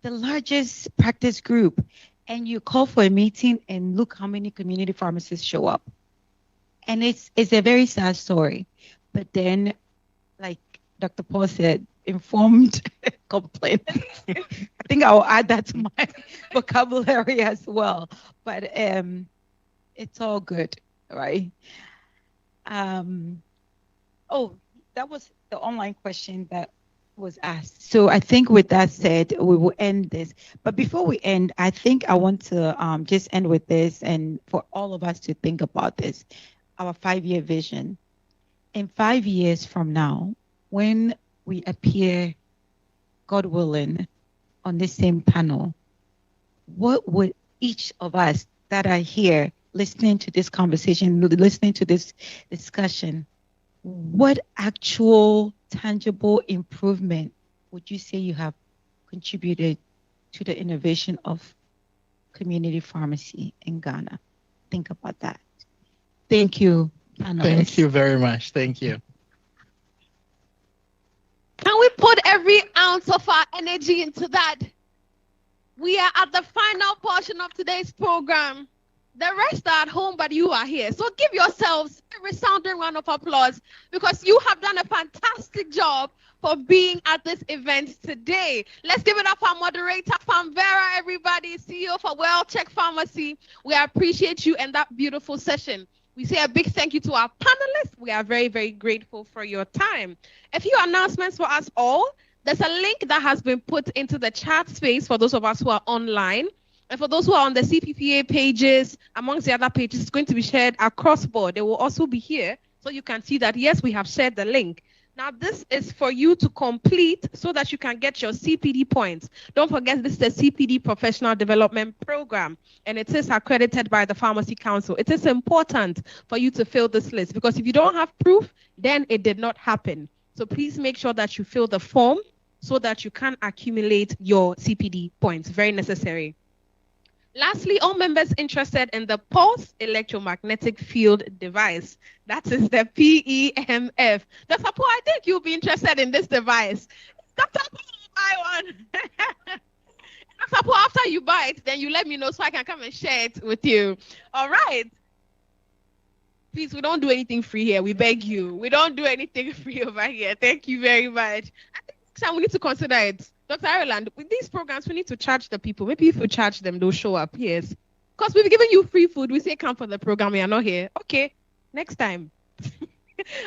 the largest practice group, and you call for a meeting and look how many community pharmacists show up. And it's a very sad story. But then, like Dr. Paul said, informed complainants. I think I'll add that to my vocabulary as well. But it's all good, right? Oh, that was the online question that was asked. So I think with that said, we will end this. But before we end, I think I want to just end with this and for all of us to think about this, our 5-year vision. In 5 years from now, when we appear, God willing, on this same panel, what would each of us that are here listening to this conversation, listening to this discussion, what actual tangible improvement would you say you have contributed to the innovation of community pharmacy in Ghana? Think about that. Thank you, panelists. Thank you very much. Thank you. Can we put every ounce of our energy into that? We are at the final portion of today's program. The rest are at home, but you are here. So give yourselves a resounding round of applause because you have done a fantastic job for being at this event today. Let's give it up for our moderator, Pamvera, everybody, CEO for Well Check Pharmacy. We appreciate you and that beautiful session. We say a big thank you to our panelists. We are very, very grateful for your time. A few announcements for us all. There's a link that has been put into the chat space for those of us who are online. And for those who are on the CPPA pages, amongst the other pages, it's going to be shared across board. They will also be here, so you can see that, yes, we have shared the link. Now, this is for you to complete so that you can get your CPD points. Don't forget, this is a CPD Professional Development Program, and it is accredited by the Pharmacy Council. It is important for you to fill this list, because if you don't have proof, then it did not happen. So please make sure that you fill the form so that you can accumulate your CPD points. Very necessary. Lastly, all members interested in the pulse electromagnetic field device, that is the PEMF. Dr. Paul, I think you'll be interested in this device. Dr. Paul, buy one. Dr. Paul, after you buy it, then you let me know so I can come and share it with you. All right. Please, we don't do anything free here. We beg you. We don't do anything free over here. Thank you very much. I think next time we need to consider it. Dr. Ireland, with these programs, we need to charge the people. Maybe if we charge them, they'll show up. Yes. Because we've given you free food. We say come for the program. We are not here. Okay. Next time.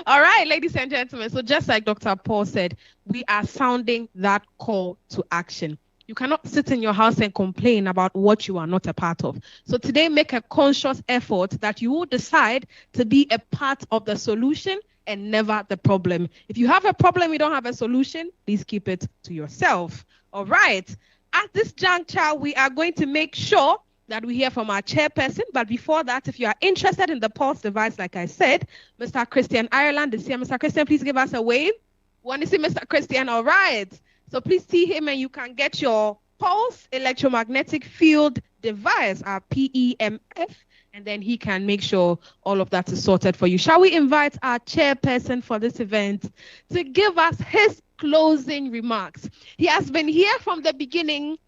All right, ladies and gentlemen. So just like Dr. Paul said, we are sounding that call to action. You cannot sit in your house and complain about what you are not a part of. So today, make a conscious effort that you will decide to be a part of the solution and never the problem. If you have a problem, you don't have a solution, please keep it to yourself. All right. At this juncture, we are going to make sure that we hear from our chairperson. But before that, if you are interested in the pulse device, like I said, Mr. Christian Ireland is here. Mr. Christian, please give us a wave. Want to see Mr. Christian? All right. So please see him and you can get your pulse electromagnetic field device, our PEMF, and then he can make sure all of that is sorted for you. Shall we invite our chairperson for this event to give us his closing remarks? He has been here from the beginning.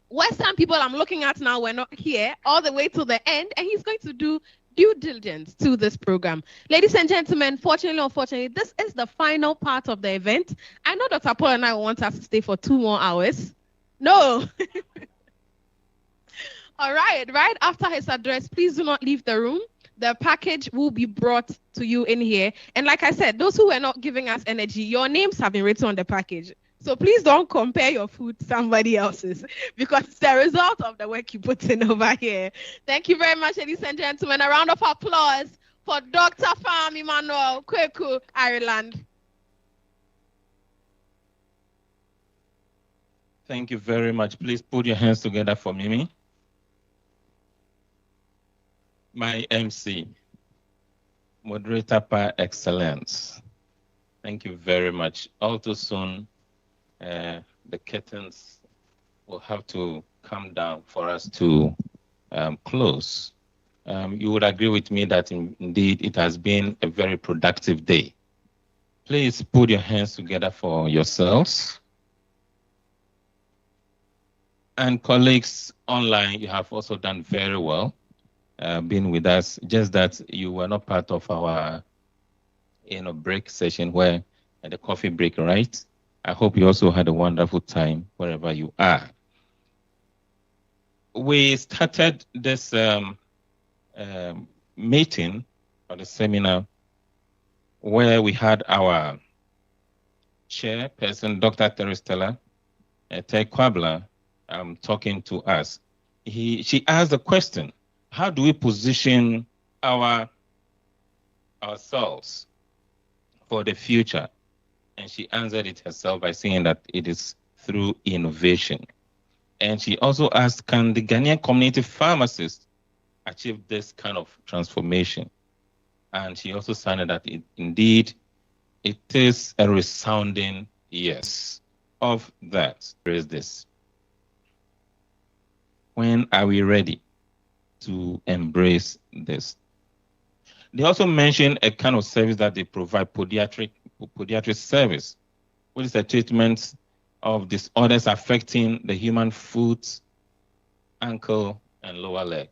Western people I'm looking at now were not here all the way to the end, and he's going to do due diligence to this program. Ladies and gentlemen, fortunately or unfortunately, this is the final part of the event. I know Dr. Paul and I want us to stay for 2 more hours. No. All right, right after his address, please do not leave the room. The package will be brought to you in here. And like I said, those who were not giving us energy, your names have been written on the package. So please don't compare your food to somebody else's, because it's the result of the work you put in over here. Thank you very much, ladies and gentlemen. A round of applause for Dr. Pharm Emmanuel, Kwaku, Ireland. Thank you very much. Please put your hands together for Mimi. My MC, moderator par excellence. Thank you very much. All too soon, the curtains will have to come down for us to close. You would agree with me that indeed it has been a very productive day. Please put your hands together for yourselves. And colleagues online, you have also done very well. Been with us, just that you were not part of our break session where the coffee break, right? I hope you also had a wonderful time wherever you are. We started this meeting or the seminar where we had our chairperson, Dr. Therestella Kwabla, talking to us. She asked the question, how do we position ourselves for the future? And she answered it herself by saying that it is through innovation. And she also asked, can the Ghanaian community pharmacists achieve this kind of transformation? And she also sounded that indeed it is a resounding yes of that. There is this. When are we ready to embrace this? They also mentioned a kind of service that they provide, podiatric service, which is the treatment of disorders affecting the human foot, ankle, and lower leg.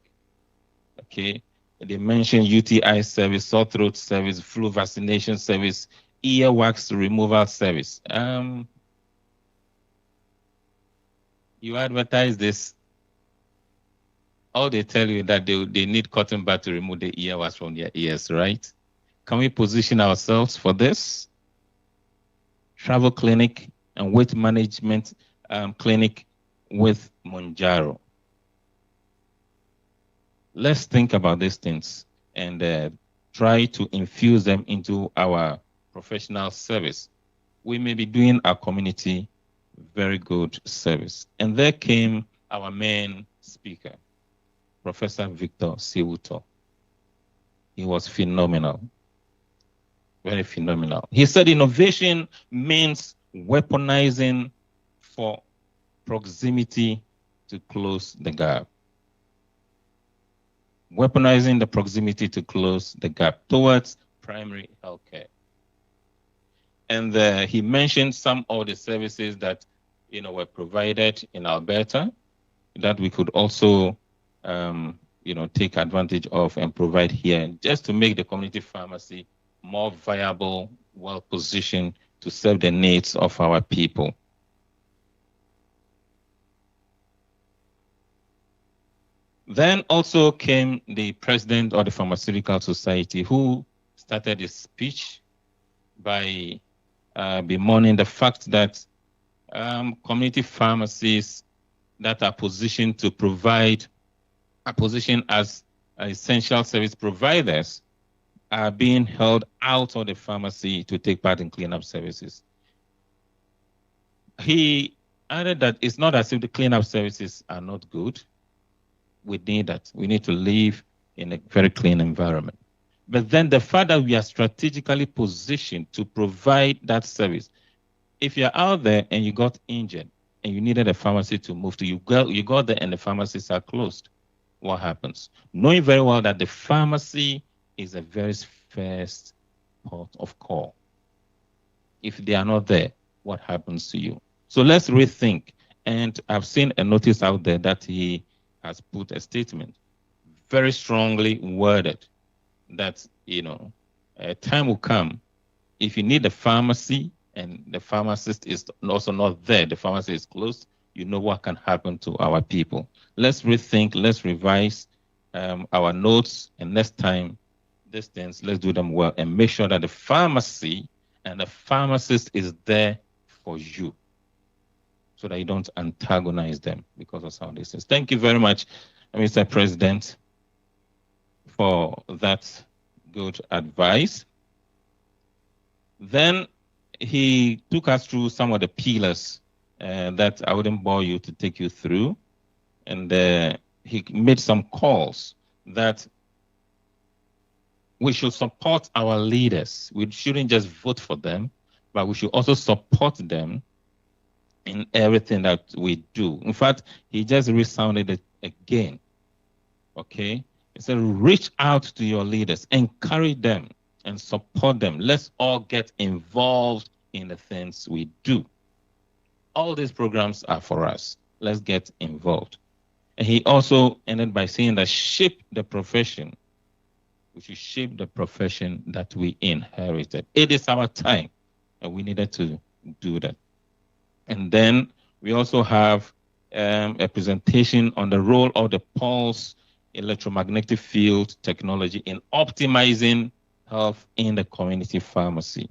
Okay, they mentioned UTI service, sore throat service, flu vaccination service, earwax removal service. You advertise this. All they tell you that they need cotton bud to remove the earwax from their ears, right? Can we position ourselves for this? Travel clinic and weight management clinic with Monjaro. Let's think about these things and try to infuse them into our professional service we may be doing our community very good service. And there came our main speaker, Professor Victor C. Wutor. He was phenomenal, very phenomenal. He said innovation means weaponizing for proximity to close the gap. Weaponizing the proximity to close the gap towards primary healthcare. And he mentioned some of the services that were provided in Alberta that we could also take advantage of and provide here, just to make the community pharmacy more viable, well positioned to serve the needs of our people. Then also came the president of the Pharmaceutical Society, who started his speech by bemoaning the fact that community pharmacies that are positioned to provide a position as essential service providers are being held out of the pharmacy to take part in cleanup services. He added that it's not as if the cleanup services are not good. We need that. We need to live in a very clean environment. But then the fact that we are strategically positioned to provide that service, if you're out there and you got injured and you needed a pharmacy to move to, you got there and the pharmacies are closed, what happens? Knowing very well that the pharmacy is the very first port of call. If they are not there, what happens to you? So let's rethink. And I've seen a notice out there that he has put a statement, very strongly worded, that, a time will come, if you need a pharmacy and the pharmacist is also not there, the pharmacy is closed, you know what can happen to our people. Let's rethink, let's revise our notes, and next time, these things, let's do them well and make sure that the pharmacy and the pharmacist is there for you, so that you don't antagonize them because of some of these things. Thank you very much, Mr. President, for that good advice. Then he took us through some of the pillars that I wouldn't bore you to take you through. And he made some calls that we should support our leaders. We shouldn't just vote for them, but we should also support them in everything that we do. In fact, he just resounded it again. Okay? He said, reach out to your leaders, encourage them, and support them. Let's all get involved in the things we do. All these programs are for us. Let's get involved. And he also ended by saying that shape the profession. We should shape the profession that we inherited. It is our time, and we needed to do that. And then we also have a presentation on the role of the pulse electromagnetic field technology in optimizing health in the community pharmacy.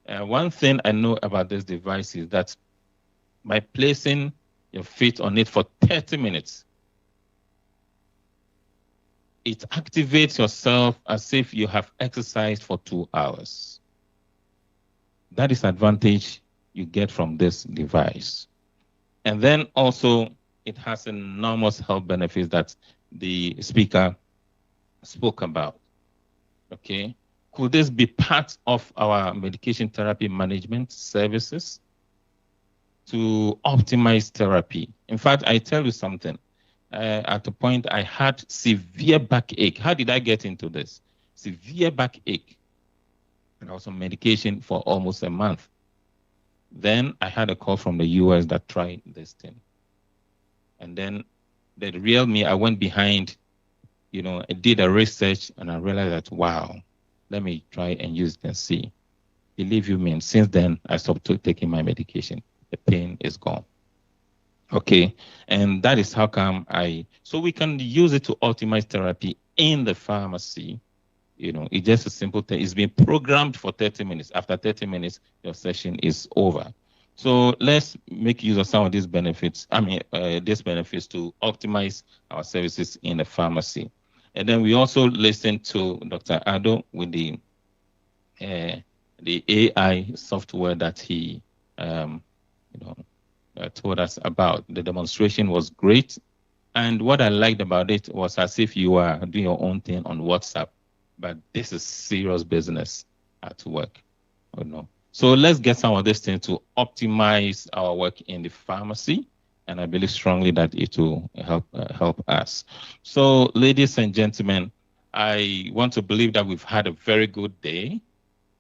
One thing I know about this device is that by placing your feet on it for 30 minutes, it activates yourself as if you have exercised for 2 hours. That is advantage you get from this device. And then also it has enormous health benefits that the speaker spoke about. Okay. Could this be part of our medication therapy management services to optimize therapy? In fact, I tell you something. At a point, I had severe backache. How did I get into this? Severe backache. And I was on medication for almost a month. Then I had a call from the US that tried this thing. And then the real me, I went behind, I did a research and I realized that, wow, let me try and use it and see. Believe you me, and since then, I stopped taking my medication. The pain is gone. Okay, and that is how come so we can use it to optimize therapy in the pharmacy. It's just a simple thing. It's been programmed for 30 minutes. After 30 minutes, your session is over. So let's make use of some of these benefits. These benefits to optimize our services in the pharmacy. And then we also listened to Dr. Ado with the the AI software that he told us about. The demonstration was great. And what I liked about it was as if you are doing your own thing on WhatsApp, but this is serious business at work. So let's get some of this thing to optimize our work in the pharmacy. And I believe strongly that it will help us. So ladies and gentlemen, I want to believe that we've had a very good day.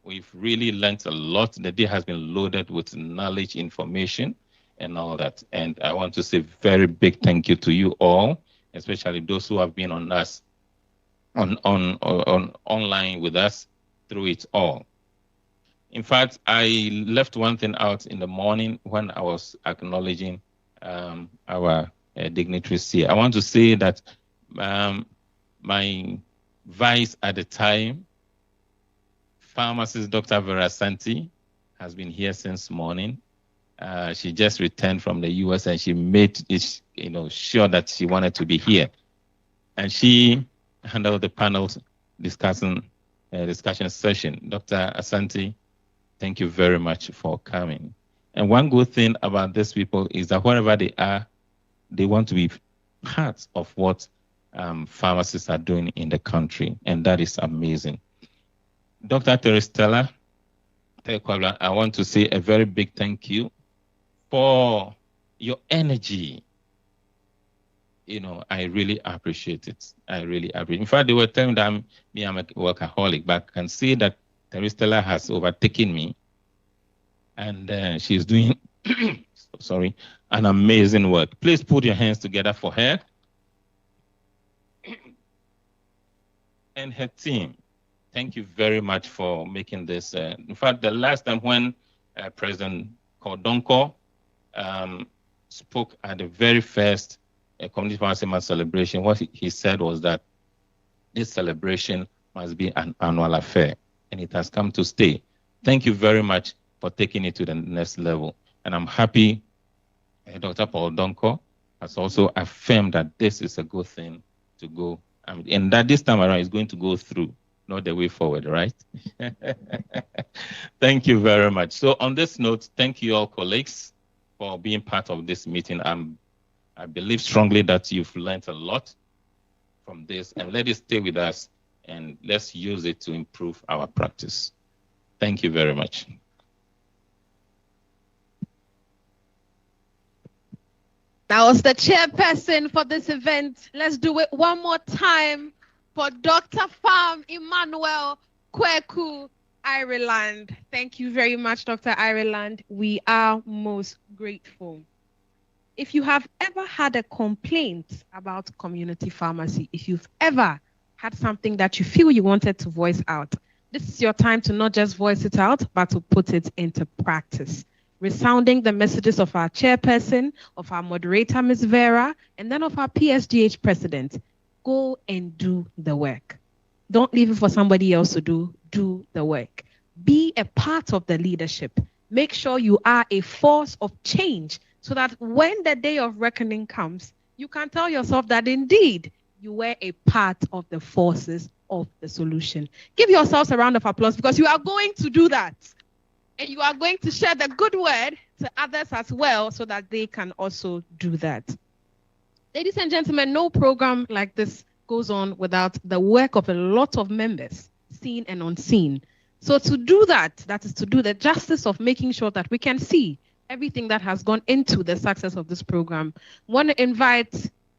We've really learned a lot. The day has been loaded with knowledge, information, and all that. And I want to say very big thank you to you all, especially those who have been on us, on online with us through it all. In fact, I left one thing out in the morning when I was acknowledging our dignitaries here. I want to say that my vice at the time, pharmacist Dr. Vera Santi, has been here since morning. She just returned from the US and she made it, sure that she wanted to be here. And she handled the panel's discussion session. Dr. Asante, thank you very much for coming. And one good thing about these people is that wherever they are, they want to be part of what pharmacists are doing in the country. And that is amazing. Dr. Therestella, Kwabla, I want to say a very big thank you for your energy. I really appreciate it. I really appreciate it. In fact, they were telling them I'm a workaholic, but I can see that Therestella has overtaken me. And she's doing, an amazing work. Please put your hands together for her and her team. Thank you very much for making this. In fact, the last time when President Donkor spoke at the very first Community Pharmacy Month celebration, what he said was that this celebration must be an annual affair, and it has come to stay. Thank you very much for taking it to the next level. And I'm happy Dr. Paul Donkor has also affirmed that this is a good thing to go, and that this time around is going to go through, not the way forward, right? Thank you very much. So on this note, thank you all colleagues for being part of this meeting. I believe strongly that you've learned a lot from this, and let it stay with us, and let's use it to improve our practice. Thank you very much. That was the chairperson for this event. Let's do it one more time for Dr. Pharm Emmanuel Kwaku, Ireland. Thank you very much, Dr. Ireland. We are most grateful. If you have ever had a complaint about community pharmacy, if you've ever had something that you feel you wanted to voice out, this is your time to not just voice it out, but to put it into practice. Resounding the messages of our chairperson, of our moderator, Ms. Vera, and then of our PSGH president. Go and do the work. Don't leave it for somebody else to do. Do the work. Be a part of the leadership. Make sure you are a force of change so that when the day of reckoning comes, you can tell yourself that indeed you were a part of the forces of the solution. Give yourselves a round of applause because you are going to do that. And you are going to share the good word to others as well so that they can also do that. Ladies and gentlemen, no program like this goes on without the work of a lot of members, seen and unseen. So to do that, that is to do the justice of making sure that we can see everything that has gone into the success of this program. I want to invite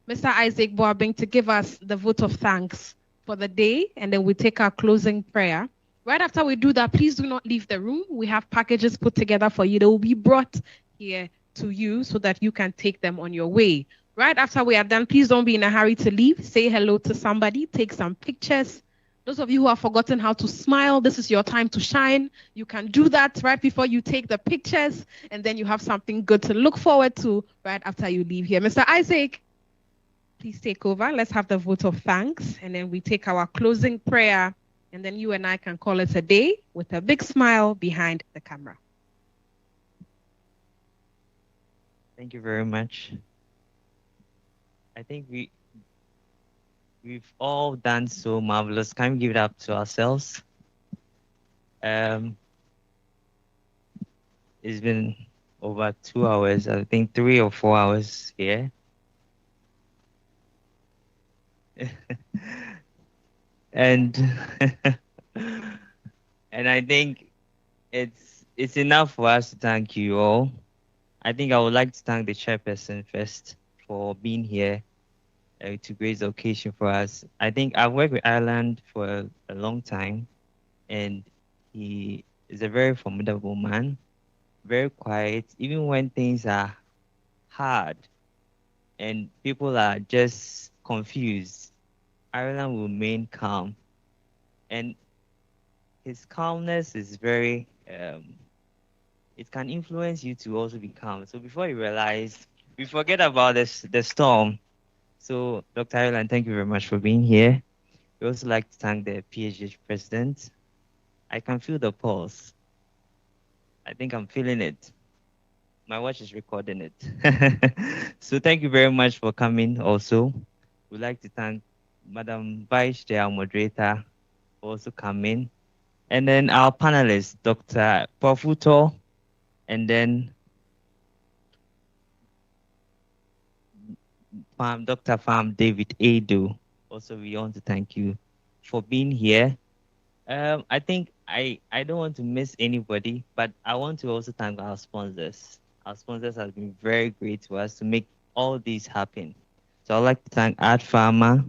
Mr. Isaac Boabing to give us the vote of thanks for the day, and then we take our closing prayer. Right after we do that, please do not leave the room. We have packages put together for you. They will be brought here to you so that you can take them on your way. Right after we are done, please don't be in a hurry to leave. Say hello to somebody. Take some pictures. Those of you who have forgotten how to smile, this is your time to shine. You can do that right before you take the pictures, and then you have something good to look forward to right after you leave here. Mr. Isaac, please take over. Let's have the vote of thanks, and then we take our closing prayer. And then you and I can call it a day with a big smile behind the camera. Thank you very much. I think we've all done so marvelous. Can we give it up to ourselves? it's been over 2 hours, I think 3 or 4 hours here. And and I think it's enough for us to thank you all. I think I would like to thank the chairperson first for being here to grace the occasion for us. I think I've worked with Ireland for a long time, and he is a very formidable man, very quiet, even when things are hard and people are just confused. Ireland will remain calm, and his calmness is very it can influence you to also be calm. So before you realize, we forget about the storm. So Dr. Ireland, thank you very much for being here. We also like to thank the PHH president. I can feel the pulse. I think I'm feeling it. My watch is recording it. So thank you very much for coming also. We'd like to thank Madam Vice Chair, moderator, for also coming. And then our panelists, Dr. Prof. Wutor, and then Dr. Pharm David Adu. Also, we want to thank you for being here. I think I don't want to miss anybody, but I want to also thank our sponsors. Our sponsors have been very great to us to make all this happen. So I'd like to thank Art Pharmacy,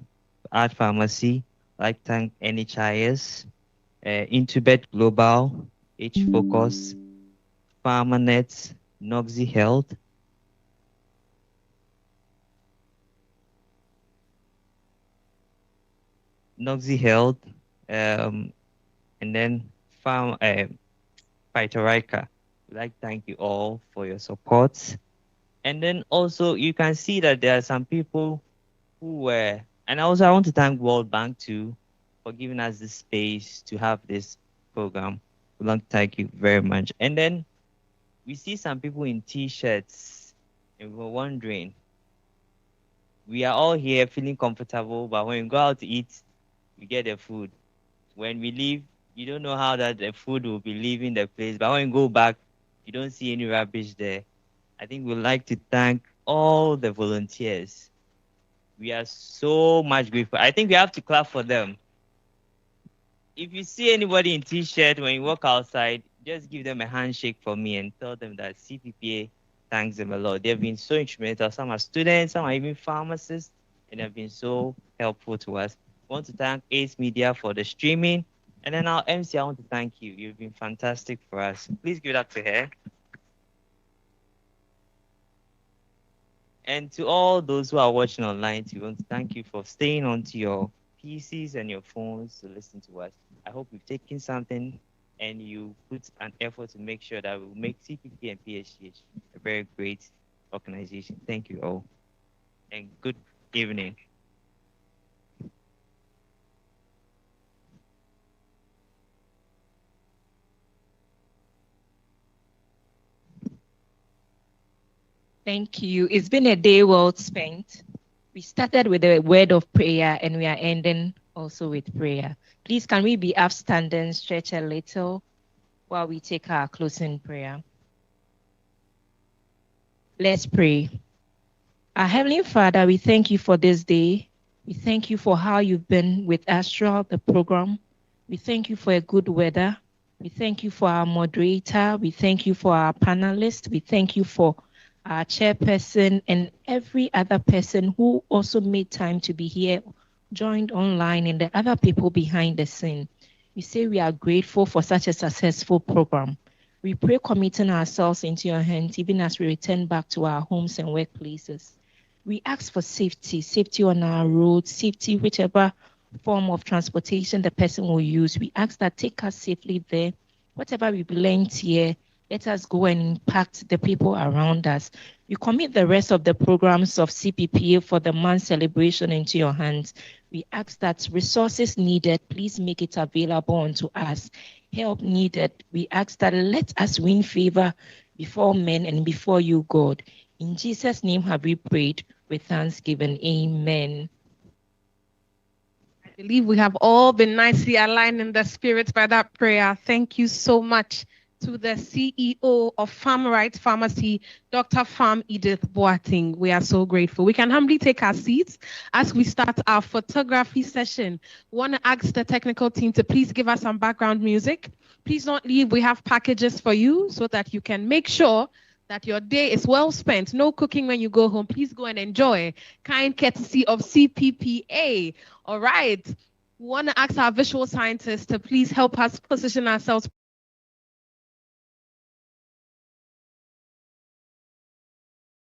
I'd like to thank NHIS, Intubet Global, H Focus, PharmaNet, Noxy Health, and then Phytorica. We'd like to thank you all for your support. And then also you can see that there are some people who were, and also I want to thank World Bank too for giving us this space to have this program. We'd like to thank you very much. And then we see some people in t-shirts and we're wondering, we are all here feeling comfortable, but when we go out to eat, we get the food. When we leave, you don't know how that the food will be leaving the place, but when you go back, you don't see any rubbish there. I think we'd like to thank all the volunteers. We are so much grateful. I think we have to clap for them. If you see anybody in t-shirt when you walk outside, just give them a handshake for me and tell them that CPPA thanks them a lot. They've been so instrumental. Some are students, some are even pharmacists, and they've been so helpful to us. I want to thank Ace Media for the streaming. And then our MC, I want to thank you. You've been fantastic for us. Please give it up to her. And to all those who are watching online, we want to thank you for staying onto your PCs and your phones to listen to us. I hope you've taken something and you put an effort to make sure that we will make CPP and PHH a very great organization. Thank you all. And good evening. Thank you. It's been a day well spent. We started with a word of prayer and we are ending also with prayer. Please, can we be upstanding, stretch a little while we take our closing prayer? Let's pray. Our Heavenly Father, we thank you for this day. We thank you for how you've been with us throughout the program. We thank you for a good weather. We thank you for our moderator. We thank you for our panelists. We thank you for our chairperson and every other person who also made time to be here, joined online, and the other people behind the scene. We say we are grateful for such a successful program. We pray committing ourselves into your hands even as we return back to our homes and workplaces. We ask for safety on our roads, safety whichever form of transportation the person will use. We ask that take us safely there. Whatever we've learned here, let us go and impact the people around us. We commit the rest of the programs of CPPA for the month celebration into your hands. We ask that resources needed, please make it available unto us. Help needed, we ask that let us win favor before men and before you, God. In Jesus' name have we prayed with thanksgiving. Amen. I believe we have all been nicely aligned in the spirit by that prayer. Thank you so much. to the CEO of Pharm Right Pharmacy, Dr. Pharm Edith Boateng. We are so grateful. We can humbly take our seats as we start our photography session. We want to ask the technical team to please give us some background music. Please don't leave. We have packages for you so that you can make sure that your day is well spent. No cooking when you go home. Please go and enjoy. Kind courtesy of CPPA. All right. We want to ask our visual scientists to please help us position ourselves